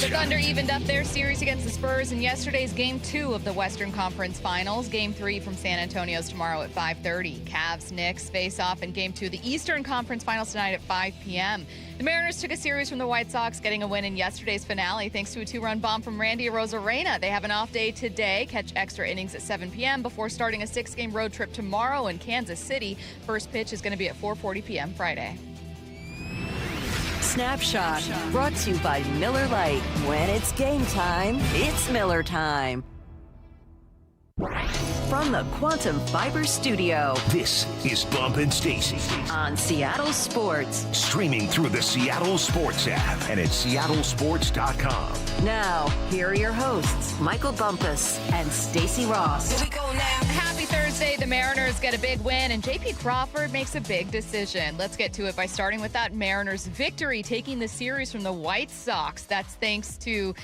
The Thunder evened up their series against the Spurs in yesterday's Game 2 of the Western Conference Finals. Game 3 from San Antonio's tomorrow at 5:30. Cavs, Knicks face off in Game 2 of the Eastern Conference Finals tonight at 5 p.m. The Mariners took a series from the White Sox, getting a win in yesterday's finale thanks to a two-run bomb from Randy Arozarena. They have an off day today, catch extra innings at 7 p.m. before starting a 6-game road trip tomorrow in Kansas City. First pitch is going to be at 4:40 p.m. Friday. Snapshot, brought to you by Miller Lite. When it's game time, it's Miller time. From the Quantum Fiber Studio. This is Bump and Stacy. On Seattle Sports. Streaming through the Seattle Sports app and at seattlesports.com. Now, here are your hosts, Michael Bumpus and Stacy Ross. Here we go now. Happy Thursday. The Mariners get a big win, and JP Crawford makes a big decision. Let's get to it by starting with that Mariners victory, taking the series from the White Sox. That's thanks to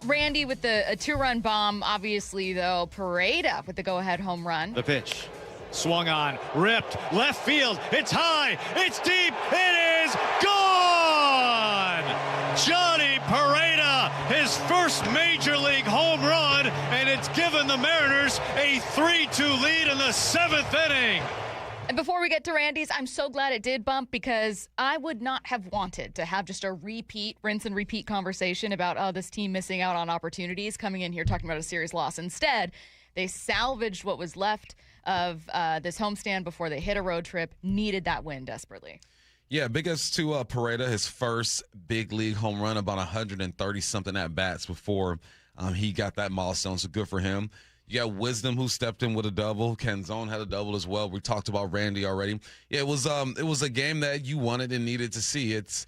Randy with a two-run bomb. Obviously, though, Paljon with the go-ahead home run. The pitch. Swung on, ripped, left field. It's high, it's deep, it is gone! Johnny Paljon, his first major league home run, and it's given the Mariners a 3-2 lead in the 7th inning. And before we get to Randy's, I'm so glad it did bump, because I would not have wanted to have just a rinse and repeat conversation about, this team missing out on opportunities, coming in here talking about a series loss. Instead, they salvaged what was left of this homestand before they hit a road trip, needed that win desperately. Yeah, biggest to Pareda, his first big league home run, about 130-something at-bats before he got that milestone, so good for him. You got Wisdom, who stepped in with a double. Canzone had a double as well. We talked about Randy already. Yeah, it was a game that you wanted and needed to see. It's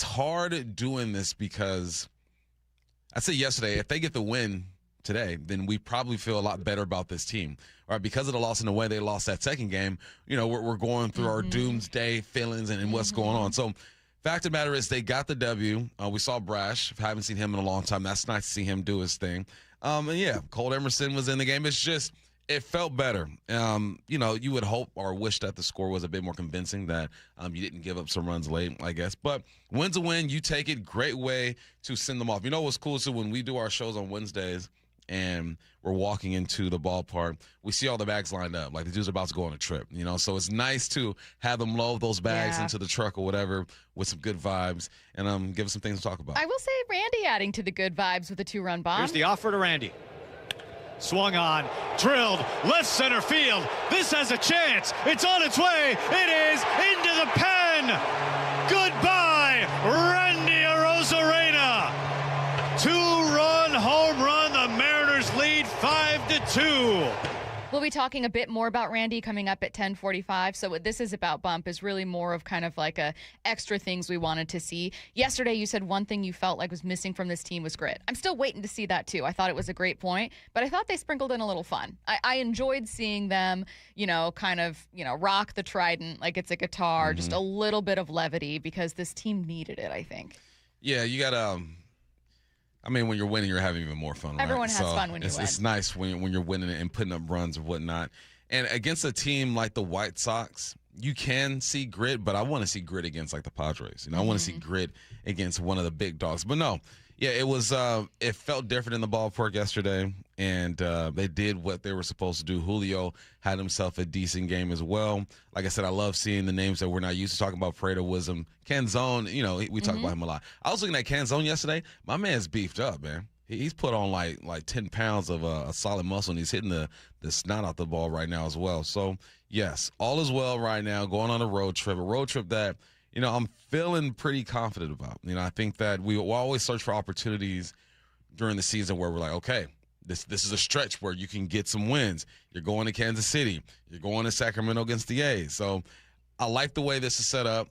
hard doing this because I said yesterday, if they get the win today, then we probably feel a lot better about this team. All right, because of the loss in the way they lost that second game, we're going through our doomsday feelings and what's going on. So fact of the matter is they got the W. We saw Brash. Haven't seen him in a long time. That's nice to see him do his thing. And yeah, Cole Emerson was in the game. It's just, it felt better. You would hope or wish that the score was a bit more convincing, that you didn't give up some runs late, I guess. But win's a win. You take it. Great way to send them off. You know what's cool? So when we do our shows on Wednesdays and we're walking into the ballpark, we see all the bags lined up. Like the dudes are about to go on a trip, So it's nice to have them load those bags into the truck or whatever with some good vibes and give us some things to talk about. I will say Randy adding to the good vibes with a two-run bomb. Here's the offer to Randy. Swung on, drilled, left center field. This has a chance. It's on its way. It is into the pen. Goodbye, Randy Arozarena. Two-run home run. The Mariners lead 5-2. We'll be talking a bit more about Randy coming up at 10:45. So what this is about, Bump, is really more of kind of like extra things we wanted to see. Yesterday, you said one thing you felt like was missing from this team was grit. I'm still waiting to see that, too. I thought it was a great point, but I thought they sprinkled in a little fun. I enjoyed seeing them, rock the trident like it's a guitar, just a little bit of levity, because this team needed it, I think. Yeah, you got when you're winning, you're having even more fun, right? Everyone has fun when you win. It's nice when you're winning and putting up runs and whatnot. And against a team like the White Sox, you can see grit, but I want to see grit against like the Padres. I want to see grit against one of the big dogs. But no, yeah, it was. It felt different in the ballpark yesterday, and they did what they were supposed to do. Julio had himself a decent game as well. Like I said, I love seeing the names that we're not used to talking about. Pareda, Wisdom, Canzone. We talk about him a lot. I was looking at Canzone yesterday. My man's beefed up, man. He's put on like 10 pounds of a solid muscle, and he's hitting the snot out the ball right now as well. So yes, all is well right now. Going on a road trip that I'm feeling pretty confident about. I think that we will always search for opportunities during the season where we're like, okay, this is a stretch where you can get some wins. You're going to Kansas City. You're going to Sacramento against the A's. So I like the way this is set up.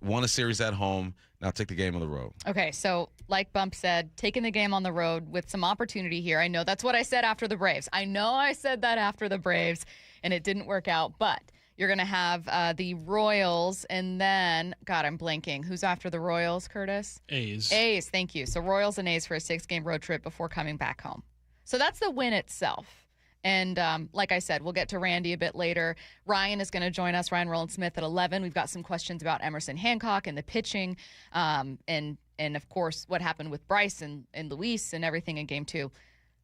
Won a series at home. Now take the game on the road. Okay, so like Bump said, taking the game on the road with some opportunity here. I know that's what I said after the Braves. I know I said that after the Braves, and it didn't work out. But you're going to have the Royals, and then, God, I'm blanking. Who's after the Royals, Curtis? A's. A's, thank you. So Royals and A's for a 6-game road trip before coming back home. So that's the win itself. And like I said, we'll get to Randy a bit later. Ryan is going to join us, Ryan Rowland-Smith, at 11. We've got some questions about Emerson Hancock and the pitching and and of course, what happened with Bryce and Luis and everything in game 2.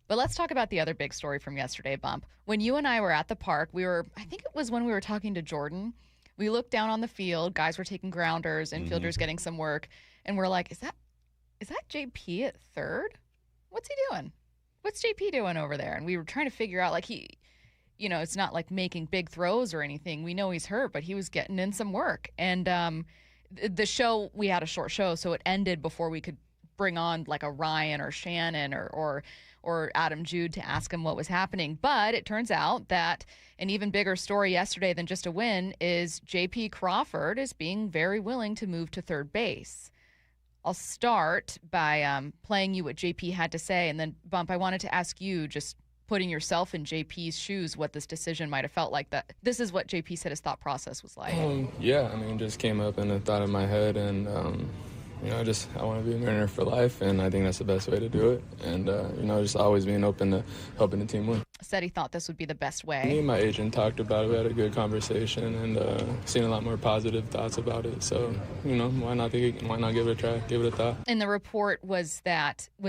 But let's talk about the other big story from yesterday, Bump. When you and I were at the park, I think it was when we were talking to Jordan, we looked down on the field, guys were taking grounders, infielders getting some work, and we're like, is that JP at third? What's he doing? What's JP doing over there? And we were trying to figure out, like, it's not like making big throws or anything. We know he's hurt, but he was getting in some work. And the show, we had a short show, so it ended before we could bring on like a Ryan or Shannon or Adam Jude to ask him what was happening. But it turns out that an even bigger story yesterday than just a win is JP Crawford is being very willing to move to third base. I'll start by playing you what JP had to say, and then, Bump, I wanted to ask you, just putting yourself in JP's shoes, what this decision might have felt like. That this is what JP said his thought process was like. Yeah, I mean, just came up in a thought in my head, and I want to be a Mariner for life, and I think that's the best way to do it. And just always being open to helping the team win. Said he thought this would be the best way. Me and my agent talked about it. We had a good conversation, and seen a lot more positive thoughts about it. So, why not give it a try, give it a thought. And the report was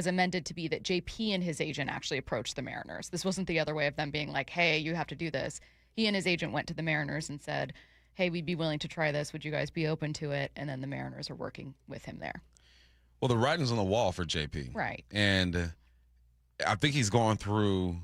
amended to be that JP and his agent actually approached the Mariners. This wasn't the other way of them being like, hey, you have to do this. He and his agent went to the Mariners and said, hey, we'd be willing to try this. Would you guys be open to it? And then the Mariners are working with him there. Well, the writing's on the wall for JP. Right. And I think he's going through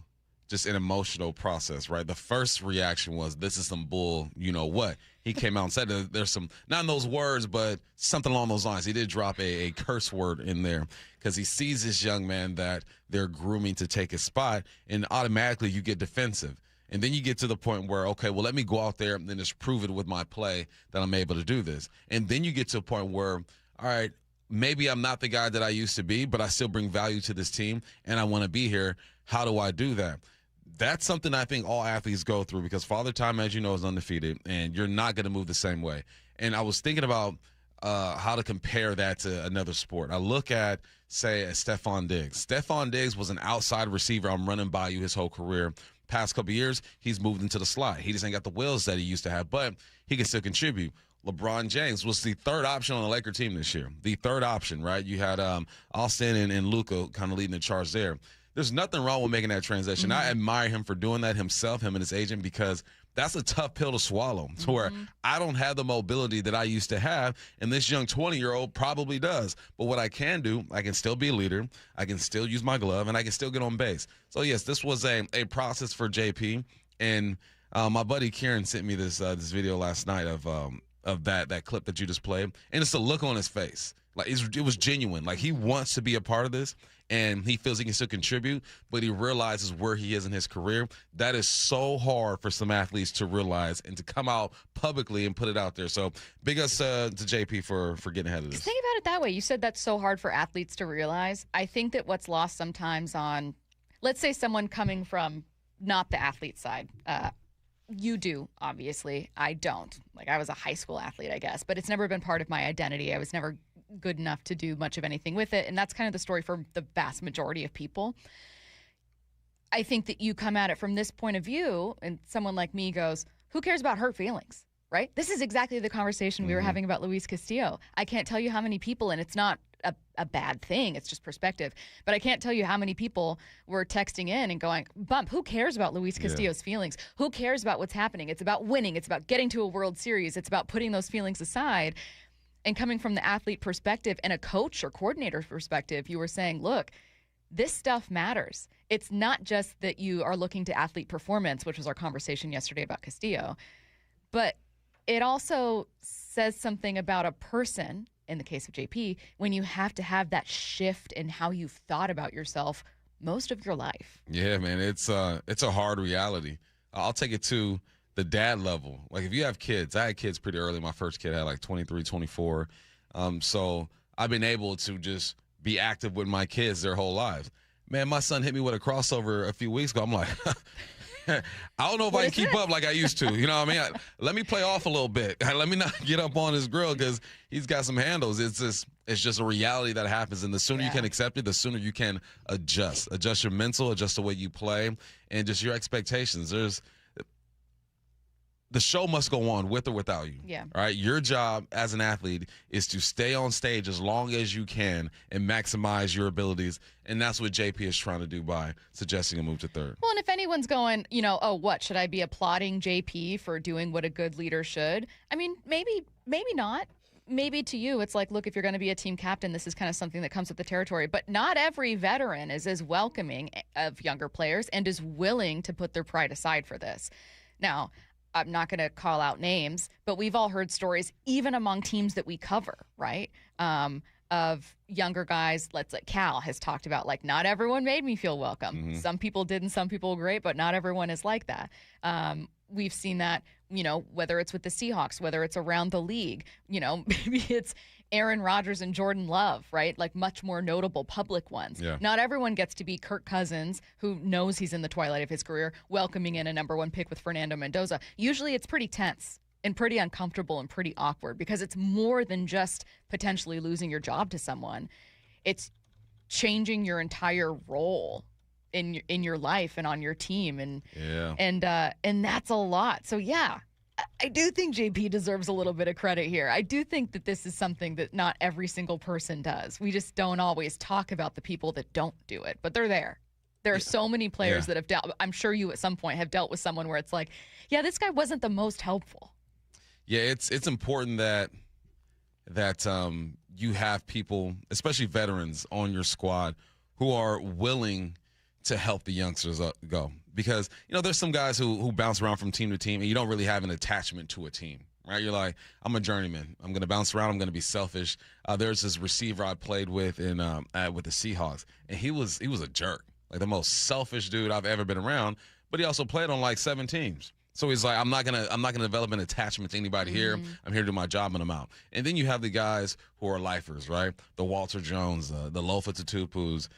just an emotional process, right? The first reaction was, this is some bull, you know what? He came out and said there's some, not in those words, but something along those lines. He did drop a curse word in there because he sees this young man that they're grooming to take his spot, and automatically you get defensive. And then you get to the point where, okay, well, let me go out there and then just prove it with my play that I'm able to do this. And then you get to a point where, all right, maybe I'm not the guy that I used to be, but I still bring value to this team, and I want to be here. How do I do that? That's something I think all athletes go through because Father Time, as you know, is undefeated, and you're not going to move the same way. And I was thinking about how to compare that to another sport. I look at, say, Stephon Diggs. Stephon Diggs was an outside receiver. I'm running by you his whole career. Past couple years, he's moved into the slot. He just ain't got the wheels that he used to have, but he can still contribute. LeBron James was the third option on the Laker team this year. The third option, right? You had Austin and Luka kind of leading the charge there. There's nothing wrong with making that transition. I admire him for doing that himself, him and his agent, because that's a tough pill to swallow to where I don't have the mobility that I used to have, and this young 20-year-old probably does. But what I can do, I can still be a leader, I can still use my glove, and I can still get on base. So, yes, this was a process for JP, and my buddy Kieran sent me this video last night of that clip that you just played, and it's the look on his face. Like, it was genuine. Like, he wants to be a part of this, and he feels he can still contribute, but he realizes where he is in his career. That is so hard for some athletes to realize and to come out publicly and put it out there. So big ups to JP for getting ahead of this. Think about it that way. You said that's so hard for athletes to realize. I think that what's lost sometimes on, let's say, someone coming from not the athlete side. You do, obviously. I don't. Like, I was a high school athlete, I guess, but it's never been part of my identity. I was never good enough to do much of anything with it, and that's kind of the story for the vast majority of people. I think that you come at it from this point of view, and someone like me goes, who cares about hurt feelings, right? This is exactly the conversation we were having about Luis Castillo. I can't tell you how many people, and it's not a bad thing, it's just perspective, but I can't tell you how many people were texting in and going, Bump, who cares about Luis Castillo's feelings? Who cares about what's happening? It's about winning. It's about getting to a World Series. It's about putting those feelings aside. And coming from the athlete perspective and a coach or coordinator perspective, you were saying, look, this stuff matters. It's not just that you are looking to athlete performance, which was our conversation yesterday about Castillo, but it also says something about a person, in the case of JP, when you have to have that shift in how you've thought about yourself most of your life. Yeah, man, it's a hard reality. I'll take it to the dad level. Like, if you have kids, I had kids pretty early. My first kid had like 23, 24. So I've been able to just be active with my kids their whole lives. Man, my son hit me with a crossover a few weeks ago. I'm like, I don't know if I can keep up like I used to. You know what I mean? Let me play off a little bit. Let me not get up on his grill because he's got some handles. It's just a reality that happens. And the sooner you can accept it, the sooner you can adjust your mental, adjust the way you play, and just your expectations. the show must go on with or without you. Yeah. All right. Your job as an athlete is to stay on stage as long as you can and maximize your abilities. And that's what JP is trying to do by suggesting a move to third. Well, and if anyone's going, oh, what, should I be applauding JP for doing what a good leader should? I mean, maybe not. Maybe to you, it's like, look, if you're going to be a team captain, this is kind of something that comes with the territory. But not every veteran is as welcoming of younger players and is willing to put their pride aside for this. Now, I'm not going to call out names, but we've all heard stories, even among teams that we cover, right, of younger guys. Cal has talked about, like, not everyone made me feel welcome. Mm-hmm. Some people did and some people were great, but not everyone is like that. We've seen that, whether it's with the Seahawks, whether it's around the league, maybe it's Aaron Rodgers and Jordan Love, right? Like much more notable public ones. Yeah. Not everyone gets to be Kirk Cousins, who knows he's in the twilight of his career, welcoming in a number 1 pick with Fernando Mendoza. Usually it's pretty tense and pretty uncomfortable and pretty awkward because it's more than just potentially losing your job to someone. It's changing your entire role in your life and on your team, and that's a lot. So yeah, I do think JP deserves a little bit of credit here. I do think that this is something that not every single person does. We just don't always talk about the people that don't do it, but they're there. There are so many players that have dealt. I'm sure you at some point have dealt with someone where it's like, yeah, this guy wasn't the most helpful. Yeah, it's important that you have people, especially veterans, on your squad who are willing to help the youngsters go. Because, there's some guys who bounce around from team to team and you don't really have an attachment to a team, right? You're like, I'm a journeyman. I'm going to bounce around. I'm going to be selfish. There's this receiver I played with with the Seahawks, and he was a jerk, like the most selfish dude I've ever been around, but he also played on like 7 teams. So he's like, I'm not gonna develop an attachment to anybody here. I'm here to do my job and I'm out. And then you have the guys who are lifers, right? The Walter Jones, the Lofa Tatupus,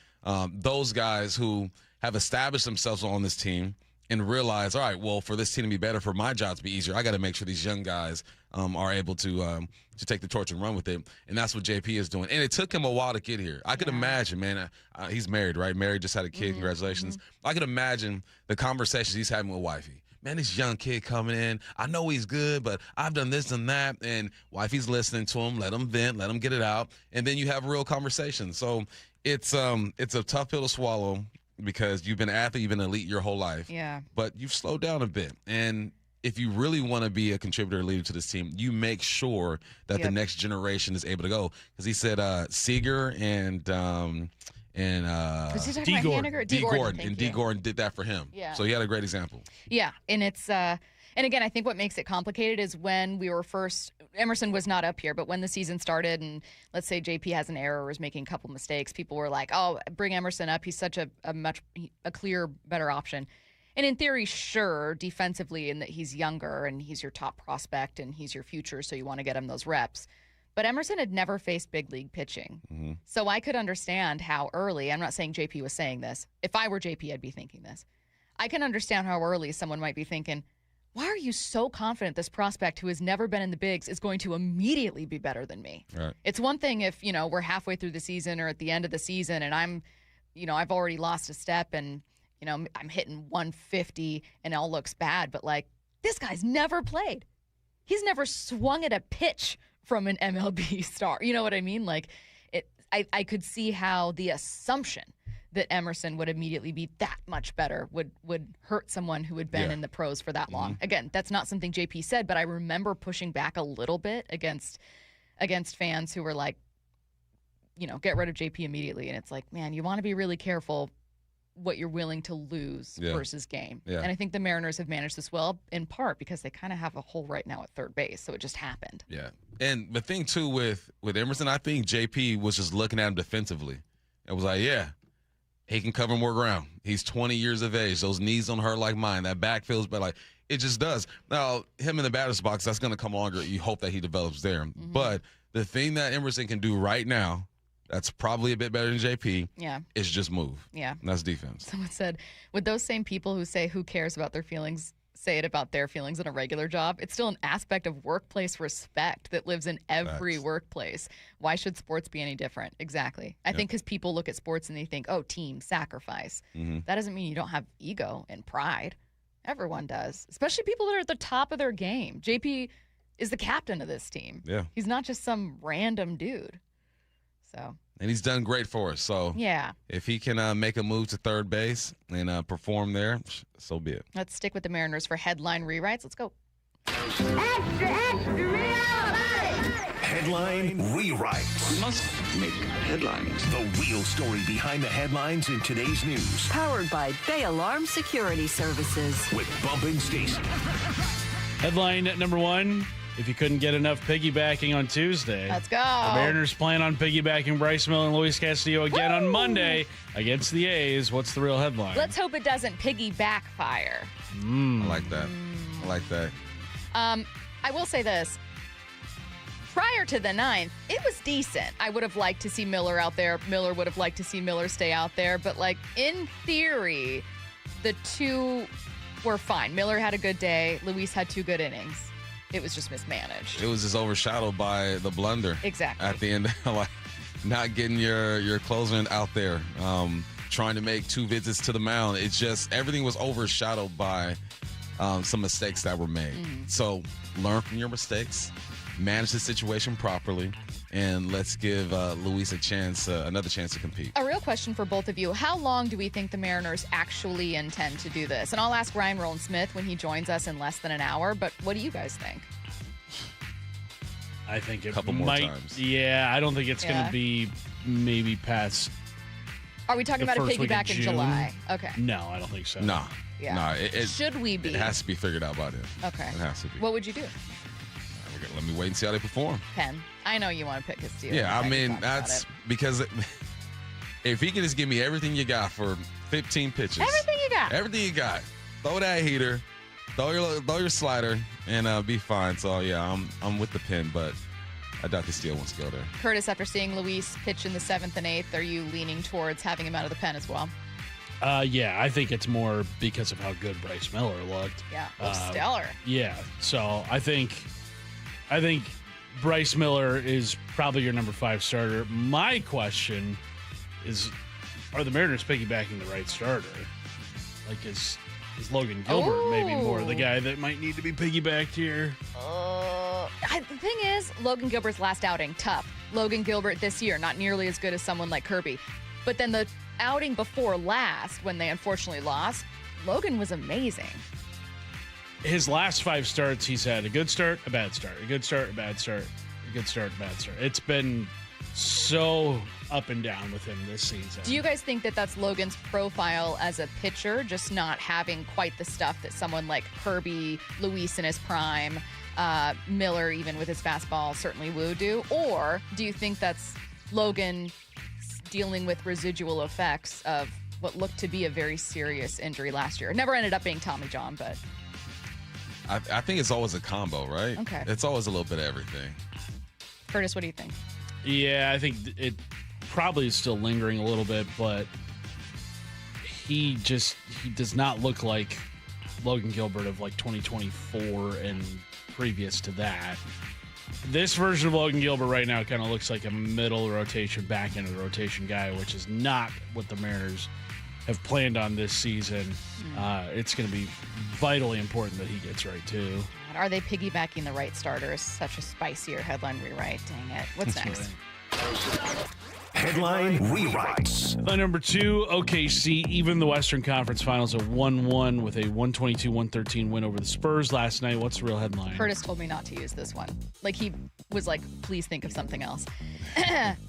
those guys who have established themselves on this team and realize, all right, well, for this team to be better, for my job to be easier, I got to make sure these young guys are able to take the torch and run with it. And that's what JP is doing. And it took him a while to get here. I could imagine, man, he's married, right? Married, just had a kid. Congratulations. I could imagine the conversations he's having with wifey. Man, this young kid coming in, I know he's good, but I've done this and that. And wifey's listening to him, let him vent, let him get it out. And then you have real conversations. So it's a tough pill to swallow because you've been an athlete, you've been elite your whole life. Yeah. But you've slowed down a bit. And if you really want to be a contributor leader to this team, you make sure that the next generation is able to go. Because he said Seager and D. Gordon did that for him. Yeah. So he had a great example. Yeah, and it's and again, I think what makes it complicated is when we were first, Emerson was not up here, but when the season started and let's say JP has an error or is making a couple mistakes, people were like, oh, bring Emerson up. He's such a clear, better option. And in theory, sure, defensively, in that he's younger and he's your top prospect and he's your future, so you want to get him those reps. But Emerson had never faced big league pitching. Mm-hmm. So I could understand how early, I'm not saying JP was saying this. If I were JP, I'd be thinking this. I can understand how early someone might be thinking, why are you so confident this prospect who has never been in the bigs is going to immediately be better than me? Right. It's one thing if, we're halfway through the season or at the end of the season and I'm, I've already lost a step and, I'm hitting 150 and it all looks bad. But, like, this guy's never played. He's never swung at a pitch from an MLB star. You know what I mean? Like, I could see how the assumption that Emerson would immediately be that much better would hurt someone who had been in the pros for that long. Again, that's not something JP said, but I remember pushing back a little bit against fans who were like, get rid of JP immediately. And it's like, man, you want to be really careful what you're willing to lose versus gain. Yeah. And I think the Mariners have managed this well, in part because they kind of have a hole right now at third base, so it just happened. Yeah. And the thing, too, with Emerson, I think JP was just looking at him defensively. It was like, yeah, he can cover more ground. He's 20 years of age. Those knees don't hurt like mine. That back feels better. Like, it just does. Now, him in the batter's box, that's going to come longer. You hope that he develops there. Mm-hmm. But the thing that Emerson can do right now, that's probably a bit better than JP. Yeah. It's just move. Yeah. And that's defense. Someone said, would those same people who say who cares about their feelings say it about their feelings in a regular job? It's still an aspect of workplace respect that lives in every workplace. Why should sports be any different? Exactly. I think because people look at sports and they think, oh, team, sacrifice. Mm-hmm. That doesn't mean you don't have ego and pride. Everyone does, especially people that are at the top of their game. JP is the captain of this team. Yeah. He's not just some random dude. So. And he's done great for us. So yeah, if he can make a move to third base and perform there, so be it. Let's stick with the Mariners for headline rewrites. Let's go. Extra, extra, rewrite! Headline rewrites. Must make headlines. The real story behind the headlines in today's news. Powered by Bay Alarm Security Services. With Bump and Stacy. Headline number one. If you couldn't get enough piggybacking on Tuesday, let's go. The Mariners plan on piggybacking Bryce Miller and Luis Castillo again on Monday against the A's. What's the real headline? Let's hope it doesn't piggy backfire. I like that. I like that. I will say this. Prior to the 9th, it was decent. I would have liked to see Miller out there. Miller would have liked to see Miller stay out there. But, like, in theory, the two were fine. Miller had a good day. Luis had 2 good innings. It was just mismanaged. It was just overshadowed by the blunder. Exactly. At the end, like not getting your closer out there, trying to make 2 visits to the mound. It's just everything was overshadowed by some mistakes that were made. So learn from your mistakes, manage the situation properly, and let's give Luis a chance, another chance to compete. A real question for both of you. How long do we think the Mariners actually intend to do this? And I'll ask Ryan Rowland-Smith when he joins us in less than an hour, but what do you guys think? I think it couple more might. Times. Yeah, I don't think it's going to be maybe past. Are we talking about a first week of piggyback in June. July? Okay. No, I don't think so. Nah. Yeah. Nah, Should we be? It has to be figured out by then. Okay. It has to be. What would you do? Let me wait and see how they perform. Penn. I know you want to pick his team. Yeah, I mean, that's because if he can just give me everything you got for 15 pitches. Everything you got. Everything you got. Throw that heater, throw your slider, and be fine. So, yeah, I'm with the Pen, but I doubt the Steele wants to go there. Curtis, after seeing Luis pitch in the 7th and 8th, are you leaning towards having him out of the pen as well? Yeah, I think it's more because of how good Bryce Miller looked. Yeah, stellar. Yeah, so I think Bryce Miller is probably your number 5 starter. My question is, are the Mariners piggybacking the right starter? Like, is Logan Gilbert maybe more the guy that might need to be piggybacked here? The thing is, Logan Gilbert's last outing, tough. Logan Gilbert this year, not nearly as good as someone like Kirby. But then the outing before last, when they unfortunately lost, Logan was amazing. His last 5 starts, he's had a good start, a bad start, a good start, a bad start, a good start, a bad start. It's been so up and down with him this season. Do you guys think that that's Logan's profile as a pitcher, just not having quite the stuff that someone like Kirby, Luis in his prime, Miller even with his fastball certainly would do? Or do you think that's Logan dealing with residual effects of what looked to be a very serious injury last year? It never ended up being Tommy John, but... I think it's always a combo, right? Okay. It's always a little bit of everything. Curtis, what do you think? Yeah, I think it probably is still lingering a little bit, but he does not look like Logan Gilbert of like 2024 and previous to that. This version of Logan Gilbert right now kind of looks like a middle rotation, back end of the rotation guy, which is not what the Mariners have planned on this season. It's going to be vitally important that he gets right, too. Are they piggybacking the right starters? Such a spicier headline rewrite. Dang it. What's next? Right. Headline rewrites. Headline number 2, OKC even the Western Conference Finals at 1-1 with a 122-113 win over the Spurs last night. What's the real headline? Curtis told me not to use this one. Like, he was like, please think of something else.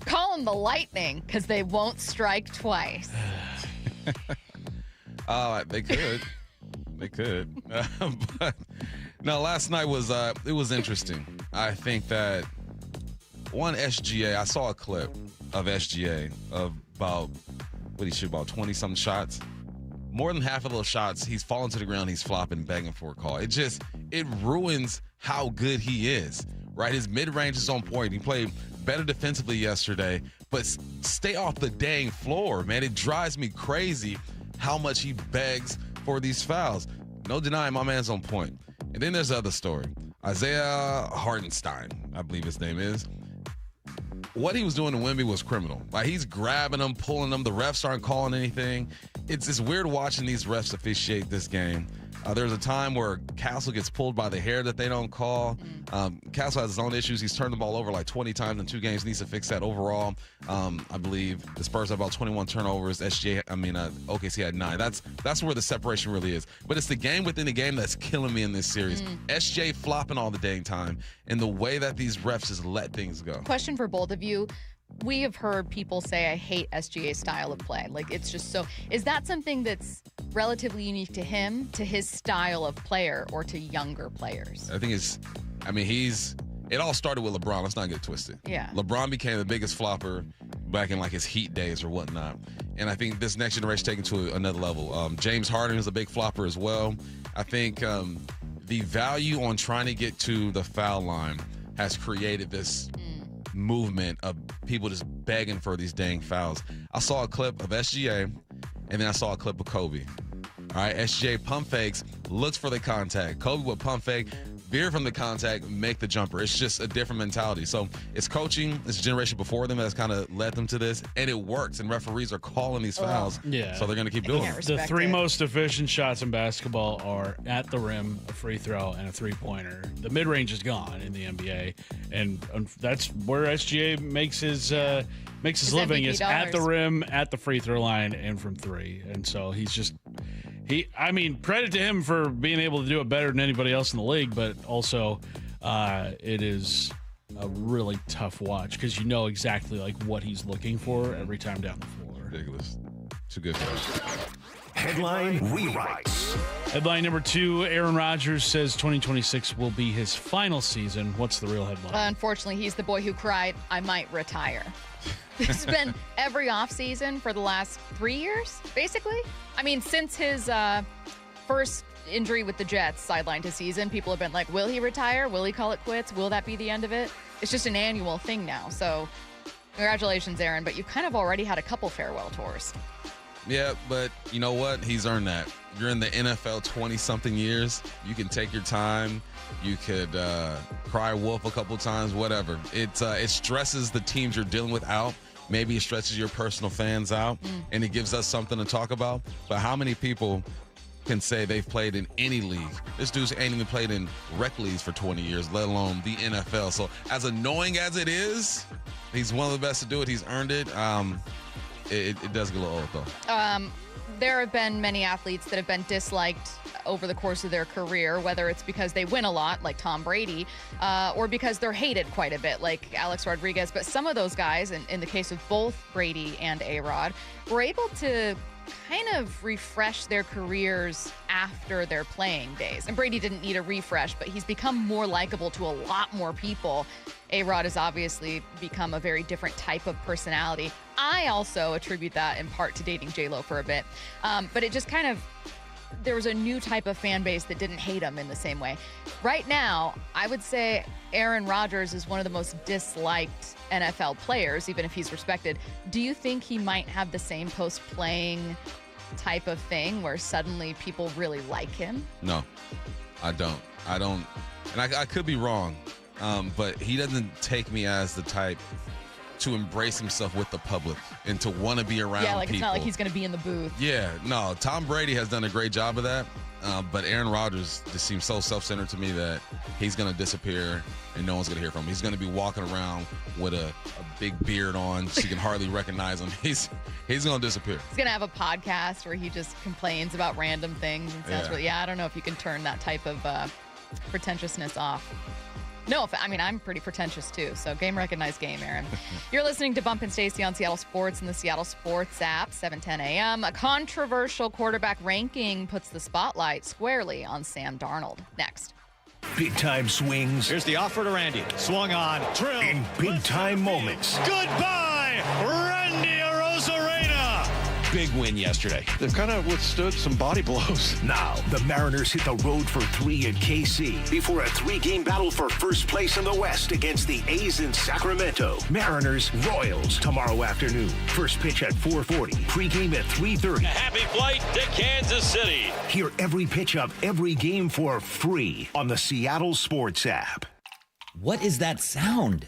Call them the Lightning because they won't strike twice. They could. They could. But no, last night was it was interesting. I think that SGA, I saw a clip of SGA of about, what he shoot, about 20-something shots. More than half of those shots, he's falling to the ground, he's flopping, begging for a call. It ruins how good he is, right? His mid-range is on point. He played better defensively yesterday, but stay off the dang floor, man. It drives me crazy how much he begs for these fouls. No denying my man's on point. And then there's the other story. Isaiah Hartenstein, I believe his name is. What he was doing to Wemby was criminal. Like, he's grabbing them, pulling them. The refs aren't calling anything. It's weird watching these refs officiate this game. There's a time where Castle gets pulled by the hair that they don't call. Castle has his own issues. He's turned the ball over like 20 times in 2 games. Needs to fix that overall. I believe the Spurs have about 21 turnovers. OKC had 9. That's where the separation really is. But it's the game within the game that's killing me in this series. SJ flopping all the dang time, and the way that these refs just let things go. Question for both of you. We have heard people say, I hate SGA's style of play. Like, it's just so. Is that something that's relatively unique to him, to his style of player, or to younger players? I think it all started with LeBron. Let's not get twisted. Yeah. LeBron became the biggest flopper back in like his Heat days or whatnot. And I think this next generation taken to another level. James Harden is a big flopper as well. I think the value on trying to get to the foul line has created this movement of people just begging for these dang fouls. I saw a clip of SGA, and then I saw a clip of Kobe. All right, SGA pump fakes, looks for the contact. Kobe would pump fake, veer from the contact, make the jumper. It's just a different mentality. So it's coaching, it's a generation before them that's kind of led them to this, and it works, and referees are calling these fouls. So they're going to keep doing it. The 3 most efficient shots in basketball are at the rim, a free throw, and a three-pointer. The mid-range is gone in the NBA, and that's where SGA makes his living, is at the rim, at the free throw line, and from 3. And so credit to him for being able to do it better than anybody else in the league, but also it is a really tough watch because you know exactly like what he's looking for every time down the floor. Ridiculous. Too good for us. Headline rewrites. Headline number 2, Aaron Rodgers says 2026 will be his final season. What's the real headline? Unfortunately, he's the boy who cried, I might retire. It's been every offseason for the last 3 years, basically. I mean, since his first injury with the Jets sidelined his season, people have been like, will he retire? Will he call it quits? Will that be the end of it? It's just an annual thing now. So congratulations, Aaron, but you've kind of already had a couple farewell tours. Yeah, but you know what? He's earned that. You're in the NFL 20-something years. You can take your time. You could cry wolf a couple times, whatever. It stresses the teams you're dealing with out. Maybe it stretches your personal fans out, and it gives us something to talk about. But how many people can say they've played in any league? This dude's ain't even played in rec leagues for 20 years, let alone the NFL. So as annoying as it is, he's one of the best to do it. He's earned it. It does get a little old, though. There have been many athletes that have been disliked over the course of their career, whether it's because they win a lot, like Tom Brady, or because they're hated quite a bit, like Alex Rodriguez. But some of those guys, in the case of both Brady and A-Rod, were able to kind of refresh their careers after their playing days. And Brady didn't need a refresh, but he's become more likable to a lot more people. A-Rod has obviously become a very different type of personality. I also attribute that in part to dating J-Lo for a bit. But it just kind of, there was a new type of fan base that didn't hate him in the same way. Right now, I would say Aaron Rodgers is one of the most disliked NFL players, even if he's respected. Do you think he might have the same post-playing type of thing where suddenly people really like him? No, I don't. And I could be wrong, but he doesn't take me as the type to embrace himself with the public and to want to be around people. Yeah, like people. It's not like he's going to be in the booth. Yeah, no, Tom Brady has done a great job of that, but Aaron Rodgers just seems so self-centered to me that he's going to disappear and no one's going to hear from him. He's going to be walking around with a big beard on so you can hardly recognize him. He's going to disappear. He's going to have a podcast where he just complains about random things and sounds really, I don't know if you can turn that type of pretentiousness off. No, I mean, I'm pretty pretentious too. So game recognized game, Aaron. You're listening to Bump and Stacy on Seattle Sports and the Seattle Sports app, 7:10 a.m. A controversial quarterback ranking puts the spotlight squarely on Sam Darnold. Next. Big time swings. Here's the offer to Randy. Swung on, drill. In big time moments. Goodbye, Randy Arozarena. Big win yesterday. They've kind of withstood some body blows. Now, the Mariners hit the road for 3 at KC before a 3-game battle for first place in the West against the A's in Sacramento. Mariners, Royals tomorrow afternoon. First pitch at 4:40. Pre-game at 3:30. Happy flight to Kansas City. Hear every pitch of every game for free on the Seattle Sports app. What is that sound?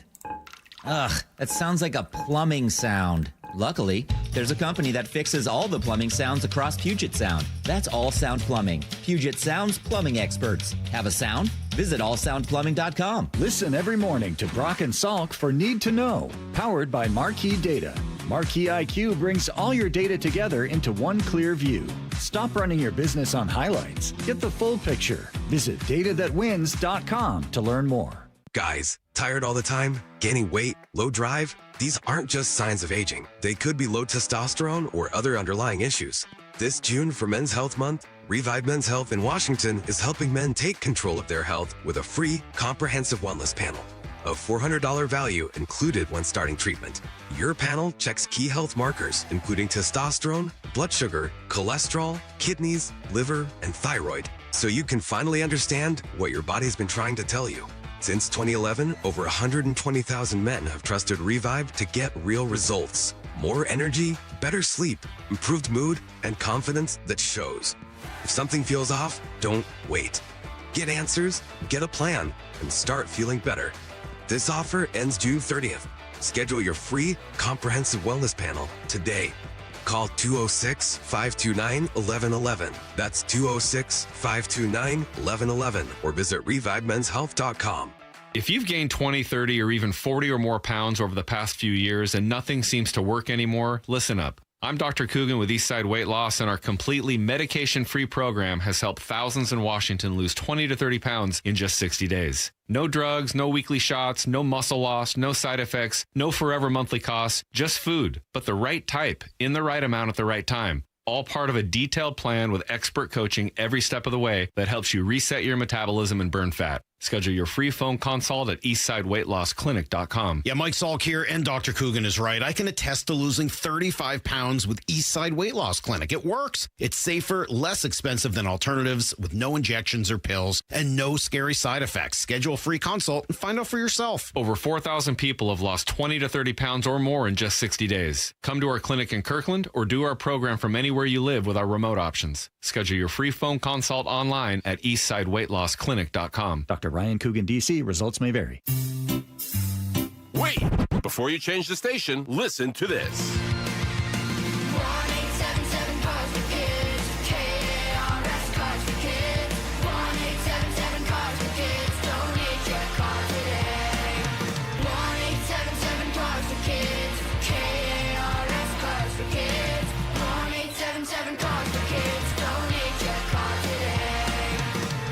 Ugh, that sounds like a plumbing sound. Luckily, there's a company that fixes all the plumbing sounds across Puget Sound. That's All Sound Plumbing. Puget Sound's plumbing experts. Have a sound? Visit allsoundplumbing.com. Listen every morning to Brock and Salk for Need to Know, powered by Marquee Data. Marquee IQ brings all your data together into one clear view. Stop running your business on highlights. Get the full picture. Visit datathatwins.com to learn more. Guys, tired all the time? Gaining weight? Low drive? These aren't just signs of aging. They could be low testosterone or other underlying issues. This June for Men's Health Month, Revive Men's Health in Washington is helping men take control of their health with a free, comprehensive wellness panel. A $400 value included when starting treatment. Your panel checks key health markers, including testosterone, blood sugar, cholesterol, kidneys, liver, and thyroid, so you can finally understand what your body's been trying to tell you. Since 2011, over 120,000 men have trusted Revive to get real results. More energy, better sleep, improved mood, and confidence that shows. If something feels off, don't wait. Get answers, get a plan, and start feeling better. This offer ends June 30th. Schedule your free, comprehensive wellness panel today. Call 206-529-1111. That's 206-529-1111 or visit ReviveMen'sHealth.com. If you've gained 20, 30, or even 40 or more pounds over the past few years and nothing seems to work anymore, listen up. I'm Dr. Coogan with Eastside Weight Loss, and our completely medication-free program has helped thousands in Washington lose 20 to 30 pounds in just 60 days. No drugs, no weekly shots, no muscle loss, no side effects, no forever monthly costs, just food, but the right type, in the right amount at the right time. All part of a detailed plan with expert coaching every step of the way that helps you reset your metabolism and burn fat. Schedule your free phone consult at eastsideweightloscclinic.com. Yeah, Mike Salk here, and Dr. Coogan is right. I can attest to losing 35 pounds with Eastside Weight Loss Clinic. It works. It's safer, less expensive than alternatives, with no injections or pills, and no scary side effects. Schedule a free consult and find out for yourself. Over 4,000 people have lost 20 to 30 pounds or more in just 60 days. Come to our clinic in Kirkland or do our program from anywhere you live with our remote options. Schedule your free phone consult online at eastsideweightloscclinic.com. Dr. Ryan Coogan, D.C. Results may vary. Wait! Before you change the station, listen to this. 1-877 Cars for Kids. KARS Cars for Kids. 1-877 Cars for Kids. Donate your car today. 1-877 Cars for Kids. KARS Cars for Kids. 1-877 Cars for Kids. Donate your car today.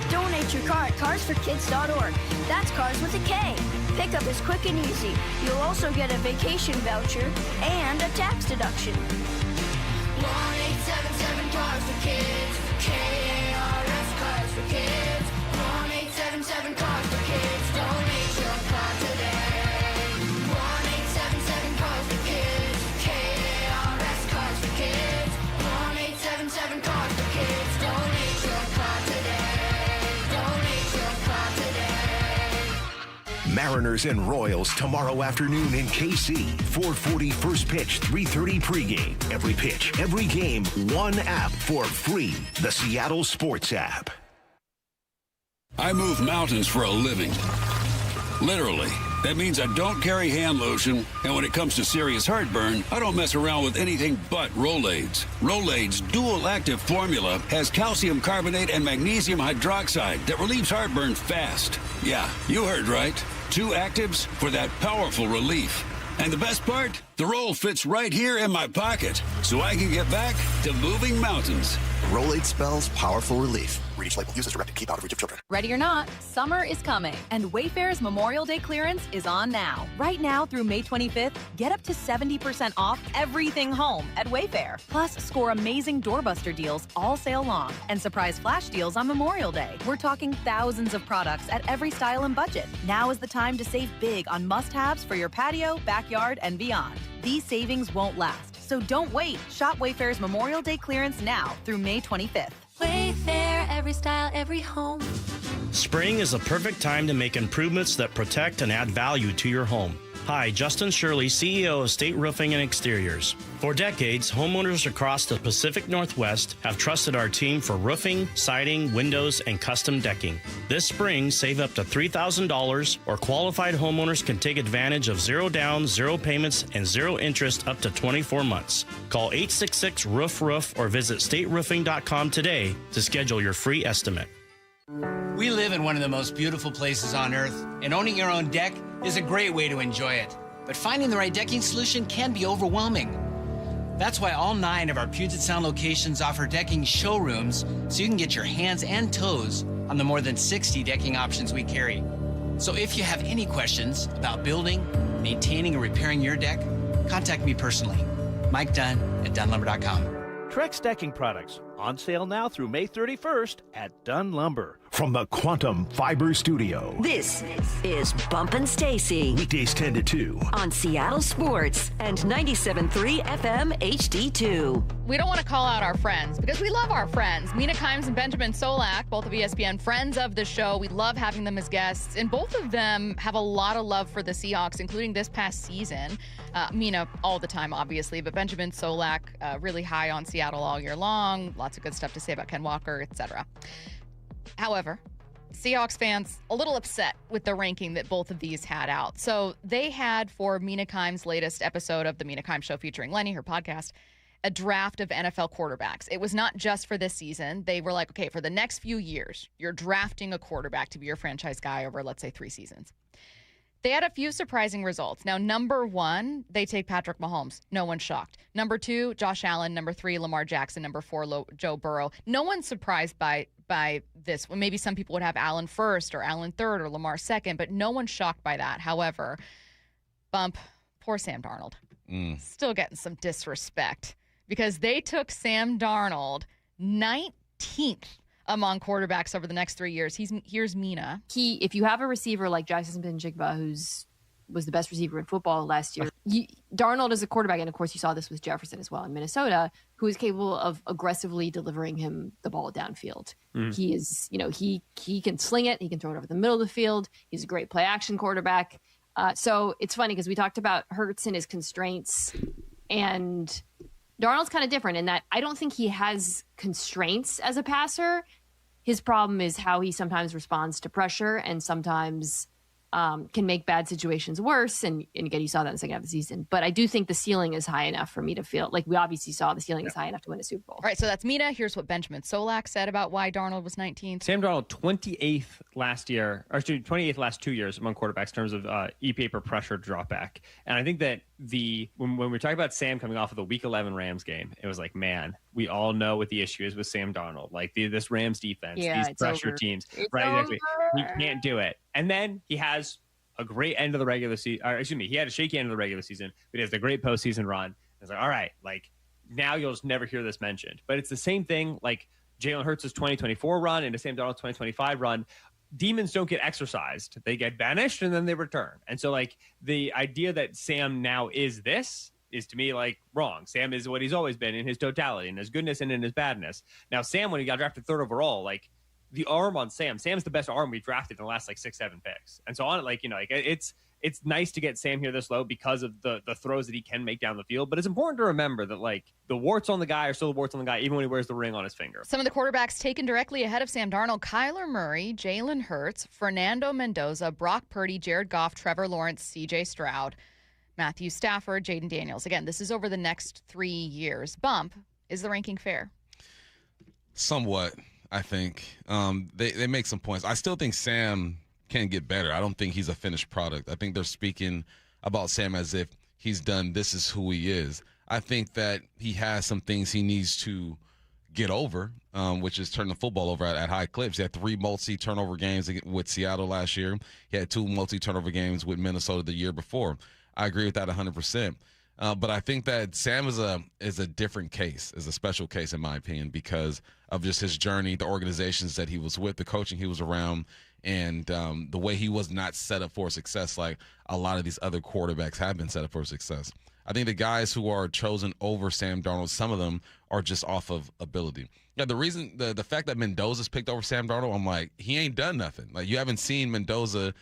Donate your car at carsforkids.org. That's cars with a K. Pickup is quick and easy. You'll also get a vacation voucher and a tax deduction. 1-877 Cars for Kids. KARS Cars for Kids. 1-877 Cars for Kids. Donate your car today. 1-877 Cars for Kids. KARS Cars for Kids. 1-877 Cars for Kids. Donate your car today. Donate your car today. Mariners and Royals tomorrow afternoon in KC. 4:40 first pitch, 3:30 pregame. Every pitch, every game, one app for free. The Seattle Sports app. I move mountains for a living. Literally. That means I don't carry hand lotion, and when it comes to serious heartburn, I don't mess around with anything but Rolaids. Rolaids' dual-active formula has calcium carbonate and magnesium hydroxide that relieves heartburn fast. Yeah, you heard right. 2 actives for that powerful relief. And the best part? The roll fits right here in my pocket, so I can get back to moving mountains. Rolade spells powerful relief. Read each label. Use as directed. Keep out of reach of children. Ready or not, summer is coming, and Wayfair's Memorial Day clearance is on now. Right now through May 25th, get up to 70% off everything home at Wayfair. Plus, score amazing doorbuster deals all sale long and surprise flash deals on Memorial Day. We're talking thousands of products at every style and budget. Now is the time to save big on must-haves for your patio, backyard, and beyond. These savings won't last, so don't wait. Shop Wayfair's Memorial Day clearance now through May 25th. Wayfair, every style, every home. Spring is the perfect time to make improvements that protect and add value to your home. Hi, Justin Shirley, CEO of State Roofing and Exteriors. For decades, homeowners across the Pacific Northwest have trusted our team for roofing, siding, windows, and custom decking. This spring, save up to $3,000, or qualified homeowners can take advantage of 0 down, 0 payments, and 0 interest up to 24 months. Call 866-ROOF-ROOF or visit stateroofing.com today to schedule your free estimate. We live in one of the most beautiful places on earth, and owning your own deck is a great way to enjoy it. But finding the right decking solution can be overwhelming. That's why all 9 of our Puget Sound locations offer decking showrooms so you can get your hands and toes on the more than 60 decking options we carry. So if you have any questions about building, maintaining, or repairing your deck, contact me personally. Mike Dunn at DunnLumber.com. Trex decking products on sale now through May 31st at Dunn Lumber. From the Quantum Fiber Studio. This is Bump Stacy. Weekdays 10 to 2. On Seattle Sports and 97.3 FM HD2. We don't want to call out our friends because we love our friends. Mina Kimes and Benjamin Solak, both of ESPN friends of the show. We love having them as guests. And both of them have a lot of love for the Seahawks, including this past season. Mina all the time, obviously, but Benjamin Solak really high on Seattle all year long. Lots of good stuff to say about Ken Walker, etc. However, Seahawks fans a little upset with the ranking that both of these had out. So they had, for Mina Kimes' latest episode of the Mina Kimes Show featuring Lenny, her podcast, a draft of NFL quarterbacks. It was not just for this season. They were like, okay, for the next few years, you're drafting a quarterback to be your franchise guy over, let's say, 3 seasons. They had a few surprising results. Now, number 1, they take Patrick Mahomes. No one's shocked. Number 2, Josh Allen. Number 3, Lamar Jackson. Number 4, Joe Burrow. No one's surprised by this. Well, maybe some people would have Allen first or Allen third or Lamar second, but no one's shocked by that. However, Bump, poor Sam Darnold. Still getting some disrespect because they took Sam Darnold 19th among quarterbacks over the next 3 years. Here's Mina. If you have a receiver like Jackson Smith-Njigba, who's was the best receiver in football last year, Darnold is a quarterback, and of course you saw this with Jefferson as well in Minnesota, who is capable of aggressively delivering him the ball downfield. He is, he can sling it. He can throw it over the middle of the field. He's a great play action quarterback. So it's funny because we talked about Hurts and his constraints, and Darnold's kind of different in that I don't think he has constraints as a passer. His problem is how he sometimes responds to pressure and sometimes can make bad situations worse. And again, you saw that in the second half of the season. But I do think the ceiling is high enough for me to feel like we obviously saw the ceiling is high enough to win a Super Bowl. All right, so that's Mina. Here's what Benjamin Solak said about why Darnold was 19th. Sam Darnold, 28th last year, or 28th last 2 years among quarterbacks in terms of EPA per pressure dropback. And I think that when we're talking about Sam coming off of the Week 11 Rams game, it was like, man, we all know what the issue is with Sam Darnold. Like this Rams defense, these pressure teams, right? Exactly. He can't do it. And then he has a great end of the regular season. He had a shaky end of the regular season, but he has a great postseason run. It's like, all right, like now you'll just never hear this mentioned. But it's the same thing like Jalen Hurts' 2024 run and the Sam Darnold's 2025 run. Demons don't get exorcised. They get banished and then they return. And so like the idea that Sam now is this is to me like wrong. Sam is what he's always been in his totality, in his goodness and in his badness. Now Sam, when he got drafted 3rd overall, like the arm on Sam's the best arm we drafted in the last like 6-7 picks. And so on, it's nice to get Sam here this low because of the throws that he can make down the field. But it's important to remember that like the warts on the guy are still the warts on the guy, even when he wears the ring on his finger. Some of the quarterbacks taken directly ahead of Sam Darnold: Kyler Murray, Jalen Hurts, Fernando Mendoza, Brock Purdy, Jared Goff, Trevor Lawrence, CJ Stroud, Matthew Stafford, Jaden Daniels. Again, this is over the next 3 years. Bump, is the ranking fair? Somewhat, I think. They make some points. I still think Sam can get better. I don't think he's a finished product. I think they're speaking about Sam as if he's done, this is who he is. I think that he has some things he needs to get over, which is turn the football over at high clips. He had 3 multi-turnover games with Seattle last year. He had 2 multi-turnover games with Minnesota the year before. I agree with that 100%. But I think that Sam is a different case, is a special case in my opinion, because of just his journey, the organizations that he was with, the coaching he was around, and the way he was not set up for success like a lot of these other quarterbacks have been set up for success. I think the guys who are chosen over Sam Darnold, some of them are just off of ability. Yeah, the reason, the fact that Mendoza's picked over Sam Darnold, I'm like, he ain't done nothing. Like, you haven't seen Mendoza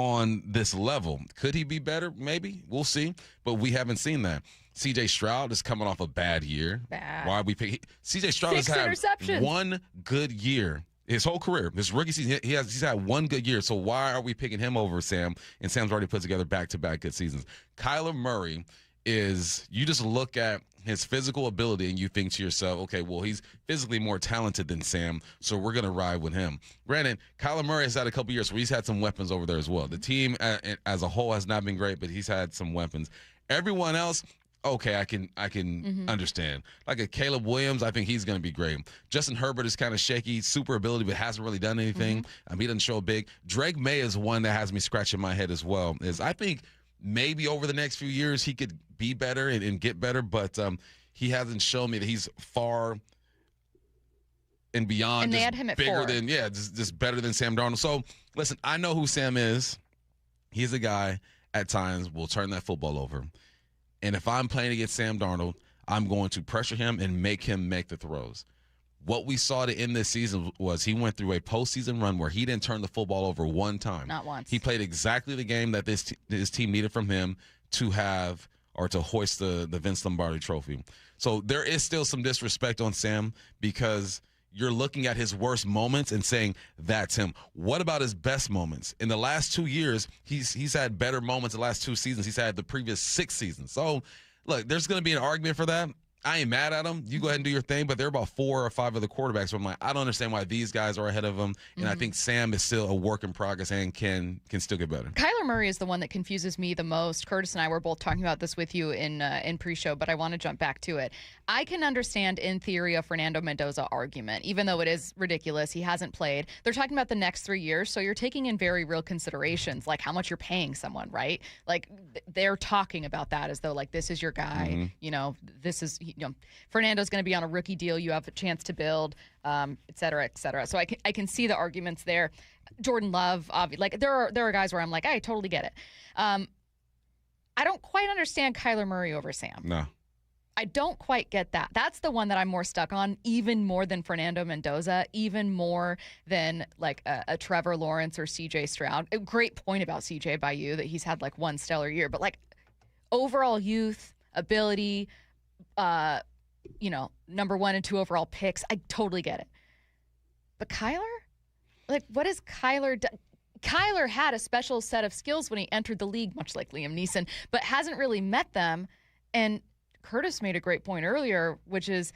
on this level. Could he be better? Maybe. We'll see. But we haven't seen that. C.J. Stroud is coming off a bad year. Bad. Why are we picking? C.J. Stroud 6 has had interceptions. one good year. His whole career, his rookie season, he's had one good year. So why are we picking him over Sam? And Sam's already put together back-to-back good seasons. Kyler Murray is, you just look at his physical ability and you think to yourself, okay, well, he's physically more talented than Sam, so we're going to ride with him. Granted, Kyler Murray has had a couple years where he's had some weapons over there as well. The team as a whole has not been great, but he's had some weapons. Everyone else, okay, I can understand. Like a Caleb Williams, I think he's going to be great. Justin Herbert is kind of shaky, super ability, but hasn't really done anything. He doesn't show big. Drake May is one that has me scratching my head as well. I think maybe over the next few years he could be better and get better, but he hasn't shown me that he's far and beyond. And they had him at 4. Just better than Sam Darnold. So, listen, I know who Sam is. He's a guy at times will turn that football over. And if I'm playing against Sam Darnold, I'm going to pressure him and make him make the throws. What we saw to end this season was he went through a postseason run where he didn't turn the football over one time. Not once. He played exactly the game that his team needed from him to have or to hoist the Vince Lombardi trophy. So there is still some disrespect on Sam because you're looking at his worst moments and saying that's him. What about his best moments? In the last 2 years, he's had better moments the last 2 seasons. He's had the previous 6 seasons. So, look, there's going to be an argument for that. I ain't mad at him. You go ahead and do your thing, but there are about 4 or 5 other quarterbacks where I'm like, I don't understand why these guys are ahead of him, and I think Sam is still a work in progress and can still get better. Kyler Murray is the one that confuses me the most. Curtis and I were both talking about this with you in pre-show, but I want to jump back to it. I can understand, in theory, a Fernando Mendoza argument, even though it is ridiculous. He hasn't played. They're talking about the next 3 years, so you're taking in very real considerations, like how much you're paying someone, right? Like, they're talking about that as though, like, this is your guy, this is, Fernando's going to be on a rookie deal. You have a chance to build, et cetera, et cetera. So I can see the arguments there. Jordan Love, like there are guys where I'm like, I totally get it. I don't quite understand Kyler Murray over Sam. No. I don't quite get that. That's the one that I'm more stuck on, even more than Fernando Mendoza, even more than like a Trevor Lawrence or C.J. Stroud. A great point about C.J. by you that he's had like one stellar year, but like overall youth, ability, number 1 and 2 overall picks. I totally get it. But Kyler? Like, what is Kyler done? Kyler had a special set of skills when he entered the league, much like Liam Neeson, but hasn't really met them. And Curtis made a great point earlier, which is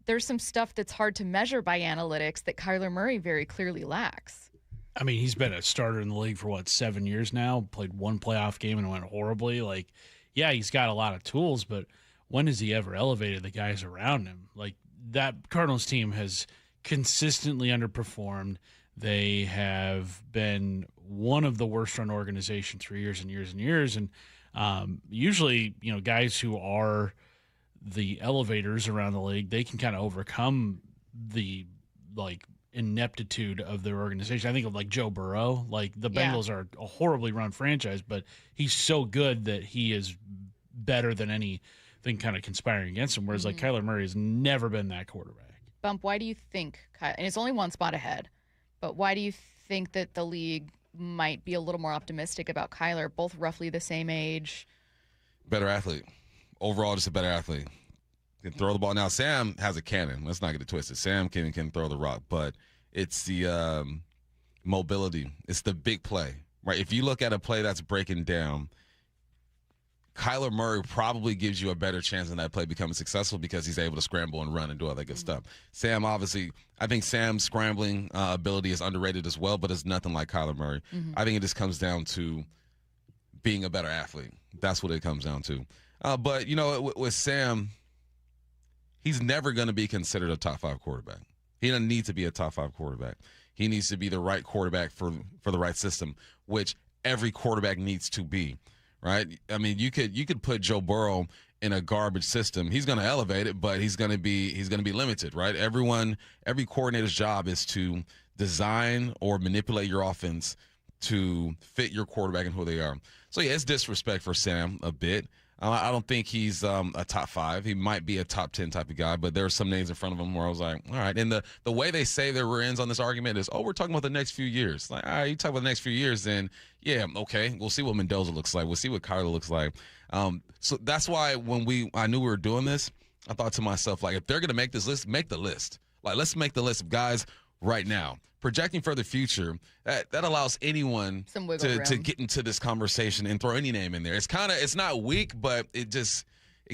there's some stuff that's hard to measure by analytics that Kyler Murray very clearly lacks. I mean, he's been a starter in the league for, 7 years now, played one playoff game and went horribly. Like, yeah, he's got a lot of tools, but when has he ever elevated the guys around him? Like, that Cardinals team has consistently underperformed. They have been one of the worst run organizations for years and years and years. And usually, guys who are the elevators around the league, they can kind of overcome the, ineptitude of their organization. I think of, Joe Burrow. Like, the Bengals are a horribly run franchise, but he's so good that he is better than anything kind of conspiring against him, whereas Kyler Murray has never been that quarterback. Bump, why do you think, and it's only one spot ahead, but why do you think that the league might be a little more optimistic about Kyler, both roughly the same age? Better athlete. Overall, just a better athlete. Can throw the ball. Now, Sam has a cannon. Let's not get it twisted. Sam can throw the rock, but it's the mobility. It's the big play, right? If you look at a play that's breaking down, Kyler Murray probably gives you a better chance in that play becoming successful because he's able to scramble and run and do all that good stuff. Sam, obviously, I think Sam's scrambling ability is underrated as well, but it's nothing like Kyler Murray. I think it just comes down to being a better athlete. That's what it comes down to. But, with Sam, he's never going to be considered a top 5 quarterback. He doesn't need to be a top 5 quarterback. He needs to be the right quarterback for the right system, which every quarterback needs to be. Right? I mean, you could put Joe Burrow in a garbage system. He's going to elevate it, but he's going to be limited, right? Every coordinator's job is to design or manipulate your offense to fit your quarterback and who they are. So yeah, it's disrespect for Sam a bit. I don't think he's a top 5. He might be a top 10 type of guy, but there are some names in front of him where I was like, all right. And the way they say their rear ends on this argument is, we're talking about the next few years. Like, all right, you talk about the next few years, then, yeah, okay, we'll see what Mendoza looks like. We'll see what Kyler looks like. So that's why when I knew we were doing this, I thought to myself, like, if they're going to make this list, make the list. Like, let's make the list of guys right now. Projecting for the future, that allows anyone to get into this conversation and throw any name in there. It's not weak, but it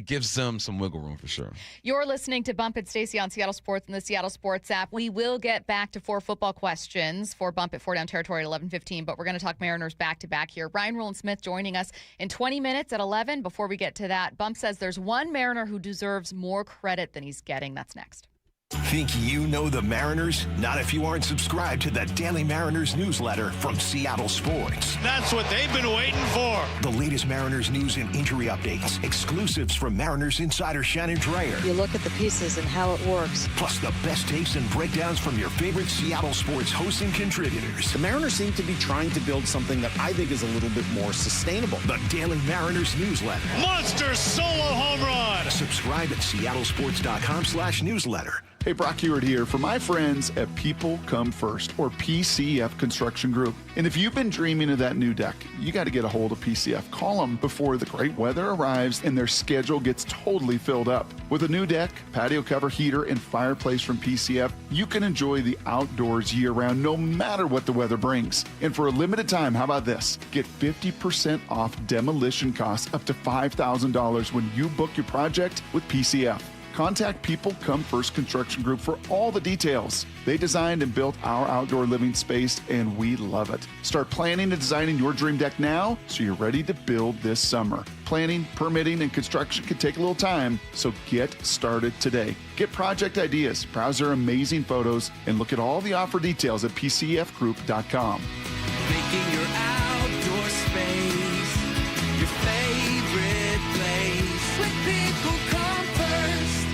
gives them some wiggle room for sure. You're listening to Bump and Stacy on Seattle Sports and the Seattle Sports app. We will get back to 4 football questions for Bump at 4 Down Territory at 11:15, but we're going to talk Mariners back-to-back here. Brian Rowland-Smith joining us in 20 minutes at 11. Before we get to that, Bump says there's one Mariner who deserves more credit than he's getting. That's next. Think you know the Mariners? Not if you aren't subscribed to the Daily Mariners newsletter from Seattle Sports. That's what they've been waiting for. The latest Mariners news and injury updates, exclusives from Mariners insider Shannon Dreyer. You look at the pieces and how it works. Plus the best takes and breakdowns from your favorite Seattle Sports hosts and contributors. The Mariners seem to be trying to build something that I think is a little bit more sustainable. The Daily Mariners newsletter. Monster solo home run. Subscribe at seattlesports.com/newsletter. Hey, Brock Heward here for my friends at People Come First, or PCF Construction Group. And if you've been dreaming of that new deck, you got to get a hold of PCF. Call them before the great weather arrives and their schedule gets totally filled up. With a new deck, patio cover, heater, and fireplace from PCF, you can enjoy the outdoors year-round no matter what the weather brings. And for a limited time, how about this? Get 50% off demolition costs up to $5,000 when you book your project with PCF. Contact People Come First Construction Group for all the details. They designed and built our outdoor living space, and we love it. Start planning and designing your dream deck now so you're ready to build this summer. Planning, permitting, and construction can take a little time, so get started today. Get project ideas, browse their amazing photos, and look at all the offer details at pcfgroup.com. Making your outdoor space your favorite place. With People Come First.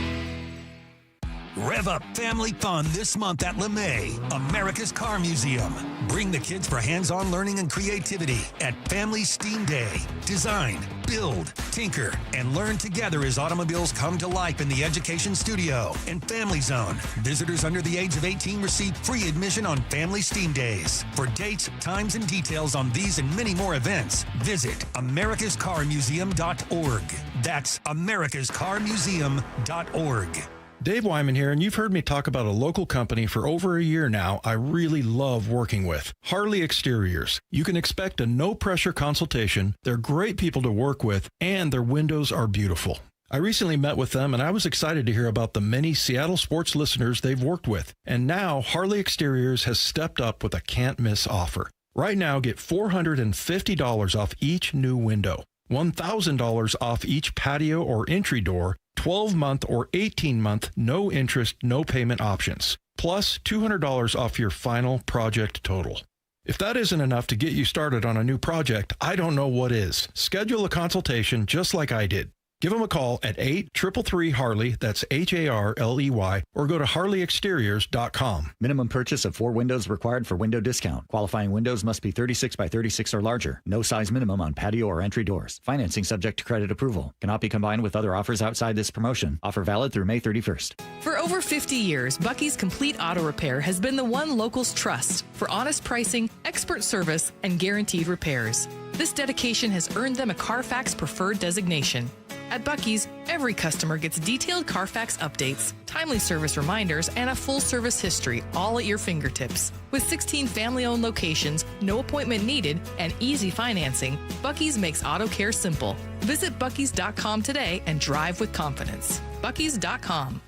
Rev up family fun this month at LeMay, America's Car Museum. Bring the kids for hands-on learning and creativity at Family Steam Day. Design, build, tinker, and learn together as automobiles come to life in the Education Studio and Family Zone. Visitors under the age of 18 receive free admission on Family Steam Days. For dates, times, and details on these and many more events, visit americascarmuseum.org. That's americascarmuseum.org. Dave Wyman here, and you've heard me talk about a local company for over a year now I really love working with. Harley Exteriors. You can expect a no-pressure consultation. They're great people to work with, and their windows are beautiful. I recently met with them, and I was excited to hear about the many Seattle sports listeners they've worked with. And now, Harley Exteriors has stepped up with a can't-miss offer. Right now, get $450 off each new window, $1,000 off each patio or entry door, 12-month or 18-month, no interest, no payment options, plus $200 off your final project total. If that isn't enough to get you started on a new project, I don't know what is. Schedule a consultation just like I did. Give them a call at 833-HARLEY, that's HARLEY, or go to harleyexteriors.com. Minimum purchase of 4 windows required for window discount. Qualifying windows must be 36 by 36 or larger. No size minimum on patio or entry doors. Financing subject to credit approval. Cannot be combined with other offers outside this promotion. Offer valid through May 31st. For over 50 years, Bucky's Complete Auto Repair has been the one locals trust for honest pricing, expert service, and guaranteed repairs. This dedication has earned them a Carfax Preferred designation. At Bucky's, every customer gets detailed Carfax updates, timely service reminders, and a full service history, all at your fingertips. With 16 family-owned locations, no appointment needed, and easy financing, Bucky's makes auto care simple. Visit Bucky's.com today and drive with confidence. Bucky's.com.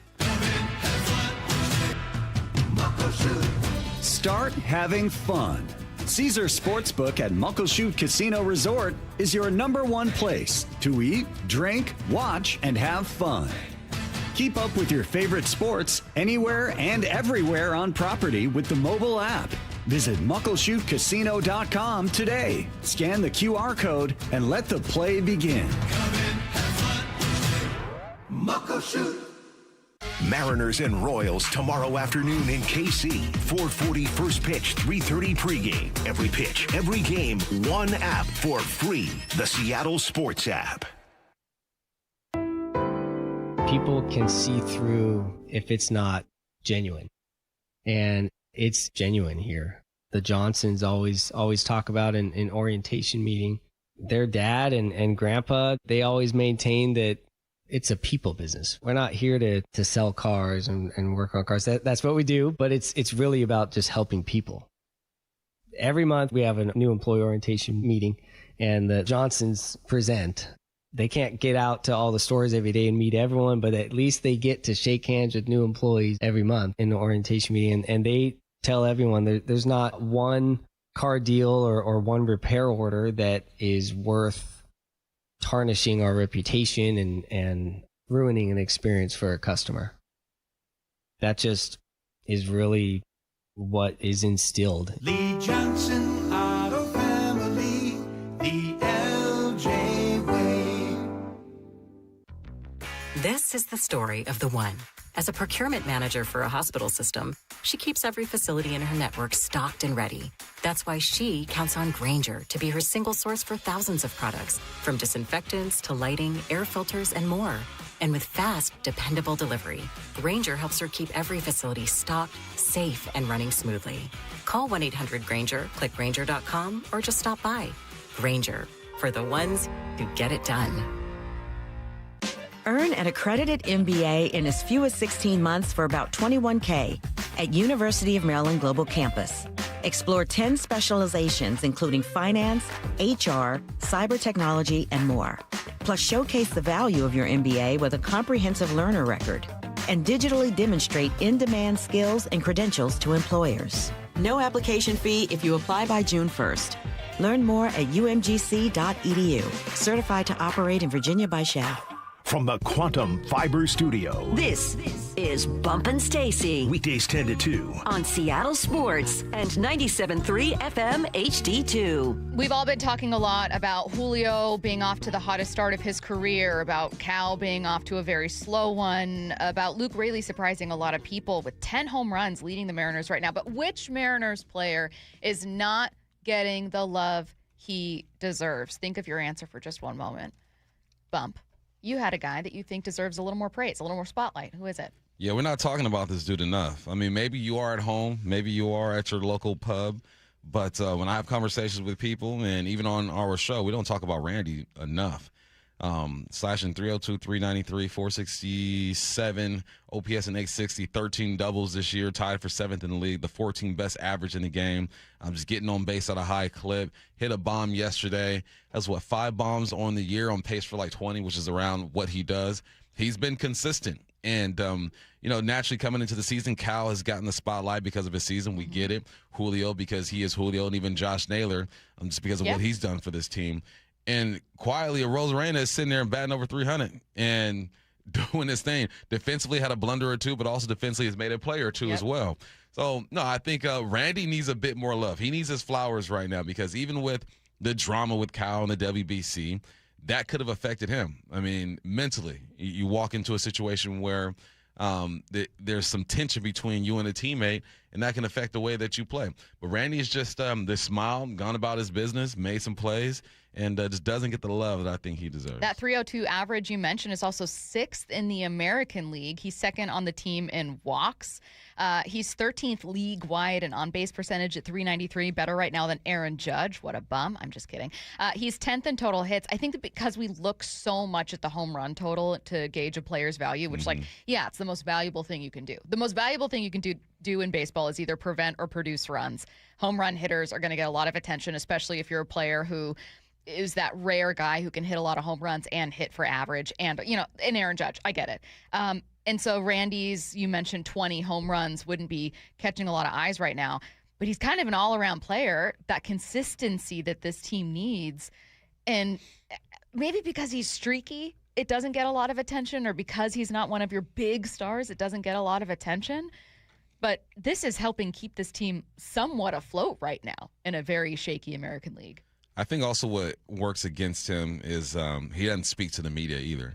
Start having fun. Caesar Sportsbook at Muckleshoot Casino Resort is your #1 place to eat, drink, watch, and have fun. Keep up with your favorite sports anywhere and everywhere on property with the mobile app. Visit muckleshootcasino.com today. Scan the QR code and let the play begin. Muckleshoot. Mariners and Royals tomorrow afternoon in KC. 4:40 first pitch, 3:30 pregame. Every pitch, every game, one app for free. The Seattle Sports app. People can see through if it's not genuine. And it's genuine here. The Johnsons always talk about in orientation meeting, their dad and grandpa, they always maintain that it's a people business. We're not here to sell cars and work on cars. That's what we do, but it's really about just helping people. Every month we have a new employee orientation meeting, and the Johnsons present. They can't get out to all the stores every day and meet everyone, but at least they get to shake hands with new employees every month in the orientation meeting. And they tell everyone there's not one car deal or one repair order that is worth tarnishing our reputation and ruining an experience for a customer. That just is really what is instilled. Lee Johnson Auto Family, the LJ way. This is the story of the one. As a procurement manager for a hospital system, she keeps every facility in her network stocked and ready. That's why she counts on Grainger to be her single source for thousands of products, from disinfectants to lighting, air filters, and more. And with fast, dependable delivery, Grainger helps her keep every facility stocked, safe, and running smoothly. Call 1-800-GRAINGER, click Grainger.com, or just stop by. Grainger, for the ones who get it done. Earn an accredited MBA in as few as 16 months for about $21K at University of Maryland Global Campus. Explore 10 specializations, including finance, HR, cyber technology, and more. Plus, showcase the value of your MBA with a comprehensive learner record and digitally demonstrate in-demand skills and credentials to employers. No application fee if you apply by June 1st. Learn more at umgc.edu. Certified to operate in Virginia by Shaft. From the Quantum Fiber Studio. This is Bump Stacy. Weekdays 10 to 2. On Seattle Sports and 97.3 FM HD2. We've all been talking a lot about Julio being off to the hottest start of his career, about Cal being off to a very slow one, about Luke Raley surprising a lot of people with 10 home runs leading the Mariners right now. But which Mariners player is not getting the love he deserves? Think of your answer for just one moment. Bump. You had a guy that you think deserves a little more praise, a little more spotlight. Who is it? Yeah, we're not talking about this dude enough. I mean, maybe you are at home, maybe you are at your local pub, but when I have conversations with people, and even on our show, we don't talk about Randy enough. Slashing 302, 393, 467, OPS and 860, 13 doubles this year, tied for 7th in the league, the 14th best average in the game. I'm just getting on base at a high clip. Hit a bomb yesterday. That's 5 bombs on the year, on pace for like 20, which is around what he does. He's been consistent. And, naturally coming into the season, Cal has gotten the spotlight because of his season. We get it. Julio, because he is Julio, and even Josh Naylor, just because of what he's done for this team. And quietly, Rosarena is sitting there and batting over 300 and doing his thing. Defensively, had a blunder or two, but also defensively has made a play or two as well. So, no, I think Randy needs a bit more love. He needs his flowers right now, because even with the drama with Cal and the WBC, that could have affected him. I mean, mentally, you walk into a situation where there's some tension between you and a teammate, and that can affect the way that you play. But Randy is just the smile, gone about his business, made some plays, and just doesn't get the love that I think he deserves. That 302 average you mentioned is also 6th in the American League. He's 2nd on the team in walks. He's 13th league-wide in on-base percentage at 393, better right now than Aaron Judge. What a bum. I'm just kidding. He's 10th in total hits. I think that because we look so much at the home run total to gauge a player's value, which, it's the most valuable thing you can do. The most valuable thing you can do in baseball is either prevent or produce runs. Home run hitters are going to get a lot of attention, especially if you're a player who is that rare guy who can hit a lot of home runs and hit for average. And, and Aaron Judge, I get it. And so Randy's, you mentioned 20 home runs, wouldn't be catching a lot of eyes right now. But he's kind of an all-around player, that consistency that this team needs. And maybe because he's streaky, it doesn't get a lot of attention, or because he's not one of your big stars, it doesn't get a lot of attention. But this is helping keep this team somewhat afloat right now in a very shaky American League. I think also what works against him is he doesn't speak to the media either,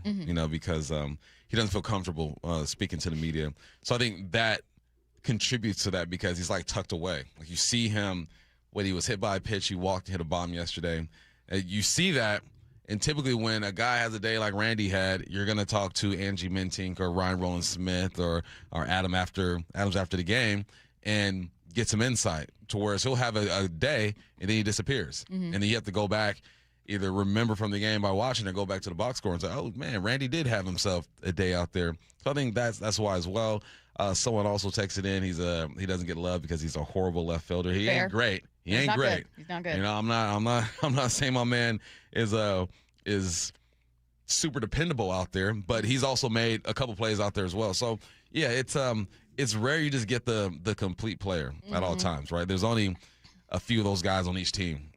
because he doesn't feel comfortable speaking to the media. So I think that contributes to that, because he's like tucked away. Like, you see him when he was hit by a pitch, he walked and hit a bomb yesterday. You see that, And typically when a guy has a day like Randy had, you're going to talk to Angie Mintink or Ryan Rowland-Smith or Adams after the game and get some insight to where he'll have a day and then he disappears. And then you have to go back, either remember from the game by watching or go back to the box score and say, oh, man, Randy did have himself a day out there. So I think that's why as well. Someone also texted in, he doesn't get love because he's a horrible left fielder. He ain't great. He ain't great. He's not good. You know, I'm not saying my man is super dependable out there, but he's also made a couple plays out there as well. So yeah, it's rare you just get the complete player at all times, right? There's only a few of those guys on each team.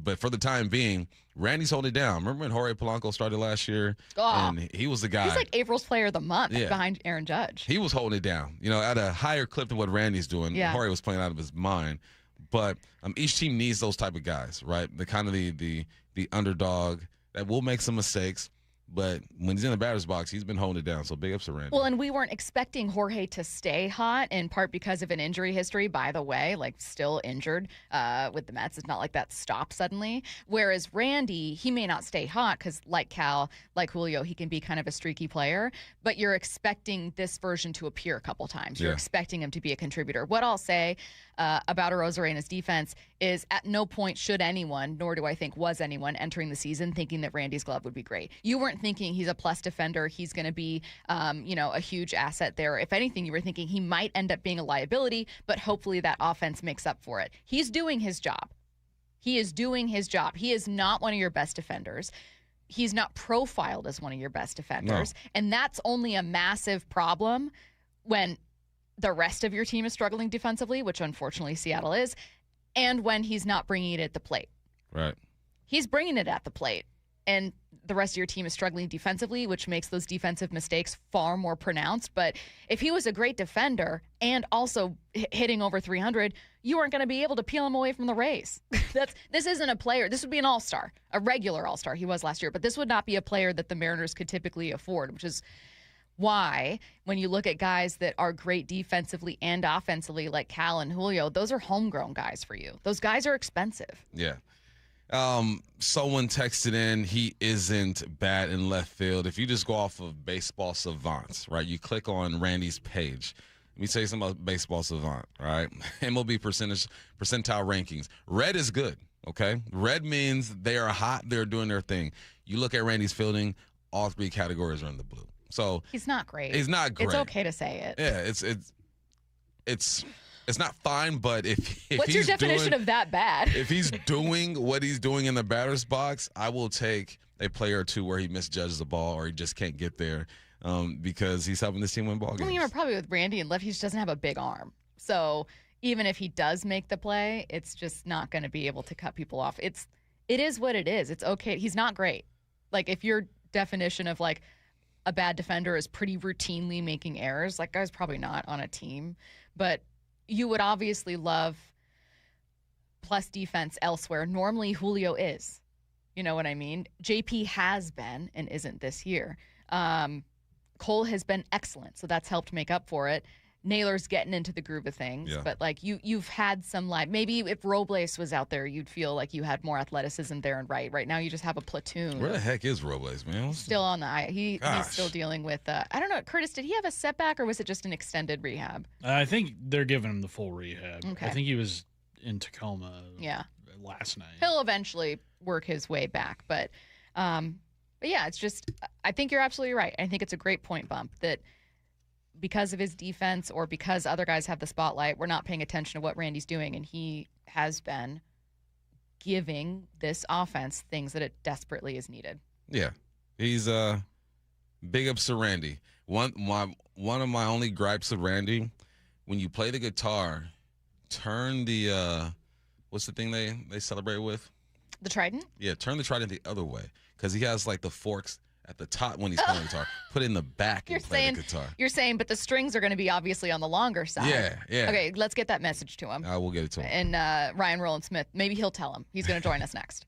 But for the time being, Randy's holding it down. Remember when Jorge Polanco started last year? And he was the guy. He's like April's player of the month behind Aaron Judge. He was holding it down, you know, at a higher clip than what Randy's doing. Yeah. Jorge was playing out of his mind. But each team needs those type of guys, right? The kind of the underdog that will make some mistakes. But when he's in the batter's box, he's been holding it down. So big ups to Randy. Well, and we weren't expecting Jorge to stay hot, in part because of an injury history, by the way, like still injured with the Mets. It's not like that stopped suddenly. Whereas Randy, he may not stay hot because like Cal, like Julio, he can be kind of a streaky player. But you're expecting this version to appear a couple times. You're expecting him to be a contributor. What I'll say about Arozarena's defense is at no point should anyone, nor do I think was anyone, entering the season thinking that Randy's glove would be great. You weren't thinking he's a plus defender. He's going to be, a huge asset there. If anything, you were thinking he might end up being a liability, but hopefully that offense makes up for it. He's doing his job. He is doing his job. He is not one of your best defenders. He's not profiled as one of your best defenders. No. And that's only a massive problem when the rest of your team is struggling defensively, which unfortunately Seattle is, and when he's not bringing it at the plate. Right. He's bringing it at the plate, and the rest of your team is struggling defensively, which makes those defensive mistakes far more pronounced. But if he was a great defender and also hitting over 300, you weren't going to be able to peel him away from the Rays. This isn't a player. This would be an all-star, a regular all-star. He was last year, but this would not be a player that the Mariners could typically afford, which is why when you look at guys that are great defensively and offensively like Cal and Julio, those are homegrown guys for you. Those guys are expensive. Yeah. Someone texted in, he isn't bad in left field. If you just go off of Baseball Savant, right, you click on Randy's page. Let me tell you something about Baseball Savant, right? MLB percentile rankings. Red is good, okay? Red means they are hot, they're doing their thing. You look at Randy's fielding, all three categories are in the blue. So he's not great. He's not great. It's okay to say it. Yeah, it's not fine, but if what's your definition of that bad? If he's doing what he's doing in the batter's box, I will take a player or two where he misjudges the ball or he just can't get there because he's helping this team win ball games. Well, you know, probably with Randy and left, he just doesn't have a big arm. So even if he does make the play, it's just not going to be able to cut people off. It is what it is. It's okay. He's not great. Like if your definition of like a bad defender is pretty routinely making errors, like guy's probably not on a team, but you would obviously love plus defense elsewhere. Normally Julio is, you know what I mean? JP has been and isn't this year. Cole has been excellent, so that's helped make up for it. Naylor's getting into the groove of things, but like you've had some maybe if Robles was out there, you'd feel like you had more athleticism there and right now you just have a platoon. Where the heck is Robles, man? Still on the he's still dealing with I don't know, Curtis, did he have a setback or was it just an extended rehab? I think they're giving him the full rehab. Okay. I think he was in Tacoma last night. He'll eventually work his way back, but yeah, it's just I think you're absolutely right. I think it's a great point, Bump, that because of his defense or because other guys have the spotlight, we're not paying attention to what Randy's doing, and he has been giving this offense things that it desperately is needed. Yeah. He's big ups to Randy. One of my only gripes with Randy, when you play the guitar, turn the what's the thing they celebrate with? The trident? Yeah, turn the trident the other way because he has like the forks at the top when he's playing the guitar. Put it in the back and play the guitar. You're saying, but the strings are going to be obviously on the longer side. Yeah. Okay, let's get that message to him. I will get it to him. And Ryan Rowland-Smith, maybe he'll tell him. He's going to join us next.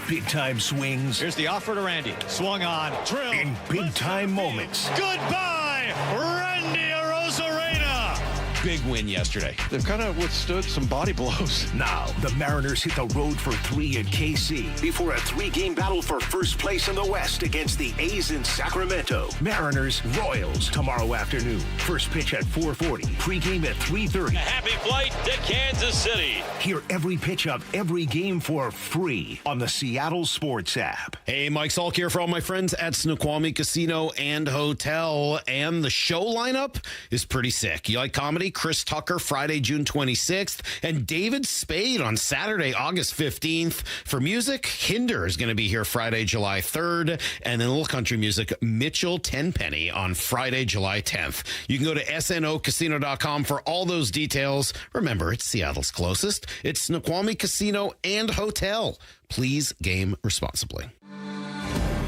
Big time swings. Here's the offer to Randy. Swung on. Drill. In big time moments. Goodbye, Randy Arozarena. big win yesterday. They've kind of withstood some body blows. Now, the Mariners hit the road for 3 at KC before a 3-game battle for first place in the West against the A's in Sacramento. Mariners, Royals tomorrow afternoon. First pitch at 4:40. Pregame at 3:30. A happy flight to Kansas City. Hear every pitch of every game for free on the Seattle Sports app. Hey, Mike Salk here for all my friends at Snoqualmie Casino and Hotel. And the show lineup is pretty sick. You like comedy? Chris Tucker, Friday, June 26th. And David Spade on Saturday, August 15th. For music, Hinder is going to be here Friday, July 3rd. And then a little country music, Mitchell Tenpenny on Friday, July 10th. You can go to snocasino.com for all those details. Remember, it's Seattle's closest. It's Snoqualmie Casino and Hotel. Please game responsibly.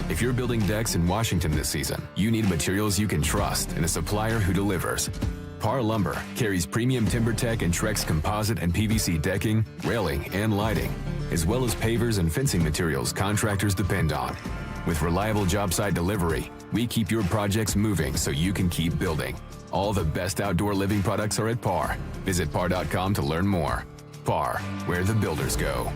If you're building decks in Washington this season, you need materials you can trust and a supplier who delivers. Par Lumber carries premium TimberTech and Trex composite and PVC decking, railing, and lighting, as well as pavers and fencing materials contractors depend on. With reliable job site delivery, we keep your projects moving so you can keep building. All the best outdoor living products are at Par. Visit par.com to learn more. Par, where the builders go.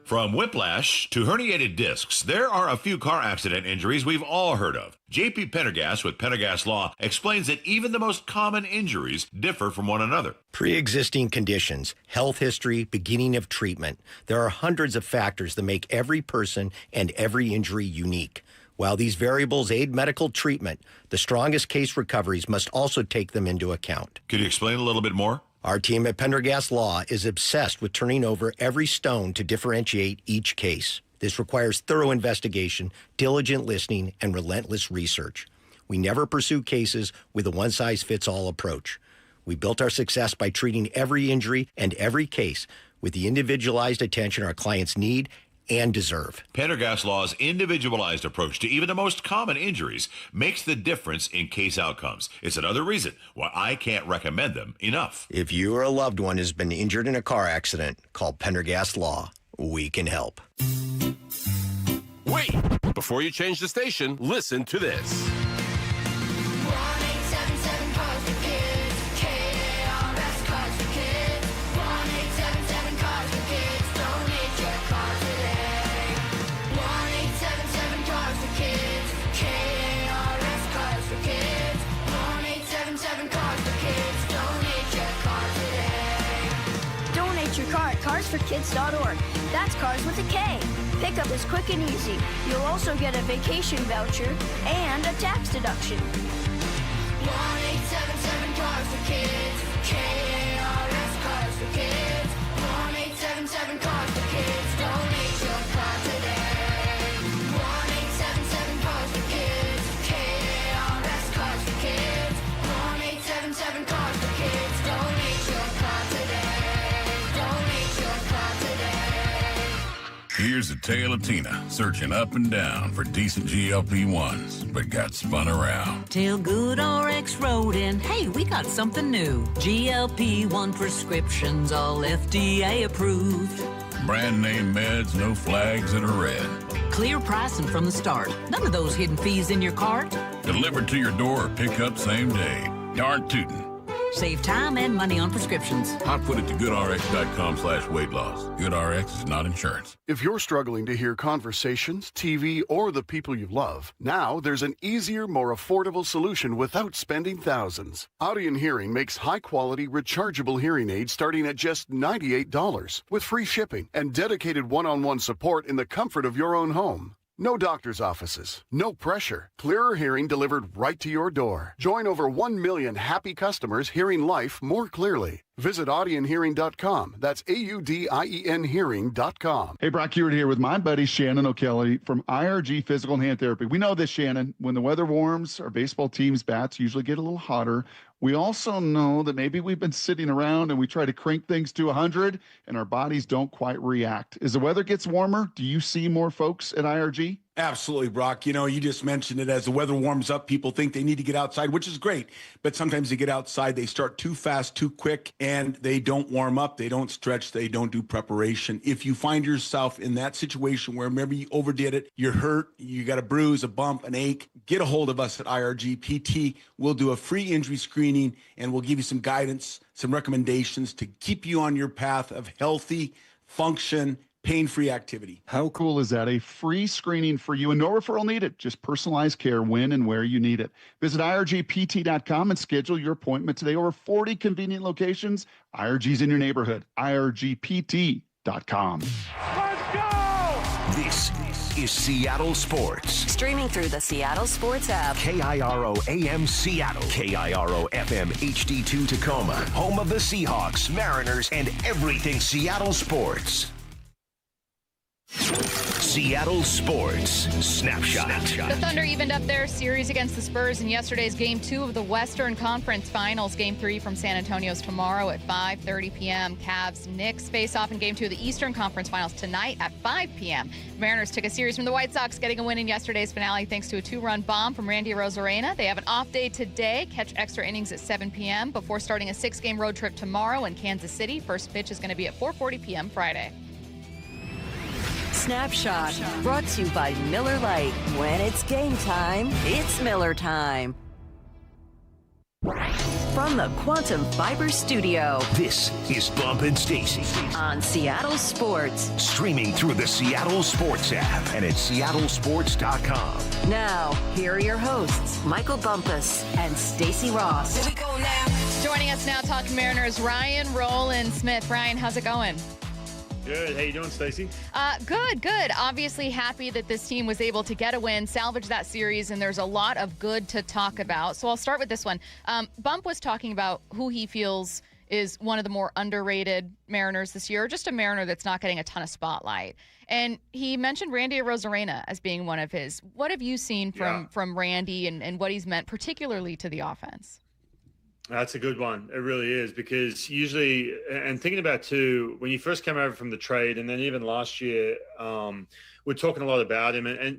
From whiplash to herniated discs, there are a few car accident injuries we've all heard of. JP Pendergast with Pendergast Law explains that even the most common injuries differ from one another. Pre-existing conditions, health history, beginning of treatment. There are hundreds of factors that make every person and every injury unique. While these variables aid medical treatment, the strongest case recoveries must also take them into account. Could you explain a little bit more? Our team at Pendergast Law is obsessed with turning over every stone to differentiate each case. This requires thorough investigation, diligent listening, and relentless research. We never pursue cases with a one-size-fits-all approach. We built our success by treating every injury and every case with the individualized attention our clients need and deserve. Pendergast Law's individualized approach to even the most common injuries makes the difference in case outcomes. It's another reason why I can't recommend them enough. If you or a loved one has been injured in a car accident, call Pendergast Law. We can help. Wait! Before you change the station, listen to this. 1877 Cars for Kids. KARS Cars for Kids. 1877 Cars for Kids. Donate your car today. 1877 Cars for Kids. KARS Cars for Kids. 1877 Cars for Kids. Donate your car today. Donate your car at carsforkids.org. That's cars with a K. Pickup is quick and easy. You'll also get a vacation voucher and a tax deduction. 1877 Cars for Kids. KARS Cars for Kids. 1877 Cars for Kids. Donate your car today. 1877 Cars for Kids. KARS Cars for Kids. 1877 Cars for Kids. Donate your car today. Donate your car today. Here's the tale of Tina, searching up and down for decent GLP-1s, but got spun around. Till Good RX wrote in, hey, we got something new. GLP-1 prescriptions, all FDA approved. Brand name meds, no flags that are red. Clear pricing from the start. None of those hidden fees in your cart. Delivered to your door or pick up same day. Darn tootin'. Save time and money on prescriptions. I'll put it to goodrx.com/weight loss. GoodRx is not insurance. If you're struggling to hear conversations, TV, or the people you love, now there's an easier, more affordable solution without spending thousands. Audion Hearing makes high-quality, rechargeable hearing aids starting at just $98 with free shipping and dedicated one-on-one support in the comfort of your own home. No doctor's offices, no pressure. Clearer hearing delivered right to your door. Join over 1 million happy customers hearing life more clearly. Visit audionhearing.com. That's AUDIEN hearing.com. Hey, Brock Hewitt here with my buddy Shannon O'Kelly from IRG Physical and Hand Therapy. We know this, Shannon. When the weather warms, our baseball team's bats usually get a little hotter. We also know that maybe we've been sitting around and we try to crank things to 100 and our bodies don't quite react. As the weather gets warmer, do you see more folks at IRG? Absolutely, Brock. You just mentioned it. As the weather warms up, people think they need to get outside, which is great. But sometimes they get outside, they start too fast, too quick, and they don't warm up. They don't stretch. They don't do preparation. If you find yourself in that situation where maybe you overdid it, you're hurt, you got a bruise, a bump, an ache, get a hold of us at IRG PT. We'll do a free injury screening, and we'll give you some guidance, some recommendations to keep you on your path of healthy function, pain-free activity. How cool is that? A free screening for you and no referral needed. Just personalized care when and where you need it. Visit irgpt.com and schedule your appointment today. Over 40 convenient locations. IRG's in your neighborhood. irgpt.com. This is Seattle Sports. Streaming through the Seattle Sports app. KIRO AM Seattle. KIRO FM HD2 Tacoma. Home of the Seahawks, Mariners, and everything Seattle sports. Seattle Sports Snapshot. The Thunder evened up their series against the Spurs in yesterday's Game 2 of the Western Conference Finals. Game 3 from San Antonio's tomorrow at 5:30 p.m. Cavs Knicks face off in Game 2 of the Eastern Conference Finals tonight at 5 p.m. Mariners took a series from the White Sox, getting a win in yesterday's finale thanks to a 2-run bomb from Randy Arozarena. They have an off day today, catch extra innings at 7 p.m. before starting a 6-game road trip tomorrow in Kansas City. First pitch is going to be at 4:40 p.m. Friday. Snapshot, brought to you by Miller Lite. When it's game time, it's Miller time. From the Quantum Fiber Studio, this is Bump and Stacy on Seattle Sports. Streaming through the Seattle Sports app and at seattlesports.com. Now, here are your hosts, Michael Bumpus and Stacy Ross. Here we go now. Joining us now, talking Mariners, Rowland-Smith. Ryan, how's it going? Good. How you doing, Stacey? Good. Obviously happy that this team was able to get a win, salvage that series, and there's a lot of good to talk about. So I'll start with this one. Bump was talking about who he feels is one of the more underrated Mariners this year, just a Mariner that's not getting a ton of spotlight. And he mentioned Randy Arozarena as being one of his. What have you seen from Randy and what he's meant, particularly to the offense? That's a good one. It really is, because usually, and thinking about too, when you first came over from the trade, and then even last year, we're talking a lot about him, and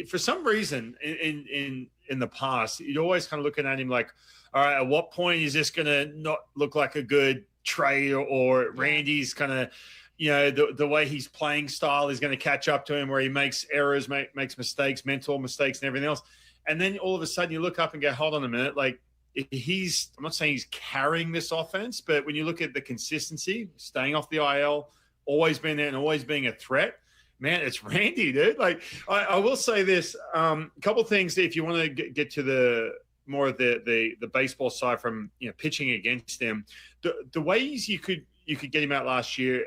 for some reason in the past, you'd always kind of looking at him like, all right, at what point is this going to not look like a good trade, or Randy's kind of, the way he's playing style is going to catch up to him, where he makes errors, makes mistakes, mental mistakes, and everything else, and then all of a sudden you look up and go, hold on a minute, like. I'm not saying he's carrying this offense, but when you look at the consistency, staying off the IL, always being there and always being a threat, man, it's Randy, dude. Like, I will say this, a couple things if you want to get to the more of the baseball side from pitching against them, the ways you could get him out last year,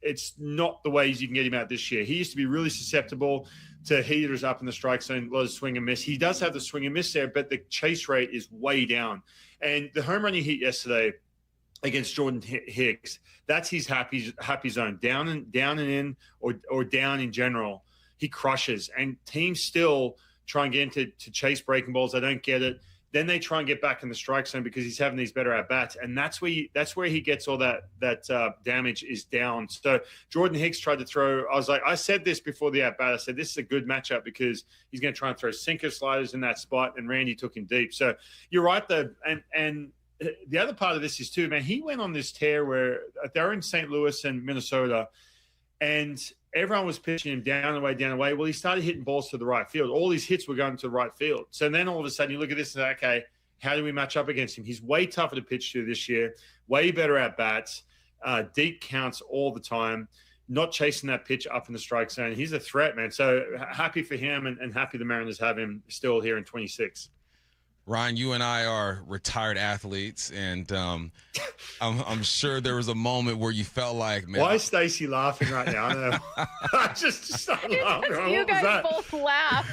it's not the ways you can get him out this year. He used to be really susceptible to heaters up in the strike zone, a lot of swing and miss. He does have the swing and miss there, but the chase rate is way down. And the home run he hit yesterday against Jordan Hicks, that's his happy zone, down and in, or down in general. He crushes, and teams still try and get into chase breaking balls. They don't get it. Then they try and get back in the strike zone because he's having these better at bats, and that's where he gets all that damage is down. So Jordan Hicks tried to throw. I said this before the at bat. I said this is a good matchup because he's going to try and throw sinker sliders in that spot, and Randy took him deep. So you're right though, and the other part of this is too, man. He went on this tear where they're in St. Louis and Minnesota, and everyone was pitching him down and away. Well, he started hitting balls to the right field. All these hits were going to the right field. So then all of a sudden you look at this and say, okay, how do we match up against him? He's way tougher to pitch to this year, way better at bats, deep counts all the time, not chasing that pitch up in the strike zone. He's a threat, man. So happy for him and happy the Mariners have him still here in 26. Ryan, you and I are retired athletes, and I'm sure there was a moment where you felt like, man. Why is Stacy laughing right now? I know. I just started laughing. You guys both laughed.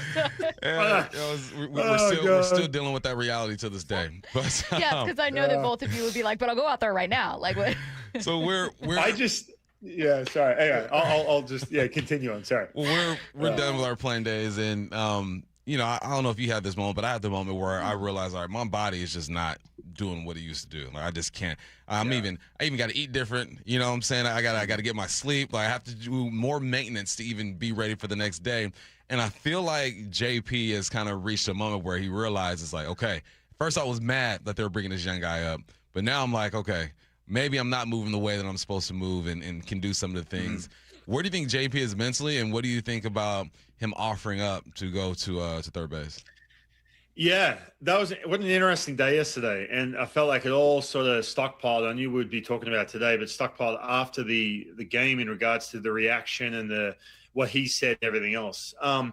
We're still dealing with that reality to this day. But yeah, because I know that both of you would be like, but I'll go out there right now. Like what? So we're. Yeah, sorry. Anyway, I'll just continue on. Sorry. Well, we're done with our playing days, and I don't know if you had this moment, but I had the moment where I realized, all right, my body is just not doing what he used to do. Like, I just can't. I even got to eat different. You know what I'm saying? I got to get my sleep. Like, I have to do more maintenance to even be ready for the next day. And I feel like JP has kind of reached a moment where he realizes, like, okay, first I was mad that they were bringing this young guy up, but now I'm like, okay, maybe I'm not moving the way that I'm supposed to move and can do some of the things. Where do you think JP is mentally, and what do you think about him offering up to go to third base? Yeah, what an interesting day yesterday, and I felt like it all sort of stockpiled. I knew we'd be talking about it today, but stockpiled after the game in regards to the reaction and what he said, and everything else. I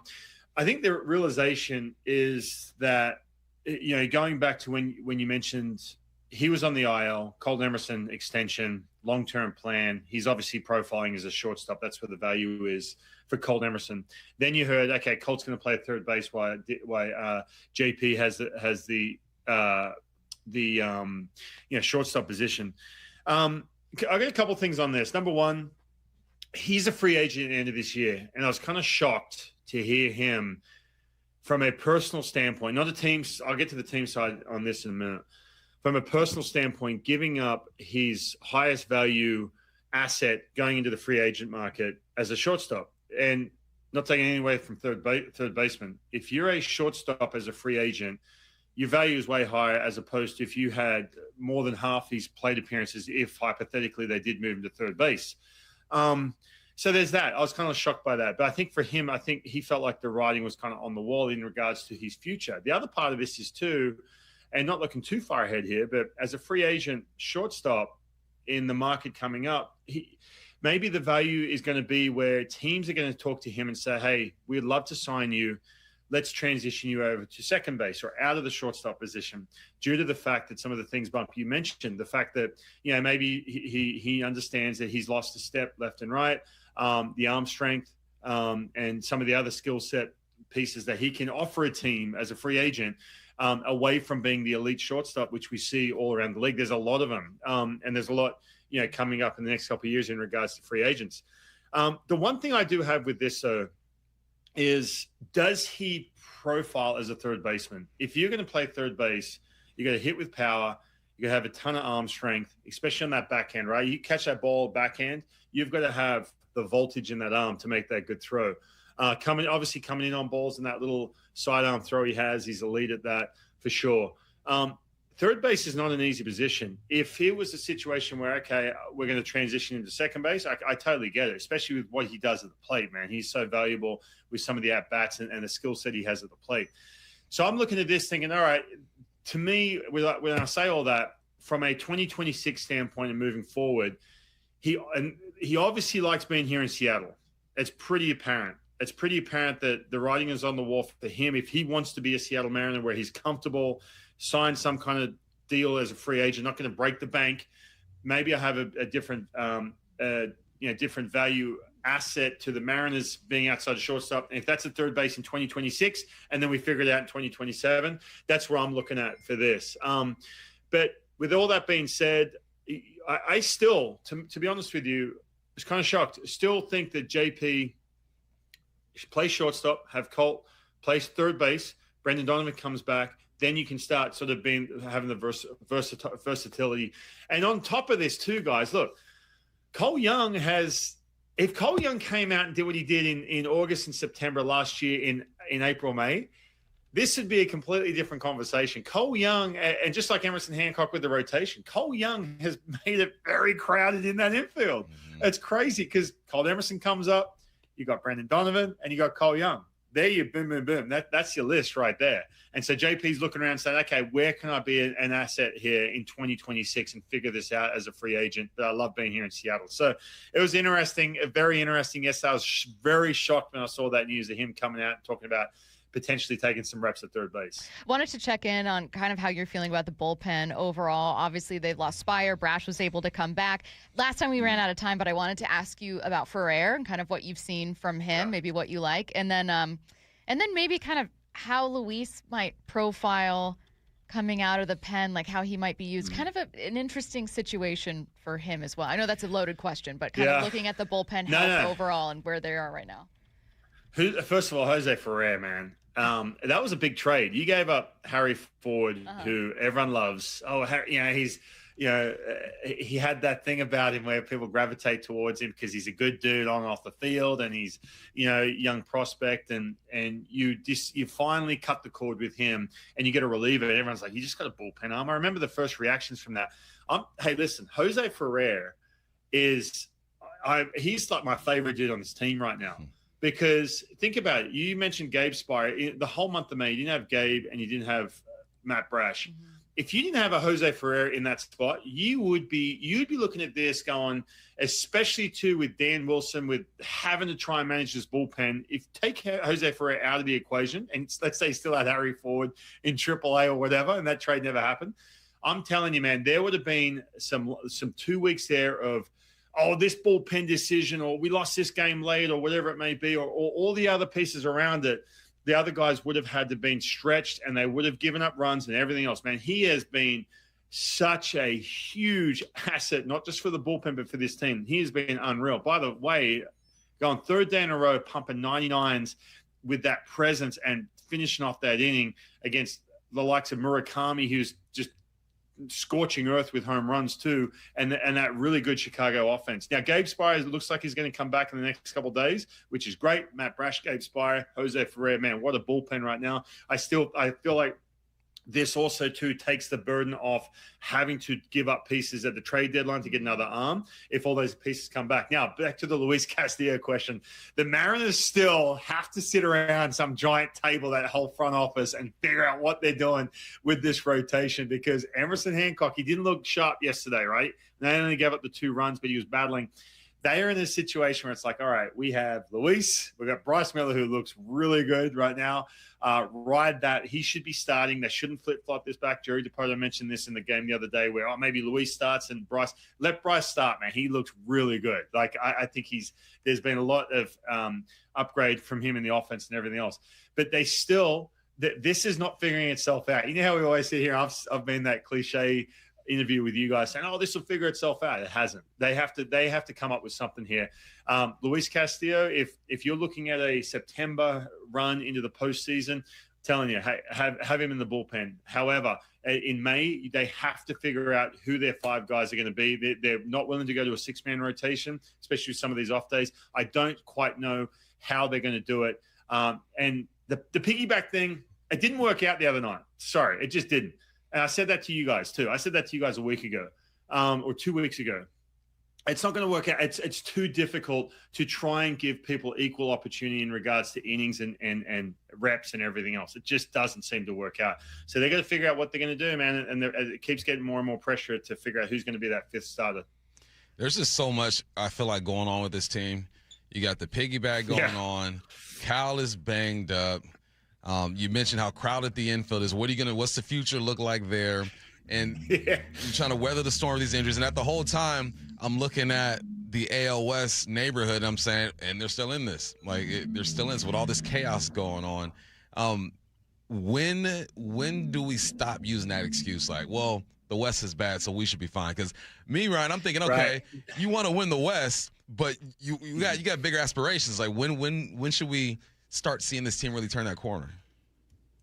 think the realization is that, you know, going back to when you mentioned he was on the IL, Colton Emerson extension, long-term plan. He's obviously profiling as a shortstop. That's where the value is for Colton Emerson. Then you heard, okay, Colt's going to play third base while JP has the shortstop position. I got a couple things on this. Number one, he's a free agent at the end of this year, and I was kind of shocked to hear him from a personal standpoint, not the team's. I'll get to the team side on this in a minute. From a personal standpoint, giving up his highest value asset going into the free agent market as a shortstop, and not taking any away from third baseman. If you're a shortstop as a free agent, your value is way higher as opposed to if you had more than half his plate appearances, if hypothetically they did move him to third base. So there's that. I was kind of shocked by that. But I think for him, I think he felt like the writing was kind of on the wall in regards to his future. The other part of this is too, and not looking too far ahead here, but as a free agent shortstop in the market coming up, maybe the value is going to be where teams are going to talk to him and say, hey, we'd love to sign you. Let's transition you over to second base or out of the shortstop position due to the fact that some of the things, Bump, you mentioned, the fact that, you know, maybe he understands that he's lost a step left and right, the arm strength, and some of the other skill set pieces that he can offer a team as a free agent, away from being the elite shortstop, which we see all around the league. There's a lot of them, and there's a lot, you know, coming up in the next couple of years in regards to free agents. The one thing I do have with this, is does he profile as a third baseman? If you're going to play third base, you got to hit with power. You got to have a ton of arm strength, especially on that backhand, right? You catch that ball backhand, you've got to have the voltage in that arm to make that good throw. Coming in on balls and that little sidearm throw he has, he's elite at that for sure. Third base is not an easy position. If it was a situation where, okay, we're going to transition into second base, I totally get it, especially with what he does at the plate, man. He's so valuable with some of the at-bats and the skill set he has at the plate. So I'm looking at this thinking, all right, to me, when I say all that, from a 2026 standpoint and moving forward, he obviously likes being here in Seattle. It's pretty apparent. It's pretty apparent that the writing is on the wall for him. If he wants to be a Seattle Mariner where he's comfortable, sign some kind of deal as a free agent, not going to break the bank, maybe I have a different, different value asset to the Mariners being outside of shortstop. And if that's a third base in 2026, and then we figure it out in 2027, that's where I'm looking at for this. But with all that being said, I still, to be honest with you, was kind of shocked. Still think that JP play shortstop, have Colt play third base, Brendan Donovan comes back, then you can start sort of having the versatility. And on top of this too, guys, look, if Cole Young came out and did what he did in August and September last year in April, May, this would be a completely different conversation. Cole Young, and just like Emerson Hancock with the rotation, Cole Young has made it very crowded in that infield. Mm-hmm. It's crazy because Cole Emerson comes up, you got Brendan Donovan, and you got Cole Young. There you boom, boom, boom. That's your list right there. And so JP's looking around saying, okay, where can I be an asset here in 2026 and figure this out as a free agent? But I love being here in Seattle. So it was interesting, very interesting. Yes, I was very shocked when I saw that news of him coming out and talking about potentially taking some reps at third base. Wanted to check in on kind of how you're feeling about the bullpen overall. Obviously, they've lost Spire. Brash was able to come back. Last time we ran out of time, but I wanted to ask you about Ferrer and kind of what you've seen from him, maybe what you like, and then maybe kind of how Luis might profile coming out of the pen, like how he might be used. Kind of an interesting situation for him as well. I know that's a loaded question, but kind of looking at the bullpen health overall and where they are right now. First of all, Jose Ferrer, man. that was a big trade. You gave up Harry Ford, who everyone loves. Oh, Harry, he had that thing about him where people gravitate towards him because he's a good dude on and off the field, and he's, young prospect, and you finally cut the cord with him, and you get a reliever, and everyone's like, you just got a bullpen arm. I remember the first reactions from that. Hey, listen, Jose Ferrer he's like my favorite dude on this team right now. Because think about it. You mentioned Gabe Spire. The whole month of May, you didn't have Gabe and you didn't have Matt Brash. Mm-hmm. If you didn't have a Jose Ferrer in that spot, you'd be looking at this going, especially too with Dan Wilson, with having to try and manage this bullpen. If take Jose Ferrer out of the equation, and let's say still had Harry Ford in AAA or whatever, and that trade never happened, I'm telling you, man, there would have been some 2 weeks there of, this bullpen decision, or we lost this game late, or whatever it may be, or all the other pieces around it. The other guys would have had to been stretched, and they would have given up runs and everything else. Man, he has been such a huge asset, not just for the bullpen, but for this team. He has been unreal. By the way, going third day in a row, pumping 99s with that presence and finishing off that inning against the likes of Murakami, who's just scorching earth with home runs too, and that really good Chicago offense. Now, Gabe Spire looks like he's going to come back in the next couple of days, which is great. Matt Brash, Gabe Spire, Jose Ferrer, man, what a bullpen right now. I feel like this also too takes the burden off having to give up pieces at the trade deadline to get another arm if all those pieces come back. Now, back to the Luis Castillo question. The Mariners still have to sit around some giant table, that whole front office, and figure out what they're doing with this rotation, because Emerson Hancock, he didn't look sharp yesterday, right? They only gave up the 2 runs, but he was battling. They are in a situation where it's like, all right, we have Luis, we've got Bryce Miller, who looks really good right now. Ride that. He should be starting. They shouldn't flip-flop this back. Jerry Dipoto mentioned this in the game the other day where, maybe Luis starts and Bryce. Let Bryce start, man. He looks really good. Like, I think there's been a lot of upgrade from him in the offense and everything else. But they still, this is not figuring itself out. You know how we always sit here, I've been that cliche interview with you guys saying, this will figure itself out. It hasn't. They have to come up with something here. Luis Castillo, if you're looking at a September run into the postseason, telling you, hey, have him in the bullpen. However, in May, they have to figure out who their 5 guys are going to be. They're not willing to go to a 6-man rotation, especially with some of these off days. I don't quite know how they're going to do it. And the piggyback thing, it didn't work out the other night. Sorry, it just didn't. And I said that to you guys too. I said that to you guys a week ago, or 2 weeks ago. It's not going to work out. It's too difficult to try and give people equal opportunity in regards to innings and reps and everything else. It just doesn't seem to work out. So they're going to figure out what they're going to do, man. And it keeps getting more and more pressure to figure out who's going to be that 5th starter. There's just so much, I feel like, going on with this team. You got the piggyback going on. Cal is banged up. You mentioned how crowded the infield is. What's the future look like there? And you're trying to weather the storm of these injuries. And at the whole time, I'm looking at the AL West neighborhood, and I'm saying, and they're still in this. They're still in this with all this chaos going on. When do we stop using that excuse? The West is bad, so we should be fine. Because me, Ryan, I'm thinking, okay, you want to win the West, but you got bigger aspirations. When should we start seeing this team really turn that corner?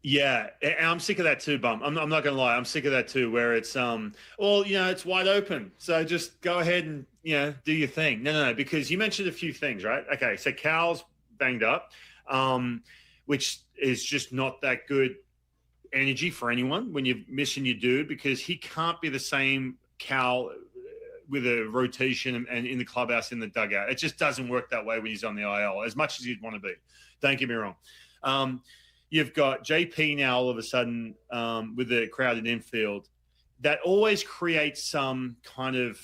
Yeah, and I'm sick of that too, Bump. I'm not going to lie. I'm sick of that too, where it's, it's wide open. So just go ahead and, do your thing. No, because you mentioned a few things, right? Okay, so Cal's banged up, which is just not that good energy for anyone when you're missing your dude, because he can't be the same Cal with a rotation and in the clubhouse, in the dugout. It just doesn't work that way when he's on the IL, as much as you'd want to be. Don't get me wrong. You've got JP now all of a sudden with the crowded infield. That always creates some kind of,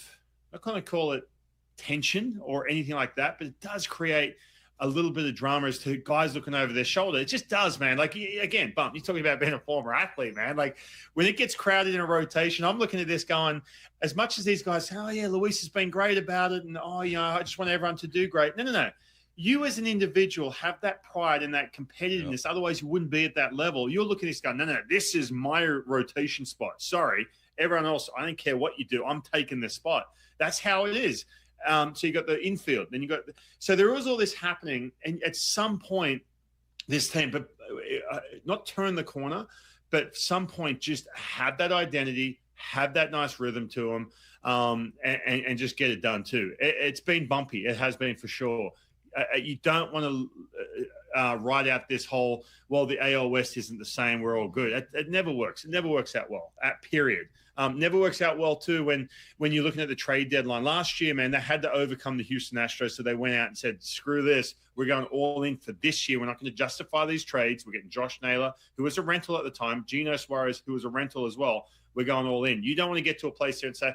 I kind of call it tension or anything like that, but it does create a little bit of drama as to guys looking over their shoulder. It just does, man. Again, Bump, you're talking about being a former athlete, man. When it gets crowded in a rotation, I'm looking at this going, as much as these guys say, Luis has been great about it, and, I just want everyone to do great. No. You as an individual have that pride and that competitiveness. Yep. Otherwise, you wouldn't be at that level. You're looking at this guy, no, this is my rotation spot. Sorry, everyone else, I don't care what you do. I'm taking this spot. That's how it is. So you got the infield. Then so there was all this happening. And at some point, this team, but not turn the corner, but at some point just have that identity, have that nice rhythm to them, and just get it done too. It's been bumpy. It has been for sure. You don't want to ride out this whole, well, the AL West isn't the same, we're all good. It never works. It never works out well, period. Never works out well, too, when you're looking at the trade deadline. Last year, man, they had to overcome the Houston Astros, so they went out and said, screw this. We're going all in for this year. We're not going to justify these trades. We're getting Josh Naylor, who was a rental at the time, Geno Suarez, who was a rental as well. We're going all in. You don't want to get to a place here and say,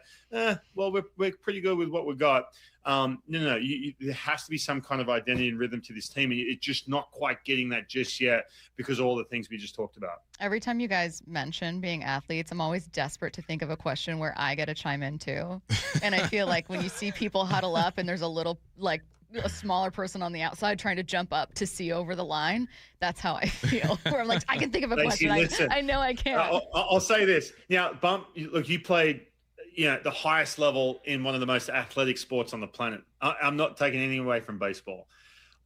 well, we're pretty good with what we got. No. There has to be some kind of identity and rhythm to this team. And it's just not quite getting that just yet because of all the things we just talked about. Every time you guys mention being athletes, I'm always desperate to think of a question where I get to chime in too. And I feel like when you see people huddle up and there's a little, like, a smaller person on the outside trying to jump up to see over the line, that's how I feel. Where I'm like, I can think of a question. I know I can. I'll say this. Now, Bump, look, you played the highest level in one of the most athletic sports on the planet. I'm not taking anything away from baseball.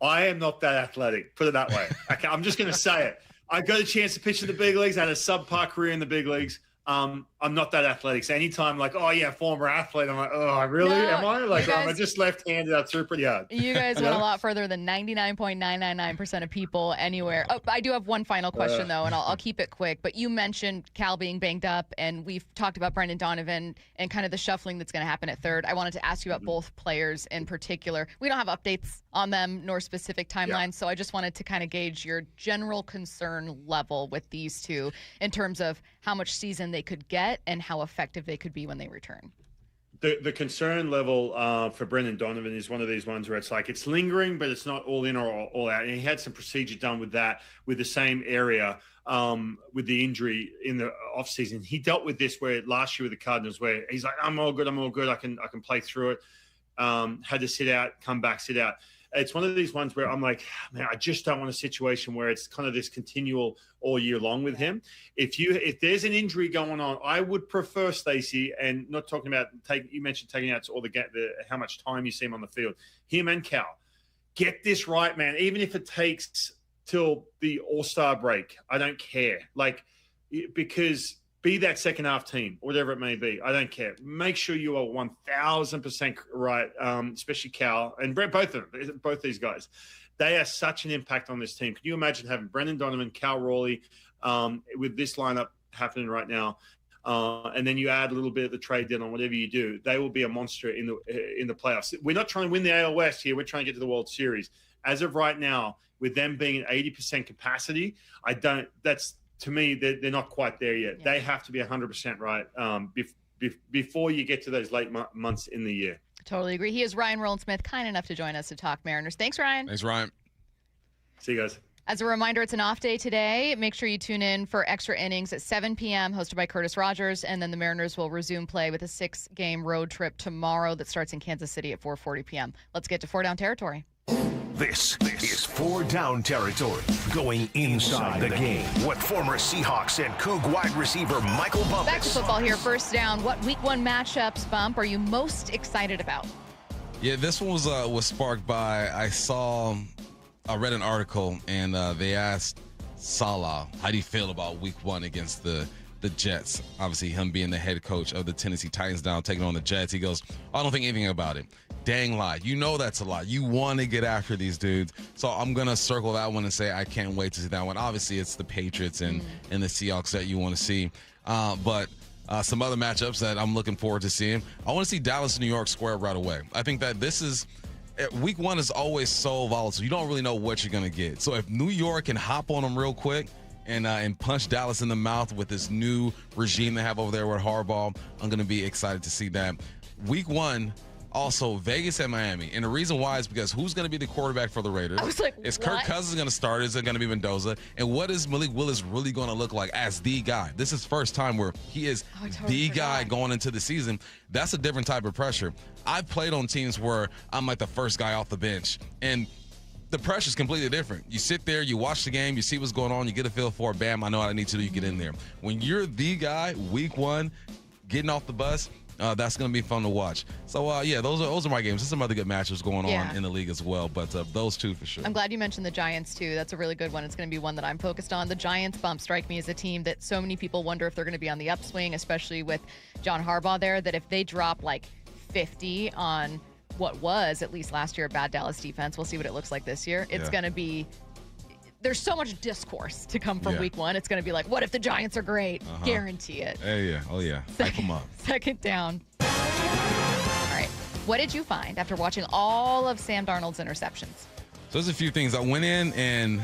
I am not that athletic, put it that way. Okay, I'm just going to say it. I got a chance to pitch in the big leagues. I had a subpar career in the big leagues. I'm not that athletic. So anytime like, oh yeah, former athlete, I'm like, oh, really? No, am I? Like, guys, I'm just left-handed. I threw pretty hard. You guys went a lot further than 99.999% of people anywhere. Oh, I do have one final question though, and I'll keep it quick. But you mentioned Cal being banged up, and we've talked about Brendan Donovan and kind of the shuffling that's going to happen at third. I wanted to ask you about both players in particular. We don't have updates on them nor specific timelines, so I just wanted to kind of gauge your general concern level with these two in terms of how much season they could get and how effective they could be when they return. The concern level for Brendan Donovan is one of these ones where it's like it's lingering, but it's not all in or all out. And he had some procedure done with that, with the same area, with the injury in the offseason. He dealt with this where last year with the Cardinals, where he's like, I'm all good. I can play through it. Had to sit out, come back, sit out. It's one of these ones where I'm like, man, I just don't want a situation where it's kind of this continual all year long with him. If there's an injury going on, I would prefer, Stacey, and not talking about you mentioned taking out all the how much time you see him on the field. Him and Cal, get this right, man. Even if it takes till the All-Star break, I don't care. Like, because be that second half team, whatever it may be. I don't care. Make sure you are 1,000% right, especially Cal and both these guys. They are such an impact on this team. Can you imagine having Brendan Donovan, Cal Raleigh, with this lineup happening right now, and then you add a little bit of the trade deadline, whatever you do, they will be a monster in the playoffs. We're not trying to win the AL West here. We're trying to get to the World Series. As of right now, with them being at 80% capacity, to me, they're not quite there yet. Yeah. They have to be 100% right before you get to those late months in the year. Totally agree. He is Ryan Rowland-Smith, kind enough to join us to talk Mariners. Thanks, Ryan. Thanks, Ryan. See you guys. As a reminder, it's an off day today. Make sure you tune in for Extra Innings at 7 p.m., hosted by Curtis Rogers. And then the Mariners will resume play with a 6-game road trip tomorrow that starts in Kansas City at 4:40 p.m. Let's get to 4 Down Territory. This is 4 Down Territory, going inside the game with former Seahawks and Coug wide receiver Michael Bump. Back to football here. First down. What Week 1 matchups, Bump, are you most excited about? Yeah, this one was sparked by I read an article and they asked Salah, how do you feel about Week 1 against the Jets? Obviously, him being the head coach of the Tennessee Titans now taking on the Jets. He goes, I don't think anything about it. Dang lie. You know that's a lie. You want to get after these dudes. So I'm going to circle that one and say I can't wait to see that one. Obviously, it's the Patriots and the Seahawks that you want to see. But some other matchups that I'm looking forward to seeing. I want to see Dallas and New York square right away. I think that this is Week 1 is always so volatile. You don't really know what you're going to get. So if New York can hop on them real quick and punch Dallas in the mouth with this new regime they have over there with Harbaugh, I'm going to be excited to see that. Week 1, also Vegas and Miami. And the reason why is because who's going to be the quarterback for the Raiders? I was like, is Kirk Cousins going to start? Is it going to be Mendoza? And what is Malik Willis really going to look like as the guy? This is first time where he is the guy going into the season. That's a different type of pressure. I've played on teams where I'm like the first guy off the bench. And the pressure is completely different. You sit there, you watch the game, you see what's going on, you get a feel for it, bam, I know what I need to do, you get in there. When you're the guy, Week 1, getting off the bus, That's going to be fun to watch. So, yeah, those are my games. There's some other good matchups going Yeah. on in the league as well, but those two for sure. I'm glad you mentioned the Giants, too. That's a really good one. It's going to be one that I'm focused on. The Giants bump strike me as a team that so many people wonder if they're going to be on the upswing, especially with John Harbaugh there, that if they drop like 50 on what was, at least last year, a bad Dallas defense, we'll see what it looks like this year. It's going to be... There's so much discourse to come from week one. It's going to be like, what if the Giants are great? Guarantee it. Hey, yeah. Oh, yeah. Hype them up. Second down. All right. What did you find after watching all of Sam Darnold's interceptions? So there's a few things. I went in and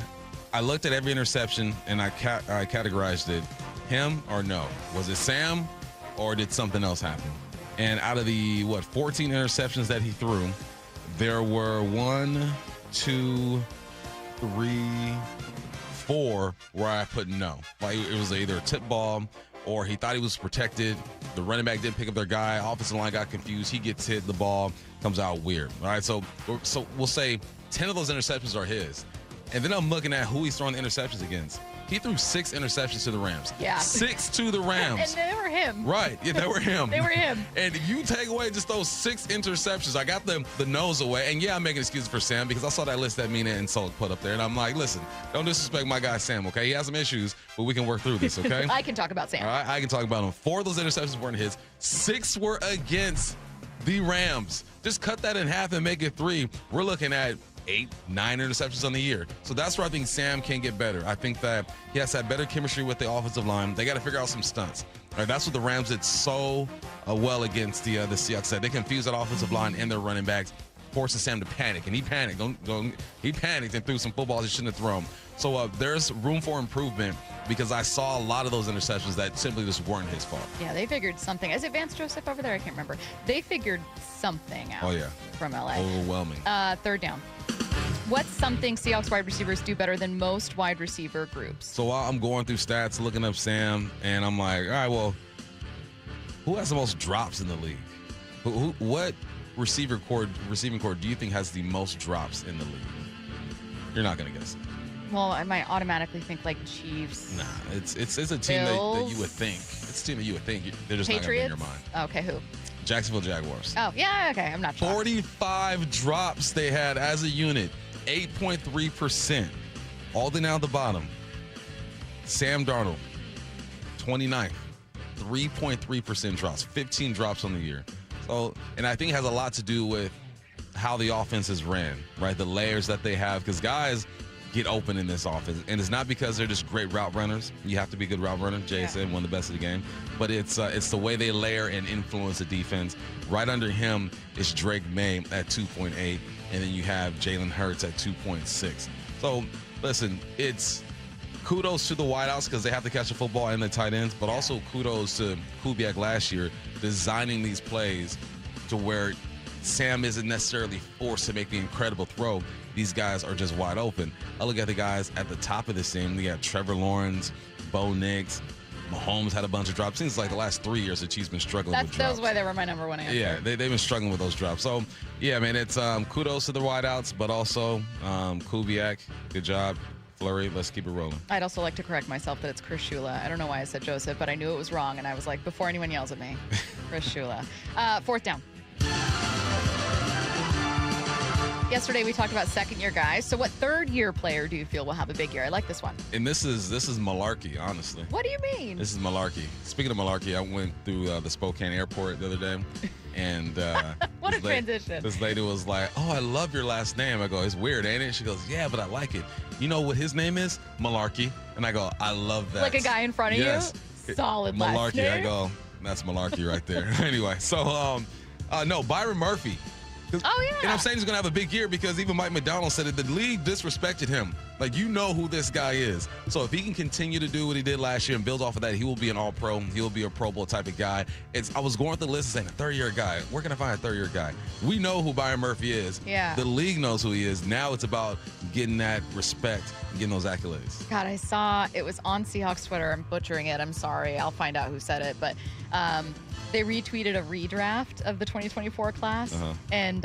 I looked at every interception and I categorized it. Him or no? Was it Sam or did something else happen? And out of the, 14 interceptions that he threw, there were 1, 2, 3, 4 where I put no. Like it was either a tip ball or he thought he was protected. The running back didn't pick up their guy. Offensive line got confused. He gets hit. The ball comes out weird. All right, so we'll say 10 of those interceptions are his. And then I'm looking at who he's throwing the interceptions against. He threw 6 interceptions to the Rams. Yeah. 6 to the Rams. And they were him. Right. Yeah, they were him. They were him. And if you take away just those 6 interceptions, I got the nose away. And yeah, I'm making excuses for Sam because I saw that list that Mina and Sulk put up there. And I'm like, listen, don't disrespect my guy Sam, okay? He has some issues, but we can work through this, okay? I can talk about Sam. All right, I can talk about him. 4 of those interceptions weren't his. 6 were against the Rams. Just cut that in half and make it 3. We're looking at 8, 9 interceptions on the year. So that's where I think Sam can get better. I think that he has to have better chemistry with the offensive line. They got to figure out some stunts. All right, that's what the Rams did so well against the Seahawks. They confused that offensive line and their running backs, forcing Sam to panic. And he panicked. He panicked and threw some footballs he shouldn't have thrown. So there's room for improvement because I saw a lot of those interceptions that simply just weren't his fault. Yeah, they figured something. Is it Vance Joseph over there? I can't remember. They figured something out from LA. Overwhelming. Third down. What's something Seahawks wide receivers do better than most wide receiver groups? So while I'm going through stats, looking up Sam, and I'm like, all right, well, who has the most drops in the league? What receiving core do you think has the most drops in the league? You're not going to guess it. Well, I might automatically think like Chiefs. Nah, it's a team that you would think. It's a team that you would think. They're just not going to be in your mind. Okay, who? Jacksonville Jaguars. Oh, yeah, okay. I'm not sure. 45 drops they had as a unit. 8.3%. All the way down at the bottom. Sam Darnold, 29th. 3.3% drops. 15 drops on the year. So, and I think it has a lot to do with how the offense is ran, right? The layers that they have, because guys get open in this offense. And it's not because they're just great route runners. You have to be a good route runner. Jay said one of the best of the game. But it's the way they layer and influence the defense. Right under him is Drake May at 2.8. And then you have Jalen Hurts at 2.6. So, listen, it's kudos to the wideouts because they have to catch the football and the tight ends. But also kudos to Kubiak last year designing these plays to where Sam isn't necessarily forced to make the incredible throw. These guys are just wide open. I look at the guys at the top of this team. We got Trevor Lawrence, Bo Nix. Mahomes had a bunch of drops. Seems like the last 3 years the Chiefs been struggling with drops. That's why they were my number one answer. Yeah, they've been struggling with those drops. So, yeah, man, it's kudos to the wideouts, but also Kubiak, good job. Flurry, let's keep it rolling. I'd also like to correct myself that it's Chris Shula. I don't know why I said Joseph, but I knew it was wrong, and I was like, before anyone yells at me, Chris Shula. Fourth down. Yesterday we talked about second-year guys. So what third-year player do you feel will have a big year? I like this one. And this is malarkey, honestly. What do you mean? This is malarkey. Speaking of malarkey, I went through the Spokane airport the other day, and what a transition. This lady was like, "Oh, I love your last name." I go, "It's weird, ain't it?" She goes, "Yeah, but I like it." You know what his name is? Malarkey. And I go, "I love that." Like a guy in front of you? Solid last Malarkey. name. I go, "That's malarkey right there." Anyway, so no, Byron Murphy. Oh, yeah. And I'm saying he's going to have a big year because even Mike McDonald said that the league disrespected him. Like, you know who this guy is. So if he can continue to do what he did last year and build off of that, he will be an all-pro. He'll be a Pro Bowl type of guy. I was going through the list and saying, a third-year guy. Where can I find a third-year guy? We know who Byron Murphy is. Yeah. The league knows who he is. Now it's about getting that respect and getting those accolades. God, I saw it was on Seahawks Twitter. I'm butchering it. I'm sorry. I'll find out who said it. But they retweeted a redraft of the 2024 class, and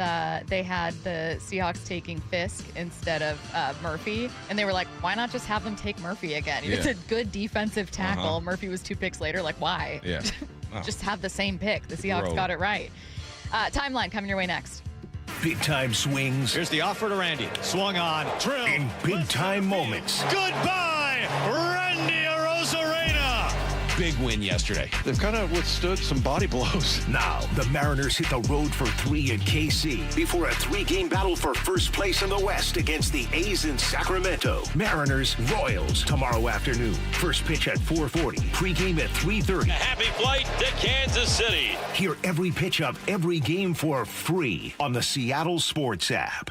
they had the Seahawks taking Fisk instead of Murphy. And they were like, why not just have them take Murphy again? It's a good defensive tackle. Murphy was 2 picks later. Like, why? Yeah. Just have the same pick. The Seahawks got it right. Timeline coming your way next. Big time swings. Here's the offer to Randy. Swung on. Drill. In big time moments. Goodbye, Randy Arozarena. Big win yesterday. They've kind of withstood some body blows. Now, the Mariners hit the road for 3 at KC before a 3-game battle for first place in the West against the A's in Sacramento. Mariners, Royals, tomorrow afternoon. First pitch at 4:40. Pregame at 3:30. Happy flight to Kansas City. Hear every pitch of every game for free on the Seattle Sports app.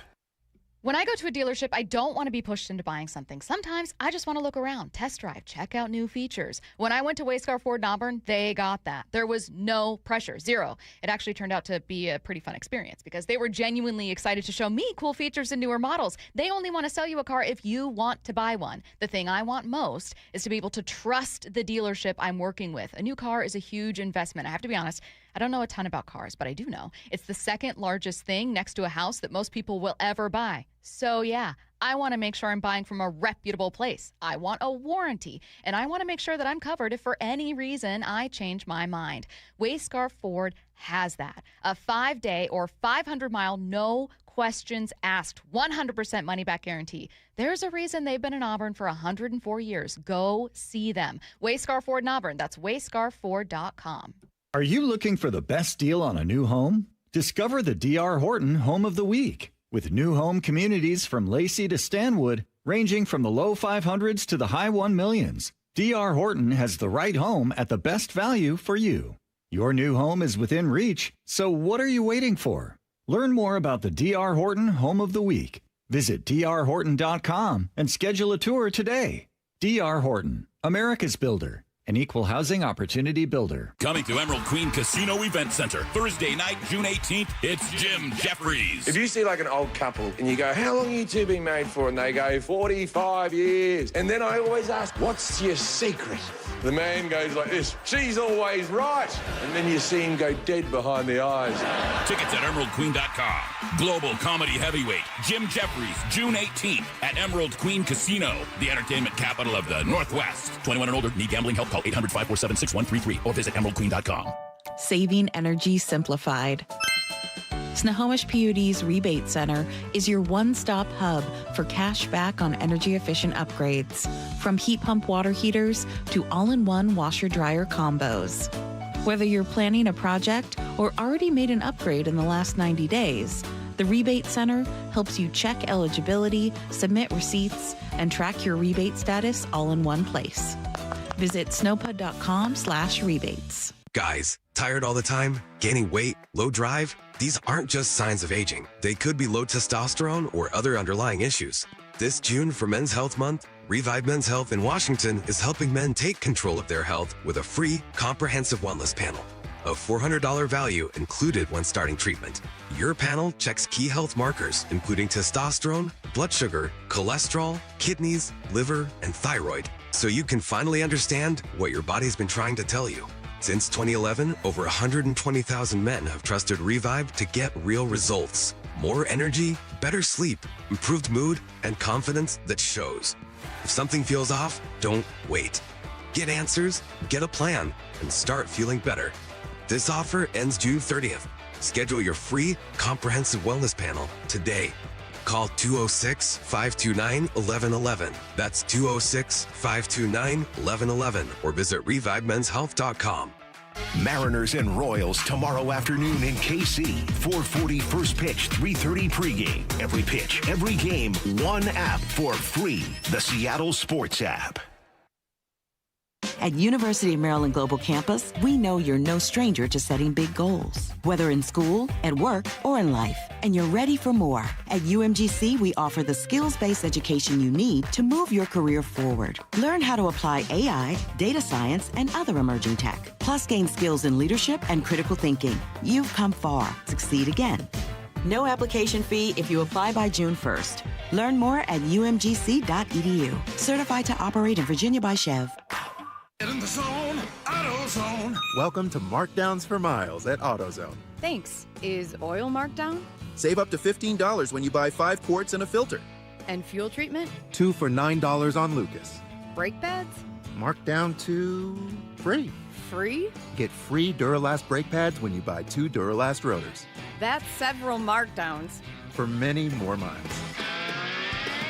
When I go to a dealership, I don't want to be pushed into buying something. Sometimes I just want to look around, test drive, check out new features. When I went to Wayscar Ford in Auburn, they got that. There was no pressure, zero. It actually turned out to be a pretty fun experience because they were genuinely excited to show me cool features and newer models. They only want to sell you a car if you want to buy one. The thing I want most is to be able to trust the dealership I'm working with. A new car is a huge investment. I have to be honest. I don't know a ton about cars, but I do know it's the second largest thing next to a house that most people will ever buy. So yeah, I want to make sure I'm buying from a reputable place. I want a warranty, and I want to make sure that I'm covered if for any reason I change my mind. Wayscar Ford has that. A 5-day or 500-mile, no questions asked, 100% money-back guarantee. There's a reason they've been in Auburn for 104 years. Go see them. Wayscar Ford in Auburn. That's wayscarford.com. Are you looking for the best deal on a new home? Discover the D.R. Horton Home of the Week. With new home communities from Lacey to Stanwood, ranging from the low 500s to the high 1 millions, D.R. Horton has the right home at the best value for you. Your new home is within reach, so what are you waiting for? Learn more about the D.R. Horton Home of the Week. Visit drhorton.com and schedule a tour today. D.R. Horton, America's builder. An equal housing opportunity builder. Coming to Emerald Queen Casino Event Center, Thursday night, June 18th, it's Jim Jeffries. If you see like an old couple and you go, how long have you two been married for? And they go, 45 years. And then I always ask, what's your secret? The man goes like this, she's always right. And then you see him go dead behind the eyes. Tickets at emeraldqueen.com. Global comedy heavyweight, Jim Jeffries, June 18th at Emerald Queen Casino, the entertainment capital of the Northwest. 21 and older, need gambling help? Call 800-547-6133 or visit emeraldqueen.com. Saving energy simplified. Snohomish PUD's Rebate Center is your one-stop hub for cash back on energy-efficient upgrades. From heat pump water heaters to all-in-one washer-dryer combos. Whether you're planning a project or already made an upgrade in the last 90 days, the Rebate Center helps you check eligibility, submit receipts, and track your rebate status all in one place. Visit snowpud.com/rebates. Guys, tired all the time? Gaining weight? Low drive? These aren't just signs of aging. They could be low testosterone or other underlying issues. This June for Men's Health Month, Revive Men's Health in Washington is helping men take control of their health with a free, comprehensive wellness panel. A $400 value included when starting treatment. Your panel checks key health markers, including testosterone, blood sugar, cholesterol, kidneys, liver, and thyroid, so you can finally understand what your body's been trying to tell you. Since 2011, over 120,000 men have trusted Revive to get real results. More energy, better sleep, improved mood, and confidence that shows. If something feels off, don't wait. Get answers, get a plan, and start feeling better. This offer ends June 30th. Schedule your free, comprehensive wellness panel today. Call 206-529-1111. That's 206-529-1111 or visit ReviveMen'sHealth.com. Mariners and Royals tomorrow afternoon in KC. 4:40 first pitch, 3:30 pregame. Every pitch, every game, one app for free. The Seattle Sports app. At University of Maryland Global Campus, we know you're no stranger to setting big goals, whether in school, at work, or in life, and you're ready for more. At UMGC, we offer the skills-based education you need to move your career forward. Learn how to apply AI, data science, and other emerging tech, plus gain skills in leadership and critical thinking. You've come far. Succeed again. No application fee if you apply by June 1st. Learn more at umgc.edu. Certified to operate in Virginia by Chev. In the zone, AutoZone. Welcome to Markdowns for Miles at AutoZone. Thanks. Is oil marked down? Save up to $15 when you buy 5 quarts and a filter. And fuel treatment? 2 for $9 on Lucas. Brake pads? Marked down to free. Free? Get free Duralast brake pads when you buy 2 Duralast rotors. That's several markdowns. For many more miles.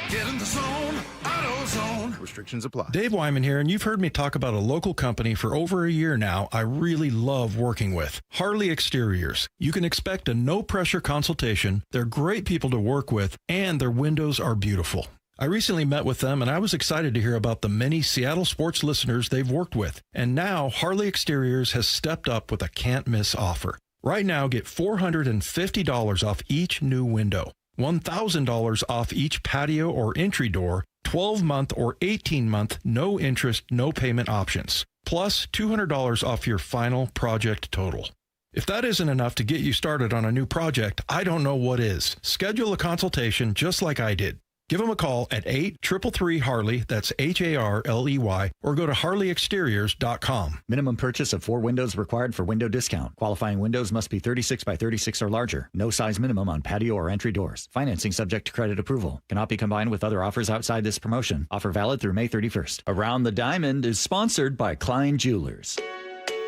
Get in the zone, AutoZone. Restrictions apply. Dave Wyman here, and you've heard me talk about a local company for over a year now I really love working with. Harley Exteriors. You can expect a no-pressure consultation. They're great people to work with, and their windows are beautiful. I recently met with them, and I was excited to hear about the many Seattle sports listeners they've worked with. And now, Harley Exteriors has stepped up with a can't-miss offer. Right now, get $450 off each new window, $1,000 off each patio or entry door, 12-month or 18-month no-interest, no-payment options, plus $200 off your final project total. If that isn't enough to get you started on a new project, I don't know what is. Schedule a consultation just like I did. Give them a call at 833-HARLEY, that's HARLEY, or go to harleyexteriors.com. Minimum purchase of 4 windows required for window discount. Qualifying windows must be 36 by 36 or larger. No size minimum on patio or entry doors. Financing subject to credit approval. Cannot be combined with other offers outside this promotion. Offer valid through May 31st. Around the Diamond is sponsored by Klein Jewelers.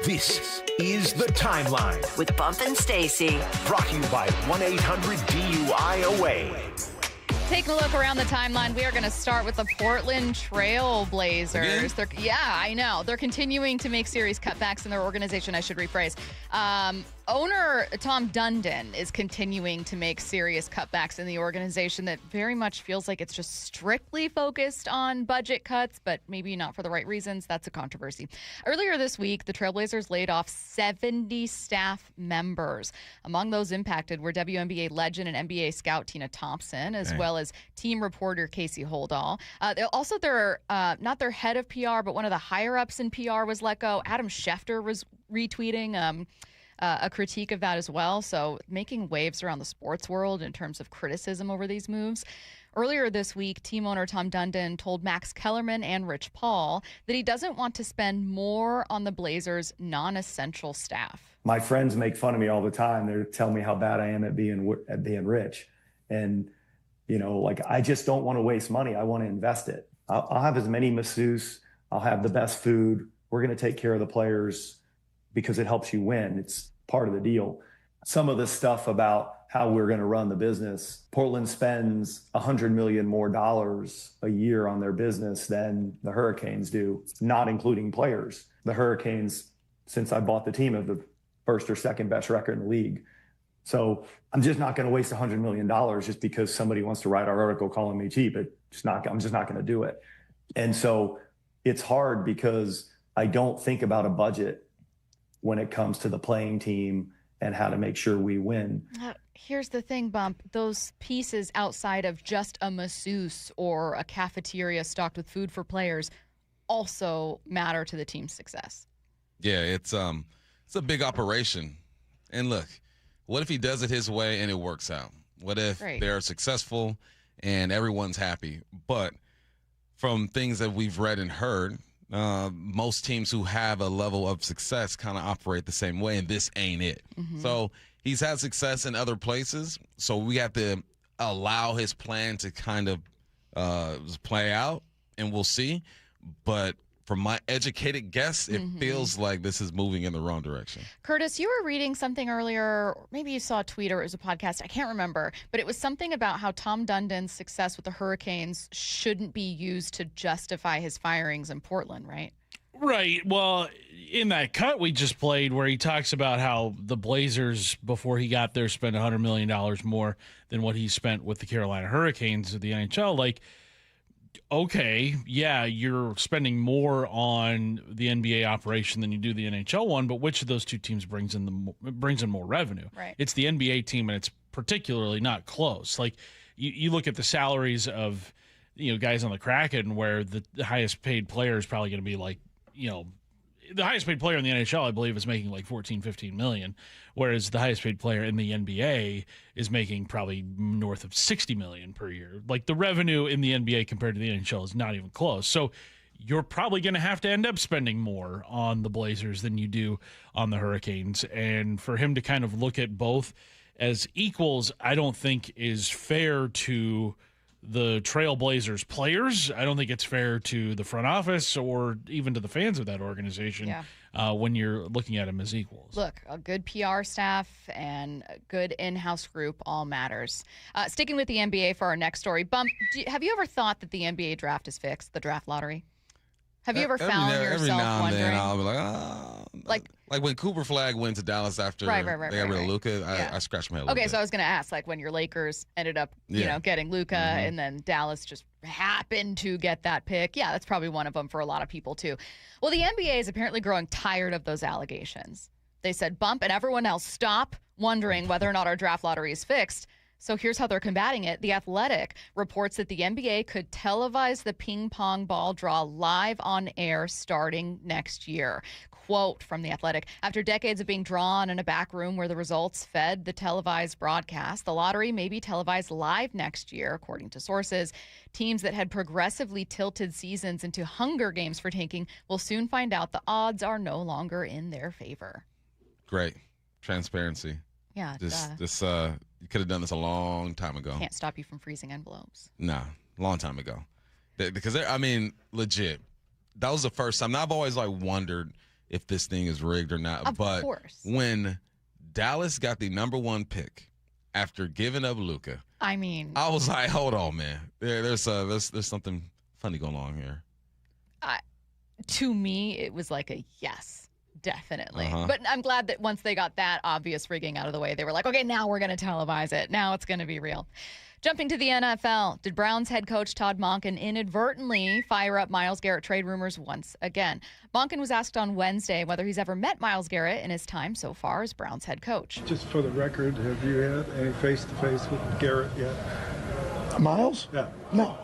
This is The Timeline with Bump and Stacy. Brought to you by 1-800-DUI-AWAY. Taking a look around the timeline, we are going to start with the Portland Trail Blazers. Yeah, I know. They're continuing to make serious cutbacks in their organization, I should rephrase. Owner Tom Dundon is continuing to make serious cutbacks in the organization that very much feels like it's just strictly focused on budget cuts, but maybe not for the right reasons. That's a controversy. Earlier this week, the Trailblazers laid off 70 staff members. Among those impacted were WNBA legend and NBA scout Tina Thompson, as well as team reporter Casey Holdahl. Also, not their head of PR, but one of the higher-ups in PR was let go. Adam Schefter was retweeting a critique of that as well. So making waves around the sports world in terms of criticism over these moves. Earlier this week, team owner Tom Dundon told Max Kellerman and Rich Paul that he doesn't want to spend more on the Blazers' non-essential staff. My friends make fun of me all the time. They tell me how bad I am at being rich. And, I just don't want to waste money. I want to invest it. I'll have as many masseuse. I'll have the best food. We're going to take care of the players because it helps you win. It's part of the deal. Some of the stuff about how we're going to run the business, Portland spends $100 million more a year on their business than the Hurricanes do, not including players. The Hurricanes, since I bought the team, have the first or second best record in the league. So I'm just not going to waste $100 million just because somebody wants to write our article calling me cheap. I'm just not going to do it. And so it's hard because I don't think about a budget when it comes to the playing team and how to make sure we win. Here's the thing, Bump. Those pieces outside of just a masseuse or a cafeteria stocked with food for players also matter to the team's success. Yeah, it's a big operation. And look, what if he does it his way and it works out? What if they're successful and everyone's happy? But from things that we've read and heard, most teams who have a level of success kind of operate the same way, and this ain't it. Mm-hmm. So he's had success in other places, so we have to allow his plan to kind of play out, and we'll see. But from my educated guess, it feels like this is moving in the wrong direction. Curtis, you were reading something earlier, or maybe you saw a tweet or it was a podcast, I can't remember, but it was something about how Tom Dundon's success with the Hurricanes shouldn't be used to justify his firings in Portland, right? Right. Well, in that cut we just played where he talks about how the Blazers, before he got there, spent $100 million more than what he spent with the Carolina Hurricanes of the NHL. Like, okay, yeah, you're spending more on the NBA operation than you do the NHL one, but which of those two teams brings in more revenue? Right. It's the NBA team, and it's particularly not close. Like, you look at the salaries of, guys on the Kraken, where the highest paid player is probably going to be like, the highest paid player in the NHL, I believe, is making like 15 million, whereas the highest paid player in the NBA is making probably north of 60 million per year. Like, the revenue in the NBA compared to the NHL is not even close. So you're probably going to have to end up spending more on the Blazers than you do on the Hurricanes. And for him to kind of look at both as equals, I don't think is fair to the Trailblazers players. I don't think it's fair to the front office or even to the fans of that organization when you're looking at them as equals. Look, a good PR staff and a good in-house group all matters. Sticking with the NBA for our next story. Bump, have you ever thought that the NBA draft is fixed, the draft lottery? Have you ever found yourself every now and wondering? then I'll be like, like when Cooper Flag went to Dallas after they got rid of Luka, I scratched my head a little bit. So I was going to ask, like when your Lakers ended up, getting Luka, and then Dallas just happened to get that pick. Yeah, that's probably one of them for a lot of people too. Well, the NBA is apparently growing tired of those allegations. They said, Bump and everyone else, stop wondering whether or not our draft lottery is fixed. So here's how they're combating it. The Athletic reports that the NBA could televise the ping pong ball draw live on air starting next year. Quote from The Athletic, after decades of being drawn in a back room where the results fed the televised broadcast, the lottery may be televised live next year, according to sources. Teams that had progressively tilted seasons into Hunger Games for tanking will soon find out the odds are no longer in their favor. Great. Transparency. Yeah. You could have done this a long time ago. Can't stop you from freezing envelopes. Nah, long time ago. Because, legit, that was the first time. Now, I've always, wondered if this thing is rigged or not. Of course. When Dallas got the number 1 pick after giving up Luka, I was like, hold on, man. There's something funny going on here. To me, it was like a yes. Definitely. But I'm glad that once they got that obvious rigging out of the way, they were like, okay, now we're going to televise it. Now it's going to be real. Jumping to the NFL, did Browns head coach Todd Monken inadvertently fire up Myles Garrett trade rumors once again? Monken was asked on Wednesday whether he's ever met Myles Garrett in his time so far as Browns head coach. Just for the record, have you had any face-to-face with Garrett yet? Myles? Yeah. No.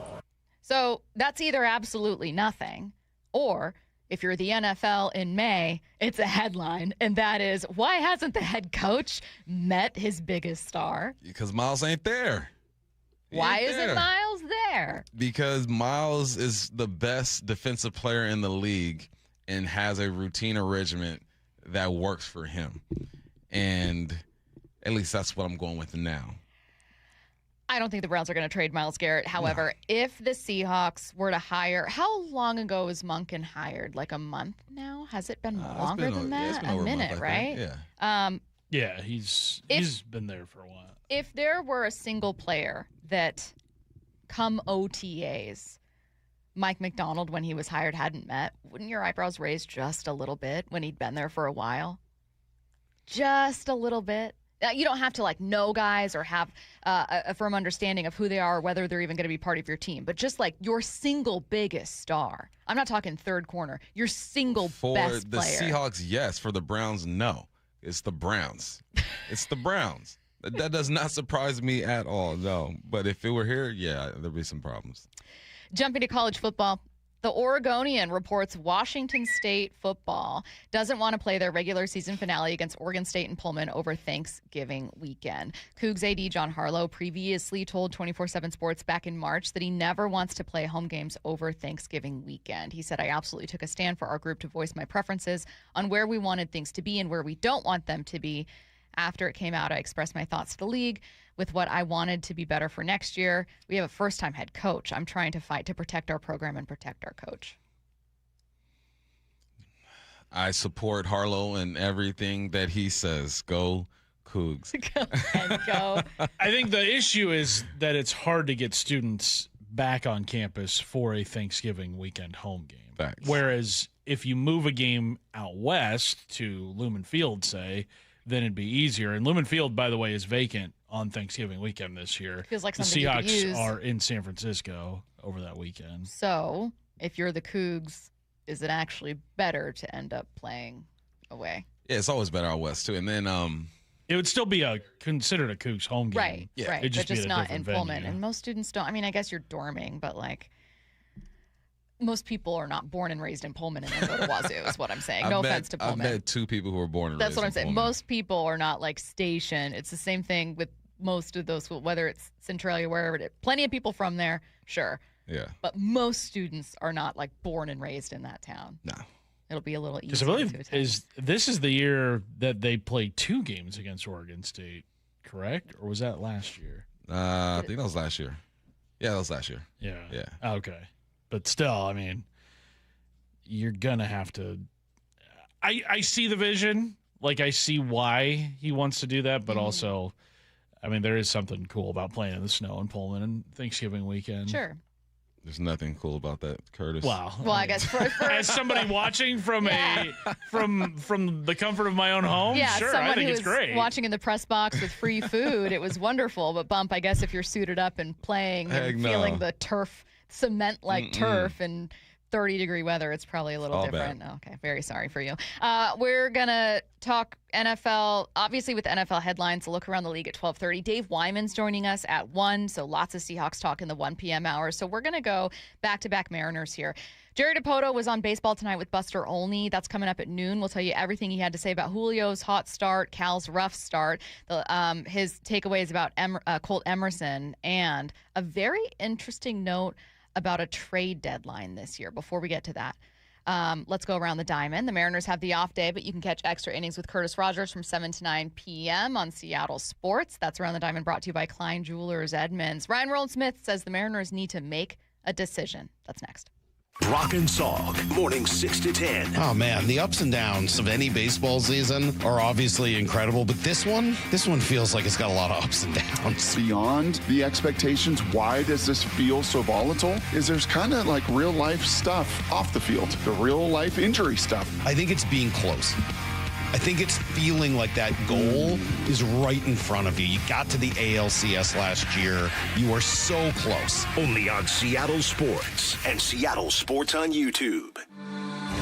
So that's either absolutely nothing, or if you're the NFL in May, it's a headline, and that is, why hasn't the head coach met his biggest star? Because Myles ain't there. Why isn't Myles there? Because Myles is the best defensive player in the league and has a routine or regimen that works for him. And at least that's what I'm going with now. I don't think the Browns are going to trade Myles Garrett. However, if the Seahawks were to hire, how long ago was Monken hired? Like a month now? Has it been longer than that? It's been a over minute, a month, right? Yeah. He's been there for a while. If there were a single player that come OTAs, Mike McDonald, when he was hired, hadn't met, wouldn't your eyebrows raise just a little bit when he'd been there for a while? Just a little bit. You don't have to know guys or have a firm understanding of who they are or whether they're even going to be part of your team. But just your single biggest star. I'm not talking third corner. Your single best player. For the Seahawks, yes. For the Browns, no. It's the Browns. It's the Browns. That does not surprise me at all, no. But if it were here, yeah, there'd be some problems. Jumping to college football. The Oregonian reports Washington State football doesn't want to play their regular season finale against Oregon State and Pullman over Thanksgiving weekend. Cougs AD John Harlow previously told 24/7 Sports back in March that he never wants to play home games over Thanksgiving weekend. He said, I absolutely took a stand for our group to voice my preferences on where we wanted things to be and where we don't want them to be. After it came out, I expressed my thoughts to the league with what I wanted to be better for next year. We have a first-time head coach. I'm trying to fight to protect our program and protect our coach. I support Harlow and everything that he says. Go Cougs. Go. I think the issue is that it's hard to get students back on campus for a Thanksgiving weekend home game. Facts. Whereas if you move a game out west to Lumen Field, say, then it'd be easier. And Lumen Field, by the way, is vacant on Thanksgiving weekend this year. Feels like the something you could Seahawks use. are in San Francisco over that weekend. So if you're the Cougs, is it actually better to end up playing away? Yeah, it's always better out west, too. And then it would still be considered a Cougs home game. Right, yeah. right. It'd But just be at a not in different Pullman. venue. And most students don't. I mean, I guess you're dorming, but most people are not born and raised in Pullman and then go to Wazoo, is what I'm saying. No offense to Pullman. I've met 2 people who were born and That's raised what I'm in saying. Pullman. Most people are not stationed. It's the same thing with most of those schools, whether it's Centralia, wherever it is. Plenty of people from there, sure. Yeah. But most students are not born and raised in that town. No. It'll be a little Because easier I to believe attend. this is the year that they played 2 games against Oregon State, correct? Or was that last year? I think that was last year. Yeah, that was last year. Yeah. Okay. But still, I mean, you're going to have to – I see the vision. Like, I see why he wants to do that, but also, I mean, there is something cool about playing in the snow in Pullman and Thanksgiving weekend. Sure. There's nothing cool about that, Curtis. Wow. Well, I guess for as somebody watching from from the comfort of my own home, sure, I think it's great. Watching in the press box with free food, it was wonderful. But Bump, I guess if you're suited up and playing and feeling the turf, cement-like turf and 30-degree weather, it's probably a little different. Bad. Okay, very sorry for you. We're going to talk NFL, obviously with NFL headlines, a look around the league at 12:30. Dave Wyman's joining us at 1, so lots of Seahawks talk in the 1 p.m. hour. So we're going to go back-to-back Mariners here. Jerry Dipoto was on Baseball Tonight with Buster Olney. That's coming up at noon. We'll tell you everything he had to say about Julio's hot start, Cal's rough start, his takeaways about Colt Emerson, and a very interesting note about a trade deadline this year. Before we get to that, let's go around the diamond. The Mariners have the off day, but you can catch Extra Innings with Curtis Rogers from 7 to 9 p.m. on Seattle Sports. That's Around the Diamond, brought to you by Klein Jewelers Edmonds. Ryan Rowland-Smith says the Mariners need to make a decision. That's next. Brock and Salk, morning 6 to 10. Oh, man, the ups and downs of any baseball season are obviously incredible, but this one feels like it's got a lot of ups and downs. Beyond the expectations, why does this feel so volatile? Is there's kind of like real life stuff off the field, the real life injury stuff. I think it's being close. I think it's feeling like that goal is right in front of you. You got to the ALCS last year. You are so close. Only on Seattle Sports and Seattle Sports on YouTube.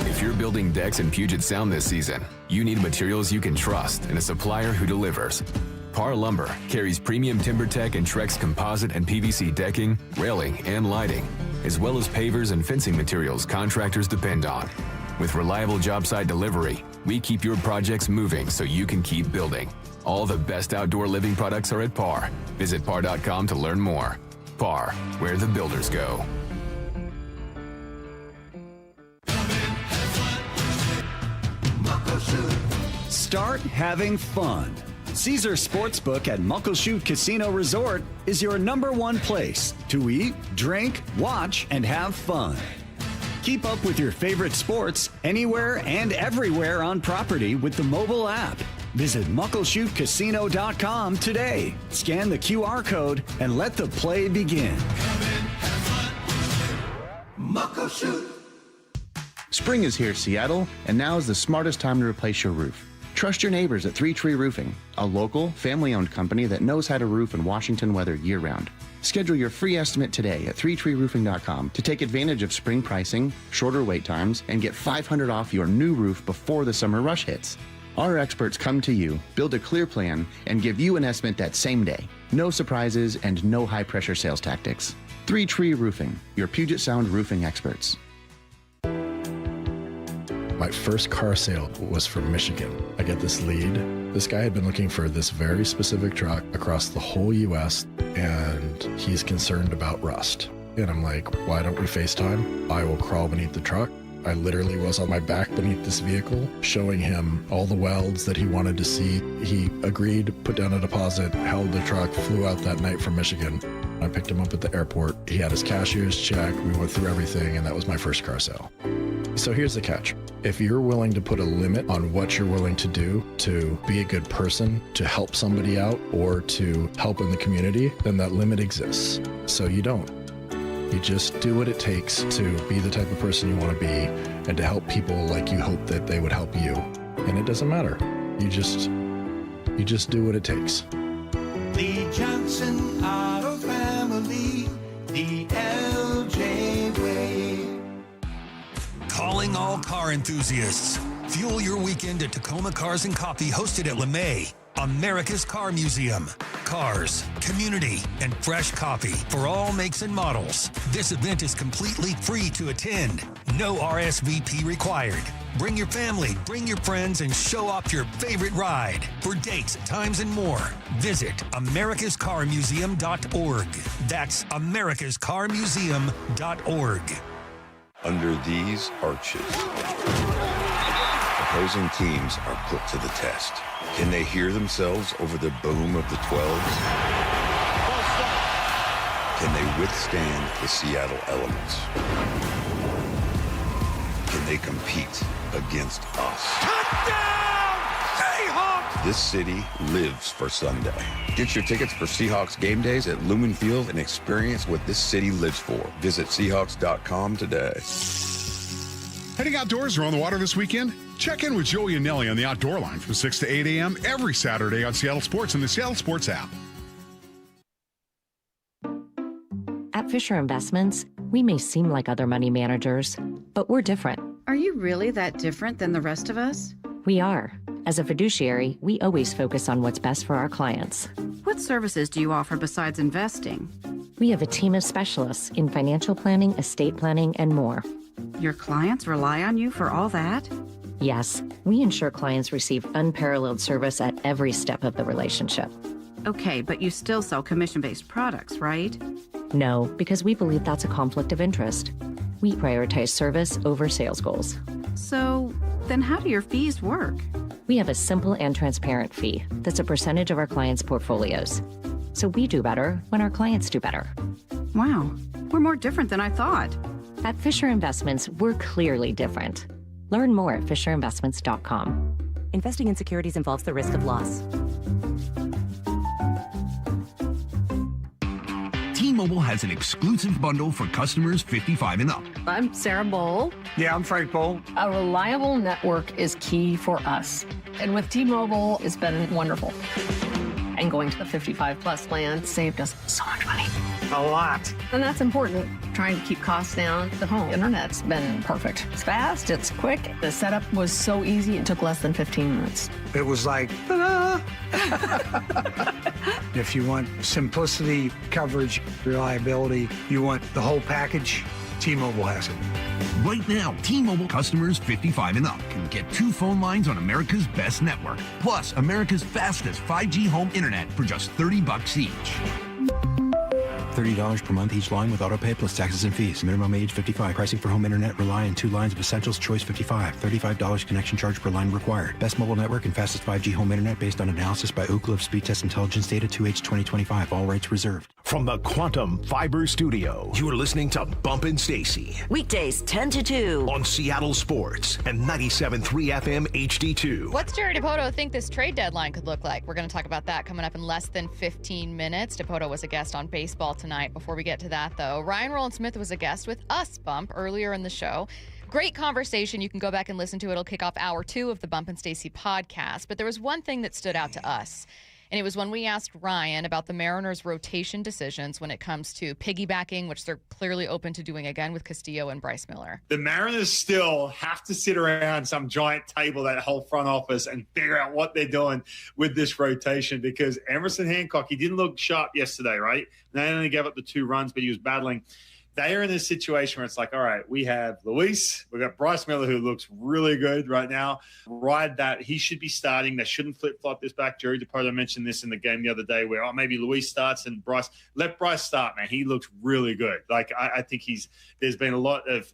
If you're building decks in Puget Sound this season, you need materials you can trust and a supplier who delivers. Par Lumber carries premium TimberTech and Trex composite and PVC decking, railing, and lighting, as well as pavers and fencing materials contractors depend on. With reliable job site delivery, we keep your projects moving so you can keep building. All the best outdoor living products are at Par. Visit par.com to learn more. Par, where the builders go. Start having fun. Caesar Sportsbook at Muckleshoot Casino Resort is your #1 place to eat, drink, watch, and have fun. Keep up with your favorite sports anywhere and everywhere on property with the mobile app. Visit muckleshootcasino.com today. Scan the QR code and let the play begin. Muckleshoot. Spring is here, Seattle, and now is the smartest time to replace your roof. Trust your neighbors at 3 Tree Roofing, a local, family-owned company that knows how to roof in Washington weather year-round. Schedule your free estimate today at 3treeroofing.com to take advantage of spring pricing, shorter wait times, and get $500 off your new roof before the summer rush hits. Our experts come to you, build a clear plan, and give you an estimate that same day. No surprises and no high-pressure sales tactics. 3 Tree Roofing, your Puget Sound roofing experts. My first car sale was from Michigan. I get this lead. This guy had been looking for this very specific truck across the whole U.S., and he's concerned about rust. And I'm like, why don't we FaceTime? I will crawl beneath the truck. I literally was on my back beneath this vehicle, showing him all the welds that he wanted to see. He agreed, put down a deposit, held the truck, flew out that night from Michigan. I picked him up at the airport. He had his cashier's check. We went through everything, and that was my first car sale. So here's the catch. If you're willing to put a limit on what you're willing to do to be a good person, to help somebody out, or to help in the community, then that limit exists. So you don't. You just do what it takes to be the type of person you want to be and to help people like you hope that they would help you. And it doesn't matter. You just do what it takes. The Johnson Auto Family, the LJ way. Calling all car enthusiasts. Fuel your weekend at Tacoma Cars and Coffee, hosted at LeMay. America's Car Museum. Cars, community, and fresh coffee for all makes and models. This event is completely free to attend. No RSVP required. Bring your family, bring your friends, and show off your favorite ride. For dates, times, and more, visit americascarmuseum.org. That's americascarmuseum.org. Under these arches, opposing teams are put to the test. Can they hear themselves over the boom of the 12s? Can they withstand the Seattle elements? Can they compete against us? Touchdown, Seahawks! This city lives for Sunday. Get your tickets for Seahawks game days at Lumen Field and experience what this city lives for. Visit Seahawks.com today. Heading outdoors or on the water this weekend? Check in with Joey and Nelly on the Outdoor Line from 6 to 8 a.m. every Saturday on Seattle Sports and the Seattle Sports app. At Fisher Investments, we may seem like other money managers, but we're different. Are you really that different than the rest of us? We are. As a fiduciary, we always focus on what's best for our clients. What services do you offer besides investing? We have a team of specialists in financial planning, estate planning, and more. Your clients rely on you for all that? Yes, we ensure clients receive unparalleled service at every step of the relationship. Okay, but you still sell commission-based products, right? No, because we believe that's a conflict of interest. We prioritize service over sales goals. So, then how do your fees work? We have a simple and transparent fee that's a percentage of our clients' portfolios. So we do better when our clients do better. Wow, we're more different than I thought. At Fisher Investments, we're clearly different. Learn more at FisherInvestments.com. Investing in securities involves the risk of loss. T-Mobile has an exclusive bundle for customers 55 and up. I'm Sarah Bowl. Yeah, I'm Frank Bowl. A reliable network is key for us. And with T-Mobile, it's been wonderful. And going to the 55 plus plan saved us so much money. A lot. And that's important. Trying to keep costs down. The home internet's been perfect. It's fast, it's quick. The setup was so easy, it took less than 15 minutes. It was like, ta-da! If you want simplicity, coverage, reliability, you want the whole package, T-Mobile has it. Right now, T-Mobile customers 55 and up can get 2 phone lines on America's best network, plus America's fastest 5G home internet for just $30 each. $30 per month each line with autopay plus taxes and fees. Minimum age 55. Pricing for home internet rely on 2 lines of essentials. Choice 55. $35 connection charge per line required. Best mobile network and fastest 5G home internet based on analysis by Ookla of Speed Test Intelligence Data 2H 2025. All rights reserved. From the Quantum Fiber Studio, you're listening to Bump and Stacy. Weekdays 10 to 2. On Seattle Sports and 97.3 FM HD2. What's Jerry Dipoto think this trade deadline could look like? We're going to talk about that coming up in less than 15 minutes. Dipoto was a guest on Baseball Tonight. Before we get to that, though, Ryan Rowland-Smith was a guest with us, Bump, earlier in the show. Great conversation. You can go back and listen to it. It'll kick off hour 2 of the Bump and Stacy podcast. But there was one thing that stood out to us. And it was when we asked Ryan about the Mariners' rotation decisions when it comes to piggybacking, which they're clearly open to doing again with Castillo and Bryce Miller. The Mariners still have to sit around some giant table, that whole front office, and figure out what they're doing with this rotation, because Emerson Hancock, he didn't look sharp yesterday, right? They only gave up the 2 runs, but he was battling. They are in a situation where it's like, all right, we have Luis, we've got Bryce Miller, who looks really good right now. Ride that. He should be starting. They shouldn't flip-flop this back. Jerry Dipoto mentioned this in the game the other day where, maybe Luis starts and Bryce. Let Bryce start, man. He looks really good. Like, I think there's been a lot of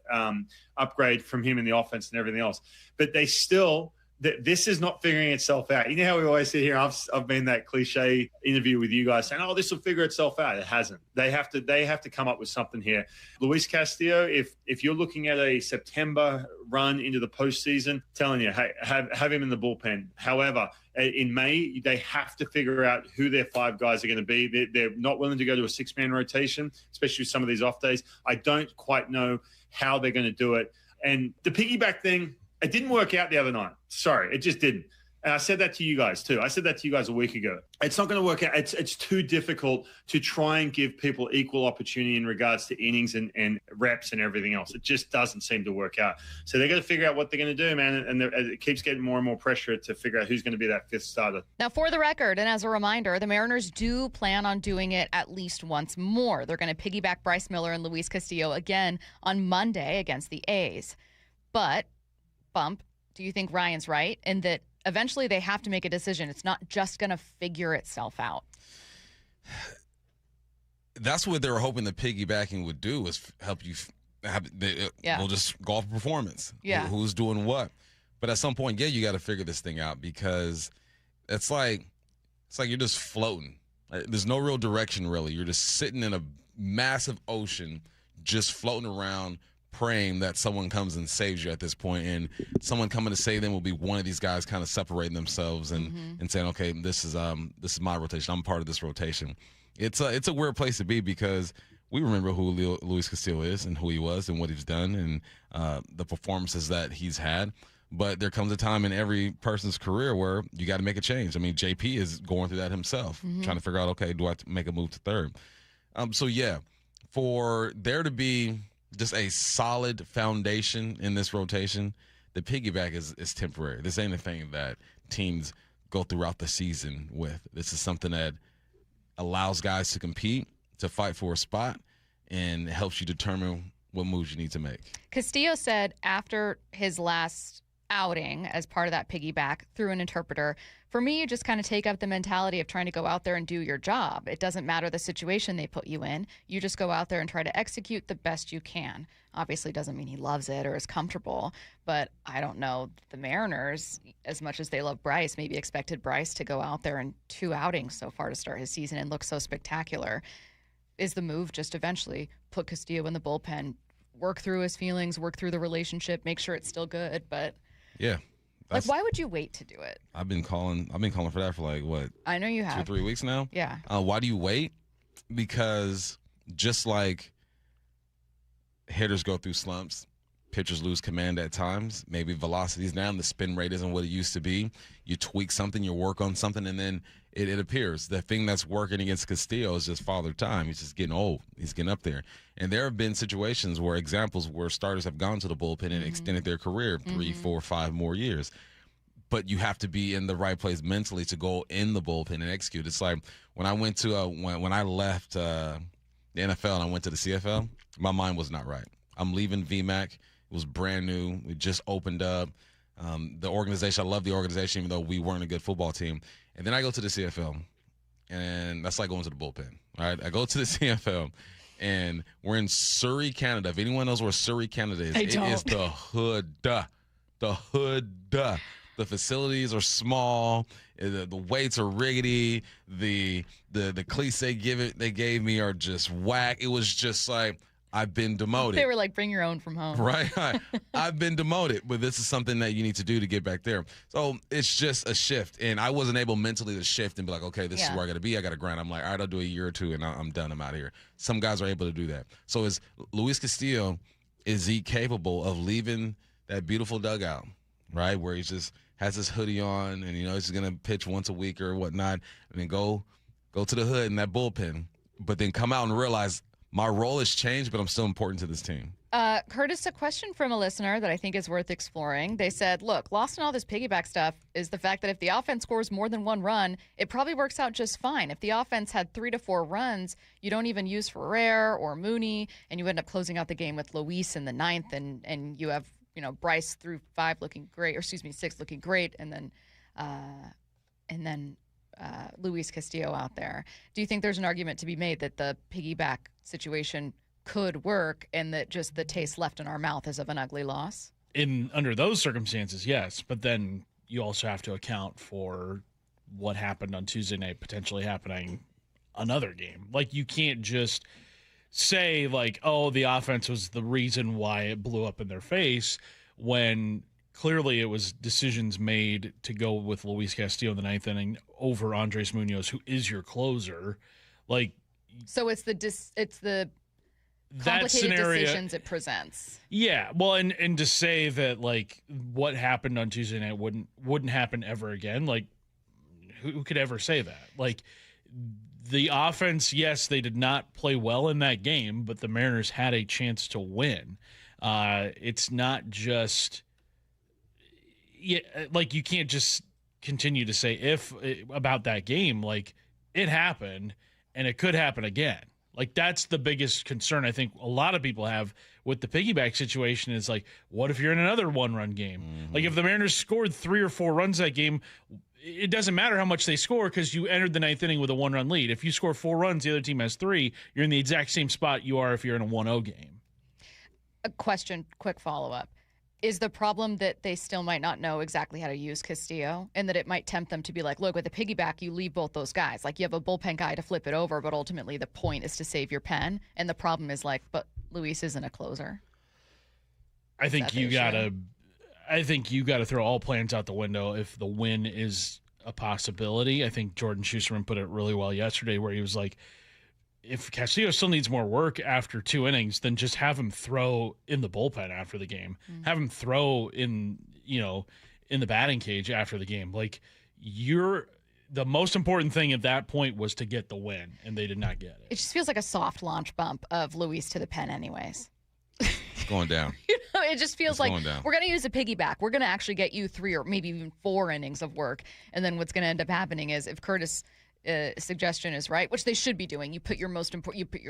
upgrade from him in the offense and everything else. But they still – this is not figuring itself out. You know how we always sit here, I've been that cliche interview with you guys saying, this will figure itself out. It hasn't. They have to come up with something here. Luis Castillo, if you're looking at a September run into the postseason, telling you, hey, have him in the bullpen. However, in May, they have to figure out who their 5 guys are going to be. They're not willing to go to a 6-man rotation, especially with some of these off days. I don't quite know how they're going to do it. And the piggyback thing, it didn't work out the other night. Sorry, it just didn't. And I said that to you guys too. I said that to you guys a week ago. It's not going to work out. It's too difficult to try and give people equal opportunity in regards to innings and reps and everything else. It just doesn't seem to work out. So they're going to figure out what they're going to do, man. And it keeps getting more and more pressure to figure out who's going to be that 5th starter. Now, for the record, and as a reminder, the Mariners do plan on doing it at least once more. They're going to piggyback Bryce Miller and Luis Castillo again on Monday against the A's. But, Bump, do you think Ryan's right in that eventually they have to make a decision? It's not just going to figure itself out. That's what they were hoping the piggybacking would do, was help you we'll just golf performance. Yeah. Who's doing what. But at some point, you got to figure this thing out, because it's like you're just floating. There's no real direction, really. You're just sitting in massive ocean just floating around, praying that someone comes and saves you at this point, and someone coming to save them will be one of these guys kind of separating themselves and saying, okay, this is my rotation. I'm part of this rotation. It's a weird place to be because we remember who Luis Castillo is and who he was and what he's done and the performances that he's had. But there comes a time in every person's career where you got to make a change. I mean, JP is going through that himself, trying to figure out, okay, do I have to make a move to third? So, yeah, for there to be just a solid foundation in this rotation, the piggyback is temporary. This ain't a thing that teams go throughout the season with. This is something that allows guys to compete, to fight for a spot, and helps you determine what moves you need to make. Castillo said after his last outing as part of that piggyback through an interpreter, for me, you just kind of take up the mentality of trying to go out there and do your job. It doesn't matter the situation they put you in. You just go out there and try to execute the best you can. Obviously doesn't mean he loves it or is comfortable, but I don't know. The Mariners, as much as they love Bryce, maybe expected Bryce to go out there in 2 outings so far to start his season and look so spectacular. Is the move just eventually put Castillo in the bullpen, work through his feelings, work through the relationship, make sure it's still good? But yeah. Like, why would you wait to do it? I've been calling for that for like, what? I know you have. 2 or 3 weeks now? Yeah. Why do you wait? Because just like hitters go through slumps, pitchers lose command at times. Maybe velocity's down, the spin rate isn't what it used to be. You tweak something, you work on something, and then it appears. The thing that's working against Castillo is just father time. He's just getting old. He's getting up there. And there have been situations where starters have gone to the bullpen and extended their career 3, 4, 5 more years. But you have to be in the right place mentally to go in the bullpen and execute. It's like when I went to when I left the NFL and I went to the CFL, my mind was not right. I'm leaving VMAC. It was brand new. We just opened up. The organization, I love the organization, even though we weren't a good football team. And then I go to the CFL, and that's like going to the bullpen. All right, I go to the CFL, and we're in Surrey, Canada. If anyone knows where Surrey, Canada is, it is the hood. The hood. The facilities are small. The weights are rickety. The cleats they gave me are just whack. It was just like, I've been demoted. They were like, bring your own from home. Right. I've been demoted, but this is something that you need to do to get back there. So it's just a shift. And I wasn't able mentally to shift and be like, okay, this is where I got to be. I got to grind. I'm like, all right, I'll do a year or 2 and I'm done. I'm out of here. Some guys are able to do that. So is Luis Castillo, is he capable of leaving that beautiful dugout, right, where he just has his hoodie on and, he's going to pitch once a week or whatnot, and then go to the hood in that bullpen, but then come out and realize my role has changed, but I'm still important to this team. Curtis, a question from a listener that I think is worth exploring. They said, look, lost in all this piggyback stuff is the fact that if the offense scores more than 1 run, it probably works out just fine. If the offense had 3 to 4 runs, you don't even use Ferrer or Mooney, and you end up closing out the game with Luis in the 9th, and you have, Bryce through 5 looking great, or 6 looking great, and then Luis Castillo out there. Do you think there's an argument to be made that the piggyback situation could work and that just the taste left in our mouth is of an ugly loss? Under those circumstances, yes. But then you also have to account for what happened on Tuesday night potentially happening another game. Like, you can't just say, like, oh, the offense was the reason why it blew up in their face, when clearly it was decisions made to go with Luis Castillo in the 9th inning over Andres Munoz, who is your closer. Like, so it's the complicated decisions it presents. Yeah, well, and to say that, like, what happened on Tuesday night wouldn't happen ever again, like, who could ever say that? Like, the offense, yes, they did not play well in that game, but the Mariners had a chance to win. It's not just, like, you can't just continue to say about that game, like, it happened and it could happen again. Like, that's the biggest concern I think a lot of people have with the piggyback situation is, like, what if you're in another 1-run game? Mm-hmm. Like, if the Mariners scored 3 or 4 runs that game, it doesn't matter how much they score because you entered the 9th inning with a 1-run lead. If you score 4 runs, the other team has 3, you're in the exact same spot you are if you're in a 1-0 game. A question, quick follow-up. Is the problem that they still might not know exactly how to use Castillo, and that it might tempt them to be like, look, with a piggyback, you leave both those guys. Like, you have a bullpen guy to flip it over, but ultimately the point is to save your pen. And the problem is like, but Luis isn't a closer. I think you gotta throw all plans out the window if the win is a possibility. I think Jordan Schusterman put it really well yesterday, where he was like, if Castillo still needs more work after 2 innings, then just have him throw in the bullpen after the game. Have him throw in the batting cage after the game. Like, the most important thing at that point was to get the win, and they did not get it. It just feels like a soft launch bump of Luis to the pen anyways. It's going down. It just feels like we're going to use a piggyback. We're going to actually get you 3 or maybe even 4 innings of work. And then what's going to end up happening is, if Curtis' suggestion is right, which they should be doing, you put your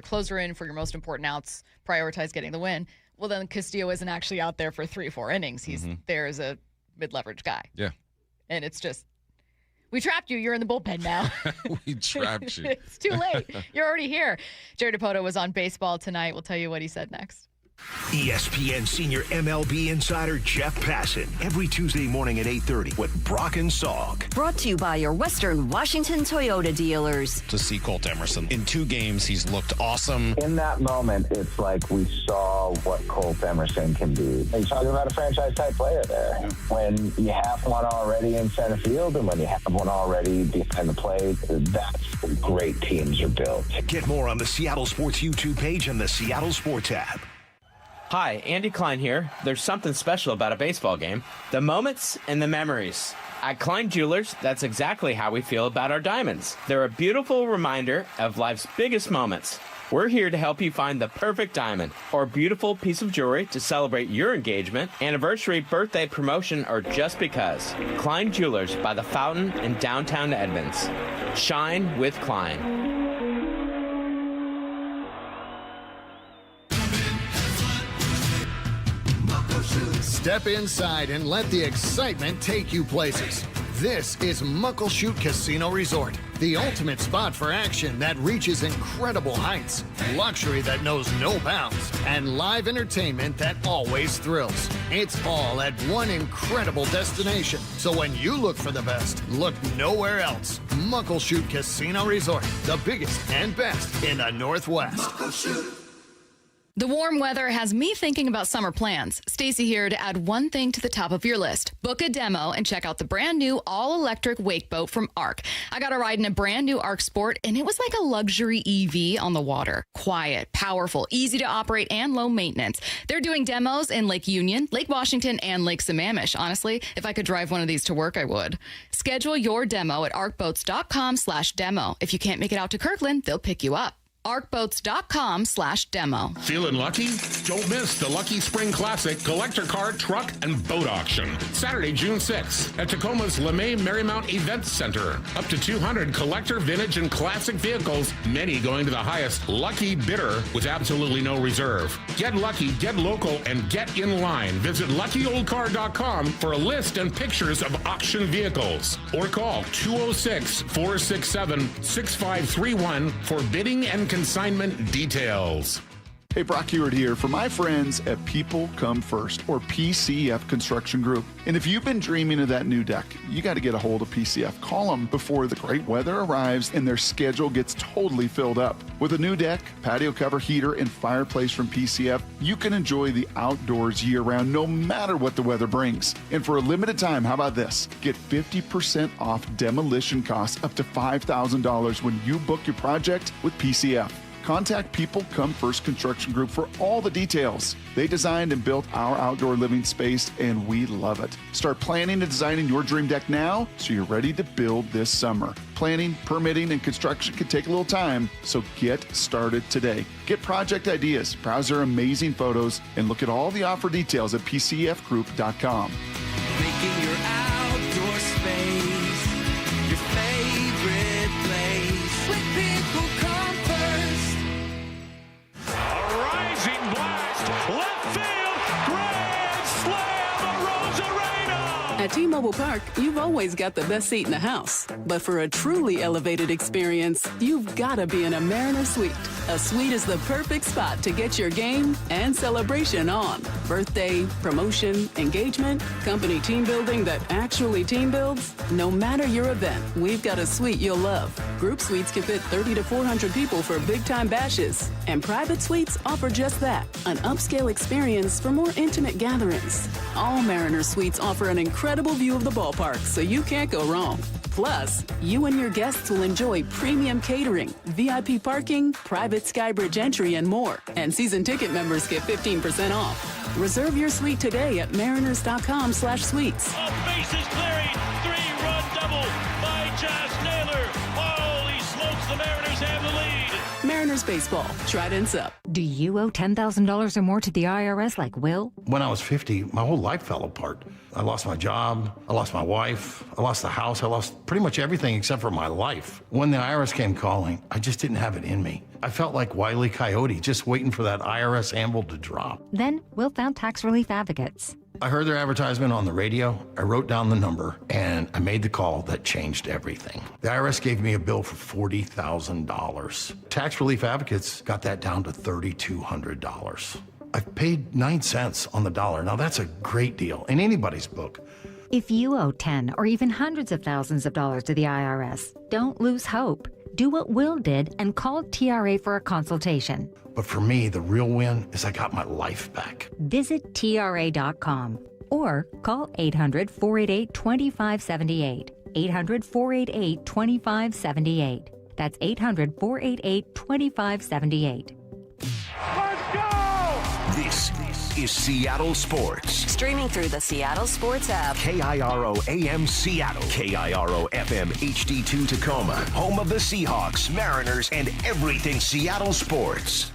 closer in for your most important outs, prioritize getting the win. Well, then Castillo isn't actually out there for 3 or 4 innings. He's there as a mid-leverage guy. Yeah. And it's just, we trapped you. You're in the bullpen now. We trapped you. It's too late. You're already here. Jared Dipoto was on Baseball Tonight. We'll tell you what he said next. ESPN senior MLB insider Jeff Passan every Tuesday morning at 8:30 with Brock and Salk. Brought to you by your Western Washington Toyota dealers. To see Colt Emerson. In 2 games, he's looked awesome. In that moment, it's like we saw what Colt Emerson can be. You're talking about a franchise-type player there. Yeah. When you have one already in center field and when you have one already behind the plate, that's when great teams are built. Get more on the Seattle Sports YouTube page and the Seattle Sports app. Hi, Andy Klein here. There's something special about a baseball game. The moments and the memories. At Klein Jewelers, that's exactly how we feel about our diamonds. They're a beautiful reminder of life's biggest moments. We're here to help you find the perfect diamond or beautiful piece of jewelry to celebrate your engagement, anniversary, birthday, promotion, or just because. Klein Jewelers by the Fountain in downtown Edmonds. Shine with Klein. Step inside and let the excitement take you places. This is Muckleshoot Casino Resort, the ultimate spot for action that reaches incredible heights, luxury that knows no bounds, and live entertainment that always thrills. It's all at one incredible destination. So when you look for the best, look nowhere else. Muckleshoot Casino Resort, the biggest and best in the Northwest. Muckleshoot. The warm weather has me thinking about summer plans. Stacy here to add one thing to the top of your list. Book a demo and check out the brand new all-electric wake boat from ARC. I got a ride in a brand new ARC Sport, and it was like a luxury EV on the water. Quiet, powerful, easy to operate, and low maintenance. They're doing demos in Lake Union, Lake Washington, and Lake Sammamish. Honestly, if I could drive one of these to work, I would. Schedule your demo at arcboats.com/demo. If you can't make it out to Kirkland, they'll pick you up. arcboats.com/demo. Feeling lucky? Don't miss the Lucky Spring Classic collector car, truck, and boat auction. Saturday, June 6th at Tacoma's LeMay Marymount Events Center. Up to 200 collector, vintage, and classic vehicles, many going to the highest lucky bidder with absolutely no reserve. Get lucky, get local, and get in line. Visit luckyoldcar.com for a list and pictures of auction vehicles. Or call 206-467-6531 for bidding and consignment details. Hey, Brock Hewitt here for my friends at People Come First, or PCF Construction Group. And if you've been dreaming of that new deck, you got to get a hold of PCF. Call them before the great weather arrives and their schedule gets totally filled up. With a new deck, patio cover, heater, and fireplace from PCF, you can enjoy the outdoors year-round no matter what the weather brings. And for a limited time, how about this? Get 50% off demolition costs up to $5,000 when you book your project with PCF. Contact People Come First Construction Group for all the details. They designed and built our outdoor living space, and we love it. Start planning and designing your dream deck now so you're ready to build this summer. Planning, permitting, and construction can take a little time, so get started today. Get project ideas, browse their amazing photos, and look at all the offer details at pcfgroup.com. Making your outdoor space your favorite place. With People Come First. A rising blast, left field, grand slam, Rosarena. At T-Mobile Park, Park, you've always got the best seat in the house. But for a truly elevated experience, you've got to be in a Mariner Suite. A suite is the perfect spot to get your game and celebration on. Birthday, promotion, engagement, company team building that actually team builds. No matter your event, we've got a suite you'll love. Group suites can fit 30 to 400 people for big-time bashes. And private suites offer just that, an upscale experience for more intimate gatherings. All Mariner Suites offer an incredible view of the ballpark, so you can't go wrong. Plus, you and your guests will enjoy premium catering, VIP parking, private Skybridge entry, and more. And season ticket members get 15% off. Reserve your suite today at mariners.com/suites. Bases clearing, 3-run double by Josh Naylor. Holy smokes, the Mariners have the lead. Mariners Baseball, Trident's up. Do you owe $10,000 or more to the IRS like Will? When I was 50, my whole life fell apart. I lost my job, I lost my wife, I lost the house, I lost pretty much everything except for my life. When the IRS came calling, I just didn't have it in me. I felt like Wile E. Coyote, just waiting for that IRS anvil to drop. Then Will found Tax Relief Advocates. I heard their advertisement on the radio, I wrote down the number, and I made the call that changed everything. The IRS gave me a bill for $40,000. Tax Relief Advocates got that down to $3,200. I've paid 9 cents on the dollar. Now that's a great deal in anybody's book. If you owe 10 or even hundreds of thousands of dollars to the IRS, don't lose hope. Do what Will did and call TRA for a consultation. But for me, the real win is I got my life back. Visit TRA.com or call 800-488-2578. 800-488-2578. That's 800-488-2578. This is Seattle Sports. Streaming through the Seattle Sports app. KIRO AM Seattle. KIRO FM HD2 Tacoma. Home of the Seahawks, Mariners, and everything Seattle sports.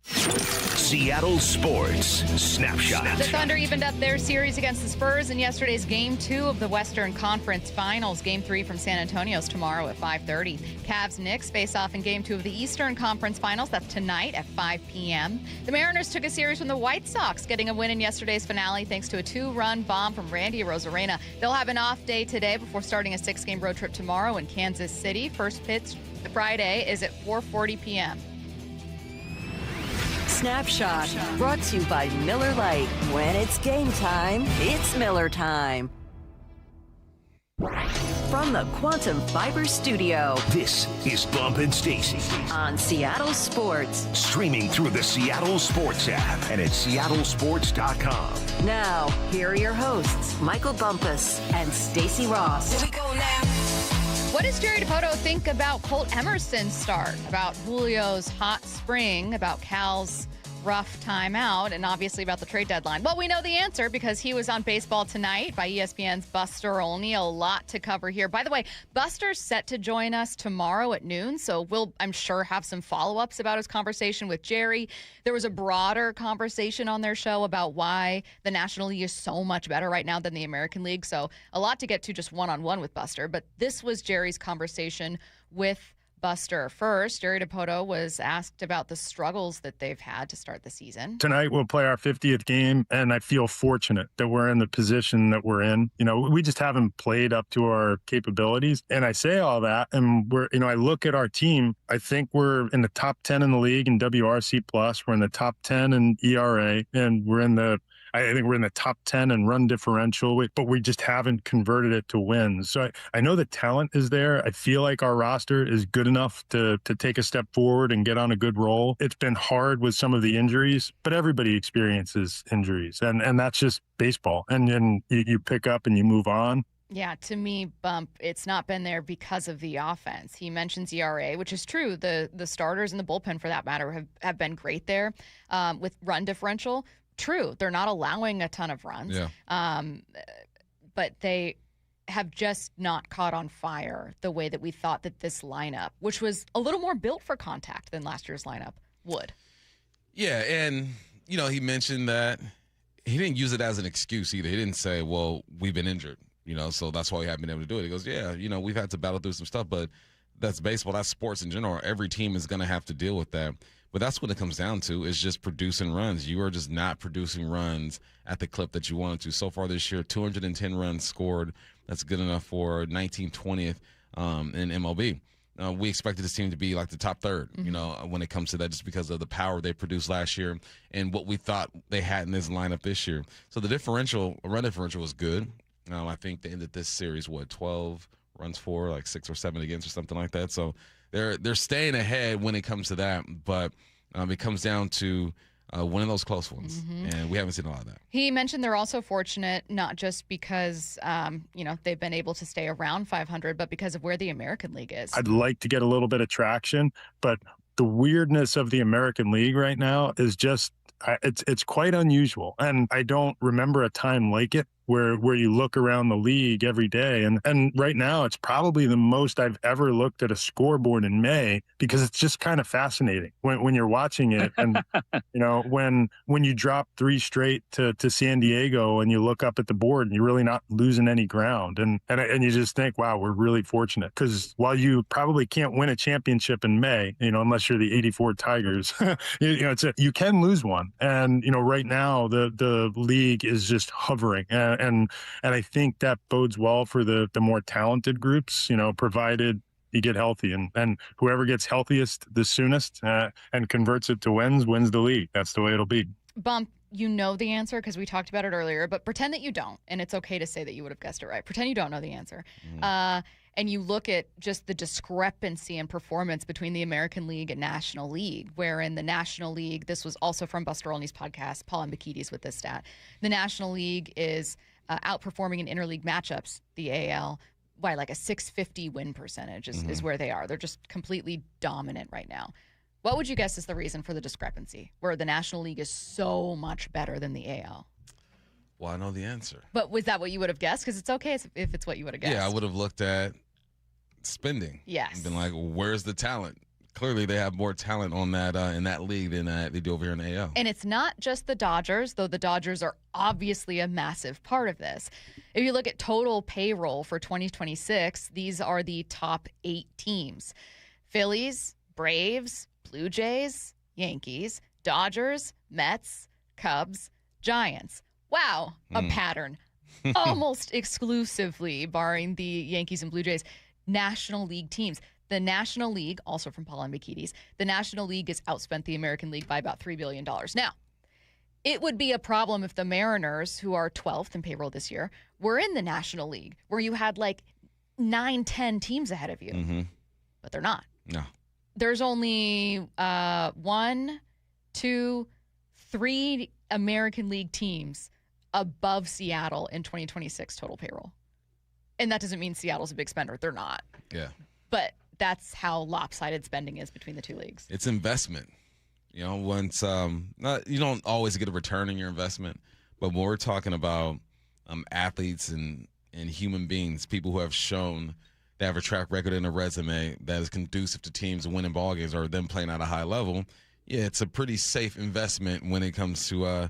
Seattle Sports Snapshot. The Thunder evened up their series against the Spurs in yesterday's Game 2 of the Western Conference Finals. Game 3 from San Antonio's tomorrow at 5:30. Cavs-Knicks face off in Game 2 of the Eastern Conference Finals. That's tonight at 5 p.m. The Mariners took a series from the White Sox, getting a win in yesterday's finale thanks to a 2-run bomb from Randy Arozarena. They'll have an off day today before starting a 6-game road trip tomorrow in Kansas City. First pitch Friday is at 4:40 p.m. Snapshot, brought to you by Miller Lite. When it's game time, it's Miller time. From the Quantum Fiber Studio, this is Bump and Stacy on Seattle Sports. Streaming through the Seattle Sports app and at seattlesports.com. Now, here are your hosts, Michael Bumpus and Stacy Ross. Here we go now. What does Jerry Dipoto think about Colt Emerson's start, about Julio's hot spring, about Cal's rough timeout, and obviously about the trade deadline? Well, we know the answer because he was on Baseball Tonight by ESPN's Buster Olney. A lot to cover here. By the way, Buster's set to join us tomorrow at noon, so we'll, I'm sure, have some follow-ups about his conversation with Jerry. There was a broader conversation on their show about why the National League is so much better right now than the American League, so a lot to get to just one-on-one with Buster. But this was Jerry's conversation with Buster. First, Jerry Dipoto was asked about the struggles that they've had to start the season. Tonight we'll play our 50th game, and I feel fortunate that we're in the position that we're in. You know, we just haven't played up to our capabilities. And I say all that, and I look at our team, I think we're in the top 10 in the league in WRC+. We're in the top 10 in ERA, and I think we're in the top 10 in run differential, but we just haven't converted it to wins. So I know the talent is there. I feel like our roster is good enough to take a step forward and get on a good roll. It's been hard with some of the injuries, but everybody experiences injuries, and that's just baseball. And then you pick up and you move on. Yeah, to me, Bump, it's not been there because of the offense. He mentions ERA, which is true. The starters and the bullpen, for that matter, have been great there with run differential. True, they're not allowing a ton of runs, but they have just not caught on fire the way that we thought that this lineup, which was a little more built for contact than last year's lineup, would. Yeah, and, he mentioned that he didn't use it as an excuse either. He didn't say, well, we've been injured, so that's why we haven't been able to do it. He goes, yeah, we've had to battle through some stuff, but that's baseball. That's sports in general. Every team is going to have to deal with that. But that's what it comes down to, is just producing runs. You are just not producing runs at the clip that you wanted to. So far this year, 210 runs scored. That's good enough for 1920th in MLB. We expected this team to be like the top third, when it comes to that, just because of the power they produced last year and what we thought they had in this lineup this year. So the run differential was good. I think they ended this series, 12 runs for, like 6 or 7 against or something like that. So they're staying ahead when it comes to that, but it comes down to winning those close ones, and we haven't seen a lot of that. He mentioned they're also fortunate, not just because they've been able to stay around 500, but because of where the American League is. I'd like to get a little bit of traction, but the weirdness of the American League right now is just it's quite unusual, and I don't remember a time like it where you look around the league every day. And right now, it's probably the most I've ever looked at a scoreboard in May, because it's just kind of fascinating when you're watching it. And, when you drop 3 straight to San Diego and you look up at the board and you're really not losing any ground. And you just think, wow, we're really fortunate, because while you probably can't win a championship in May, unless you're the 84 Tigers, you can lose one. And, right now the league is just hovering. And I think that bodes well for the more talented groups, provided you get healthy, and whoever gets healthiest the soonest and converts it to wins the league. That's the way it'll be. Bump, you know the answer because we talked about it earlier, but pretend that you don't, and it's okay to say that you would have guessed it right. Pretend you don't know the answer. And you look at just the discrepancy in performance between the American League and National League, where in the National League, this was also from Buster Olney's podcast, Paul Ambekides with this stat, the National League is outperforming in interleague matchups, the AL, by like a 650 win percentage is where they are. They're just completely dominant right now. What would you guess is the reason for the discrepancy, where the National League is so much better than the AL? Well, I know the answer. But was that what you would have guessed? Because it's okay if it's what you would have guessed. Yeah, I would have looked at spending. Yes. And been like, where's the talent? Clearly, they have more talent on that in that league than they do over here in the AL. And it's not just the Dodgers, though the Dodgers are obviously a massive part of this. If you look at total payroll for 2026, these are the top 8 teams: Phillies, Braves, Blue Jays, Yankees, Dodgers, Mets, Cubs, Giants. Wow, a pattern. Almost exclusively, barring the Yankees and Blue Jays, National League teams. The National League, also from Paul Ambekides, the National League has outspent the American League by about $3 billion. Now, it would be a problem if the Mariners, who are 12th in payroll this year, were in the National League, where you had like 9-10 teams ahead of you. But they're not. No. There's only 1, 2, 3 American League teams above Seattle in 2026 total payroll. And that doesn't mean Seattle's a big spender. They're not. Yeah. But that's how lopsided spending is between the two leagues. It's investment. Once you don't always get a return on your investment, but when we're talking about athletes and human beings, people who have shown they have a track record and a resume that is conducive to teams winning ball games or them playing at a high level, yeah, it's a pretty safe investment when it comes to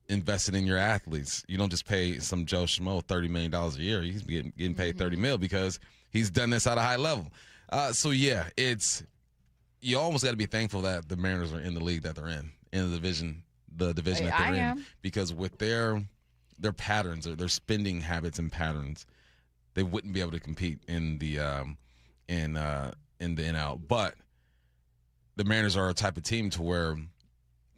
invested in your athletes. You don't just pay some Joe Schmo $30 million a year. He's getting paid $30 million because he's done this at a high level. So yeah, you almost got to be thankful that the Mariners are in the league that they're in the division that they're in, because with their patterns, their spending habits and patterns, they wouldn't be able to compete in the NL. But the Mariners are a type of team to where,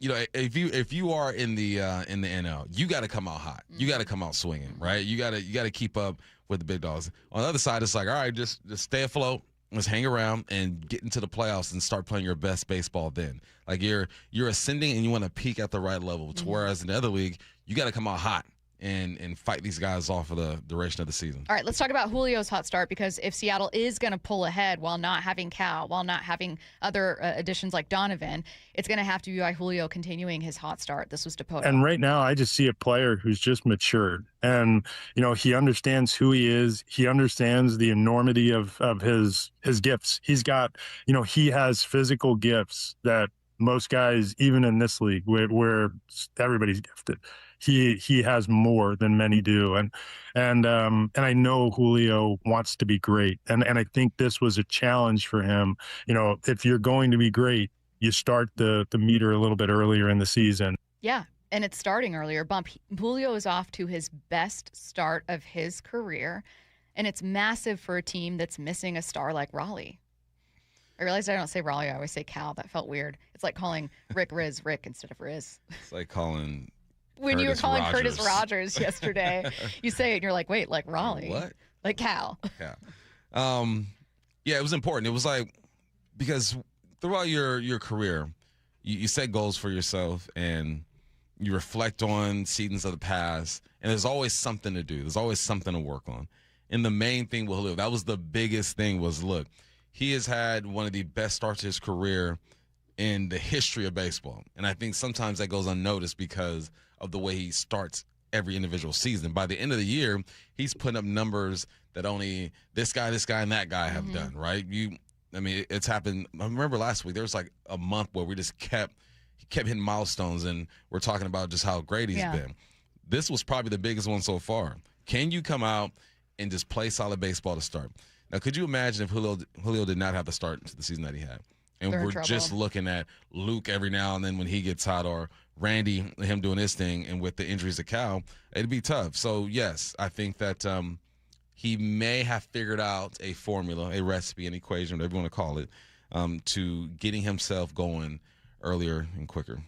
if you are in the NL, you got to come out hot. You got to come out swinging, right? You got to keep up with the big dogs. On the other side, it's like, all right, just stay afloat. Let's hang around and get into the playoffs and start playing your best baseball then. Like you're ascending and you want to peak at the right level. Whereas in the other league, you got to come out hot and fight these guys off for the duration of the season. All right, let's talk about Julio's hot start, because if Seattle is going to pull ahead while not having Cal, while not having other additions like Donovan, it's going to have to be by Julio continuing his hot start. This was Dipoto. And right now, I just see a player who's just matured. And, he understands who he is. He understands the enormity of his gifts. He's got, he has physical gifts that most guys, even in this league, where everybody's gifted, he has more than many do. And I know Julio wants to be great. And I think this was a challenge for him. If you're going to be great, you start the meter a little bit earlier in the season. Yeah, and it's starting earlier. Bump, Julio is off to his best start of his career, and it's massive for a team that's missing a star like Raleigh. I realized I don't say Raleigh, I always say Cal. That felt weird. It's like calling Rick instead of Riz. It's like calling when Curtis you were calling Rogers. Curtis Rogers yesterday. You say it and you're like, wait, like Raleigh. What? Like Cal. Yeah. Yeah, it was important. It was like, because throughout your career, you set goals for yourself and you reflect on seasons of the past, and there's always something to do. There's always something to work on. And the main thing with Julio, that was the biggest thing, was, look, he has had one of the best starts to his career in the history of baseball. And I think sometimes that goes unnoticed because of the way he starts every individual season. By the end of the year, he's putting up numbers that only this guy, and that guy have done, right? It's happened. I remember last week, there was like a month where he kept hitting milestones, and we're talking about just how great he's been. This was probably the biggest one so far. Can you come out and just play solid baseball to start? Now, could you imagine if Julio did not have the start to the season that he had? And we're just looking at Luke every now and then when he gets hot, or Randy, him doing his thing, and with the injuries to Cal, it'd be tough. So, yes, I think that he may have figured out a formula, a recipe, an equation, whatever you want to call it, to getting himself going earlier and quicker.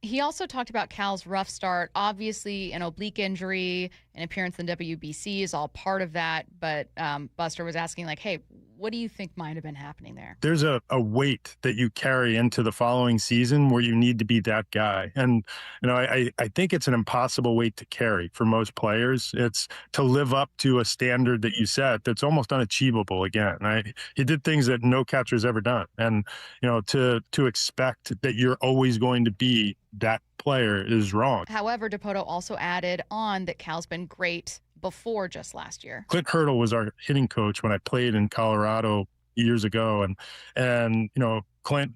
He also talked about Cal's rough start. Obviously, an oblique injury, an appearance in WBC is all part of that. But Buster was asking, like, hey, what do you think might have been happening there? There's a weight that you carry into the following season where you need to be that guy. And, I think it's an impossible weight to carry for most players. It's to live up to a standard that you set that's almost unachievable again. Right? He did things that no catcher's ever done. And, to expect that you're always going to be that player is wrong. However, Dipoto also added on that Cal's been great before just last year. Clint Hurdle was our hitting coach when I played in Colorado years ago. And Clint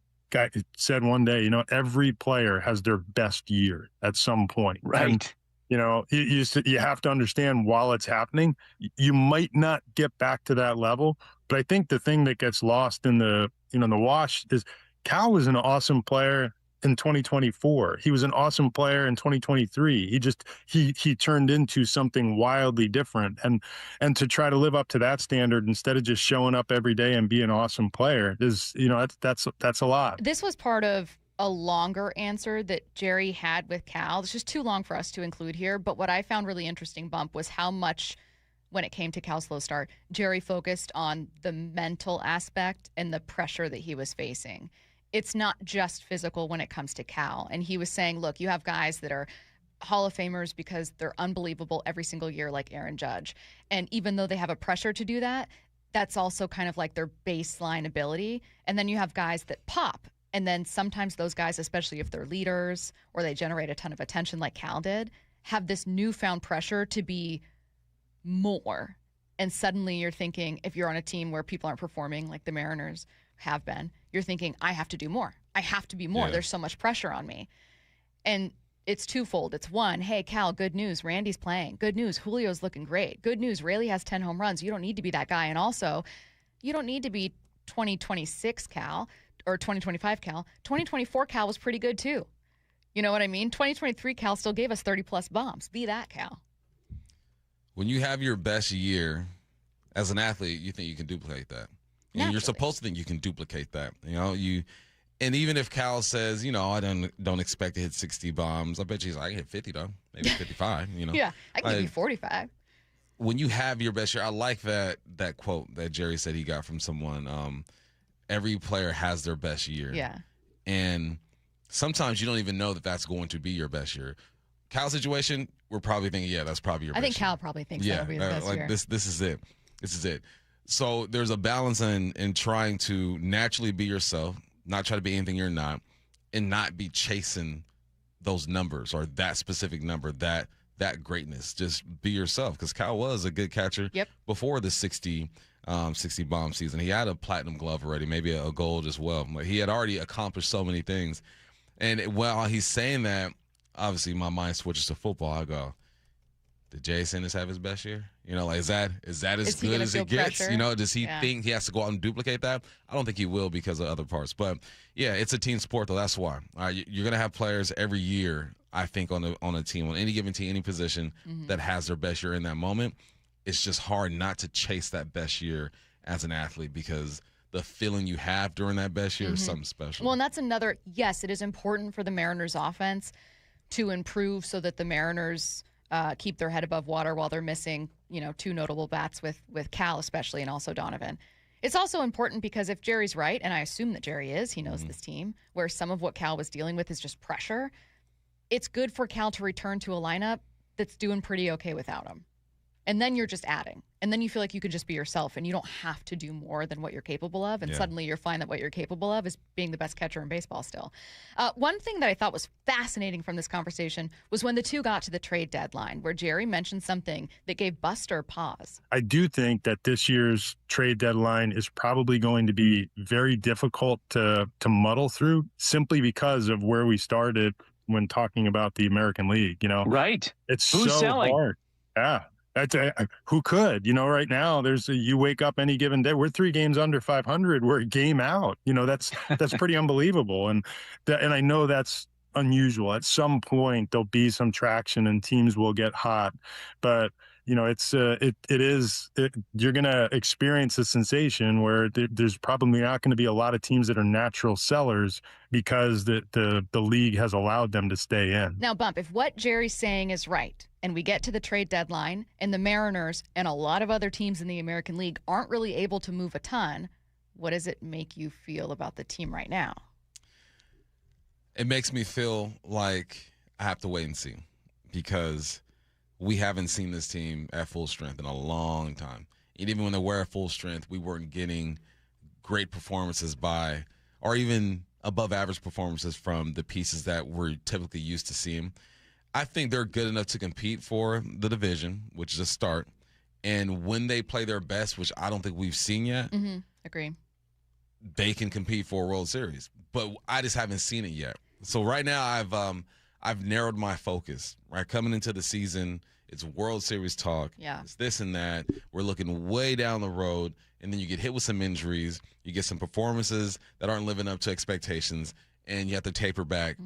said one day, every player has their best year at some point. Right. And, you have to understand while it's happening, you might not get back to that level. But I think the thing that gets lost in the wash is Cal was an awesome player in 2024. He was an awesome player in 2023. He turned into something wildly different. And to try to live up to that standard instead of just showing up every day and be an awesome player is, that's a lot. This was part of a longer answer that Jerry had with Cal. It's just too long for us to include here. But what I found really interesting, Bump, was how much, when it came to Cal's slow start, Jerry focused on the mental aspect and the pressure that he was facing. It's not just physical when it comes to Cal. And he was saying, look, you have guys that are Hall of Famers because they're unbelievable every single year, like Aaron Judge. And even though they have a pressure to do that, that's also kind of like their baseline ability. And then you have guys that pop. And then sometimes those guys, especially if they're leaders or they generate a ton of attention like Cal did, have this newfound pressure to be more. And suddenly you're thinking, if you're on a team where people aren't performing like the Mariners have been, you're thinking, I have to do more. I have to be more. Yeah. There's so much pressure on me. And it's twofold. It's one, hey, Cal, good news. Randy's playing. Good news. Julio's looking great. Good news. Rayleigh has 10 home runs. You don't need to be that guy. And also, you don't need to be 2026 Cal or 2025 Cal. 2024 Cal was pretty good too. You know what I mean? 2023 Cal still gave us 30-plus bombs. Be that Cal. When you have your best year as an athlete, you think you can duplicate that. And you're supposed to think you can duplicate that. And even if Cal says, I don't expect to hit 60 bombs, I bet you he's like, I can hit 50 though, maybe 55. Yeah, I can give you 45. When you have your best year, I like that quote that Jerry said he got from someone. Every player has their best year. Yeah. And sometimes you don't even know that that's going to be your best year. Cal's situation, we're probably thinking, yeah, that's probably your best year. I think Cal probably thinks that'll be his best year. This is it. This is it. So there's a balance in trying to naturally be yourself, not try to be anything you're not, and not be chasing those numbers or that specific number, that greatness. Just be yourself, because Cal was a good catcher before the 60 bomb season. He had a platinum glove already, maybe a gold as well. Like, he had already accomplished so many things. And while he's saying that, obviously my mind switches to football. I go, did Jay Sanders have his best year? Like, is that as good as it gets? Pressure? Does he think he has to go out and duplicate that? I don't think he will because of other parts. But yeah, it's a team sport though. That's why. You're gonna have players every year. I think on a team, on any given team, any position that has their best year in that moment. It's just hard not to chase that best year as an athlete because the feeling you have during that best year is something special. Well, and that's another. Yes, it is important for the Mariners' offense to improve so that the Mariners keep their head above water while they're missing, two notable bats with Cal especially, and also Donovan. It's also important because if Jerry's right, and I assume that Jerry is, he knows this team, where some of what Cal was dealing with is just pressure, it's good for Cal to return to a lineup that's doing pretty okay without him. And then you're just adding. And then you feel like you can just be yourself and you don't have to do more than what you're capable of. And suddenly you're fine that what you're capable of is being the best catcher in baseball still. One thing that I thought was fascinating from this conversation was when the two got to the trade deadline, where Jerry mentioned something that gave Buster pause. I do think that this year's trade deadline is probably going to be very difficult to muddle through simply because of where we started when talking about the American League, Right. It's Who's so selling? hard. Yeah. That's who could, right now you wake up any given day. We're 3 games under 500. We're a game out. That's pretty unbelievable. And I know that's unusual. At some point there'll be some traction and teams will get hot, but you're going to experience a sensation where there's probably not going to be a lot of teams that are natural sellers because the league has allowed them to stay in. Now, Bump, if what Jerry's saying is right, and we get to the trade deadline, and the Mariners and a lot of other teams in the American League aren't really able to move a ton, what does it make you feel about the team right now? It makes me feel like I have to wait and see because we haven't seen this team at full strength in a long time. And even when they were at full strength, we weren't getting great performances or even above average performances from the pieces that we're typically used to seeing. I think they're good enough to compete for the division, which is a start. And when they play their best, which I don't think we've seen yet, Agree. They can compete for a World Series. But I just haven't seen it yet. So right now I've narrowed my focus. Right, coming into the season, it's World Series talk. Yeah. It's this and that. We're looking way down the road, and then you get hit with some injuries. You get some performances that aren't living up to expectations, and you have to taper back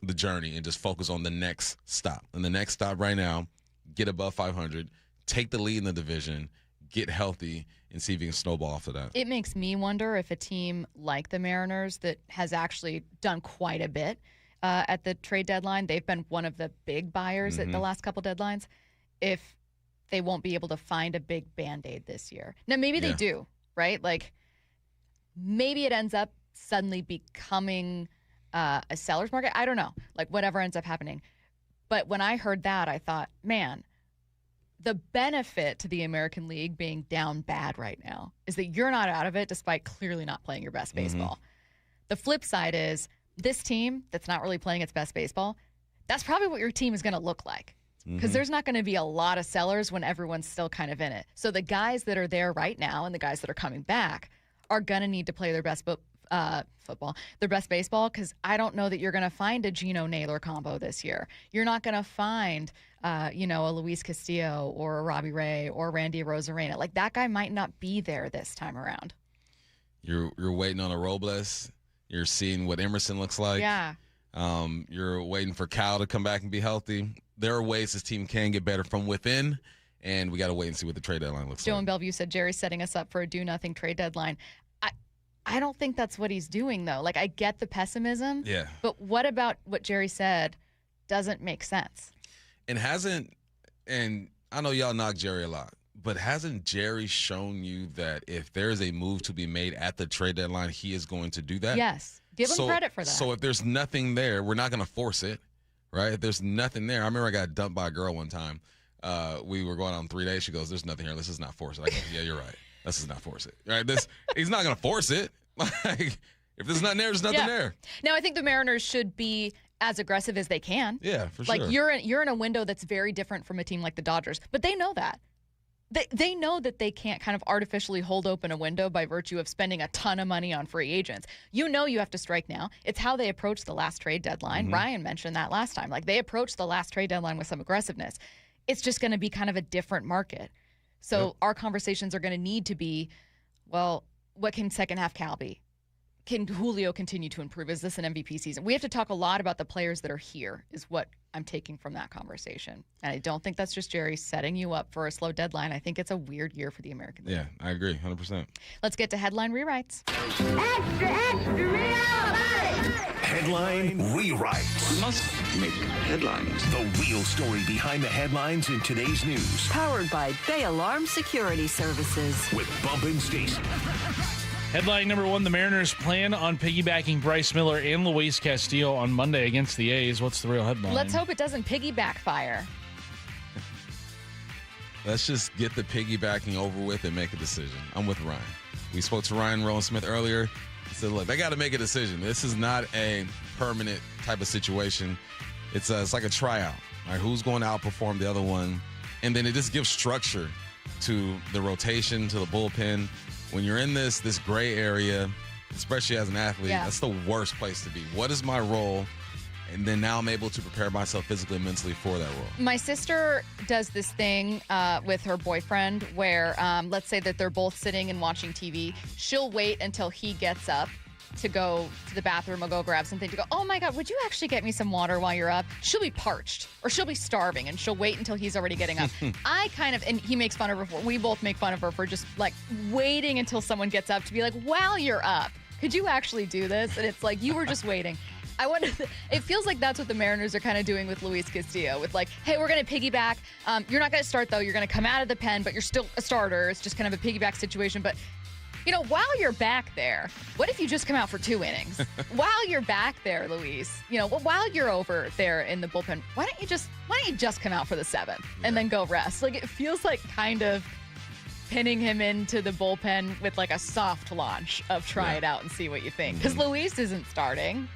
the journey and just focus on the next stop. And the next stop right now, get above 500, take the lead in the division, get healthy, and see if you can snowball after that. It makes me wonder if a team like the Mariners that has actually done quite a bit at the trade deadline, they've been one of the big buyers at the last couple deadlines, if they won't be able to find a big Band-Aid this year. Now, maybe they do, right? Like, maybe it ends up suddenly becoming a seller's market. I don't know, like whatever ends up happening. But when I heard that, I thought, man, the benefit to the American League being down bad right now is that you're not out of it despite clearly not playing your best baseball. The flip side is this team that's not really playing its best baseball, that's probably what your team is going to look like because there's not going to be a lot of sellers when everyone's still kind of in it. So the guys that are there right now and the guys that are coming back are going to need to play their best their best baseball, because I don't know that you're going to find a Gino Naylor combo this year. You're not going to find, a Luis Castillo or a Robbie Ray or Randy Arozarena. Like, that guy might not be there this time around. You're waiting on a Robles. You're seeing what Emerson looks like. Yeah. You're waiting for Cal to come back and be healthy. There are ways this team can get better from within, and we got to wait and see what the trade deadline looks like. Joe in Bellevue said Jerry's setting us up for a do-nothing trade deadline. I don't think that's what he's doing, though. Like, I get the pessimism. Yeah. But what about what Jerry said doesn't make sense? And I know y'all knock Jerry a lot, but hasn't Jerry shown you that if there's a move to be made at the trade deadline, he is going to do that? Yes. Give him credit for that. So if there's nothing there, we're not going to force it, right? If there's nothing there. I remember I got dumped by a girl one time. We were going on 3 days. She goes, "There's nothing here. Let's just not force it." I go, "Yeah, you're right. Let's just not force it." Right? He's not going to force it. Like, if there's nothing there, there's nothing there. Now, I think the Mariners should be as aggressive as they can. Yeah, for sure. Like, you're in a window that's very different from a team like the Dodgers, but they know that. They know that they can't kind of artificially hold open a window by virtue of spending a ton of money on free agents. You know you have to strike now. It's how they approach the last trade deadline. Ryan mentioned that last time. Like, they approached the last trade deadline with some aggressiveness. it's just going to be kind of a different market. So our conversations are going to need to be, well, what can second half Cal be? Can Julio continue to improve? Is this an MVP season? We have to talk a lot about the players that are here, is what I'm taking from that conversation. And I don't think that's just Jerry setting you up for a slow deadline. I think it's a weird year for the American League. Yeah, I agree, 100%. Let's get to headline rewrites. Extra, extra, rewrite! Headline rewrites. We must make headlines. The real story behind the headlines in today's news. Powered by Bay Alarm Security Services. With Bump and Stacy. Headline number 1, the Mariners plan on piggybacking Bryce Miller and Luis Castillo on Monday against the A's. What's the real headline? Let's hope it doesn't piggyback fire. Let's just get the piggybacking over with and make a decision. I'm with Ryan. We spoke to Ryan Rowland-Smith earlier. He said, look, they got to make a decision. This is not a permanent type of situation. It's like a tryout. Right? Who's going to outperform the other one? And then it just gives structure to the rotation, to the bullpen. When you're in this gray area, especially as an athlete, that's the worst place to be. What is my role? And then now I'm able to prepare myself physically and mentally for that role. My sister does this thing with her boyfriend where let's say that they're both sitting and watching TV. She'll wait until he gets up to go to the bathroom or go grab something to go, oh my God, would you actually get me some water while you're up? She'll be parched or she'll be starving and she'll wait until he's already getting up. And he makes fun of her we both make fun of her for just like waiting until someone gets up to be like, while you're up, could you actually do this? And it's like, you were just waiting. It feels like that's what the Mariners are kind of doing with Luis Castillo with like, hey, we're going to piggyback. You're not going to start though. You're going to come out of the pen, but you're still a starter. It's just kind of a piggyback situation. But while you're back there, what if you just come out for 2 innings? While you're back there, Luis, while you're over there in the bullpen, why don't you just come out for the 7th and then go rest? Like, it feels like kind of pinning him into the bullpen with like a soft launch of try it out and see what you think. Because Luis isn't starting.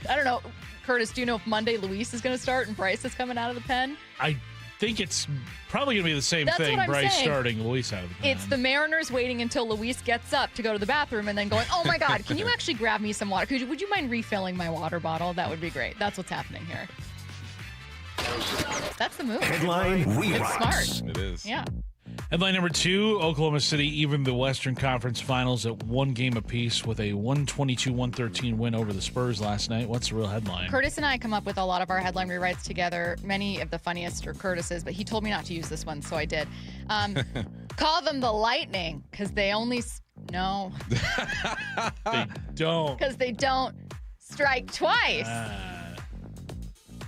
I don't know. Curtis, do you know if Monday Luis is going to start and Bryce is coming out of the pen? I think it's probably going to be the same That's thing. what I'm Bryce saying. starting, Luis out of the pen. It's the Mariners waiting until Luis gets up to go to the bathroom and then going, oh my God, can you actually grab me some water? Would you mind refilling my water bottle? That would be great. That's what's happening here. That's the move. Headline rewrites. It's smart. It is. Yeah. Headline number 2, Oklahoma City even the Western Conference Finals at 1 game apiece with a 122-113 win over the Spurs last night. What's the real headline? Curtis and I come up with a lot of our headline rewrites together. Many of the funniest are Curtis's, but he told me not to use this one, so I did. Call them the Lightning because they only... No. They don't. Because they don't strike twice.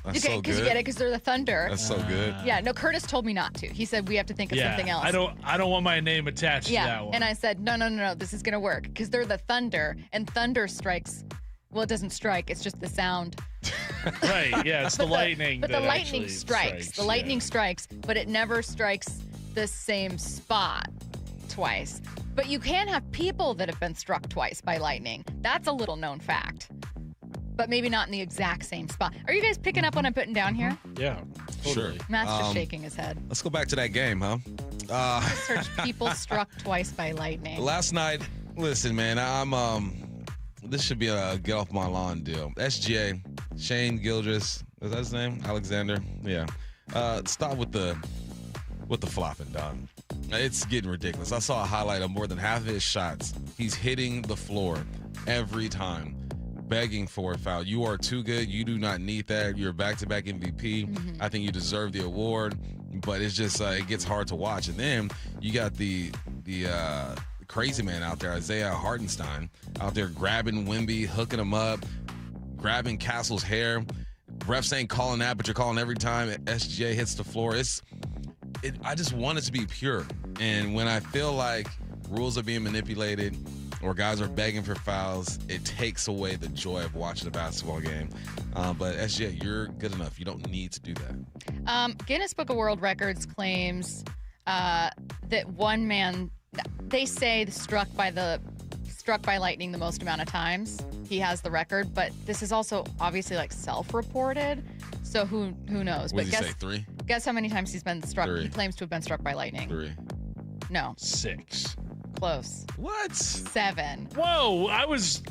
That's so good. Because you get it, because they're the Thunder. That's so good. Yeah, no, Curtis told me not to. He said we have to think of something else. I don't want my name attached to that one. And I said, no, this is going to work because they're the Thunder, and Thunder strikes. Well, it doesn't strike. It's just the sound. Right, yeah, it's the lightning. But the lightning strikes. The lightning strikes, but it never strikes the same spot twice. But you can have people that have been struck twice by lightning. That's a little known fact. But maybe not in the exact same spot. Are you guys picking up what I'm putting down here? Yeah, totally. Sure. Matt's just shaking his head. Let's go back to that game, huh? Search people struck twice by lightning. Last night, listen, man, this should be a get off my lawn deal. SGA, Shane Gilgeous, is that his name? Alexander? Yeah. Stop with the flopping, dog. It's getting ridiculous. I saw a highlight of more than half of his shots. He's hitting the floor every time, begging for a foul. You are too good. You do not need that. You're back-to-back MVP. Mm-hmm. I think you deserve the award, but it's just it gets hard to watch. And then you got the crazy man out there, Isaiah Hartenstein, out there grabbing Wemby, hooking him up, grabbing Castle's hair. Refs ain't calling that, but you're calling every time SGA hits the floor. I just want it to be pure. And when I feel like rules are being manipulated or guys are begging for fouls, it takes away the joy of watching a basketball game. But SGA, you're good enough. You don't need to do that. Guinness Book of World Records claims that one man, they say struck by lightning the most amount of times. He has the record, but this is also obviously like self-reported. So who knows? What did he say, 3? Guess how many times he's been struck? 3. He claims to have been struck by lightning. 3. No. 6. Close. What? 7. Whoa, I was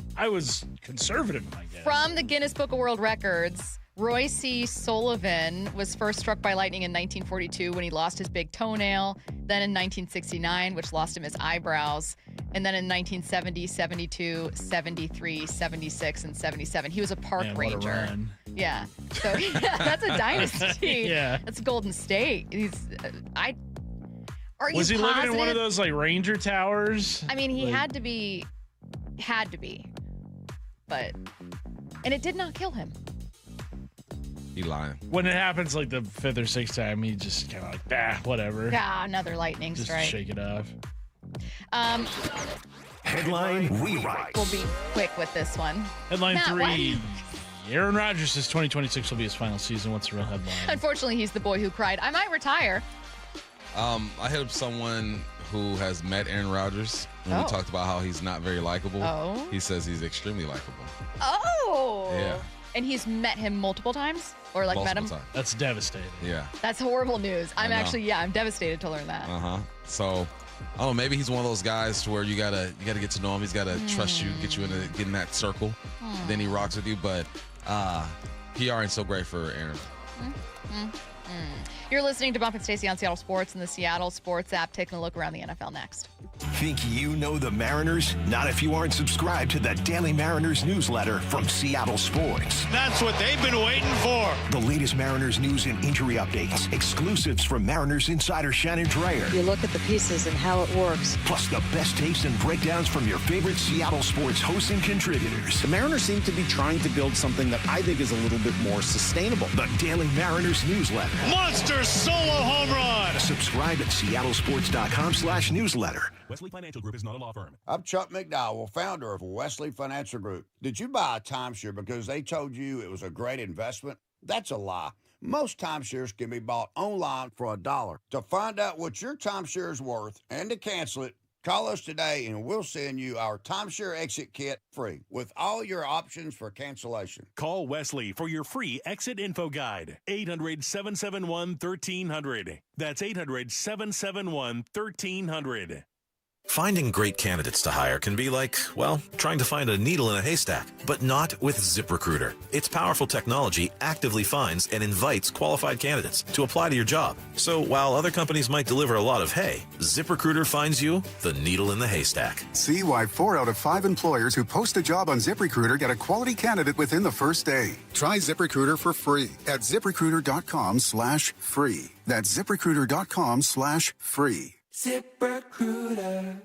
conservative, I guess. From the Guinness Book of World Records, Roy C. Sullivan was first struck by lightning in 1942 when he lost his big toenail. Then in 1969, which lost him his eyebrows. And then in 1970, 72, 73, 76, and 77. He was a park ranger. What a run. Yeah. So yeah, that's a dynasty. Yeah. That's Golden State. Was he living in one of those like ranger towers? I mean, he had to be. But, and it did not kill him. He lying. When it happens like the 5th or 6th time, he just kind of like, whatever. Yeah, another lightning just strike. Shake it off. Headline Rewrite. We'll be quick with this one. Headline Matt, 3. Aaron Rodgers says 2026 will be his final season. What's the real headline? Unfortunately, he's the boy who cried, "I might retire." I hit up someone who has met Aaron Rodgers, and we talked about how he's not very likable. Oh. He says he's extremely likable. Oh. Yeah. And he's met him multiple times? Or like met him? Multiple times. That's devastating. Yeah. That's horrible news. I'm devastated to learn that. So, I don't know, maybe he's one of those guys to where you gotta get to know him. He's gotta trust you, get in that circle. Then he rocks with you. But PR ain't so great for Aaron. You're listening to Bump and Stacy on Seattle Sports and the Seattle Sports app. Taking a look around the NFL next. Think you know the Mariners? Not if you aren't subscribed to the Daily Mariners newsletter from Seattle Sports. That's what they've been waiting for. The latest Mariners news and injury updates, exclusives from Mariners insider Shannon Dreyer. You look at the pieces and how it works. Plus the best takes and breakdowns from your favorite Seattle Sports hosts and contributors. The Mariners seem to be trying to build something that I think is a little bit more sustainable. The Daily Mariners newsletter. Monster solo home run. Subscribe at seattlesports.com/newsletter. Wesley Financial Group is not a law firm. I'm Chuck McDowell, founder of Wesley Financial Group. Did you buy a timeshare because they told you it was a great investment? That's a lie. Most timeshares can be bought online for $1. To find out what your timeshare is worth and to cancel it, call us today and we'll send you our timeshare exit kit free with all your options for cancellation. Call Wesley for your free exit info guide. 800-771-1300. That's 800-771-1300. Finding great candidates to hire can be like, well, trying to find a needle in a haystack, but not with ZipRecruiter. Its powerful technology actively finds and invites qualified candidates to apply to your job. So while other companies might deliver a lot of hay, ZipRecruiter finds you the needle in the haystack. See why 4 out of 5 employers who post a job on ZipRecruiter get a quality candidate within the first day. Try ZipRecruiter for free at ZipRecruiter.com/free. That's ZipRecruiter.com/free. ZipRecruiter.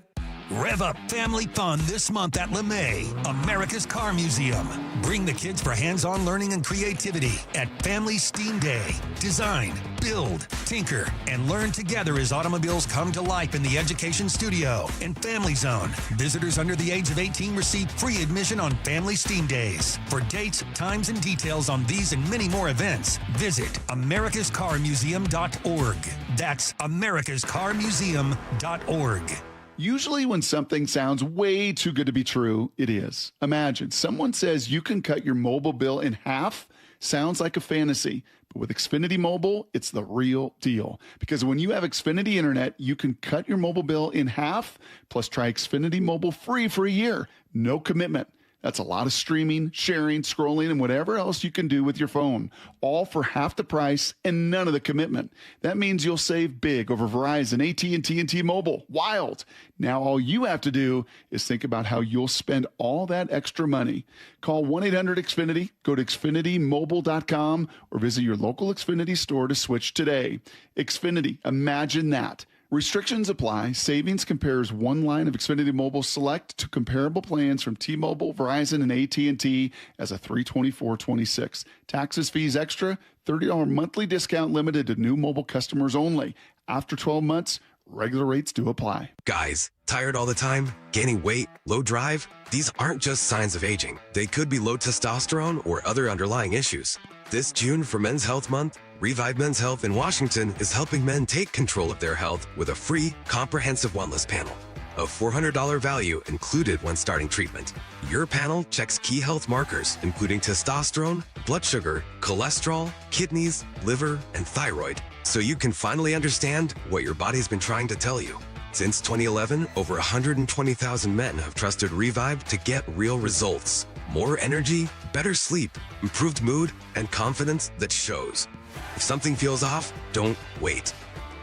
Rev up family fun this month at LeMay, America's Car Museum. Bring the kids for hands-on learning and creativity at Family Steam Day. Design, build, tinker, and learn together as automobiles come to life in the Education Studio and Family Zone. Visitors under the age of 18 receive free admission on Family Steam Days. For dates, times, and details on these and many more events, visit americascarmuseum.org. That's americascarmuseum.org. Usually when something sounds way too good to be true, it is. Imagine someone says you can cut your mobile bill in half. Sounds like a fantasy, but with Xfinity Mobile, it's the real deal. Because when you have Xfinity Internet, you can cut your mobile bill in half, plus try Xfinity Mobile free for a year. No commitment. That's a lot of streaming, sharing, scrolling, and whatever else you can do with your phone, all for half the price and none of the commitment. That means you'll save big over Verizon, AT&T, and T-Mobile. Wild. Now all you have to do is think about how you'll spend all that extra money. Call 1-800-XFINITY, go to XfinityMobile.com, or visit your local Xfinity store to switch today. Xfinity, imagine that. Restrictions apply. Savings compares one line of Xfinity Mobile Select to comparable plans from T-Mobile, Verizon, and AT&T as a $324.26. Taxes, fees extra, $30 monthly discount limited to new mobile customers only. After 12 months, regular rates do apply. Guys, tired all the time? Gaining weight? Low drive? These aren't just signs of aging. They could be low testosterone or other underlying issues. This June for Men's Health Month, Revive Men's Health in Washington is helping men take control of their health with a free, comprehensive wellness panel. A $400 value included when starting treatment. Your panel checks key health markers, including testosterone, blood sugar, cholesterol, kidneys, liver, and thyroid, so you can finally understand what your body's been trying to tell you. Since 2011, over 120,000 men have trusted Revive to get real results. more energy, better sleep, improved mood, and confidence that shows. If something feels off, don't wait.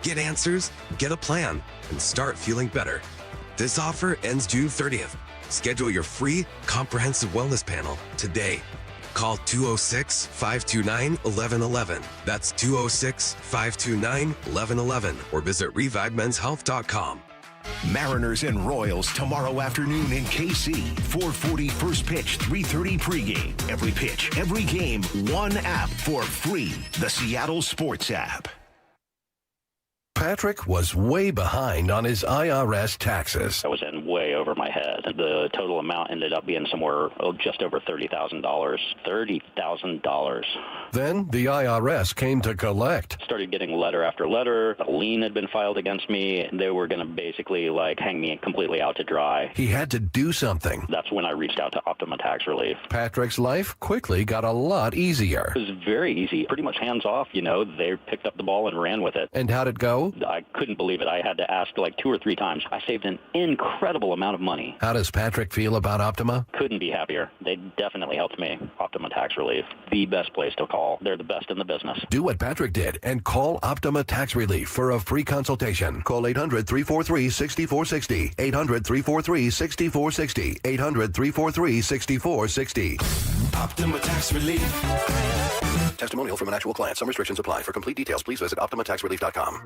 Get answers, get a plan, and start feeling better. This offer ends June 30th. Schedule your free, comprehensive wellness panel today. Call 206-529-1111. That's 206-529-1111. Or visit revivemenshealth.com. Mariners and Royals tomorrow afternoon in KC. 4:40 first pitch, 3:30 pregame. Every pitch, every game, one app for free. The Seattle Sports app. Patrick was way behind on his IRS taxes. I was in way over my head. The total amount ended up being somewhere just over $30,000. $30,000. Then the IRS came to collect. Started getting letter after letter. A lien had been filed against me. They were going to basically hang me completely out to dry. He had to do something. That's when I reached out to Optima Tax Relief. Patrick's life quickly got a lot easier. It was very easy, pretty much hands off. They picked up the ball and ran with it. And how'd it go? I couldn't believe it. I had to ask 2 or 3 times. I saved an incredible amount of money. How does Patrick feel about Optima? Couldn't be happier. They definitely helped me. Optima Tax Relief, the best place to call. They're the best in the business. Do what Patrick did and call Optima Tax Relief for a free consultation. Call 800-343-6460. 800-343-6460. 800-343-6460. Optima Tax Relief. Testimonial from an actual client. Some restrictions apply. For complete details, please visit OptimaTaxRelief.com.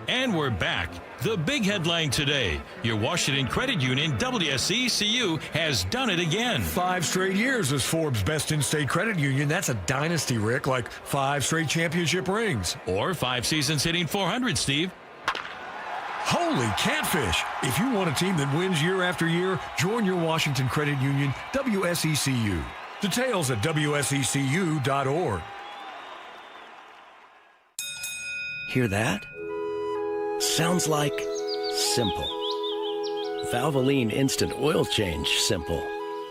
And we're back. The big headline today. Your Washington Credit Union, WSECU, has done it again. 5 straight years as Forbes' best in-state credit union. That's a dynasty, Rick, like 5 straight championship rings. Or 5 seasons hitting 400, Steve. Holy catfish. If you want a team that wins year after year, join your Washington Credit Union, WSECU. Details at WSECU.org. Hear that? Sounds like simple. Valvoline Instant Oil Change simple.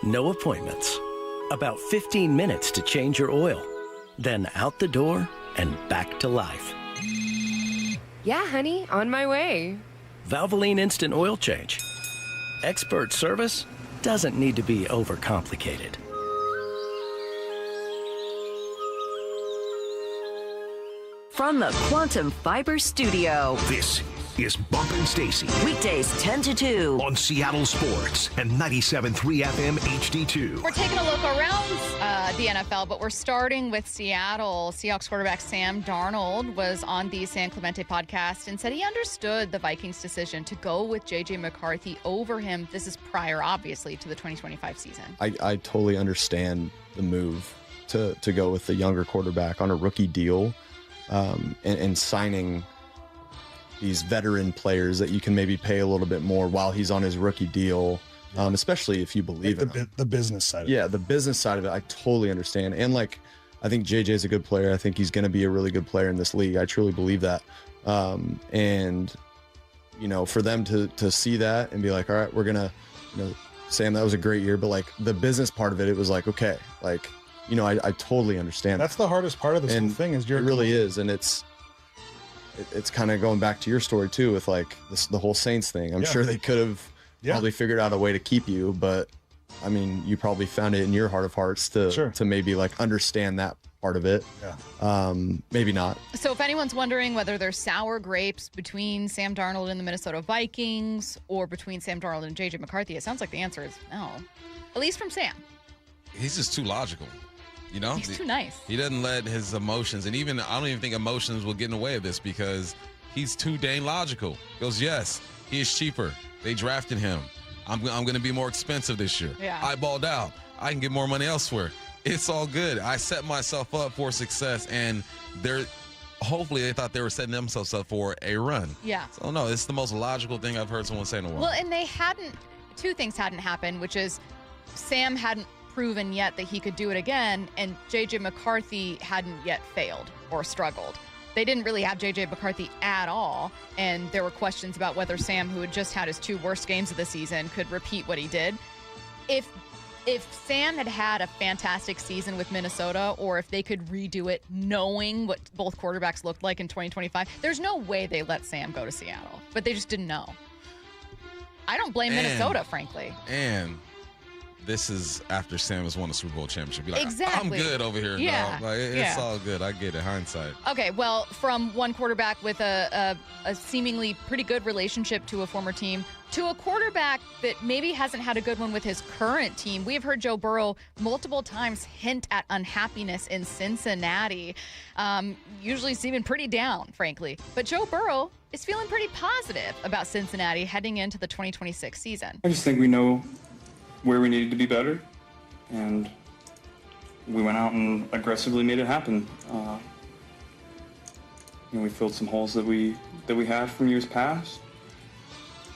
No appointments. About 15 minutes to change your oil. Then out the door and back to life. Yeah, honey, on my way. Valvoline Instant Oil Change. Expert service doesn't need to be overcomplicated. From the Quantum Fiber Studio. This is Bump Stacy. Weekdays 10 to 2. On Seattle Sports and 97.3 FM HD2. We're taking a look around the NFL, but we're starting with Seattle. Seahawks quarterback Sam Darnold was on the San Clemente podcast and said he understood the Vikings' decision to go with J.J. McCarthy over him. This is prior, obviously, to the 2025 season. I totally understand the move to go with the younger quarterback on a rookie deal. And signing these veteran players that you can maybe pay a little bit more while he's on his rookie deal, especially if you believe in him. The business side of it. Yeah, the business side of it, I totally understand. And I think JJ is a good player. I think he's going to be a really good player in this league. I truly believe that. And, for them to see that and be like, all right, we're going to, Sam, that was a great year. But the business part of it, it was okay. I totally understand. That's the hardest part of this whole thing is it really is. And it's kind of going back to your story too, with the whole Saints thing. I'm sure they could have probably figured out a way to keep you, but I mean, you probably found it in your heart of hearts to maybe understand that part of it. Yeah. Maybe not. So if anyone's wondering whether there's sour grapes between Sam Darnold and the Minnesota Vikings or between Sam Darnold and JJ McCarthy, it sounds like the answer is no. At least from Sam. He's just too logical. He's too nice. He doesn't let his emotions, and I don't even think emotions will get in the way of this because he's too dang logical. He goes, yes, he is cheaper. They drafted him. I'm going to be more expensive this year. Yeah. I balled out. I can get more money elsewhere. It's all good. I set myself up for success, and hopefully they thought they were setting themselves up for a run. Yeah. So, no, it's the most logical thing I've heard someone say in a while. Well, and two things hadn't happened, which is Sam hadn't proven yet that he could do it again, and J.J. McCarthy hadn't yet failed or struggled. They didn't really have J.J. McCarthy at all, and there were questions about whether Sam, who had just had his 2 worst games of the season, could repeat what he did. If Sam had a fantastic season with Minnesota, or if they could redo it knowing what both quarterbacks looked like in 2025, there's no way they let Sam go to Seattle, but they just didn't know. I don't blame Minnesota, frankly. And this is after Sam has won a Super Bowl championship. Be like, Exactly. I'm good over here. Yeah. No, like, it's all good. I get it. Hindsight. Okay, well, from one quarterback with a seemingly pretty good relationship to a former team to a quarterback that maybe hasn't had a good one with his current team, we have heard Joe Burrow multiple times hint at unhappiness in Cincinnati, usually seeming pretty down, frankly. But Joe Burrow is feeling pretty positive about Cincinnati heading into the 2026 season. I just think we know where we needed to be better, and we went out and aggressively made it happen. We filled some holes that we had from years past.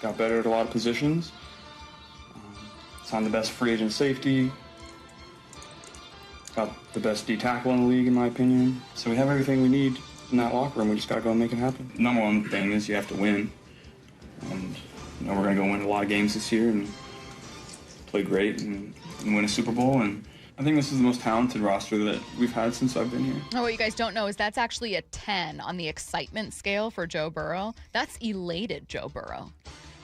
Got better at a lot of positions. Signed the best free agent safety. Got the best D tackle in the league, in my opinion. So we have everything we need in that locker room. We just got to go and make it happen. Number one thing is you have to win. And we're going to go win a lot of games this year and play great and win a Super Bowl. And I think this is the most talented roster that we've had since I've been here. Oh, what you guys don't know is that's actually a 10 on the excitement scale for Joe Burrow. That's elated Joe Burrow.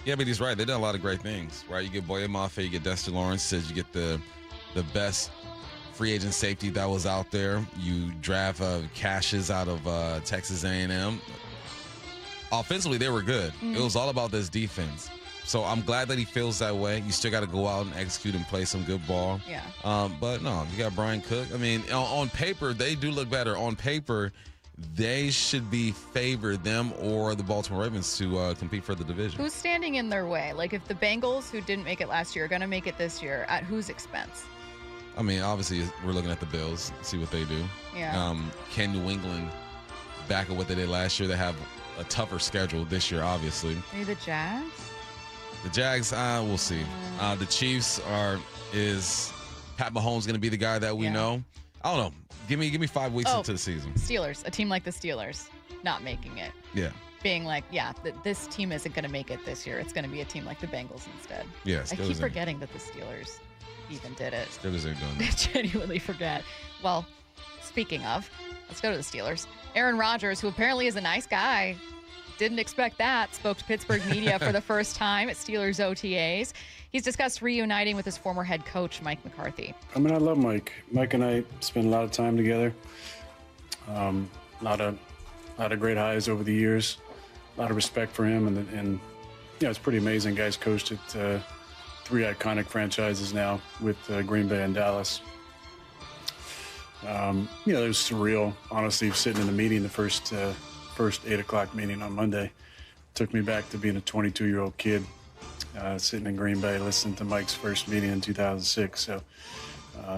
Yeah, but he's right. They did a lot of great things, right? You get Boye Mafe, you get Dexter Lawrence, says you get the best free agent safety that was out there. You draft Caches out of Texas A&M. Offensively, they were good. It was all about this defense. So I'm glad that he feels that way. You still got to go out and execute and play some good ball. Yeah. But no, you got Brian Cook. I mean, on paper, they do look better. On paper, they should be favored, them or the Baltimore Ravens, to compete for the division. Who's standing in their way? Like, if the Bengals, who didn't make it last year, are going to make it this year, at whose expense? I mean, obviously, we're looking at the Bills, see what they do. Yeah. Can New England back at what they did last year? They have a tougher schedule this year, obviously. Maybe the Jags? The Jags, we'll see. The Chiefs is Pat Mahomes going to be the guy that we know? I don't know. Give me 5 weeks into the season. Steelers, a team like the Steelers, not making it. Yeah. Being like, this team isn't going to make it this year. It's going to be a team like the Bengals instead. Yeah, I keep forgetting that the Steelers even did it. Steelers ain't doing I that. genuinely forget. Well, speaking of, let's go to the Steelers. Aaron Rodgers, who apparently is a nice guy, didn't expect that, spoke to Pittsburgh media for the first time at Steelers OTAs. He's discussed reuniting with his former head coach, Mike McCarthy. I mean, I love Mike. Mike and I spent a lot of time together. A lot of great highs over the years. A lot of respect for him, and it's pretty amazing. Guys coached at 3 iconic franchises now with Green Bay and Dallas. It was surreal, honestly, sitting in the meeting, the first 8 o'clock meeting on Monday. Took me back to being a 22-year-old kid, sitting in Green Bay, listening to Mike's first meeting in 2006. So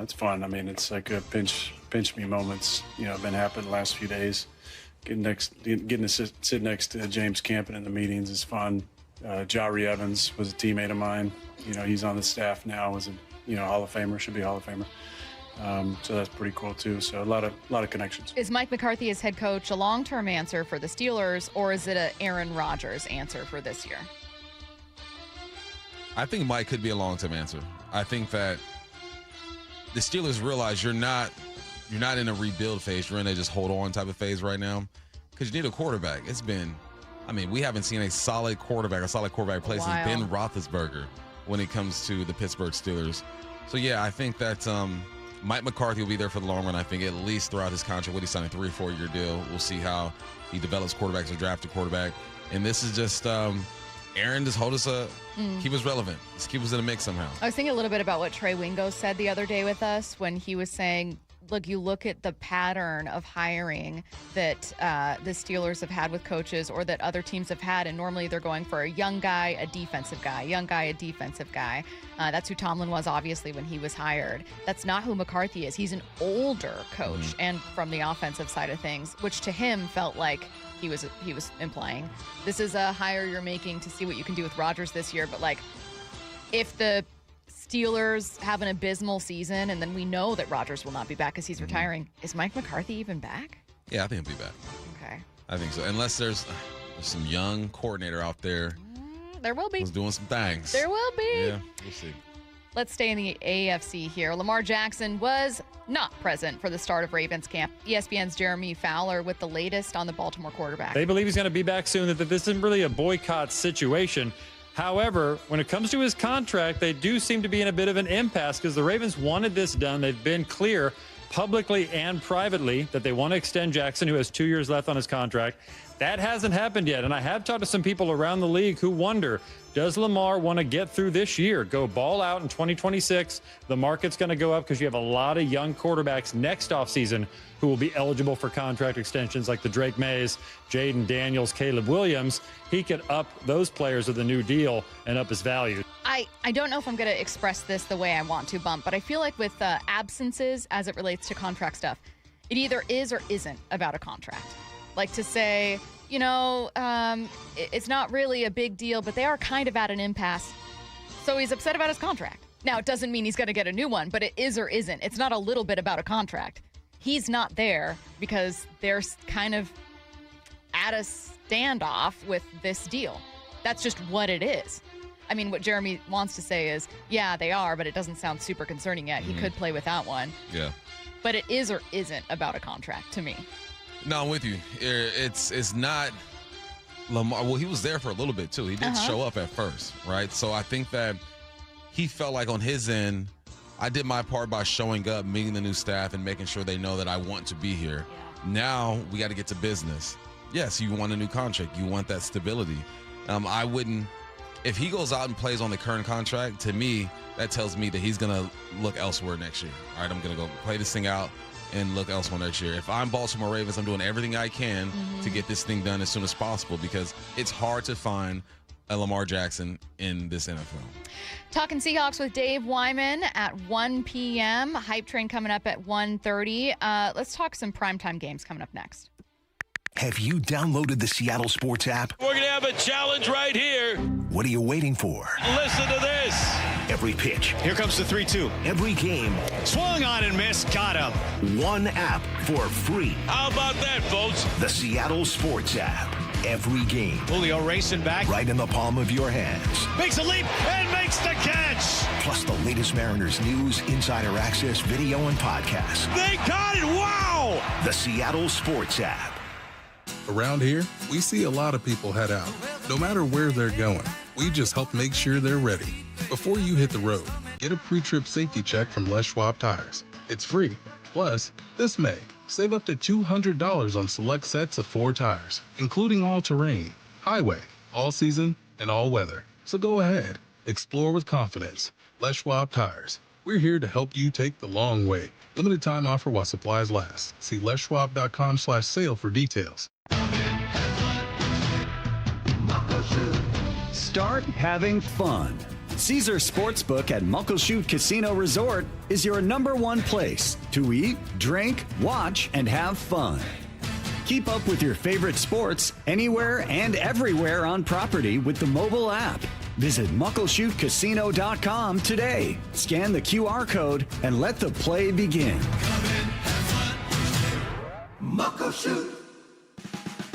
it's fun. I mean, it's like a pinch me moments, been happening the last few days. Getting to sit next to James Campen in the meetings is fun. Jari Evans was a teammate of mine. He's on the staff now, was a Hall of Famer, should be a Hall of Famer. So that's pretty cool too. So a lot of connections. Is Mike McCarthy as head coach a long-term answer for the Steelers, or is it a Aaron Rodgers answer for this year? I think Mike could be a long-term answer. I think that the Steelers realize you're not in a rebuild phase. You're in a just hold on type of phase right now because you need a quarterback. We haven't seen a solid quarterback play since Ben Roethlisberger when it comes to the Pittsburgh Steelers. So yeah, I think that Mike McCarthy will be there for the long run. I think at least throughout his contract, what he signed a 3 or 4 year deal. We'll see how he develops quarterbacks or draft a quarterback. And this is just Aaron, just hold us keep us relevant. Just keep us in the mix somehow. I was thinking a little bit about what Trey Wingo said the other day with us when he was saying, you look at the pattern of hiring that the Steelers have had with coaches or that other teams have had, and normally they're going for a young guy, a defensive guy, young guy, a defensive guy. That's who Tomlin was, obviously, when he was hired. That's not who McCarthy is. He's an older coach, and from the offensive side of things, which to him felt like he was implying. This is a hire you're making to see what you can do with Rodgers this year, but if the Steelers have an abysmal season, and then we know that Rodgers will not be back because he's retiring. Is Mike McCarthy even back? Yeah, I think he'll be back. Okay. I think so. Unless there's some young coordinator out there. There will be. Who's doing some things. There will be. Yeah, we'll see. Let's stay in the AFC here. Lamar Jackson was not present for the start of Ravens camp. ESPN's Jeremy Fowler with the latest on the Baltimore quarterback. They believe he's going to be back soon, that this isn't really a boycott situation. However, when it comes to his contract, they do seem to be in a bit of an impasse because the Ravens wanted this done. They've been clear publicly and privately that they want to extend Jackson, who has 2 years left on his contract. That hasn't happened yet, and I have talked to some people around the league who wonder, does Lamar want to get through this year, go ball out in 2026? The market's going to go up because you have a lot of young quarterbacks next offseason who will be eligible for contract extensions like the Drake Mays, Jaden Daniels, Caleb Williams. He could up those players with a new deal and up his value. I don't know if I'm going to express this the way I want to, Bump, but I feel like with absences as it relates to contract stuff, it either is or isn't about a contract. Like to say, it's not really a big deal, but they are kind of at an impasse. So he's upset about his contract. Now, it doesn't mean he's going to get a new one, but it is or isn't. It's not a little bit about a contract. He's not there because they're kind of at a standoff with this deal. That's just what it is. I mean, what Jeremy wants to say is, yeah, they are, but it doesn't sound super concerning yet. He could play without one. Yeah. But it is or isn't about a contract to me. No, I'm with you. It's not Lamar. Well, he was there for a little bit, too. He did show up at first, right? So I think that he felt like on his end, I did my part by showing up, meeting the new staff, and making sure they know that I want to be here. Yeah. Now we got to get to business. Yes, you want a new contract. You want that stability. I wouldn't. If he goes out and plays on the current contract, to me, that tells me that he's going to look elsewhere next year. All right, I'm going to go play this thing out and look elsewhere next year. If I'm Baltimore Ravens, I'm doing everything I can to get this thing done as soon as possible because it's hard to find a Lamar Jackson in this NFL. Talking Seahawks with Dave Wyman at 1 p.m. Hype Train coming up at 1:30. Let's talk some primetime games coming up next. Have you downloaded the Seattle Sports app? We're going to have a challenge right here. What are you waiting for? Listen to this. Every pitch. Here comes the 3-2. Every game. Swung on and missed. Got him. One app for free. How about that, folks? The Seattle Sports app. Every game. Julio racing back. Right in the palm of your hands. Makes a leap and makes the catch. Plus the latest Mariners news, insider access, video, and podcasts. They got it. Wow. The Seattle Sports app. Around here, we see a lot of people head out. No matter where they're going, we just help make sure they're ready. Before you hit the road, get a pre-trip safety check from Les Schwab Tires. It's free. Plus, this May, save up to $200 on select sets of 4 tires, including all-terrain, highway, all-season, and all-weather. So go ahead. Explore with confidence. Les Schwab Tires. We're here to help you take the long way. Limited time offer while supplies last. See leschwab.com/sale for details. Start having fun. Caesar Sportsbook at Muckleshoot Casino Resort is your #1 place to eat, drink, watch, and have fun. Keep up with your favorite sports anywhere and everywhere on property with the mobile app. Visit muckleshootcasino.com today. Scan the QR code and let the play begin. Muckleshoot.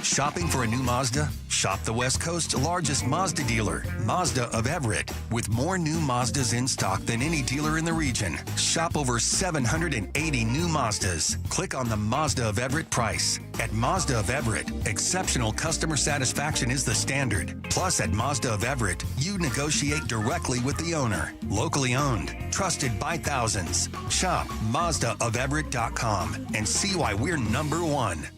Shopping for a new Mazda? Shop the West Coast's largest Mazda dealer, Mazda of Everett. With more new Mazdas in stock than any dealer in the region. Shop over 780 new Mazdas. Click on the Mazda of Everett price. At Mazda of Everett, exceptional customer satisfaction is the standard. Plus, at Mazda of Everett, you negotiate directly with the owner. Locally owned, trusted by thousands. Shop MazdaofEverett.com and see why we're #1.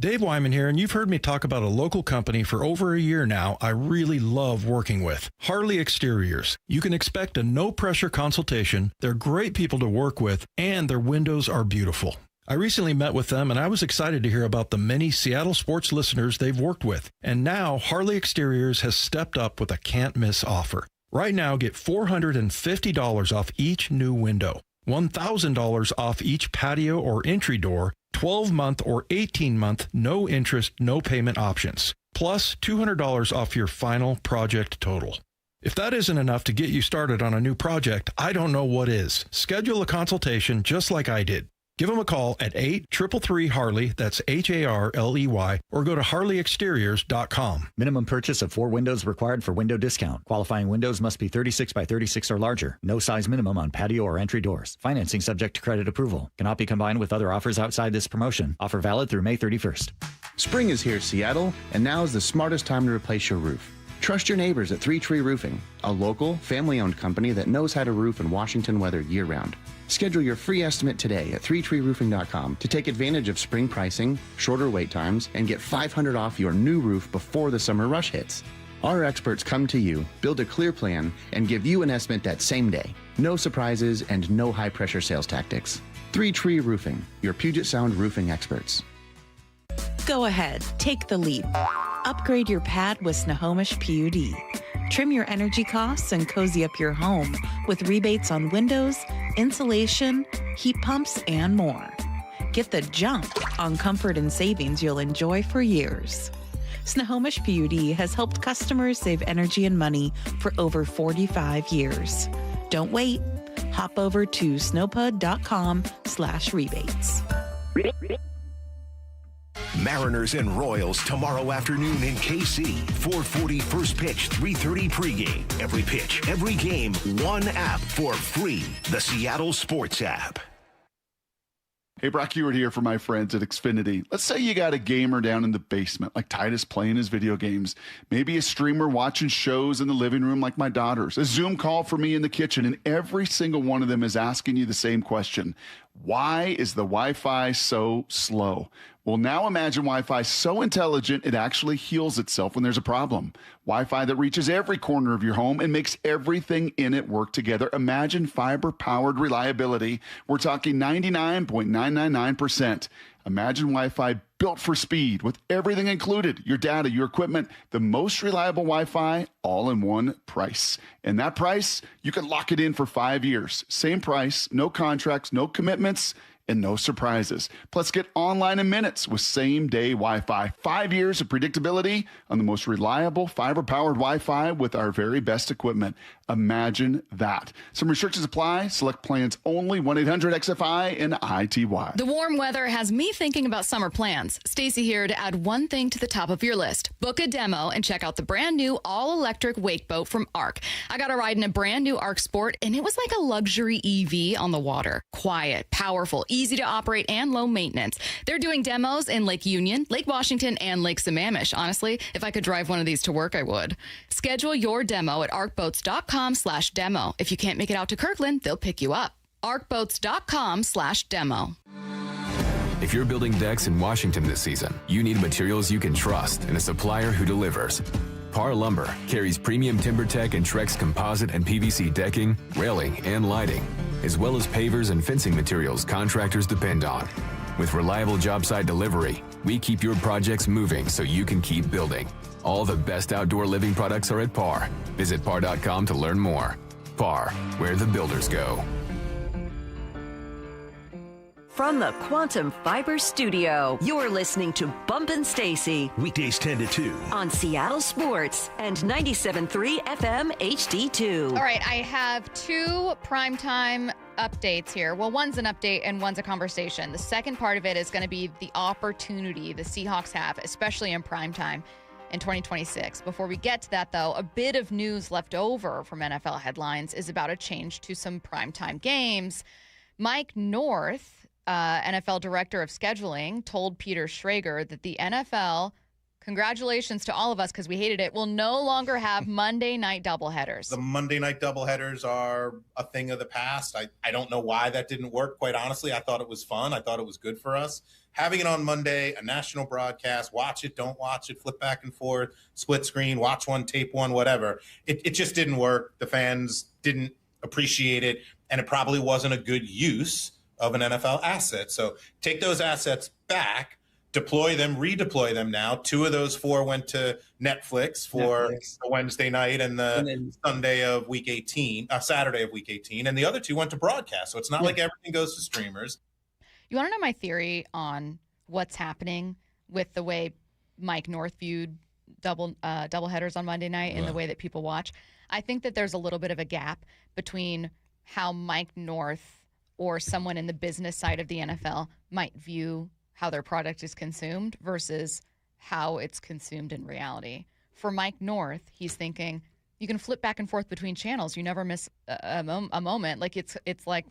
Dave Wyman here, and you've heard me talk about a local company for over a year now I really love working with, Harley Exteriors. You can expect a no-pressure consultation, they're great people to work with, and their windows are beautiful. I recently met with them, and I was excited to hear about the many Seattle sports listeners they've worked with. And now, Harley Exteriors has stepped up with a can't-miss offer. Right now, get $450 off each new window, $1,000 off each patio or entry door, 12-month or 18-month no interest, no payment options, plus $200 off your final project total. If that isn't enough to get you started on a new project, I don't know what is. Schedule a consultation just like I did. Give them a call at 833-HARLEY, that's HARLEY, or go to harleyexteriors.com. Minimum purchase of 4 windows required for window discount. Qualifying windows must be 36 by 36 or larger. No size minimum on patio or entry doors. Financing subject to credit approval. Cannot be combined with other offers outside this promotion. Offer valid through May 31st. Spring is here, Seattle, and now is the smartest time to replace your roof. Trust your neighbors at 3 Tree Roofing, a local, family-owned company that knows how to roof in Washington weather year-round. Schedule your free estimate today at 3treeroofing.com to take advantage of spring pricing, shorter wait times, and get $500 off your new roof before the summer rush hits. Our experts come to you, build a clear plan, and give you an estimate that same day. No surprises and no high-pressure sales tactics. 3 Tree Roofing, your Puget Sound roofing experts. Go ahead, take the leap. Upgrade your pad with Snohomish PUD. Trim your energy costs and cozy up your home with rebates on windows, insulation, heat pumps, and more. Get the jump on comfort and savings you'll enjoy for years. Snohomish PUD has helped customers save energy and money for over 45 years. Don't wait. Hop over to snowpud.com/rebates. Mariners and Royals tomorrow afternoon in KC. 4:40 first pitch, 3:30 pregame. Every pitch, every game, one app for free. The Seattle Sports app. Hey, Brock Ewart here for my friends at Xfinity. Let's say you got a gamer down in the basement, like Titus playing his video games. Maybe a streamer watching shows in the living room like my daughters. A Zoom call for me in the kitchen, and every single one of them is asking you the same question. Why is the Wi-Fi so slow? Well, now imagine Wi-Fi so intelligent it actually heals itself when there's a problem. Wi-Fi that reaches every corner of your home and makes everything in it work together. Imagine fiber-powered reliability. We're talking 99.999%. Imagine Wi-Fi built for speed with everything included, your data, your equipment, the most reliable Wi-Fi, all in one price. And that price, you can lock it in for 5 years. Same price, no contracts, no commitments, and no surprises. Plus, get online in minutes with same-day Wi-Fi. 5 years of predictability on the most reliable fiber-powered Wi-Fi with our very best equipment. Imagine that. Some restrictions apply. Select plans only. 1-800-XFI and ITY. The warm weather has me thinking about summer plans. Stacy here to add one thing to the top of your list. Book a demo and check out the brand new all-electric wake boat from ARC. I got a ride in a brand new ARC Sport, and it was like a luxury EV on the water. Quiet, powerful, easy to operate, and low maintenance. They're doing demos in Lake Union, Lake Washington, and Lake Sammamish. Honestly, if I could drive one of these to work, I would. Schedule your demo at arcboats.com/demo. If you can't make it out to Kirkland, they'll pick you up. arcboats.com/demo. If you're building decks in Washington this season, you need materials you can trust and a supplier who delivers. Par Lumber carries premium TimberTech and Trex composite and PVC decking, railing, and lighting, as well as pavers and fencing materials contractors depend on. With reliable job site delivery, we keep your projects moving so you can keep building. All the best outdoor living products are at Par. Visit par.com to learn more. Par, where the builders go. From the Quantum Fiber Studio, you're listening to Bump and Stacy. Weekdays 10 to 2. On Seattle Sports and 97.3 FM HD2. All right, I have two primetime updates here. Well, one's an update and one's a conversation. The second part of it is going to be the opportunity the Seahawks have, especially in primetime in 2026. Before we get to that, though, a bit of news left over from NFL headlines is about a change to some primetime games. Mike North, NFL Director of Scheduling, told Peter Schrager that the NFL, congratulations to all of us because we hated it, will no longer have Monday night doubleheaders. The Monday night doubleheaders are a thing of the past. I don't know why that didn't work, quite honestly. I thought it was fun. I thought it was good for us. Having it on Monday, a national broadcast, watch it, don't watch it, flip back and forth, split screen, watch one, tape one, whatever. It just didn't work. The fans didn't appreciate it, and it probably wasn't a good use of an NFL asset. So take those assets back, deploy them, redeploy them now. 2 of those 4 went to Netflix for the Wednesday night and the Sunday of week 18, Saturday of week 18. And the other 2 went to broadcast. So it's not like everything goes to streamers. You want to know my theory on what's happening with the way Mike North viewed doubleheaders on Monday night and the way that people watch? I think that there's a little bit of a gap between how Mike North or someone in the business side of the NFL might view how their product is consumed versus how it's consumed in reality. For Mike North, he's thinking, you can flip back and forth between channels. You never miss a moment. Like it's like,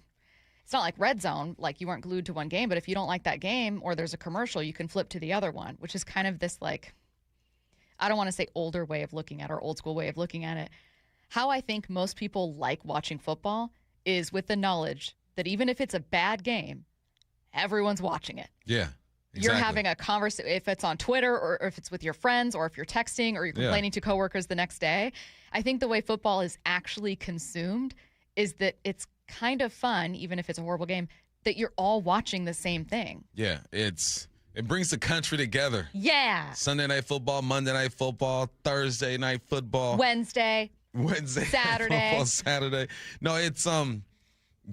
it's not like Red Zone, like you weren't glued to one game, but if you don't like that game or there's a commercial, you can flip to the other one, which is kind of this like, I don't want to say older way of looking at it or old school way of looking at it. How I think most people like watching football is with the knowledge that even if it's a bad game, everyone's watching it. Yeah. Exactly. You're having a conversation, if it's on Twitter or if it's with your friends or if you're texting or you're complaining to coworkers the next day. I think the way football is actually consumed is that it's kind of fun, even if it's a horrible game, that you're all watching the same thing. Yeah, it brings the country together. Yeah. Sunday night football, Monday night football, Thursday night football. Wednesday. Saturday. Football Saturday. No, it's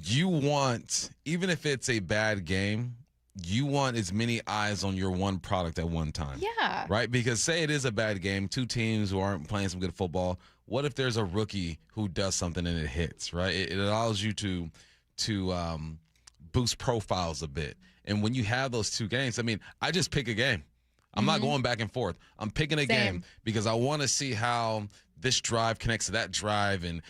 you want, even if it's a bad game, you want as many eyes on your one product at one time. Yeah. Right? Because say it is a bad game, two teams who aren't playing some good football. What if there's a rookie who does something and it hits, right? It allows you to boost profiles a bit. And when you have those two games, I mean, I just pick a game. I'm not going back and forth. I'm picking a game because I want to see how this drive connects to that drive and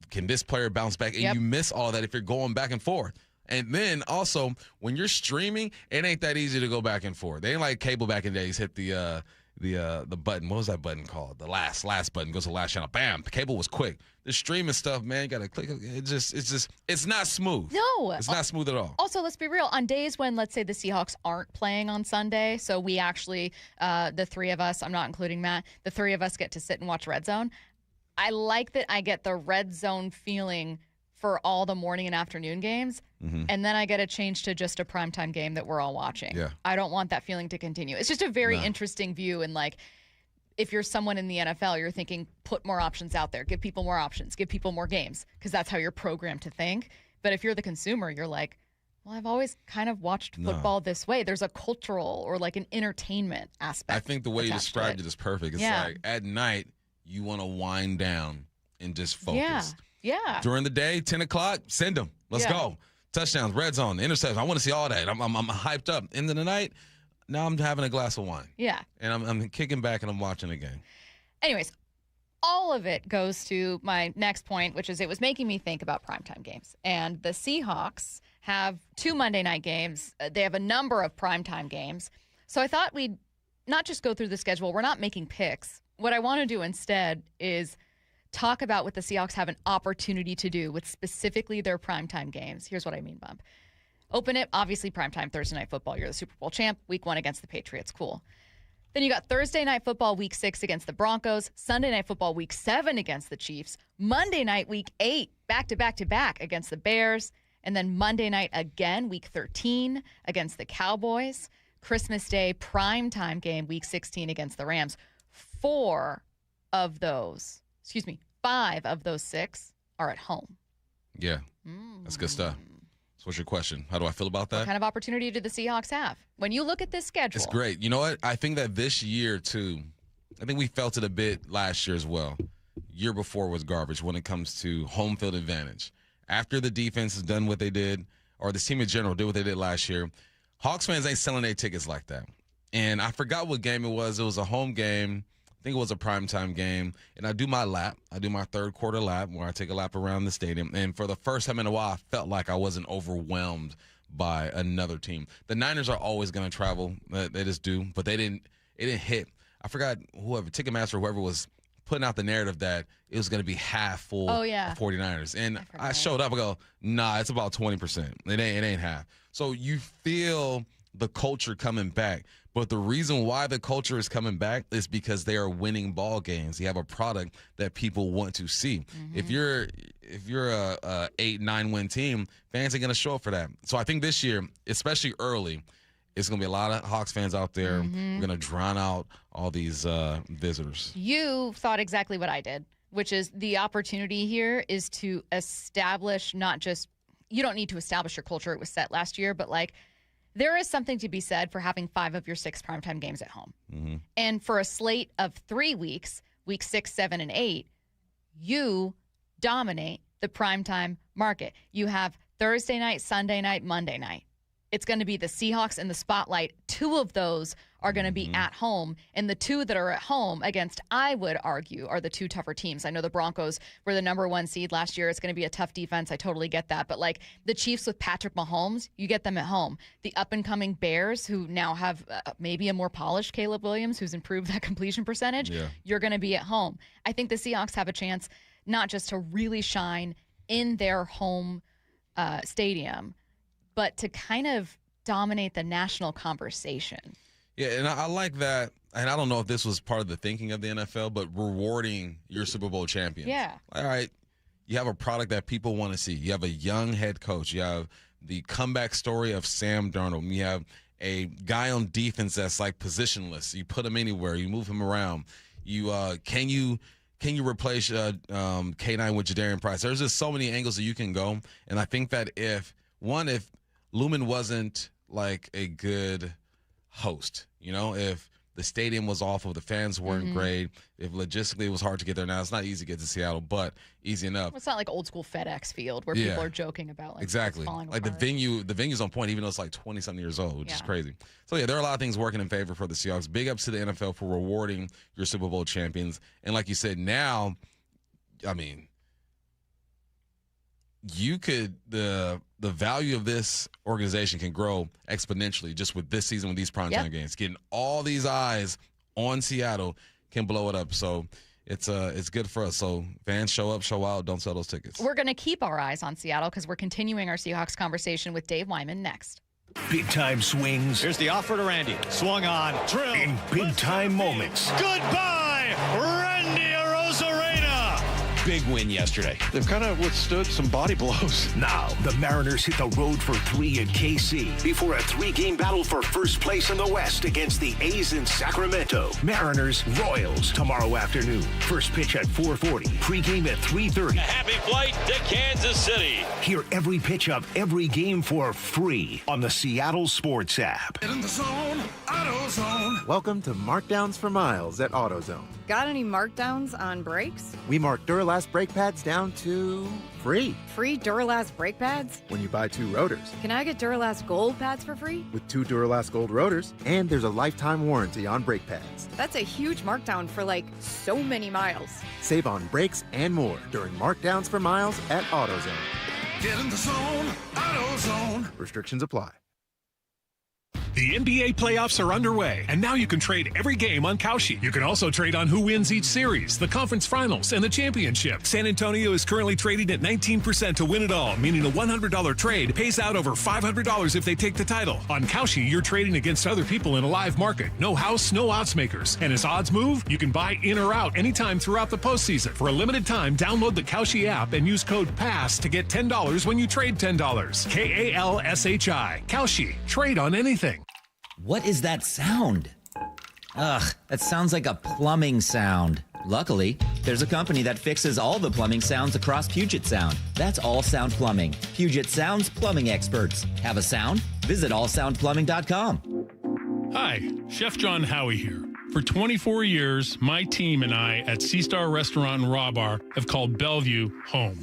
can this player bounce back? And you miss all that if you're going back and forth. And then also, when you're streaming, it ain't that easy to go back and forth. They ain't like cable back in the days. Hit the button. What was that button called? The last button goes to the last channel. Bam. The cable was quick. The streaming stuff, man, you got to click. It's not smooth. No. It's not smooth at all. Also, let's be real. On days when, let's say, the Seahawks aren't playing on Sunday, so we actually, the three of us, I'm not including Matt, the three of us get to sit and watch Red Zone. I like that I get the Red Zone feeling for all the morning and afternoon games, and then I get a change to just a primetime game that we're all watching. Yeah. I don't want that feeling to continue. It's just a very interesting view, and like, if you're someone in the NFL, you're thinking, put more options out there, give people more options, give people more games, because that's how you're programmed to think. But if you're the consumer, you're like, well, I've always kind of watched football this way. There's a cultural or like an entertainment aspect. I think the way you described it is perfect. It's like at night, you want to wind down and just focus. Yeah. During the day, 10 o'clock, send them. Let's go. Touchdowns, red zone, interception. I want to see all that. I'm hyped up. End of the night, now I'm having a glass of wine. Yeah. And I'm kicking back and I'm watching a game. Anyways, all of it goes to my next point, which is it was making me think about primetime games. And the Seahawks have 2 Monday night games. They have a number of primetime games. So I thought we'd not just go through the schedule. We're not making picks. What I want to do instead is talk about what the Seahawks have an opportunity to do with specifically their primetime games. Here's what I mean, Bump. Open it, obviously primetime Thursday night football. You're the Super Bowl champ. Week 1 against the Patriots. Cool. Then you got Thursday night football week 6 against the Broncos. Sunday night football week 7 against the Chiefs. Monday night week 8 back-to-back-to-back against the Bears. And then Monday night again week 13 against the Cowboys. Christmas Day primetime game week 16 against the Rams. 5 of those 6 are at home. Yeah, that's good stuff. So what's your question? How do I feel about that? What kind of opportunity do the Seahawks have? When you look at this schedule. It's great. You know what? I think that this year, too, I think we felt it a bit last year as well. Year before was garbage when it comes to home field advantage. After the defense has done what they did, or the team in general did what they did last year, Hawks fans ain't selling their tickets like that. And I forgot what game it was. It was a home game. I think it was a primetime game, and I do my lap. I do my third quarter lap where I take a lap around the stadium, and for the first time in a while, I felt like I wasn't overwhelmed by another team. The Niners are always going to travel. They just do, but it didn't hit. I forgot Ticketmaster, whoever was putting out the narrative that it was going to be half full 49ers. And I showed up, I go, nah, it's about 20%. It ain't half. So you feel the culture coming back. But the reason why the culture is coming back is because they are winning ball games. You have a product that people want to see. If you're a 8-9 win team, fans are going to show up for that. So I think this year, especially early, it's going to be a lot of Hawks fans out there. We're going to drown out all these visitors. You thought exactly what I did, which is the opportunity here is to establish not just – you don't need to establish your culture. It was set last year, but like – there is something to be said for having 5 of your 6 primetime games at home. And for a slate of 3 weeks, week 6, 7, and 8, you dominate the primetime market. You have Thursday night, Sunday night, Monday night. It's going to be the Seahawks in the spotlight. 2 of those are going to be at home. And the two that are at home against, I would argue, are the two tougher teams. I know the Broncos were the number 1 seed last year. It's going to be a tough defense. I totally get that. But like the Chiefs with Patrick Mahomes, you get them at home. The up-and-coming Bears, who now have maybe a more polished Caleb Williams, who's improved that completion percentage, you're going to be at home. I think the Seahawks have a chance not just to really shine in their home stadium, but to kind of dominate the national conversation. Yeah, and I like that. And I don't know if this was part of the thinking of the NFL, but rewarding your Super Bowl champions. Yeah. All right, you have a product that people want to see. You have a young head coach. You have the comeback story of Sam Darnold. You have a guy on defense that's like positionless. You put him anywhere. You move him around. You can you replace K9 with Jadarian Price? There's just so many angles that you can go. And I think that if Lumen wasn't like a good host, if the stadium was awful, the fans weren't great, if logistically it was hard to get there. Now it's not easy to get to Seattle, but easy enough. Well, it's not like old school FedEx Field where people are joking about like exactly falling like apart. the venue's on point, even though it's like 20-something years old, which is crazy. So yeah, there are a lot of things working in favor for the Seahawks. Big ups to the NFL for rewarding your Super Bowl champions. And like you said, now, I mean, the value of this organization can grow exponentially just with this season with these primetime games. Getting all these eyes on Seattle can blow it up. So it's good for us. So fans, show up, show out, don't sell those tickets. We're going to keep our eyes on Seattle because we're continuing our Seahawks conversation with Dave Wyman next. Big time swings. Here's the offer to Randy. Swung on. Drill. In big time moments. Goodbye, Randy Arozarena. Big win yesterday. They've kind of withstood some body blows. Now, the Mariners hit the road for 3 at KC before a 3-game battle for first place in the West against the A's in Sacramento. Mariners, Royals tomorrow afternoon. First pitch at 4:40. Pre-game at 3:30. A happy flight to Kansas City. Hear every pitch of every game for free on the Seattle Sports app. Get in the zone, AutoZone. Welcome to Markdowns for Miles at AutoZone. Got any markdowns on brakes? We mark Duralast brake pads down to free. Free Duralast brake pads? When you buy 2 rotors. Can I get Duralast Gold pads for free? With 2 Duralast Gold rotors, and there's a lifetime warranty on brake pads. That's a huge markdown for like so many miles. Save on brakes and more during Markdowns for Miles at AutoZone. Get in the zone, AutoZone. Restrictions apply. The NBA playoffs are underway, and now you can trade every game on Kalshi. You can also trade on who wins each series, the conference finals, and the championship. San Antonio is currently trading at 19% to win it all, meaning a $100 trade pays out over $500 if they take the title. On Kalshi, you're trading against other people in a live market. No house, no odds makers. And as odds move, you can buy in or out anytime throughout the postseason. For a limited time, download the Kalshi app and use code PASS to get $10 when you trade $10. KALSHI. Kalshi. Trade on anything. What is that sound? Ugh, that sounds like a plumbing sound. Luckily, there's a company that fixes all the plumbing sounds across Puget Sound. That's All Sound Plumbing. Puget Sound's plumbing experts. Have a sound? Visit allsoundplumbing.com. Hi, Chef John Howie here. For 24 years, my team and I at Sea Star Restaurant and Raw Bar have called Bellevue home.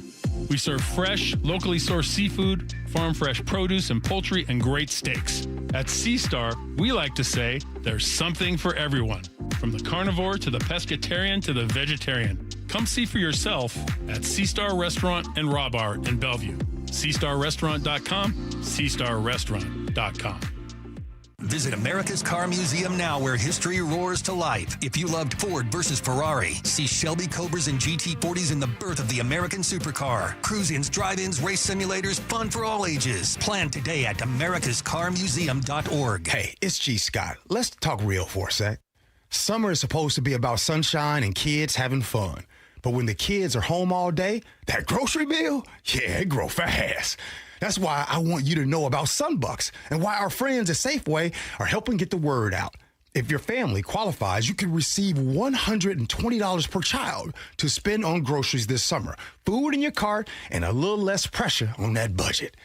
We serve fresh, locally sourced seafood, farm fresh produce and poultry, and great steaks. At Sea Star, we like to say there's something for everyone, from the carnivore to the pescatarian to the vegetarian. Come see for yourself at Sea Star Restaurant and Raw Bar in Bellevue. SeaStarRestaurant.com, SeaStarRestaurant.com. Visit America's Car Museum now, where history roars to life. If you loved Ford versus Ferrari, see Shelby Cobras and GT40s in the birth of the American supercar. Cruise-ins, drive-ins, race simulators, fun for all ages. Plan today at americascarmuseum.org. Hey, it's G. Scott. Let's talk real for a sec. Summer is supposed to be about sunshine and kids having fun. But when the kids are home all day, that grocery bill, yeah, it grows fast. That's why I want you to know about Sunbucks and why our friends at Safeway are helping get the word out. If your family qualifies, you can receive $120 per child to spend on groceries this summer, food in your cart, and a little less pressure on that budget.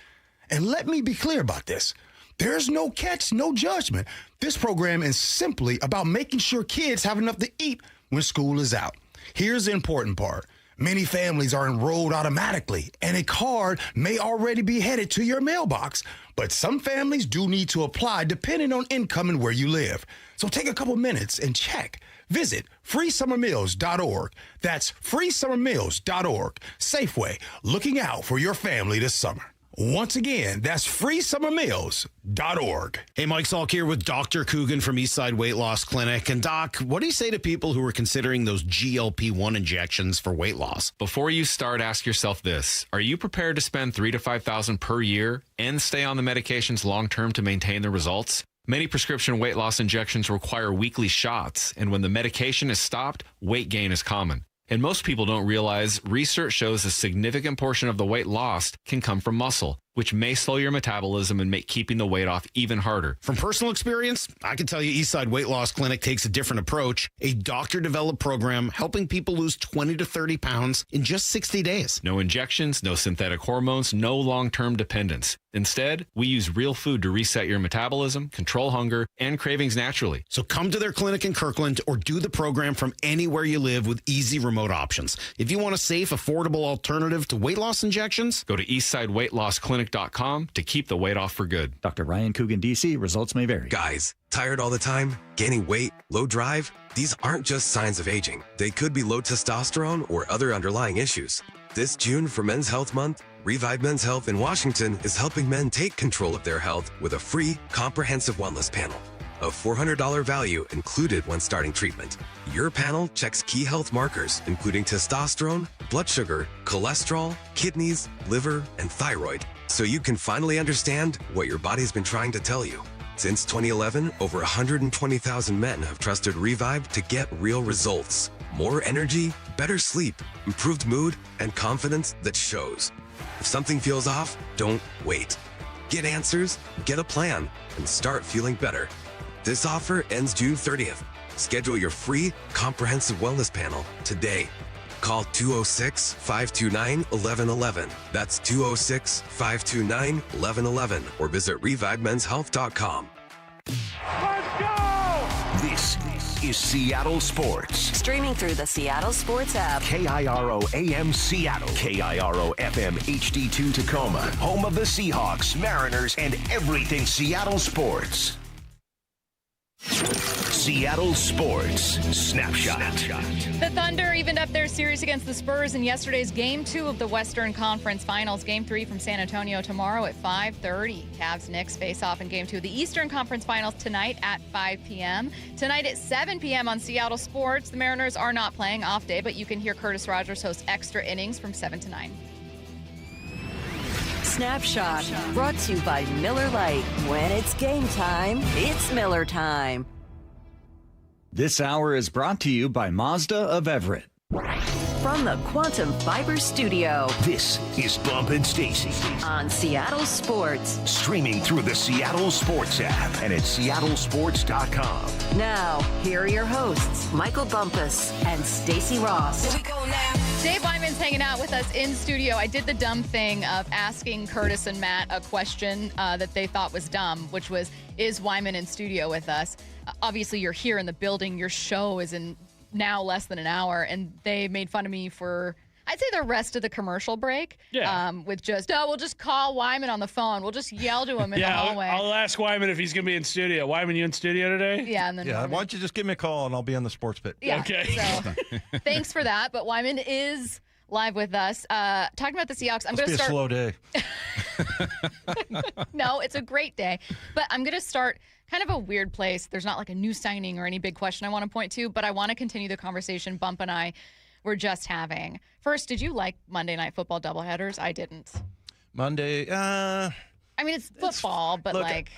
And let me be clear about this. There's no catch, no judgment. This program is simply about making sure kids have enough to eat when school is out. Here's the important part. Many families are enrolled automatically, and a card may already be headed to your mailbox. But some families do need to apply depending on income and where you live. So take a couple minutes and check. Visit freesummermeals.org. That's freesummermeals.org. Safeway, looking out for your family this summer. Once again, that's freesummermeals.org. Hey, Mike Salk here with Dr. Coogan from Eastside Weight Loss Clinic. And Doc, what do you say to people who are considering those GLP-1 injections for weight loss? Before you start, ask yourself this. Are you prepared to spend $3,000 to $5,000 per year and stay on the medications long-term to maintain the results? Many prescription weight loss injections require weekly shots, and when the medication is stopped, weight gain is common. And most people don't realize research shows a significant portion of the weight lost can come from muscle, which may slow your metabolism and make keeping the weight off even harder. From personal experience, I can tell you Eastside Weight Loss Clinic takes a different approach, a doctor-developed program helping people lose 20 to 30 pounds in just 60 days. No injections, no synthetic hormones, no long-term dependence. Instead, we use real food to reset your metabolism, control hunger, and cravings naturally. So come to their clinic in Kirkland or do the program from anywhere you live with easy remote options. If you want a safe, affordable alternative to weight loss injections, go to eastsideweightlossklinik.com to keep the weight off for good. Dr. Ryan Coogan, D.C. Results may vary. Guys, tired all the time? Gaining weight? Low drive? These aren't just signs of aging. They could be low testosterone or other underlying issues. This June for Men's Health Month, Revive Men's Health in Washington is helping men take control of their health with a free, comprehensive wellness panel. A $400 value included when starting treatment. Your panel checks key health markers, including testosterone, blood sugar, cholesterol, kidneys, liver, and thyroid, so you can finally understand what your body's been trying to tell you. Since 2011, over 120,000 men have trusted Revive to get real results. More energy, better sleep, improved mood, and confidence that shows. If something feels off, don't wait. Get answers, get a plan, and start feeling better. This offer ends June 30th. Schedule your free, comprehensive wellness panel today. Call 206-529-1111. That's 206-529-1111. Or visit ReviveMen'sHealth.com. Let's go! This is Seattle Sports. Streaming through the Seattle Sports app. KIRO AM Seattle. KIRO FM HD2 Tacoma. Home of the Seahawks, Mariners, and everything Seattle sports. Seattle Sports Snapshot. The Thunder evened up their series against the Spurs in yesterday's Game 2 of the Western Conference Finals. Game 3 from San Antonio tomorrow at 5:30. Cavs-Knicks face off in Game 2 of the Eastern Conference Finals tonight at 5 p.m. Tonight at 7 p.m. on Seattle Sports. The Mariners are not playing off day, but you can hear Curtis Rogers host Extra Innings from 7 to 9. Snapshot, brought to you by Miller Lite. When it's game time, it's Miller time. This hour is brought to you by Mazda of Everett. From the Quantum Fiber Studio. This is Bump and Stacy. On Seattle Sports. Streaming through the Seattle Sports app and at seattlesports.com. Now, here are your hosts, Michael Bumpus and Stacy Ross. Here we go now. Dave Wyman's hanging out with us in studio. I did the dumb thing of asking Curtis and Matt a question that they thought was dumb, which was, is Wyman in studio with us? Obviously, you're here in the building. Your show is in now less than an hour, and they made fun of me for, I'd say, the rest of the commercial break. Yeah. With just, we'll just call Wyman on the phone. We'll just yell to him in the hallway. I'll ask Wyman if he's going to be in studio. Wyman, you in studio today? Yeah. And then why don't you just give me a call, and I'll be on the sports pit. Yeah. Okay. So, thanks for that. But Wyman is live with us. Talking about the Seahawks, I'm going to start. It's a slow day. No, it's a great day. But I'm going to start kind of a weird place. There's not like a new signing or any big question I want to point to, but I want to continue the conversation Bump and I were just having. First, did you like Monday Night Football doubleheaders? I didn't. Monday, I mean, it's football, but look, like.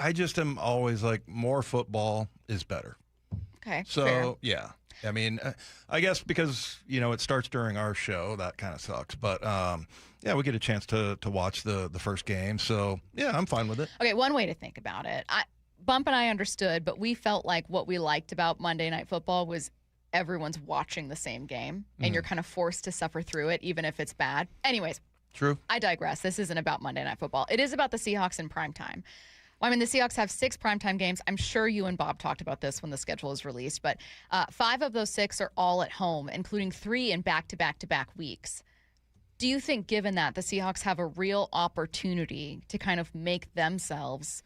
I just am always like, more football is better. Okay. So, fair. yeah. I mean, I guess because, it starts during our show, that kind of sucks. But, yeah, we get a chance to watch the first game. So, yeah, I'm fine with it. Okay, one way to think about it. Bump and I understood, but we felt like what we liked about Monday Night Football was everyone's watching the same game, and you're kind of forced to suffer through it, even if it's bad. Anyways. True. I digress. This isn't about Monday Night Football. It is about the Seahawks in primetime. Well, I mean, the Seahawks have 6 primetime games. I'm sure you and Bob talked about this when the schedule is released, but 5 of those 6 are all at home, including 3 in back-to-back-to-back weeks. Do you think, given that, the Seahawks have a real opportunity to kind of make themselves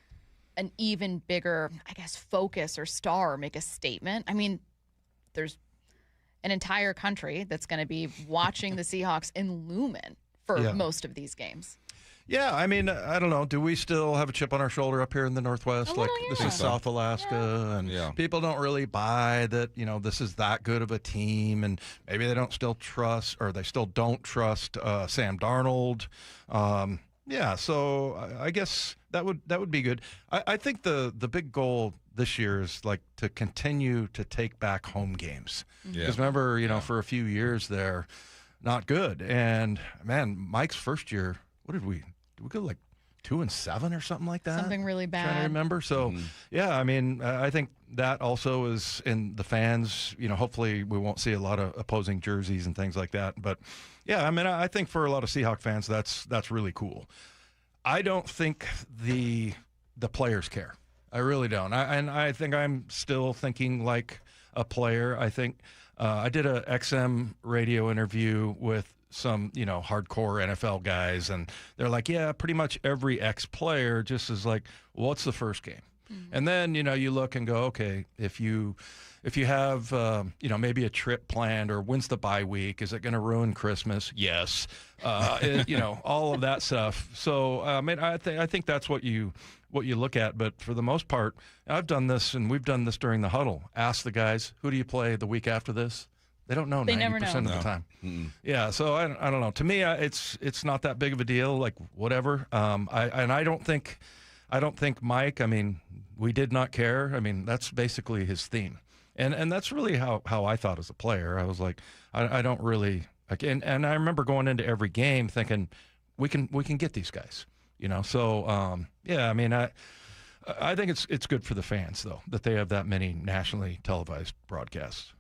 an even bigger, I guess, focus or star, or make a statement? I mean, there's an entire country that's going to be watching the Seahawks in Lumen for most of these games. Yeah, I mean, I don't know. Do we still have a chip on our shoulder up here in the Northwest? This is South Alaska, and people don't really buy that, this is that good of a team, and maybe they still don't trust Sam Darnold. So I guess that would be good. I think the big goal this year is to continue to take back home games. Because remember, for a few years there, not good. And man, Mike's first year, what did we go 2-7 or something like that? Something really bad. Trying to remember. So, I mean, I think that also is in the fans. Hopefully we won't see a lot of opposing jerseys and things like that. But, yeah, I mean, I think for a lot of Seahawk fans, that's really cool. I don't think the players care. I really don't. I think I'm still thinking like a player. I think I did a XM radio interview with some, hardcore NFL guys, and they're like, yeah, pretty much every ex-player just is like, what's the first game? And then, you look and go, okay, if you have, maybe a trip planned, or when's the bye week? Is it going to ruin Christmas? Yes. All of that stuff. So, I think that's what you look at. But for the most part, I've done this, and we've done this during the huddle. Ask the guys, who do you play the week after this? They don't know 90% of the time. Yeah, so I don't know. To me, it's not that big of a deal. Like whatever. I don't think Mike. I mean, we did not care. I mean, that's basically his theme, and that's really how I thought as a player. I was like, I don't really. And I remember going into every game thinking, we can get these guys. So I mean, I think it's good for the fans though that they have that many nationally televised broadcasts.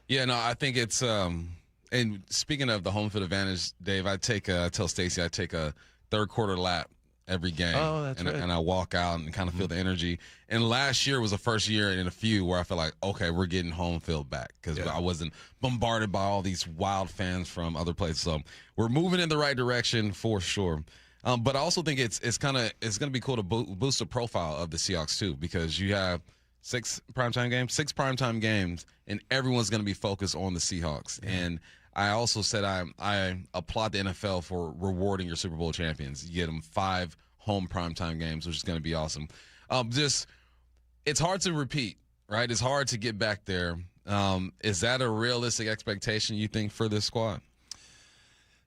Yeah, no, I think it's and speaking of the home field advantage, Dave, I tell Stacy I take a third quarter lap every game. Oh, that's right. And I walk out and kind of feel the energy. And last year was the first year in a few where I felt like, okay, we're getting home field back because I wasn't bombarded by all these wild fans from other places. So we're moving in the right direction for sure. But I also think it's going to be cool to boost the profile of the Seahawks too, because you have 6 primetime games, and everyone's going to be focused on the Seahawks. Yeah. And I also said I applaud the NFL for rewarding your Super Bowl champions. You get them 5 home primetime games, which is going to be awesome. It's hard to repeat, right? It's hard to get back there. Is that a realistic expectation, you think, for this squad?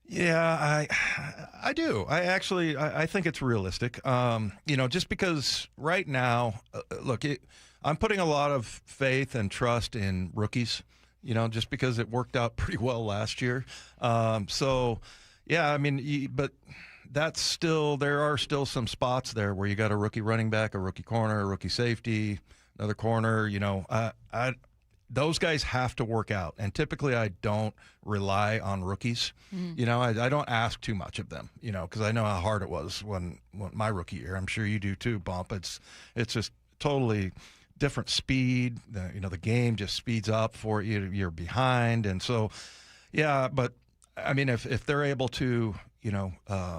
Yeah, I do. I think it's realistic. Just because right now, I'm putting a lot of faith and trust in rookies, just because it worked out pretty well last year. I mean, but that's still, there are still some spots there where you got a rookie running back, a rookie corner, a rookie safety, another corner, those guys have to work out. And typically I don't rely on rookies. I don't ask too much of them, because I know how hard it was when my rookie year. I'm sure you do too, Bump. It's just totally different speed. The game just speeds up for you. You're behind. And so, but I mean, if they're able to,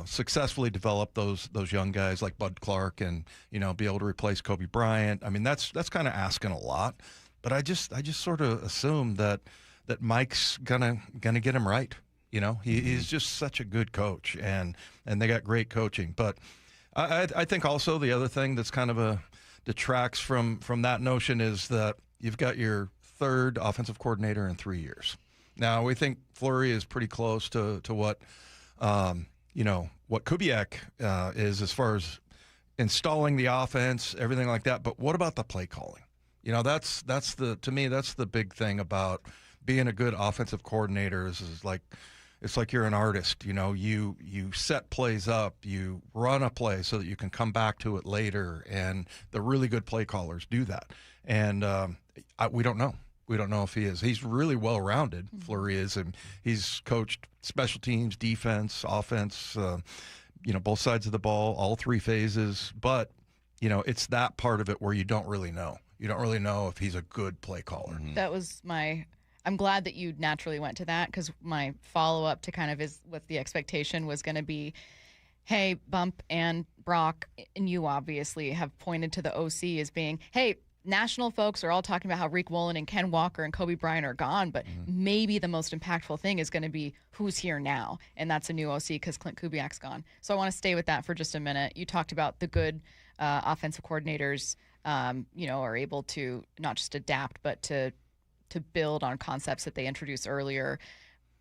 successfully develop those young guys like Bud Clark and, be able to replace Kobe Bryant, I mean, that's kind of asking a lot. But I just sort of assume that Mike's gonna get him right. He's just such a good coach, and they got great coaching. But I think also the other thing that's kind of detracts from that notion is that you've got your 3rd offensive coordinator in 3 years. Now we think Fleury is pretty close to what Kubiak is as far as installing the offense, everything like that. But what about the play calling? To me, that's the big thing about being a good offensive coordinator is like, it's like you're an artist. You set plays up, you run a play so that you can come back to it later, and the really good play callers do that. And we don't know. We don't know if he is. He's really well-rounded, Fleury is, and he's coached special teams, defense, offense, both sides of the ball, all 3 phases. But, it's that part of it where you don't really know. You don't really know if he's a good play caller. That was I'm glad that you naturally went to that, because my follow-up to kind of is what the expectation was going to be. Hey, Bump and Brock, and you obviously have pointed to the OC as being, hey, national folks are all talking about how Reek Woolen and Ken Walker and Kobe Bryant are gone, but maybe the most impactful thing is going to be who's here now, and that's a new OC because Clint Kubiak's gone. So I want to stay with that for just a minute. You talked about the good offensive coordinators, are able to not just adapt, but to build on concepts that they introduced earlier.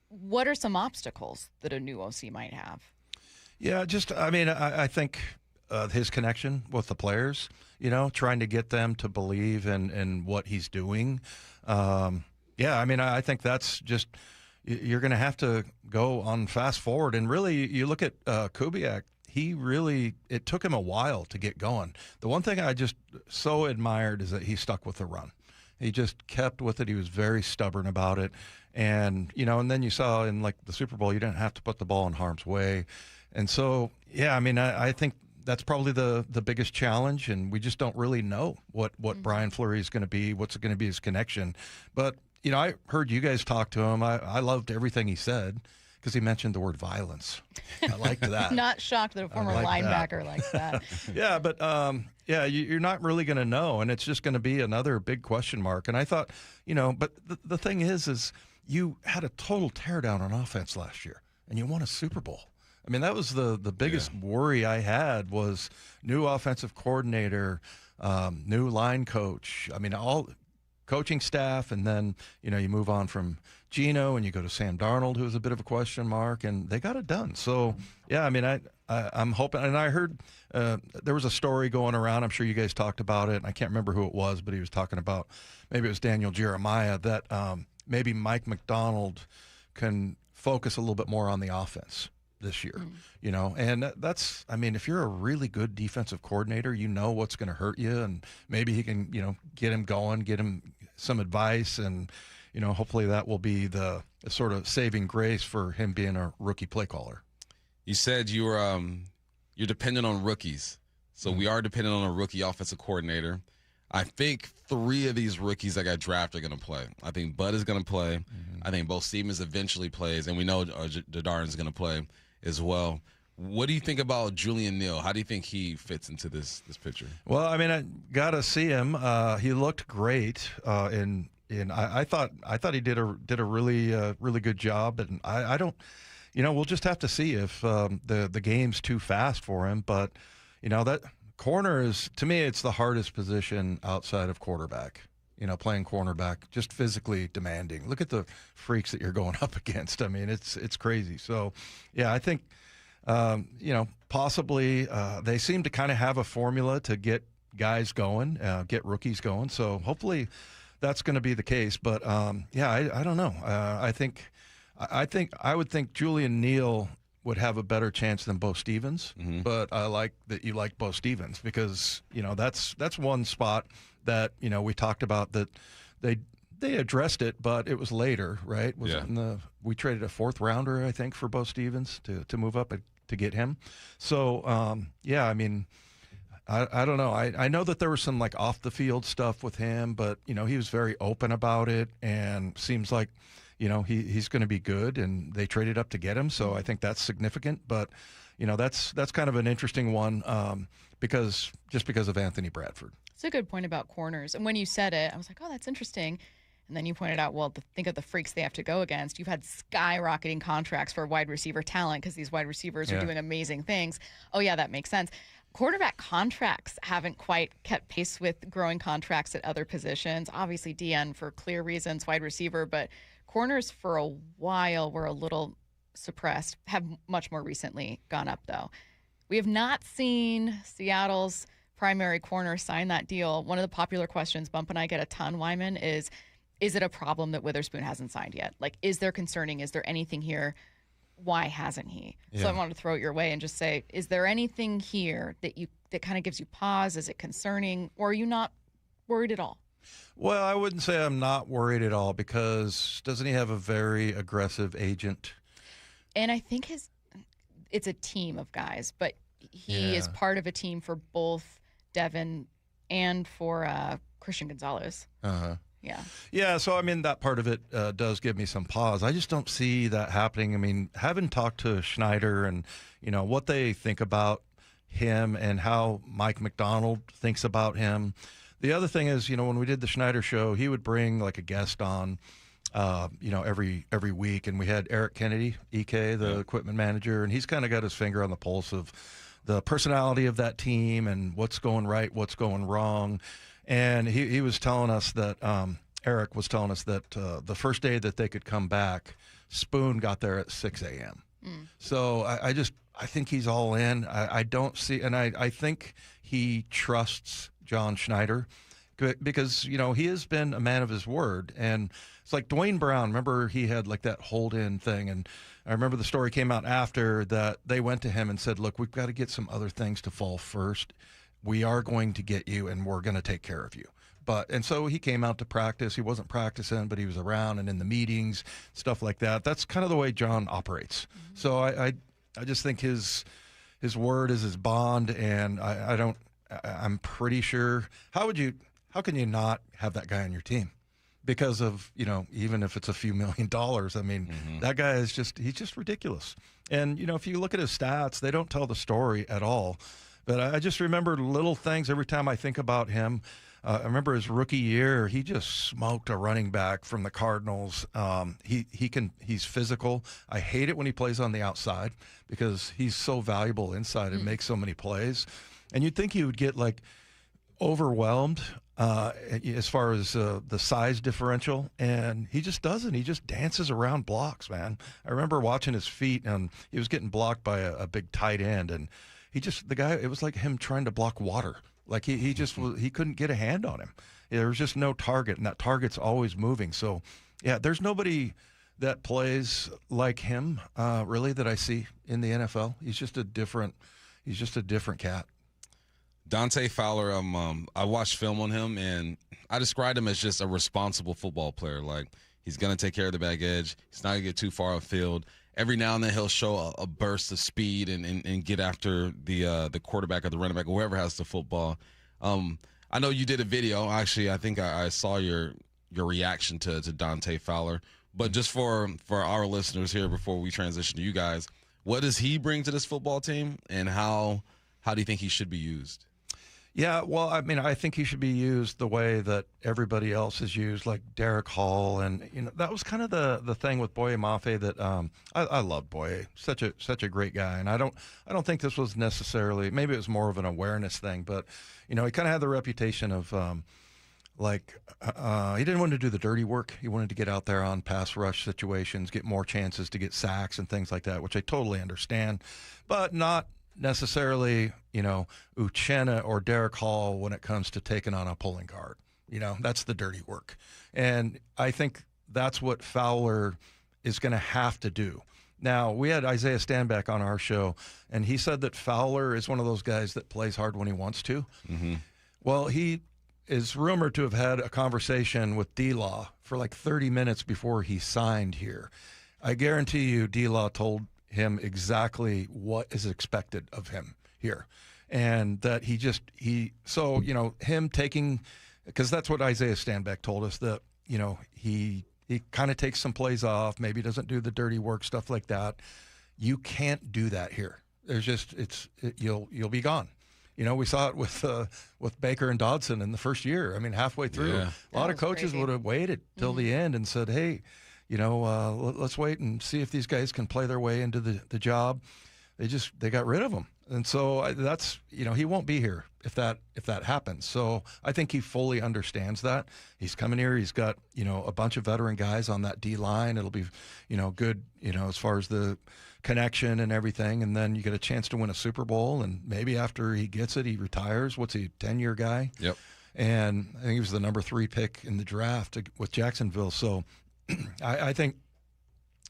What are some obstacles that a new OC might have? Yeah, I think his connection with the players, trying to get them to believe in what he's doing. I think that's just, you're going to have to go on fast forward. And really, you look at Kubiak, it took him a while to get going. The one thing I just so admired is that he stuck with the run. He just kept with it. He was very stubborn about it. And, and then you saw in like the Super Bowl, you didn't have to put the ball in harm's way. And so, I think that's probably the biggest challenge, and we just don't really know what Brian Fleury is going to be, what's going to be his connection. But, I heard you guys talk to him. I loved everything he said because he mentioned the word violence. I liked that. Not shocked that a former linebacker likes that. Yeah, but, you're not really going to know, and it's just going to be another big question mark. And I thought, but the thing is you had a total teardown on offense last year, and you won a Super Bowl. I mean, that was the biggest worry I had was new offensive coordinator, new line coach. I mean, all coaching staff, and then, you move on from Geno and you go to Sam Darnold, who's a bit of a question mark, and they got it done. So, I'm hoping, and I heard there was a story going around, I'm sure you guys talked about it, and I can't remember who it was, but he was talking about, maybe it was Daniel Jeremiah, that maybe Mike McDonald can focus a little bit more on the offense this year, and that's, if you're a really good defensive coordinator, what's going to hurt you, and maybe he can, get him going, get him some advice, and, hopefully that will be the sort of saving grace for him being a rookie play caller. You said you're dependent on rookies, so we are dependent on a rookie offensive coordinator. I think 3 of these rookies that got drafted are going to play. I think Bud is going to play. I think Bo Stevens eventually plays, and we know Darnold is going to play as well. What do you think about Julian Neal? How do you think he fits into this picture? Well, I got to see him. He looked great, I thought he did a really good job, and I don't, we'll just have to see if the game's too fast for him. But that corner is, to me, it's the hardest position outside of quarterback. Playing cornerback, just physically demanding. Look at the freaks that you're going up against. It's crazy. So, I think, possibly they seem to kind of have a formula to get guys going, get rookies going. So hopefully that's going to be the case. But, I don't know. I would think Julian Neal would have a better chance than Bo Stevens. But I like that you like Bo Stevens because, that's one spot that, we talked about that they addressed it, but it was later, right? We traded a 4th rounder, I think, for Bo Stevens to move up to get him. So, I don't know. I know that there was some like off the field stuff with him, but, he was very open about it and seems like, he's going to be good, and they traded up to get him. So I think that's significant, but, that's kind of an interesting one because of Anthony Bradford. It's a good point about corners. And when you said it, I was like, oh, that's interesting. And then you pointed out, think of the freaks they have to go against. You've had skyrocketing contracts for wide receiver talent because these wide receivers are doing amazing things. Oh, yeah, that makes sense. Quarterback contracts haven't quite kept pace with growing contracts at other positions. Obviously, DN for clear reasons, wide receiver, but corners for a while were a little suppressed, have much more recently gone up, though. We have not seen Seattle's primary corner sign that deal. One of the popular questions Bump and I get a ton, Wyman, is it a problem that Witherspoon hasn't signed yet? Like, is there concerning? Is there anything here? Why hasn't he? So I wanted to throw it your way and just say, is there anything here that kind of gives you pause? Is it concerning, or are you not worried at all? Well, I wouldn't say I'm not worried at all because doesn't he have a very aggressive agent? And I think it's a team of guys, but he is part of a team for both Devin and for Christian Gonzalez. Uh-huh. Yeah. Yeah, so, I mean, that part of it does give me some pause. I just don't see that happening. I mean, having talked to Schneider and, what they think about him and how Mike McDonald thinks about him. The other thing is, when we did the Schneider show, he would bring, like, a guest on, every week. And we had Eric Kennedy, EK, the equipment manager, and he's kind of got his finger on the pulse of the personality of that team and what's going right, what's going wrong. And he was telling us that, Eric was telling us that the first day that they could come back, Spoon got there at 6 a.m. So I think he's all in. I don't see, and I think he trusts John Schneider because, he has been a man of his word. And it's like Dwayne Brown, remember he had like that hold-in thing. And I remember the story came out after that they went to him and said, look, we've got to get some other things to fall first. We are going to get you, and we're going to take care of you. And so he came out to practice. He wasn't practicing, but he was around and in the meetings, stuff like that. That's kind of the way John operates. Mm-hmm. So I just think his word is his bond, and I'm pretty sure. How can you not have that guy on your team? Because of, even if it's a few $1 million, I mean, that guy he's just ridiculous. And, if you look at his stats, they don't tell the story at all. But I just remember little things every time I think about him. I remember his rookie year, he just smoked a running back from the Cardinals. He's physical. I hate it when he plays on the outside because he's so valuable inside and makes so many plays. And you'd think he would get like overwhelmed as far as the size differential, and he just doesn't. He just dances around blocks, man. I remember watching his feet, and he was getting blocked by a big tight end, and it was like him trying to block water. Like he couldn't get a hand on him. There was just no target, and that target's always moving. So, yeah, there's nobody that plays like him, really, that I see in the NFL. He's just a different cat. Dante Fowler, I watched film on him, and I described him as just a responsible football player. Like, he's going to take care of the back edge. He's not going to get too far upfield. Every now and then he'll show a burst of speed and get after the quarterback or the running back, or whoever has the football. I know you did a video. Actually, I think I saw your reaction to Dante Fowler. But just for our listeners here before we transition to you guys, what does he bring to this football team, and how do you think he should be used? Yeah, well, I mean, I think he should be used the way that everybody else is used, like Derek Hall, and that was kind of the thing with Boye Mafe that I love Boye, such a great guy, and I don't think this was necessarily, maybe it was more of an awareness thing, but he kind of had the reputation of he didn't want to do the dirty work. He wanted to get out there on pass rush situations, get more chances to get sacks and things like that, which I totally understand, but not necessarily, Uchenna or Derek Hall when it comes to taking on a pulling guard. That's the dirty work. And I think that's what Fowler is going to have to do. Now, we had Isaiah Stanback on our show, and he said that Fowler is one of those guys that plays hard when he wants to. Mm-hmm. Well, he is rumored to have had a conversation with D-Law for like 30 minutes before he signed here. I guarantee you D-Law told him exactly what is expected of him here, and that him taking, because that's what Isaiah Stanback told us, that he kind of takes some plays off, maybe doesn't do the dirty work, stuff like that. You can't do that here. There's just you'll be gone. We saw it with Baker and Dodson in the first year. I mean, halfay through, a lot of coaches would have waited till the end and said, hey, let's wait and see if these guys can play their way into the job. They got rid of them. And so that's, he won't be here if that happens. So I think he fully understands that. He's coming here. He's got, a bunch of veteran guys on that D line. It'll be, good, as far as the connection and everything. And then you get a chance to win a Super Bowl. And maybe after he gets it, he retires. What's he, 10-year guy? Yep. And I think he was the number 3 pick in the draft with Jacksonville. So I think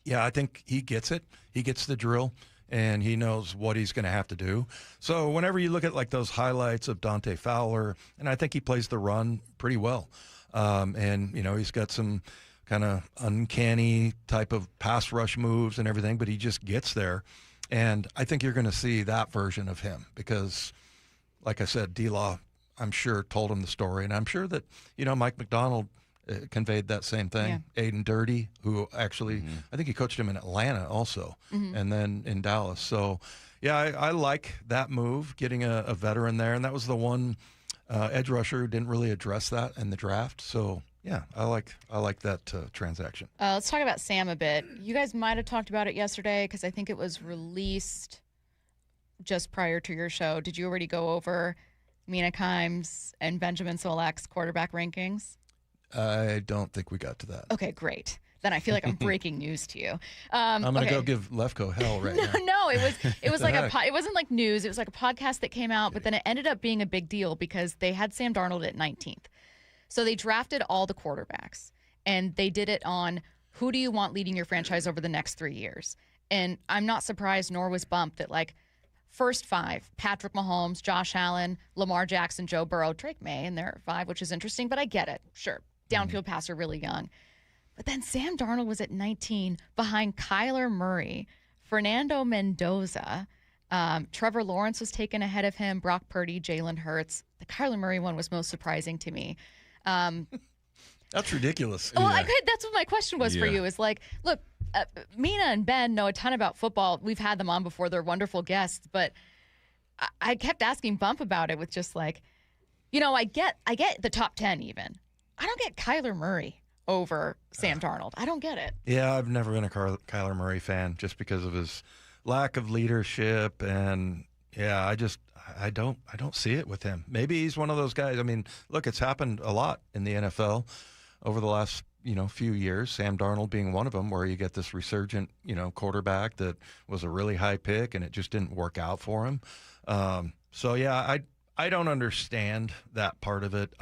he gets it. He gets the drill, and he knows what he's going to have to do. So whenever you look at like those highlights of Dante Fowler, and I think he plays the run pretty well. And he's got some kind of uncanny type of pass rush moves and everything, but he just gets there. And I think you're going to see that version of him because, like I said, D-Law I'm sure, told him the story. And I'm sure that, Mike McDonald conveyed that same thing. Yeah. Aiden Dirty, who actually, I think he coached him in Atlanta also, and then in Dallas. So, yeah, I like that move, getting a veteran there. And that was the one edge rusher who didn't really address that in the draft. So, yeah, I like that transaction. Let's talk about Sam a bit. You guys might have talked about it yesterday because I think it was released just prior to your show. Did you already go over Mina Kimes and Benjamin Solak's quarterback rankings? I don't think we got to that. Okay, great. Then I feel like I'm breaking news to you. I'm going to go give Lefko hell right now. No, it was like it wasn't like news. It was like a podcast that came out, but then it ended up being a big deal because they had Sam Darnold at 19th. So they drafted all the quarterbacks, and they did it on who do you want leading your franchise over the next 3 years. And I'm not surprised, nor was Bump, that like first 5, Patrick Mahomes, Josh Allen, Lamar Jackson, Joe Burrow, Drake May, and they're 5, which is interesting, but I get it. Sure. Downfield passer, really young. But then Sam Darnold was at 19 behind Kyler Murray, Fernando Mendoza. Trevor Lawrence was taken ahead of him, Brock Purdy, Jalen Hurts. The Kyler Murray one was most surprising to me. That's ridiculous. Well, that's what my question was for you is like, look, Mina and Ben know a ton about football. We've had them on before. They're wonderful guests. But I kept asking Bump about it with just like, I get the top 10 even. I don't get Kyler Murray over Sam Darnold. I don't get it. Yeah, I've never been a Kyler Murray fan just because of his lack of leadership, and I don't see it with him. Maybe he's one of those guys. I mean, look, it's happened a lot in the NFL over the last few years. Sam Darnold being one of them, where you get this resurgent quarterback that was a really high pick and it just didn't work out for him. So yeah, I don't understand that part of it.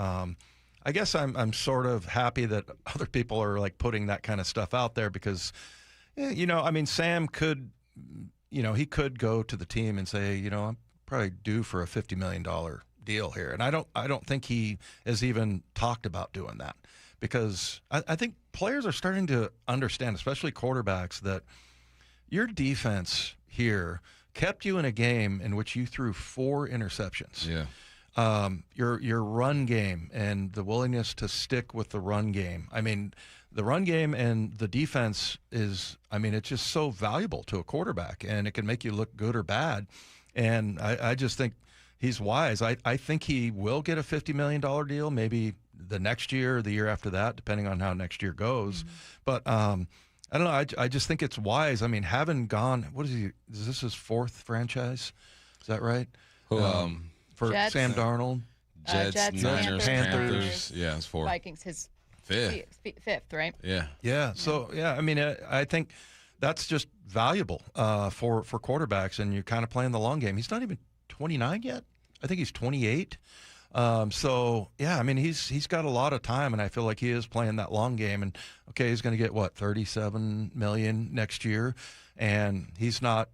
I guess I'm sort of happy that other people are like putting that kind of stuff out there because, I mean, Sam could, he could go to the team and say, I'm probably due for a $50 million deal here. And I don't think he has even talked about doing that because I think players are starting to understand, especially quarterbacks, that your defense here kept you in a game in which you threw 4 interceptions. Yeah. Your run game and the willingness to stick with the run game. I mean, the run game and the defense is, it's just so valuable to a quarterback, and it can make you look good or bad. And I just think he's wise. I think he will get a $50 million deal, maybe the next year or the year after that, depending on how next year goes. But I don't know. I just think it's wise. I mean, having gone, is this his 4th franchise? Is that right? For Jets, Sam Darnold. Jets, Niners, Panthers. Yeah, it's 4. Vikings, his 5th, right? Yeah. Yeah. So, I think that's just valuable for quarterbacks, and you're kind of playing the long game. He's not even 29 yet. I think he's 28. So, yeah, he's got a lot of time, and I feel like he is playing that long game. And, okay, he's going to get, $37 million next year, and he's not,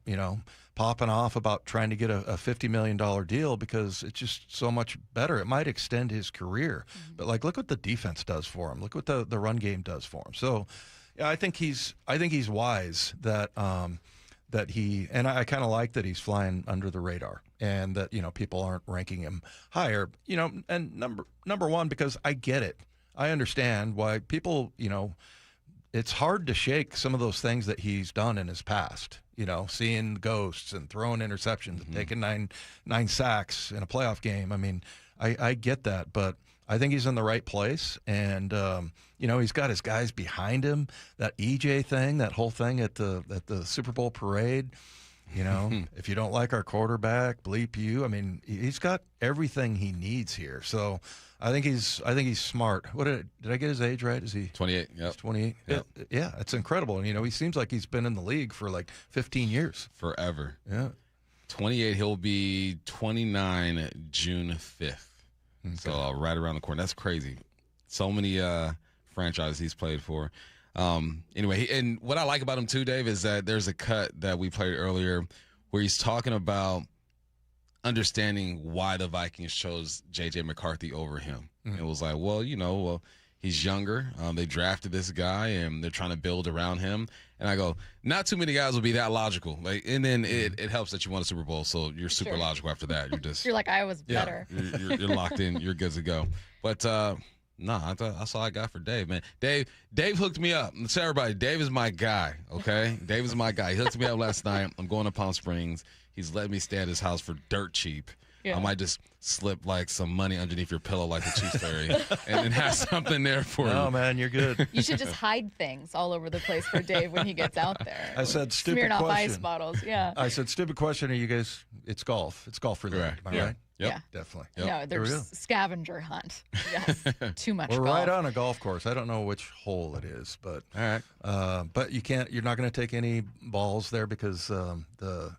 popping off about trying to get a $50 million deal because it's just so much better. It might extend his career. But, look what the defense does for him. Look what the run game does for him. So, yeah, I think he's wise that he – and I kind of like that he's flying under the radar and that, people aren't ranking him higher. And number one, because I get it. I understand why people, it's hard to shake some of those things that he's done in his past. Seeing ghosts and throwing interceptions, and taking nine sacks in a playoff game. I get that, but I think he's in the right place. And, he's got his guys behind him. That EJ thing, that whole thing at the Super Bowl parade, if you don't like our quarterback, bleep you. He's got everything he needs here. So I think he's smart. Did I get his age right? Is he 28? Yep. He's 28. Yep. Yeah, it's incredible. And he seems like he's been in the league for 15 years. Forever. Yeah. 28. He'll be 29 June 5th. Okay. So right around the corner. That's crazy. So many franchises he's played for. Anyway, and what I like about him too, Dave, is that there's a cut that we played earlier where he's talking about understanding why the Vikings chose J.J. McCarthy over him. It was like, He's younger. They drafted this guy, and they're trying to build around him. And I go, not too many guys will be that logical. And then it helps that you won a Super Bowl, so you're super logical after that. You're just you're like, I was better. You're locked in. You're good to go. But that's all I got for Dave, man. Dave hooked me up. Let's tell everybody, Dave is my guy, okay? Dave is my guy. He hooked me up last night. I'm going to Palm Springs. He's letting me stay at his house for dirt cheap. Yeah. I might just slip like some money underneath your pillow like the Tooth Fairy and then have something there for you. Oh, man, you're good. You should just hide things all over the place for Dave when he gets out there. I said, stupid Smearing question. off ice bottles, yeah. I said, stupid question. Are you guys, it's golf. It's golf related. Am I right? Yep. Yeah. Definitely. Yep. No, there's scavenger hunt. Yes. Too much We're golf. right on a golf course. I don't know which hole it is, but all right. But you're not going to take any balls there because the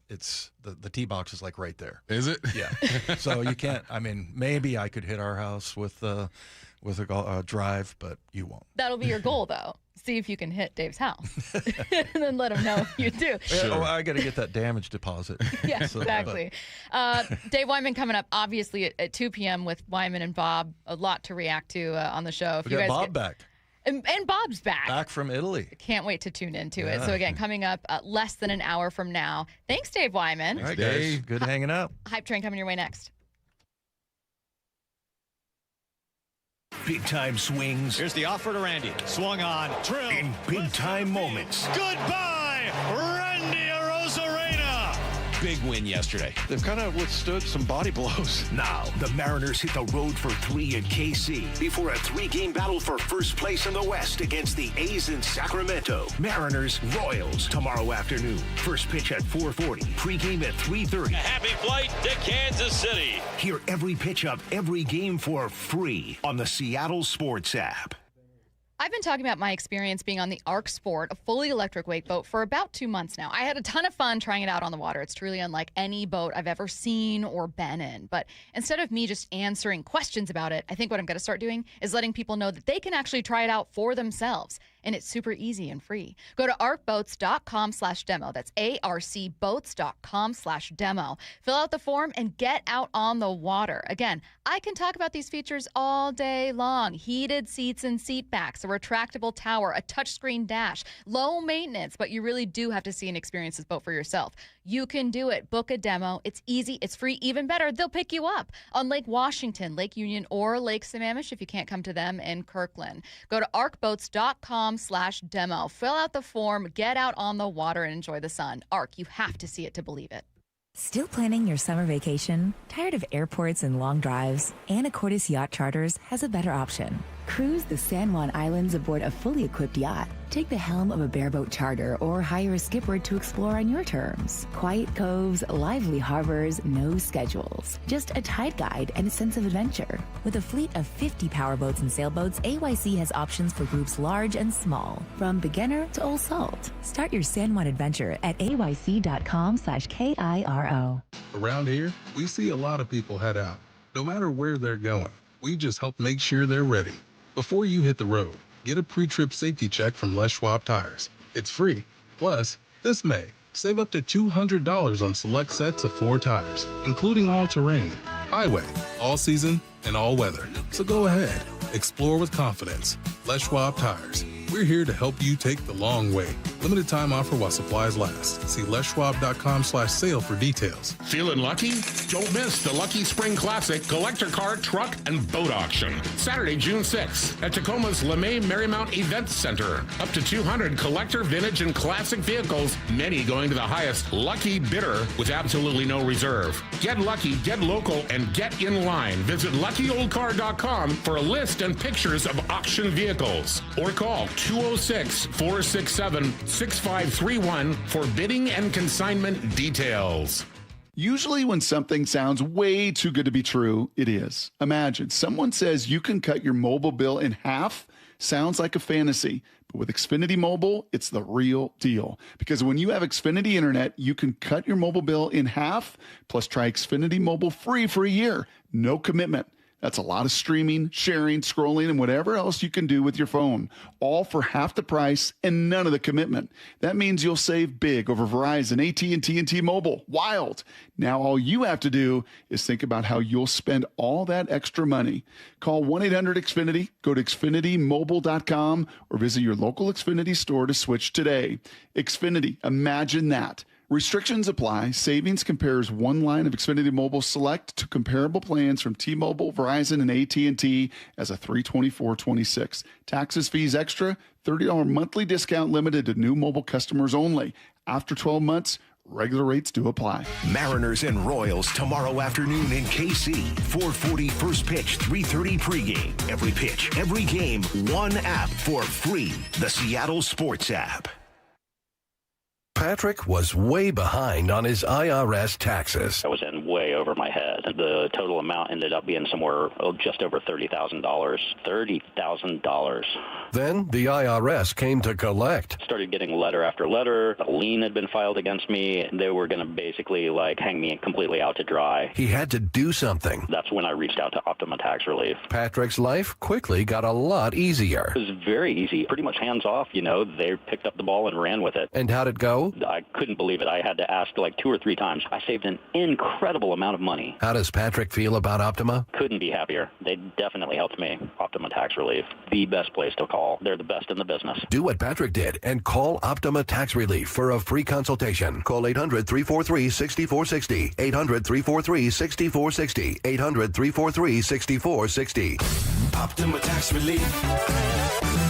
tee box is like right there. Is it? Yeah. So you can't. I mean, maybe I could hit our house with a drive, but you won't. That'll be your goal, though. See if you can hit Dave's house, and then let him know if you do. Sure. Oh, I got to get that damage deposit. Yeah, exactly. Dave Wyman coming up, obviously at 2 p.m. with Wyman and Bob. A lot to react to on the show. We got Bob back. And Bob's back. Back from Italy. Can't wait to tune into it. So again, coming up less than an hour from now. Thanks, Dave Wyman. All right, guys. Good hanging out. Hype Train coming your way next. Big time swings. Here's the offer to Randy. Swung on. Drill. In big time moments. Goodbye, Randy Arozarena. Big win yesterday. They've kind of withstood some body blows. Now, the Mariners hit the road for 3 at KC before a 3-game battle for first place in the West against the A's in Sacramento. Mariners, Royals tomorrow afternoon. First pitch at 4:40. Pre-game at 3:30. A happy flight to Kansas City. Hear every pitch of every game for free on the Seattle Sports app. I've been talking about my experience being on the Arc Sport, a fully electric wake boat, for about 2 months now. I had a ton of fun trying it out on the water. It's truly unlike any boat I've ever seen or been in. But instead of me just answering questions about it, I think what I'm going to start doing is letting people know that they can actually try it out for themselves. And it's super easy and free. Go to arcboats.com/demo. That's arcboats.com/demo. Fill out the form and get out on the water. Again, I can talk about these features all day long. Heated seats and seat backs, a retractable tower, a touchscreen dash, low maintenance, but you really do have to see and experience this boat for yourself. You can do it. Book a demo. It's easy. It's free. Even better, they'll pick you up on Lake Washington, Lake Union, or Lake Sammamish if you can't come to them in Kirkland. Go to arcboats.com/demo. Fill out the form, get out on the water, and enjoy the sun. Arc, you have to see it to believe it. Still planning your summer vacation? Tired of airports and long drives? Anacortes Yacht Charters has a better option. Cruise the San Juan Islands aboard a fully equipped yacht. Take the helm of a bareboat charter or hire a skipper to explore on your terms. Quiet coves, lively harbors, no schedules. Just a tide guide and a sense of adventure. With a fleet of 50 powerboats and sailboats, AYC has options for groups large and small, from beginner to old salt. Start your San Juan adventure at ayc.com/KIRO. Around here, we see a lot of people head out. No matter where they're going, we just help make sure they're ready. Before you hit the road, get a pre-trip safety check from Les Schwab Tires. It's free. Plus, this May, save up to $200 on select sets of 4 tires, including all-terrain, highway, all-season, and all-weather. So go ahead, explore with confidence. Les Schwab Tires. We're here to help you take the long way. Limited time offer while supplies last. See leschwab.com/sale for details. Feeling lucky? Don't miss the Lucky Spring Classic collector car, truck, and boat auction. Saturday, June 6th at Tacoma's LeMay Marymount Events Center. Up to 200 collector, vintage, and classic vehicles, many going to the highest lucky bidder with absolutely no reserve. Get lucky, get local, and get in line. Visit luckyoldcar.com for a list and pictures of auction vehicles. Or call 206-467-6531 for bidding and consignment details. Usually when something sounds way too good to be true, it is. Imagine someone says you can cut your mobile bill in half. Sounds like a fantasy, but with Xfinity Mobile, it's the real deal. Because when you have Xfinity Internet, you can cut your mobile bill in half, plus try Xfinity Mobile free for a year. No commitment. That's a lot of streaming, sharing, scrolling, and whatever else you can do with your phone, all for half the price and none of the commitment. That means you'll save big over Verizon, AT&T, and T-Mobile. Wild. Now all you have to do is think about how you'll spend all that extra money. Call 1-800-XFINITY, go to XfinityMobile.com, or visit your local Xfinity store to switch today. Xfinity, imagine that. Restrictions apply. Savings compares one line of Xfinity Mobile Select to comparable plans from T-Mobile, Verizon, and AT&T as a $324.26. Taxes, fees extra, $30 monthly discount limited to new mobile customers only. After 12 months, regular rates do apply. Mariners and Royals tomorrow afternoon in KC. 4:40 first pitch, 3:30 pregame. Every pitch, every game, one app for free. The Seattle Sports app. Patrick was way behind on his IRS taxes. I was in way over my head. The total amount ended up being somewhere just over $30,000. $30,000. Then the IRS came to collect. Started getting letter after letter. A lien had been filed against me. They were going to basically hang me completely out to dry. He had to do something. That's when I reached out to Optima Tax Relief. Patrick's life quickly got a lot easier. It was very easy, pretty much hands off. They picked up the ball and ran with it. And how'd it go? I couldn't believe it. I had to ask 2 or 3 times. I saved an incredible amount of money. How does Patrick feel about Optima? Couldn't be happier. They definitely helped me. Optima Tax Relief, the best place to call. They're the best in the business. Do what Patrick did and call Optima Tax Relief for a free consultation. Call 800-343-6460. 800-343-6460. 800-343-6460. Optima Tax Relief.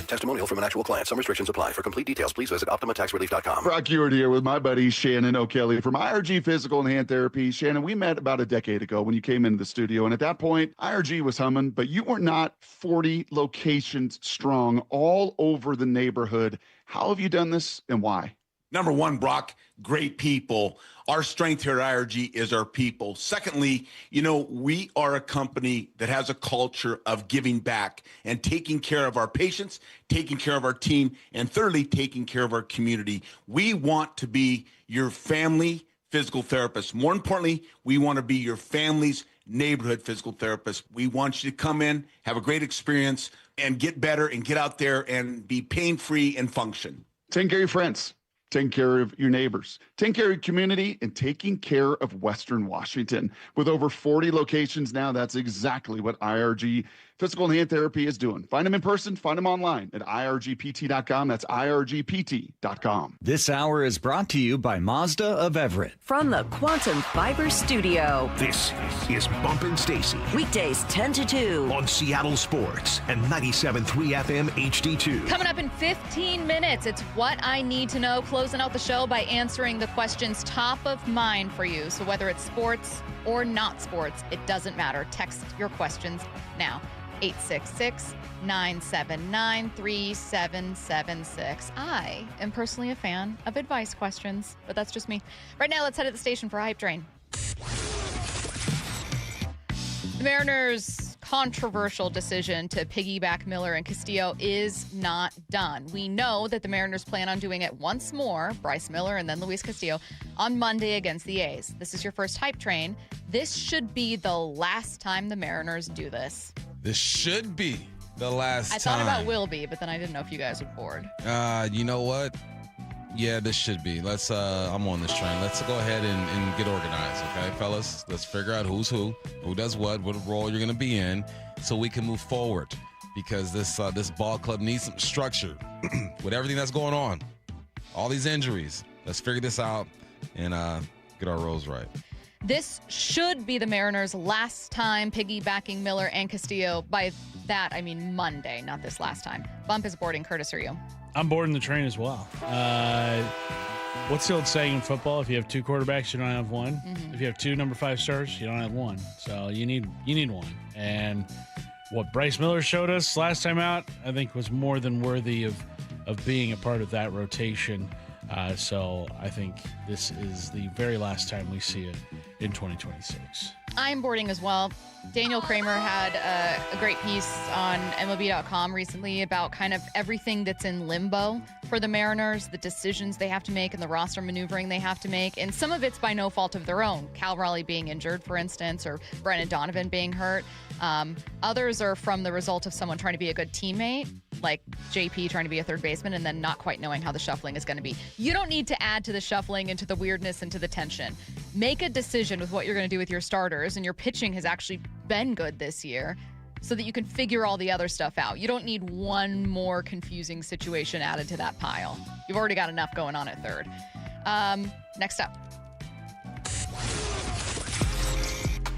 Testimonial from an actual client. Some restrictions apply. For complete details, please visit OptimaTaxRelief.com. Brock Ewart here with my buddy Shannon O'Kelly from IRG Physical and Hand Therapy. Shannon, we met about a decade ago when you came into the studio, and at that point, IRG was humming, but you were not 40 locations strong all over the neighborhood. How have you done this, and why? Number one, Brock, great people. Our strength here at IRG is our people. Secondly, we are a company that has a culture of giving back and taking care of our patients, taking care of our team, and thirdly, taking care of our community. We want to be your family physical therapist. More importantly, we want to be your family's neighborhood physical therapist. We want you to come in, have a great experience, and get better and get out there and be pain-free and function. Take care of your friends. Taking care of your neighbors, taking care of your community, and taking care of Western Washington. With over 40 locations now, that's exactly what IRG Physical and Hand Therapy is doing. Find them in person, find them online at irgpt.com. That's irgpt.com. This hour is brought to you by Mazda of Everett. From the Quantum Fiber Studio. This is Bump Stacy. Weekdays 10 to 2. On Seattle Sports and 97.3 FM HD2. Coming up in 15 minutes, it's What I Need to Know. Closing out the show by answering the questions top of mind for you. So whether it's sports or not sports, it doesn't matter. Text your questions now. 866-979-3776. I am personally a fan of advice questions, but that's just me. Right now, let's head to the station for a hype train. The Mariners' controversial decision to piggyback Miller and Castillo is not done. We know that the Mariners plan on doing it once more, Bryce Miller and then Luis Castillo, on Monday against the A's. This is your first hype train. This should be the last time the Mariners do this. This should be the last time. I thought about will be, but then I didn't know if you guys would board. You know what? Yeah, this should be. I'm on this train. Let's go ahead and get organized, okay, fellas? Let's figure out who's who does what role you're going to be in, so we can move forward. Because this ball club needs some structure with everything that's going on. All these injuries. Let's figure this out and get our roles right. This should be the Mariners' last time piggybacking Miller and Castillo. By that, I mean Monday, not this last time. Bump is boarding. Curtis, are you? I'm boarding the train as well. What's the old saying in football? If you have 2 quarterbacks, you don't have one. Mm-hmm. If you have 2 number 5 stars, you don't have one. So you need one. And what Bryce Miller showed us last time out, I think, was more than worthy of being a part of that rotation. So I think this is the very last time we see it in 2026. I'm boarding as well. Daniel Kramer had a great piece on MLB.com recently about kind of everything that's in limbo for the Mariners, the decisions they have to make and the roster maneuvering they have to make. And some of it's by no fault of their own. Cal Raleigh being injured, for instance, or Brennan Donovan being hurt. Others are from the result of someone trying to be a good teammate, like JP trying to be a third baseman and then not quite knowing how the shuffling is going to be. You don't need to add to the shuffling and to the weirdness and to the tension. Make a decision with what you're going to do with your starters, and your pitching has actually been good this year so that you can figure all the other stuff out. You don't need one more confusing situation added to that pile. You've already got enough going on at third. Next up.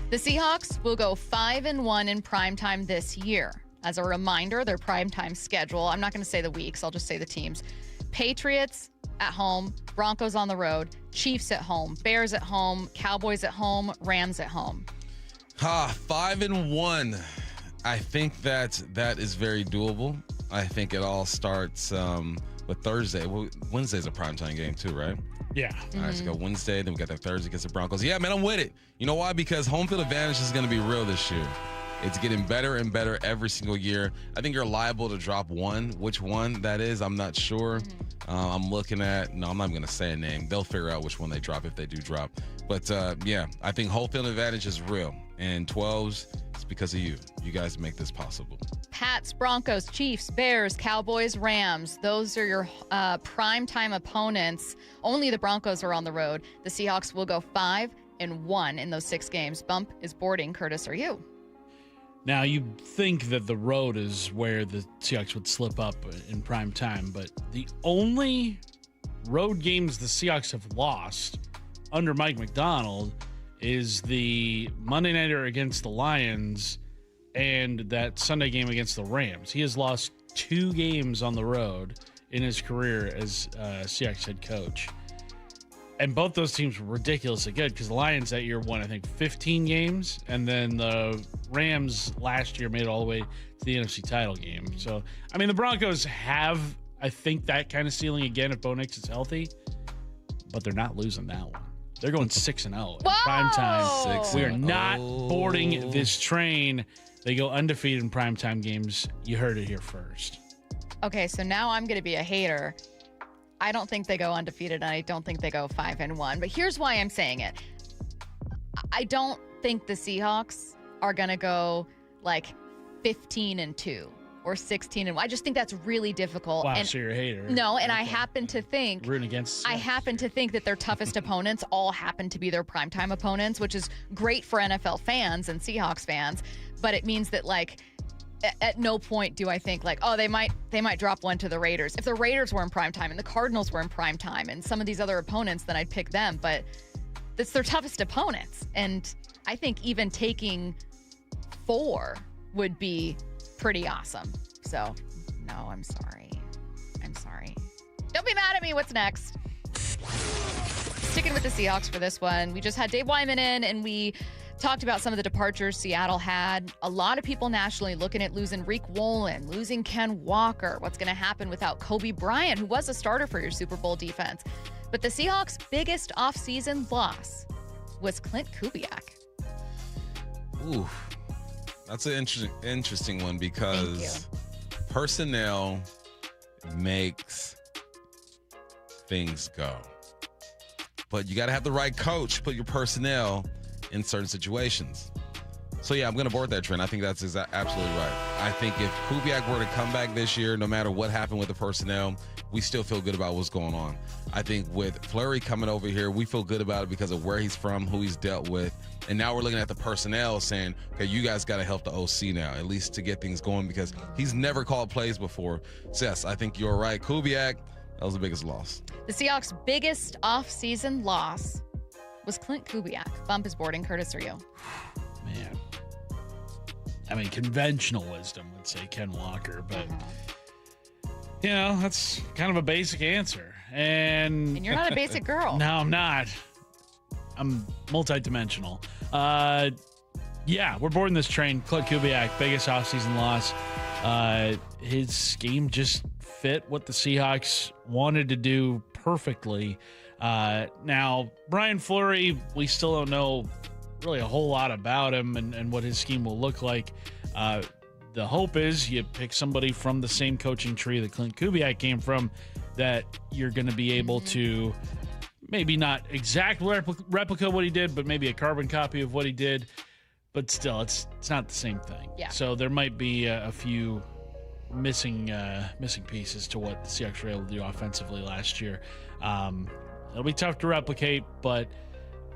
The Seahawks will go 5-1 in primetime this year. As a reminder, their primetime schedule, I'm not going to say the weeks, I'll just say the teams. Patriots at home, Broncos on the road, Chiefs at home, Bears at home, Cowboys at home, Rams at home. 5-1. I think that is very doable. I think it all starts with Thursday. Well, Wednesday's a primetime game too, right? Yeah. All right, so go Wednesday, then we got that Thursday against the Broncos. Yeah, man, I'm with it. You know why? Because home field advantage is going to be real this year. It's getting better and better every single year. I think you're liable to drop one. Which one that is, I'm not sure. I'm looking at, no, I'm not going to say a name. They'll figure out which one they drop if they do drop. But, yeah, I think home field advantage is real. And 12s, it's because of you. You guys make this possible. Pats, Broncos, Chiefs, Bears, Cowboys, Rams. Those are your primetime opponents. Only the Broncos are on the road. The Seahawks will go 5-1 in those 6 games. Bump is boarding. Curtis, are you? Now, you'd think that the road is where the Seahawks would slip up in prime time, but the only road games the Seahawks have lost under Mike Macdonald is the Monday Nighter against the Lions and that Sunday game against the Rams. He has lost 2 games on the road in his career as Seahawks head coach. And both those teams were ridiculously good because the Lions that year won, I think, 15 games. And then the Rams last year made it all the way to the NFC title game. So, I mean, the Broncos have, I think, that kind of ceiling again if Bo Nix is healthy. But they're not losing that one. They're going 6-0 in prime time. We are not boarding this train. They go undefeated in primetime games. You heard it here first. Okay, so now I'm going to be a hater. I don't think they go undefeated, and I don't think they go 5-1. But here's why I'm saying it. I don't think the Seahawks are going to go like 15-2 or 16-1. I just think that's really difficult. Wow, and so you're a hater. No, and I happen to think rooting against. I happen to think that their toughest opponents all happen to be their primetime opponents, which is great for NFL fans and Seahawks fans. But it means that like at no point do I think like, oh, they might drop one to the Raiders. If the Raiders were in primetime and the Cardinals were in primetime and some of these other opponents, then I'd pick them. But it's their toughest opponents. And I think even taking 4 would be pretty awesome. So, no, I'm sorry. Don't be mad at me. What's next? Sticking with the Seahawks for this one. We just had Dave Wyman in, and we talked about some of the departures Seattle had. A lot of people nationally looking at losing Reek Woolen, losing Ken Walker. What's going to happen without Kobe Bryant, who was a starter for your Super Bowl defense? But the Seahawks' biggest offseason loss was Clint Kubiak. Ooh, that's an interesting one because personnel makes things go. But you got to have the right coach, put your personnel in certain situations. So, yeah, I'm going to board that trend. I think that's absolutely right. I think if Kubiak were to come back this year, no matter what happened with the personnel, we still feel good about what's going on. I think with Fleury coming over here, we feel good about it because of where he's from, who he's dealt with. And now we're looking at the personnel saying, okay, you guys got to help the OC now, at least to get things going because he's never called plays before. So, yes, I think you're right. Kubiak, that was the biggest loss. The Seahawks' biggest offseason loss was Clint Kubiak. Bump is boarding. Curtis, are you? Man. I mean, conventional wisdom would say Ken Walker, but, you know, that's kind of a basic answer. And you're not a basic girl. No, I'm not. I'm multidimensional. Yeah, we're boarding this train. Clint Kubiak, biggest offseason loss. His scheme just fit what the Seahawks wanted to do perfectly. Now, Brian Fleury, we still don't know really a whole lot about him and what his scheme will look like. The hope is you pick somebody from the same coaching tree that Clint Kubiak came from, that you're going to be able to maybe not exact replica what he did, but maybe a carbon copy of what he did. But still, it's not the same thing. Yeah. So there might be a few missing pieces to what the Seahawks were able to do offensively last year. It'll be tough to replicate, but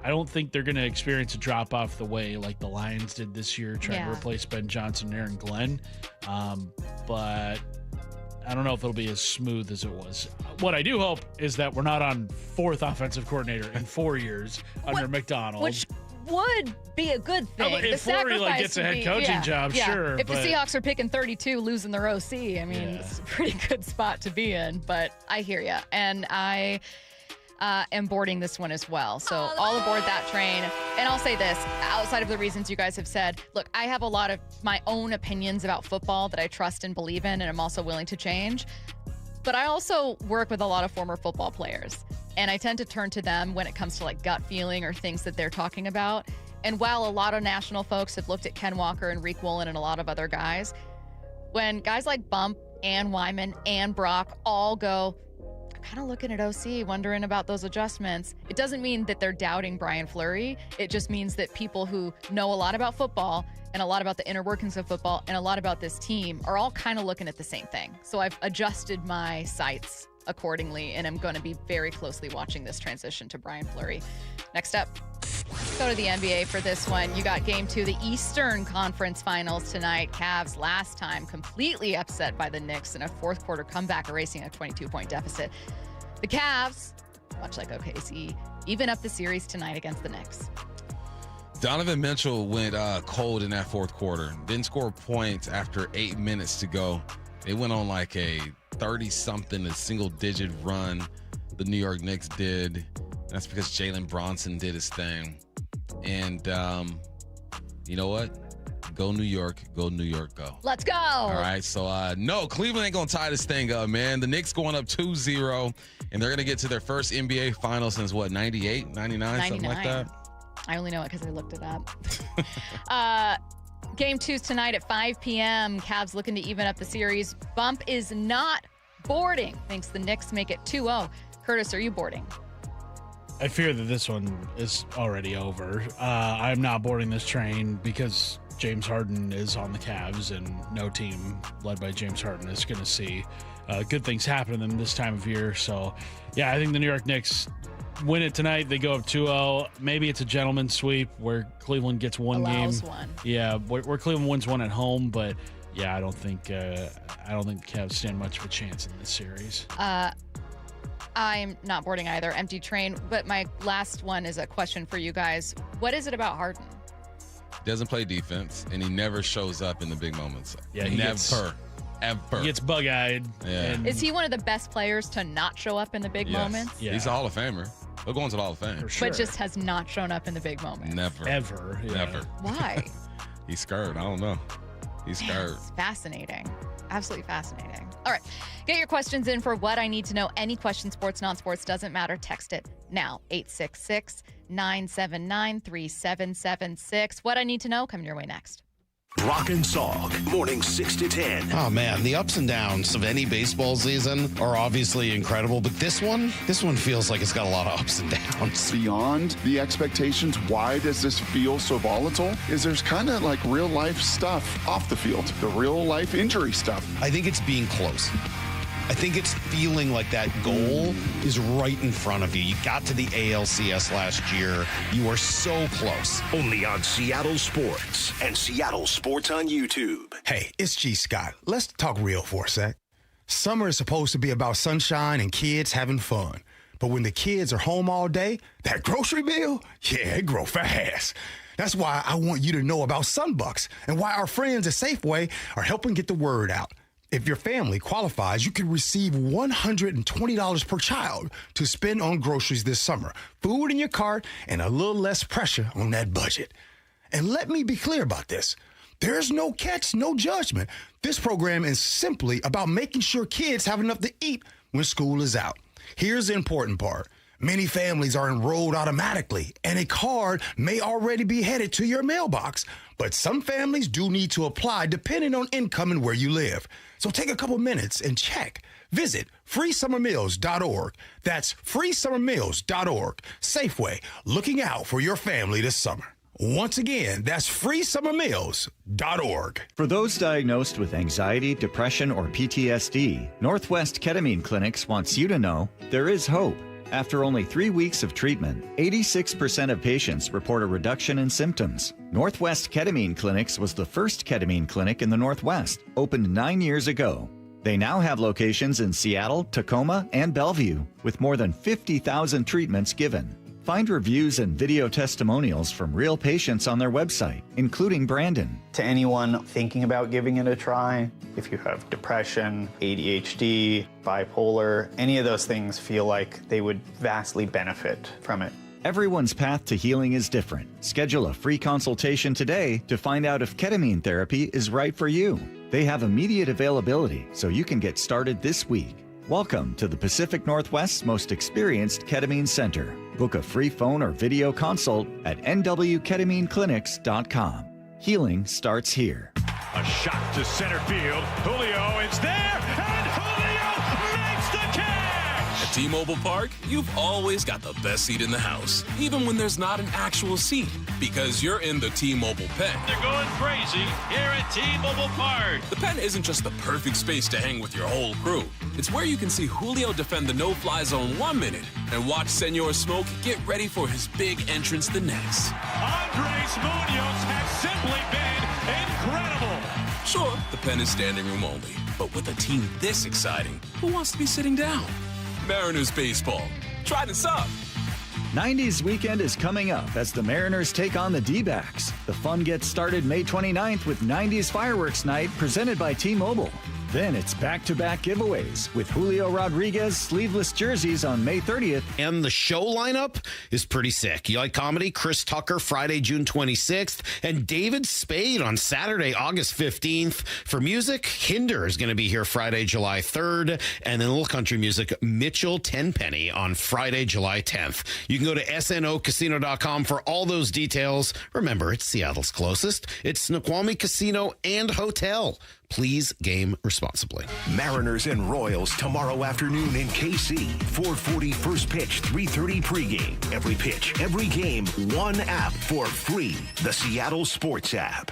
I don't think they're going to experience a drop-off the way like the Lions did this year, trying to replace Ben Johnson and Aaron Glenn. But I don't know if it'll be as smooth as it was. What I do hope is that we're not on fourth offensive coordinator in 4 years under McDonald. Which would be a good thing. If Fleury gets a head coaching job, sure. If the Seahawks are picking 32, losing their OC, I mean, it's a pretty good spot to be in. But I hear you. And I am boarding this one as well. So all aboard that train. And I'll say this, outside of the reasons you guys have said, look, I have a lot of my own opinions about football that I trust and believe in, and I'm also willing to change. But I also work with a lot of former football players, and I tend to turn to them when it comes to like gut feeling or things that they're talking about. And while a lot of national folks have looked at Ken Walker and Reek Woolen and a lot of other guys, when guys like Bump and Wyman and Brock all go, kind of looking at OC, wondering about those adjustments, it doesn't mean that they're doubting Brian Fleury. It just means that people who know a lot about football and a lot about the inner workings of football and a lot about this team are all kind of looking at the same thing. So I've adjusted my sights accordingly, and I'm going to be very closely watching this transition to Brian Fleury. Next up, go to the NBA for this one. You got game 2, the Eastern Conference Finals tonight. Cavs last time completely upset by the Knicks in a fourth quarter comeback, erasing a 22-point deficit. The Cavs, much like OKC, even up the series tonight against the Knicks. Donovan Mitchell went cold in that fourth quarter. Didn't score points after 8 minutes to go. They went on like a 30-something, a single-digit run. The New York Knicks did. That's because Jalen Bronson did his thing. And you know what? Go New York, go. Let's go. All right, so no, Cleveland ain't going to tie this thing up, man. The Knicks going up 2-0, and they're going to get to their first NBA final since, what, 98, 99, something like that? I only know it because I looked it up. Game 2's tonight at 5 p.m. Cavs looking to even up the series. Bump is not boarding. Thinks the Knicks make it 2-0. Curtis, are you boarding? I fear that this one is already over. I'm not boarding this train because James Harden is on the Cavs, and no team led by James Harden is going to see good things happen to them this time of year. So, yeah, I think the New York Knicks win it tonight. They go up 2-0. Maybe it's a gentleman's sweep where Cleveland gets one game. One. Yeah, where Cleveland wins one at home. But yeah, I don't think the Cavs stand much of a chance in this series. I'm not boarding either. Empty train. But my last one is a question for you guys. What is it about Harden? Doesn't play defense, and he never shows up in the big moments. Yeah, Ever. He gets bug-eyed. Yeah. Is he one of the best players to not show up in the big moments? Yeah. He's a Hall of Famer. He'll go into the Hall of Fame. For sure. But just has not shown up in the big moments. Never. Ever. Yeah. Never. Why? He's scared. I don't know. He's scared. It's fascinating. Absolutely fascinating. All right. Get your questions in for What I Need to Know. Any question, sports, non-sports, doesn't matter. Text it now. 866-979-3776. What I Need to Know coming your way next. Brock and Salk, morning 6 to 10. Oh, man, the ups and downs of any baseball season are obviously incredible, but this one feels like it's got a lot of ups and downs. Beyond the expectations, why does this feel so volatile? Is there's kind of like real life stuff off the field, the real life injury stuff. I think it's being close. I think it's feeling like that goal is right in front of you. You got to the ALCS last year. You are so close. Only on Seattle Sports and Seattle Sports on YouTube. Hey, it's G. Scott. Let's talk real for a sec. Summer is supposed to be about sunshine and kids having fun. But when the kids are home all day, that grocery bill, yeah, it grows fast. That's why I want you to know about Sunbucks and why our friends at Safeway are helping get the word out. If your family qualifies, you can receive $120 per child to spend on groceries this summer. Food in your cart and a little less pressure on that budget. And let me be clear about this. There's no catch, no judgment. This program is simply about making sure kids have enough to eat when school is out. Here's the important part. Many families are enrolled automatically, and a card may already be headed to your mailbox. But some families do need to apply depending on income and where you live. So take a couple minutes and check. Visit freesummermeals.org. That's freesummermeals.org. Safeway, looking out for your family this summer. Once again, that's freesummermeals.org. For those diagnosed with anxiety, depression, or PTSD, Northwest Ketamine Clinics wants you to know there is hope. After only 3 weeks of treatment, 86% of patients report a reduction in symptoms. Northwest Ketamine Clinics was the first ketamine clinic in the Northwest, opened 9 years ago. They now have locations in Seattle, Tacoma, and Bellevue, with more than 50,000 treatments given. Find reviews and video testimonials from real patients on their website, including Brandon. To anyone thinking about giving it a try, if you have depression, ADHD, bipolar, any of those things, feel like they would vastly benefit from it. Everyone's path to healing is different. Schedule a free consultation today to find out if ketamine therapy is right for you. They have immediate availability, so you can get started this week. Welcome to the Pacific Northwest's most experienced ketamine center. Book a free phone or video consult at nwketamineclinics.com. Healing starts here. A shot to center field. Julio is there, and Julio makes the catch! At T-Mobile Park, you've always got the best seat in the house, even when there's not an actual seat, because you're in the T-Mobile pen. They're going crazy here at T-Mobile Park. The pen isn't just the perfect space to hang with your whole crew. It's where you can see Julio defend the no-fly zone 1 minute and watch Senor Smoke get ready for his big entrance the next. Andres Munoz has simply been incredible. Sure, the pen is standing room only, but with a team this exciting, who wants to be sitting down? Mariners baseball. Try this up. 90s weekend is coming up as the Mariners take on the D-backs. The fun gets started May 29th with 90s Fireworks Night presented by T-Mobile. Then it's back-to-back giveaways with Julio Rodriguez sleeveless jerseys on May 30th. And the show lineup is pretty sick. You like comedy? Chris Tucker, Friday, June 26th, and David Spade on Saturday, August 15th. For music, Hinder is going to be here Friday, July 3rd, and then little country music, Mitchell Tenpenny on Friday, July 10th. You can go to snocasino.com for all those details. Remember, it's Seattle's closest. It's Snoqualmie Casino and Hotel. Please game responsibly. Mariners and Royals tomorrow afternoon in KC. 4:40 first pitch, 3:30 pregame. Every pitch, every game, one app for free. The Seattle Sports app.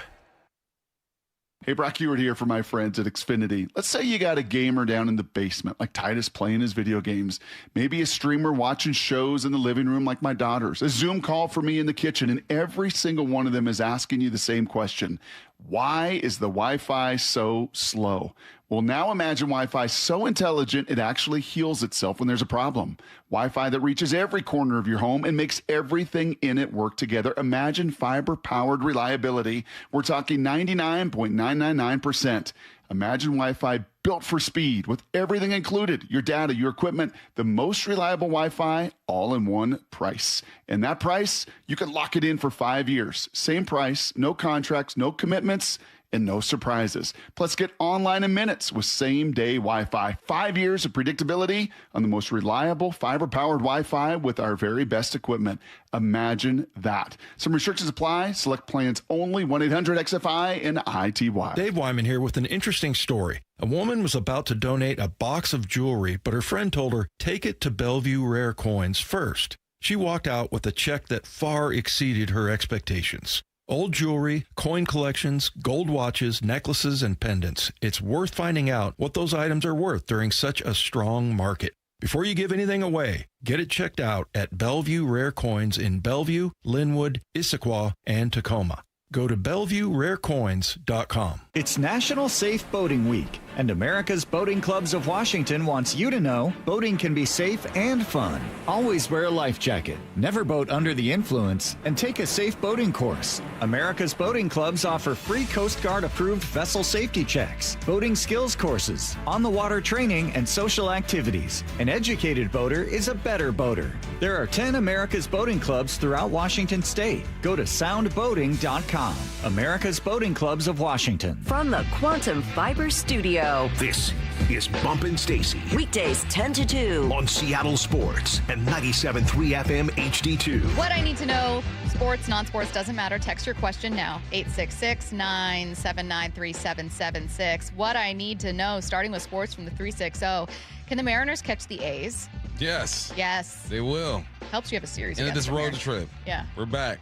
Hey, Brock Ewart here for my friends at Xfinity. Let's say you got a gamer down in the basement, like Titus playing his video games. Maybe a streamer watching shows in the living room like my daughters. A Zoom call for me in the kitchen, and every single one of them is asking you the same question. Why is the Wi-Fi so slow? Well, now imagine Wi-Fi so intelligent it actually heals itself when there's a problem. Wi-Fi that reaches every corner of your home and makes everything in it work together. Imagine fiber-powered reliability. We're talking 99.999%. Imagine Wi-Fi built for speed with everything included, your data, your equipment, the most reliable Wi-Fi, all in one price. And that price, you can lock it in for 5 years. Same price, no contracts, no commitments, and no surprises. Plus, get online in minutes with same-day Wi-Fi. 5 years of predictability on the most reliable fiber-powered Wi-Fi with our very best equipment. Imagine that. Some restrictions apply. Select plans only. 1-800-XFI and ITY. Dave Wyman here with an interesting story. A woman was about to donate a box of jewelry, but her friend told her, take it to Bellevue Rare Coins first. She walked out with a check that far exceeded her expectations. Old jewelry, coin collections, gold watches, necklaces, and pendants. It's worth finding out what those items are worth during such a strong market. Before you give anything away, get it checked out at Bellevue Rare Coins in Bellevue, Linwood, Issaquah, and Tacoma. Go to BellevueRareCoins.com. It's National Safe Boating Week, and America's Boating Clubs of Washington wants you to know boating can be safe and fun. Always wear a life jacket, never boat under the influence, and take a safe boating course. America's Boating Clubs offer free Coast Guard approved vessel safety checks, boating skills courses, on-the-water training, and social activities. An educated boater is a better boater. There are 10 America's Boating Clubs throughout Washington State. Go to soundboating.com. America's Boating Clubs of Washington. From the Quantum Fiber Studio. This is Bumpin' Stacy. Weekdays 10 to 2 on Seattle Sports and 97.3 FM HD2. What I need to know, sports, non-sports, doesn't matter. Text your question now, 866-979-3776. What I need to know, starting with sports from the 360, can the Mariners catch the A's? Yes. Yes. They will. Helps you have a series. Into against this the road Mariners. trip. Yeah. We're back.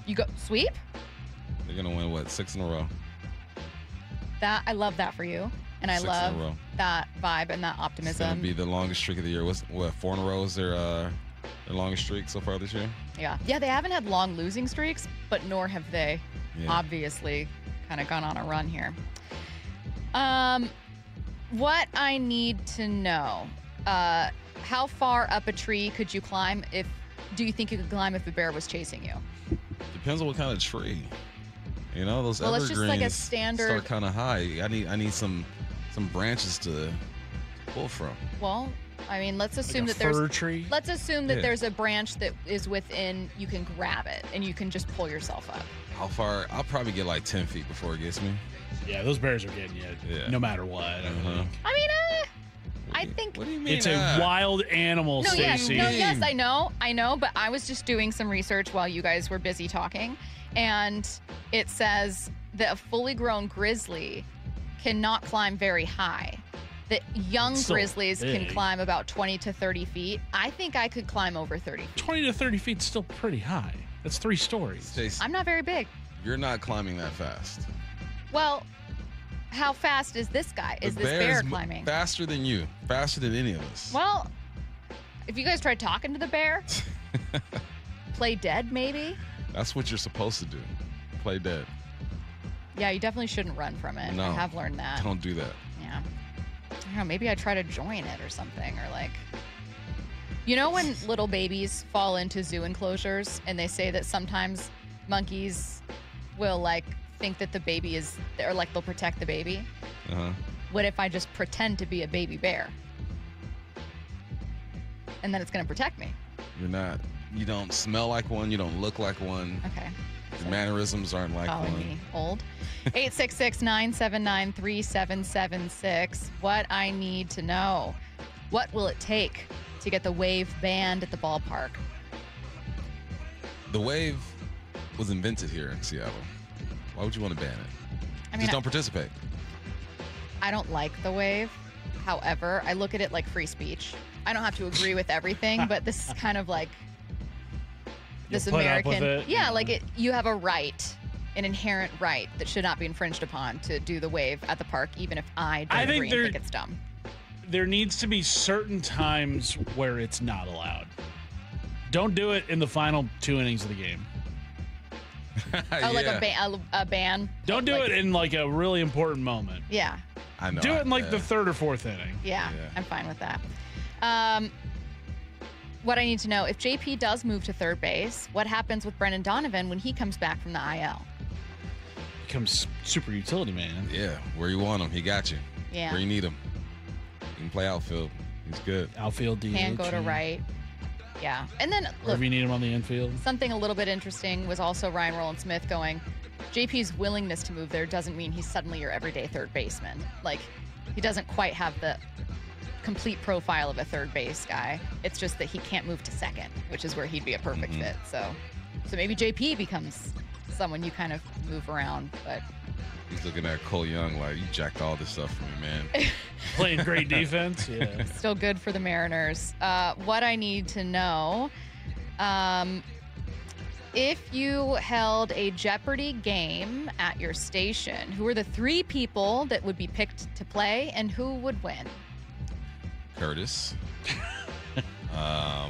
You go sweep? They're going to win, what, 6 in a row? That I love that for you. And I 6 in a love row. that vibe and that It's optimism. going to be the longest streak of the year. What, 4 in a row is their longest streak so far this year? Yeah. Yeah, they haven't had long losing streaks, but nor have they Yeah. obviously kind of gone on a run here. What I need to know, how far up a tree could you climb do you think you could climb if a bear was chasing you? Depends on what kind of tree. You know, those Well, it's evergreens just like a standard- start kind of high. I need some branches to pull from. Well, I mean, let's assume Like a that there's fir tree? Let's assume that Yeah. there's a branch that is within, you can grab it and you can just pull yourself up. How far? I'll probably get like 10 feet before it gets me. Yeah, those bears are getting you no matter what. I think. I mean, I think What do you mean? It's a wild animal, No, yes, Stacey. yes, I know, but I was just doing some research while you guys were busy talking, and it says that a fully grown grizzly cannot climb very high. That young It's still grizzlies can big. climb about 20 to 30 feet. I think I could climb over 30 feet. 20 to 30 feet is still pretty high. That's 3 stories. Stacey, I'm not very big. you're not climbing that fast. Well, how fast is this guy? Is The this bear is climbing? faster than you, faster than any of us. Well, if you guys tried talking to the bear, play dead maybe? That's what you're supposed to do. Play dead. Yeah, you definitely shouldn't run from it. No, I have learned that. Don't do that. Yeah. I don't know, maybe I try to join it or something, or like, you know, when little babies fall into zoo enclosures and they say that sometimes monkeys will like think that the baby is, or like they'll protect the baby. Uh-huh. What if I just pretend to be a baby bear? And then it's going to protect me. You don't smell like one. You don't look like one. Okay. Your mannerisms aren't like Calling one. me old. 866-979-3776. What I need to know. What will it take to get the wave banned at the ballpark? The wave was invented here in Seattle. Why would you want to ban it? I mean, Just don't participate. I don't like the wave. However, I look at it like free speech. I don't have to agree with everything, but this is kind of like this You'll put up with American. it. Yeah, like you have a right, an inherent right that should not be infringed upon to do the wave at the park, even if I don't agree and think it's dumb. There needs to be certain times where it's not allowed. Don't do it in the final 2 innings of the game. Oh, like a ban? Don't do it in like a really important moment. Yeah. I know. Do it in like the 3rd or 4th inning. Yeah, I'm fine with that. What I need to know, if JP does move to third base, what happens with Brendan Donovan when he comes back from the IL? Becomes super utility man. Yeah, where you want him, he got you. Yeah. Where you need him. He can play outfield. He's good. Outfield DH. Can go to right. Yeah. And then, look, Wherever you need him on the infield. something a little bit interesting was also Ryan Rowland-Smith going, JP's willingness to move there doesn't mean he's suddenly your everyday third baseman. Like, he doesn't quite have the complete profile of a third base guy. It's just that he can't move to second, which is where he'd be a perfect fit. So maybe JP becomes someone you kind of move around, but He's looking at Cole Young like, you jacked all this stuff from me, man. Playing great defense. Yeah. still good for the Mariners. What I need to know, if you held a Jeopardy game at your station, who are the 3 people that would be picked to play and who would win? Curtis. I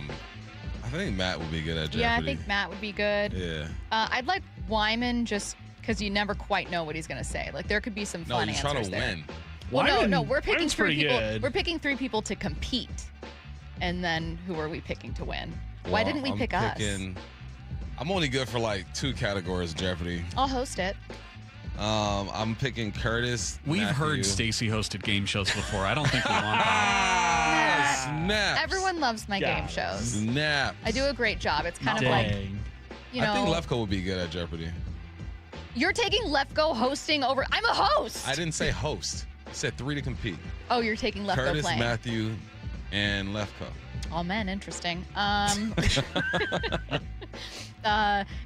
think Matt would be good at Jeopardy. Yeah, I think Matt would be good. Yeah. I'd like Wyman just because you never quite know what he's going to say. Like, there could be some fun you're answers trying to there. win. Well, no, we're picking Wyman's 3 pretty people. good. We're picking 3 people to compete, and then who are we picking to win? Why didn't we pick us? I'm only good for like 2 categories of Jeopardy. I'll host it. I'm picking Curtis. We've Matthew. heard Stacey hosted game shows before. I don't think we want that. Snap. Everyone loves my game shows. Snap. I do a great job. It's kind of like, you know. I think Lefko would be good at Jeopardy. You're taking Lefko hosting over. I'm a host. I didn't say host. Said 3 to compete. Oh, you're taking Lefko Curtis, playing. Matthew, and Lefko. All men, interesting. No,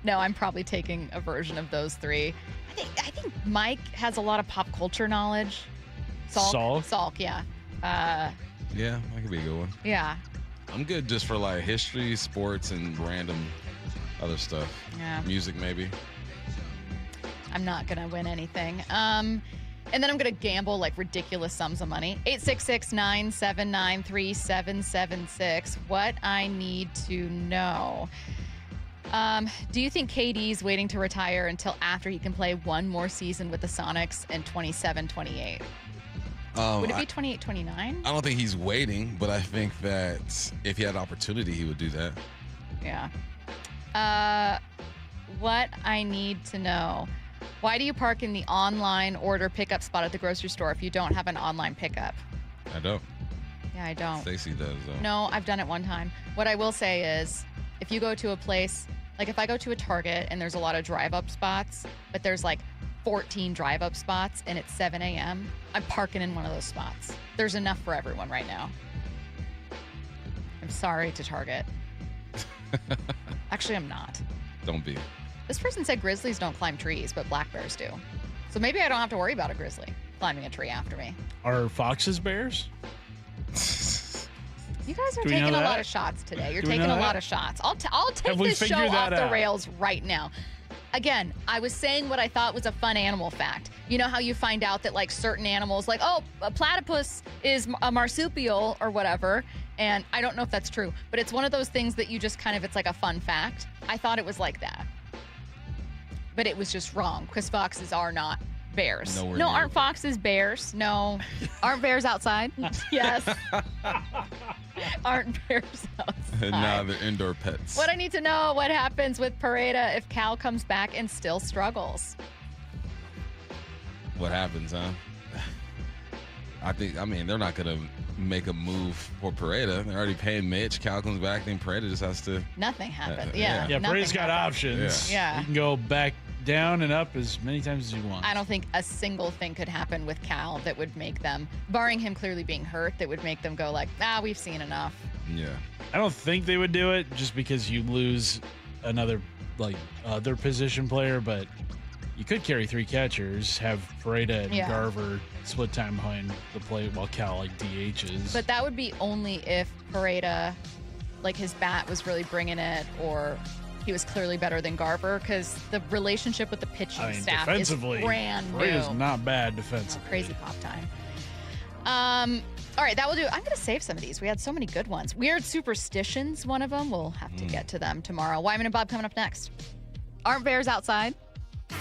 I'm probably taking a version of those 3. I think Mike has a lot of pop culture knowledge. Salk, yeah. Yeah, that could be a good one. Yeah. I'm good just for like history, sports, and random other stuff. Yeah. Music, maybe. I'm not going to win anything. And then I'm going to gamble like ridiculous sums of money. 866-979-3776. What I need to know. Do you think KD's waiting to retire until after he can play one more season with the Sonics in 27-28? Would it be 28-29? I don't think he's waiting, but I think that if he had an opportunity, he would do that. Yeah. What I need to know. Why do you park in the online order pickup spot at the grocery store if you don't have an online pickup? I don't. Yeah, I don't. Stacey does, though. No, I've done it one time. What I will say is, if you go to a place, like if I go to a Target and there's a lot of drive-up spots, but there's like 14 drive-up spots and it's 7 a.m., I'm parking in one of those spots. There's enough for everyone right now. I'm sorry to Target. Actually, I'm not. Don't be. This person said grizzlies don't climb trees, but black bears do. So maybe I don't have to worry about a grizzly climbing a tree after me. Are foxes bears? You guys are Do we taking know a that? lot of shots today. You're Do we taking know a lot that? of shots. I'll take Have we this show figured off that the out? rails right now. Again, I was saying what I thought was a fun animal fact. You know how you find out that like certain animals, like, oh, a platypus is a marsupial or whatever. And I don't know if that's true, but it's one of those things that you just kind of, it's like a fun fact. I thought it was like that. But it was just wrong because foxes are not bears. Nowhere No, near. aren't foxes bears? No. Aren't bears outside? Yes. Aren't bears outside? Nah, they're indoor pets. What I need to know, what happens with Pareda if Cal comes back and still struggles? What happens, huh? I mean, they're not going to make a move for Pareda. They're already paying Mitch. Cal comes back, then Pareda just has to. Nothing happened. yeah. Yeah, nothing Parede's got happened. options. Yeah. You can go back down and up as many times as you want. I don't think a single thing could happen with Cal that would make them, barring him clearly being hurt, that would make them go like, we've seen enough. Yeah. I don't think they would do it just because you lose another like other position player, but you could carry 3 catchers, have Pareda and Garver split time behind the plate while Cal like DHs. But that would be only if Pareda, like his bat was really bringing it, or he was clearly better than Garver, because the relationship with the pitching staff is brand new. Pareda's not bad defensively. Crazy pop time. All right, that will do it. I'm going to save some of these. We had so many good ones. Weird superstitions, one of them. We'll have to get to them tomorrow. Wyman and Bob coming up next. Aren't bears outside?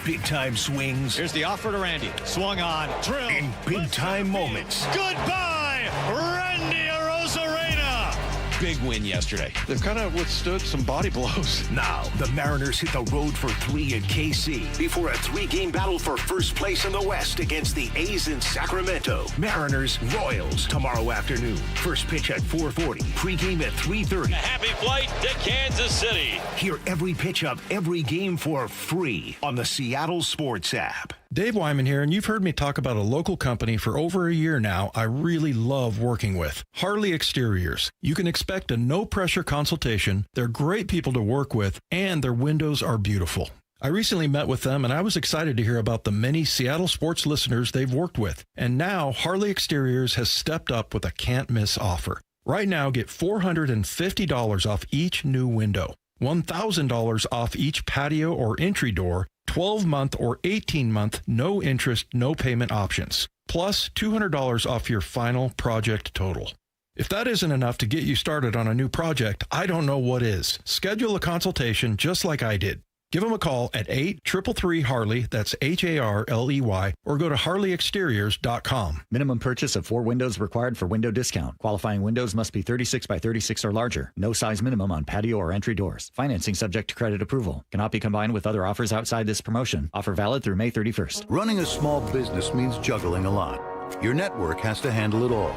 Big time swings. Here's the offer to Randy. Swung on. Drill. In big time moments. Goodbye, Randy Arozarena. Big win yesterday. They've kind of withstood some body blows. Now, the Mariners hit the road for 3 at KC before a 3-game battle for first place in the West against the A's in Sacramento. Mariners, Royals, tomorrow afternoon. First pitch at 4:40. Pregame at 3:30. Happy flight to Kansas City. Hear every pitch of every game for free on the Seattle Sports app. Dave Wyman here, and you've heard me talk about a local company for over a year now I really love working with. Harley Exteriors. You can expect a no-pressure consultation. They're great people to work with, and their windows are beautiful. I recently met with them, and I was excited to hear about the many Seattle sports listeners they've worked with. And now, Harley Exteriors has stepped up with a can't-miss offer. Right now, get $450 off each new window, $1,000 off each patio or entry door, 12-month or 18-month no interest, no payment options, plus $200 off your final project total. If that isn't enough to get you started on a new project, I don't know what is. Schedule a consultation just like I did. Give them a call at 833-HARLEY, that's HARLEY, or go to harleyexteriors.com. Minimum purchase of 4 windows required for window discount. Qualifying windows must be 36 by 36 or larger. No size minimum on patio or entry doors. Financing subject to credit approval. Cannot be combined with other offers outside this promotion. Offer valid through May 31st. Running a small business means juggling a lot. Your network has to handle it all.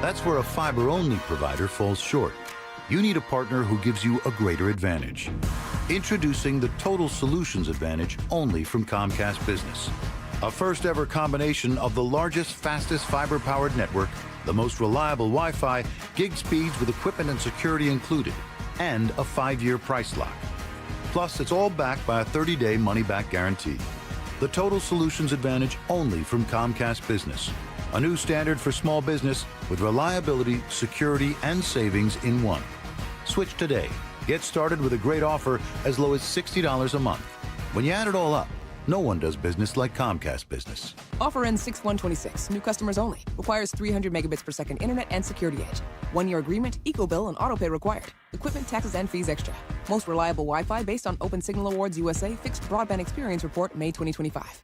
That's where a fiber-only provider falls short. You need a partner who gives you a greater advantage. Introducing the Total Solutions Advantage only from Comcast Business. A first-ever combination of the largest, fastest fiber-powered network, the most reliable Wi-Fi, gig speeds with equipment and security included, and a 5-year price lock. Plus, it's all backed by a 30-day money-back guarantee. The total solutions advantage only from Comcast Business. A new standard for small business with reliability, security, and savings in one. Switch today. Get started with a great offer as low as $60 a month. When you add it all up, no one does business like Comcast Business. Offer ends 6/1/26. New customers only. Requires 300 megabits per second internet and security edge. 1-year agreement, eco-bill, and autopay required. Equipment, taxes, and fees extra. Most reliable Wi-Fi based on Open Signal Awards USA Fixed Broadband Experience Report, May 2025.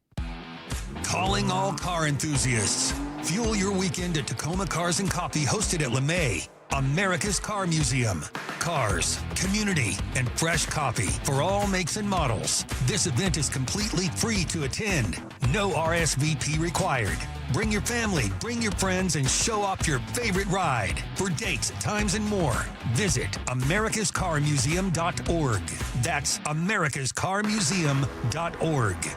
Calling all car enthusiasts. Fuel your weekend at Tacoma Cars and Coffee, hosted at LeMay. America's Car Museum. Cars, community, and fresh coffee for all makes and models. This event is completely free to attend. No RSVP required. Bring your family, bring your friends, and show off your favorite ride. For dates, times, and more, visit americascarmuseum.org. That's americascarmuseum.org.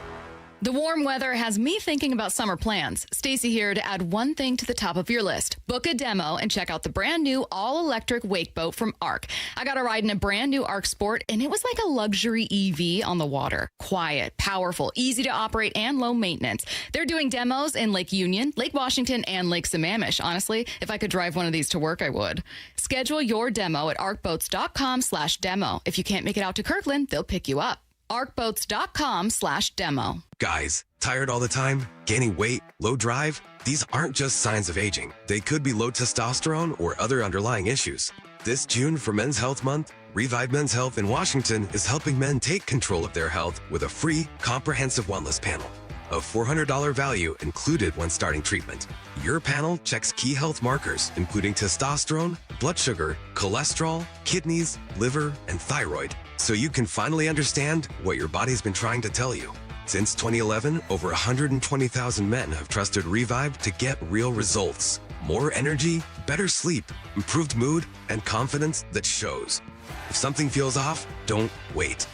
The warm weather has me thinking about summer plans. Stacy here to add one thing to the top of your list. Book a demo and check out the brand new all-electric wake boat from ARC. I got a ride in a brand new ARC Sport, and it was like a luxury EV on the water. Quiet, powerful, easy to operate, and low maintenance. They're doing demos in Lake Union, Lake Washington, and Lake Sammamish. Honestly, if I could drive one of these to work, I would. Schedule your demo at arcboats.com/demo. If you can't make it out to Kirkland, they'll pick you up. arcboats.com/demo. Guys, tired all the time? Gaining weight? Low drive? These aren't just signs of aging. They could be low testosterone or other underlying issues. This June for Men's Health Month, Revive Men's Health in Washington is helping men take control of their health with a free, comprehensive wellness panel. A $400 value included when starting treatment. Your panel checks key health markers, including testosterone, blood sugar, cholesterol, kidneys, liver, and thyroid, so you can finally understand what your body's been trying to tell you. Since 2011, over 120,000 men have trusted Revive to get real results. More energy, better sleep, improved mood, and confidence that shows. If something feels off, don't wait.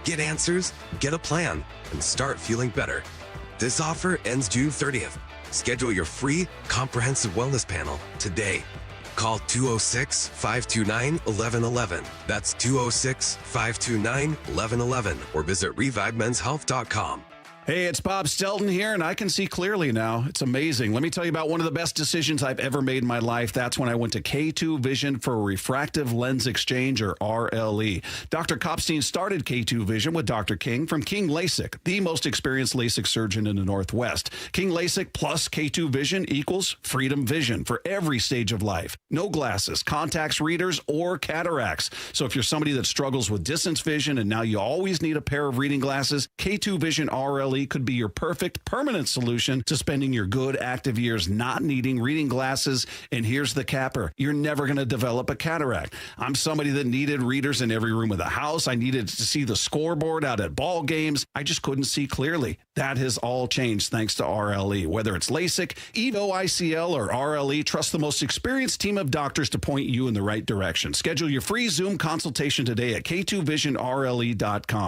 Get answers, get a plan, and start feeling better. This offer ends June 30th. Schedule your free, comprehensive wellness panel today. Call 206-529-1111. That's 206-529-1111 or visit ReviveMen'sHealth.com. Hey, it's Bob Stelton here, and I can see clearly now. It's amazing. Let me tell you about one of the best decisions I've ever made in my life. That's when I went to K2 Vision for Refractive Lens Exchange, or RLE. Dr. Kopstein started K2 Vision with Dr. King from King LASIK, the most experienced LASIK surgeon in the Northwest. King LASIK plus K2 Vision equals freedom vision for every stage of life. No glasses, contacts, readers, or cataracts. So if you're somebody that struggles with distance vision and now you always need a pair of reading glasses, K2 Vision RLE could be your perfect permanent solution to spending your good active years not needing reading glasses. And here's the capper. You're never going to develop a cataract. I'm somebody that needed readers in every room of the house. I needed to see the scoreboard out at ball games. I just couldn't see clearly. That has all changed thanks to RLE. Whether it's LASIK, EVO ICL, or RLE, trust the most experienced team of doctors to point you in the right direction. Schedule your free Zoom consultation today at k2visionrle.com.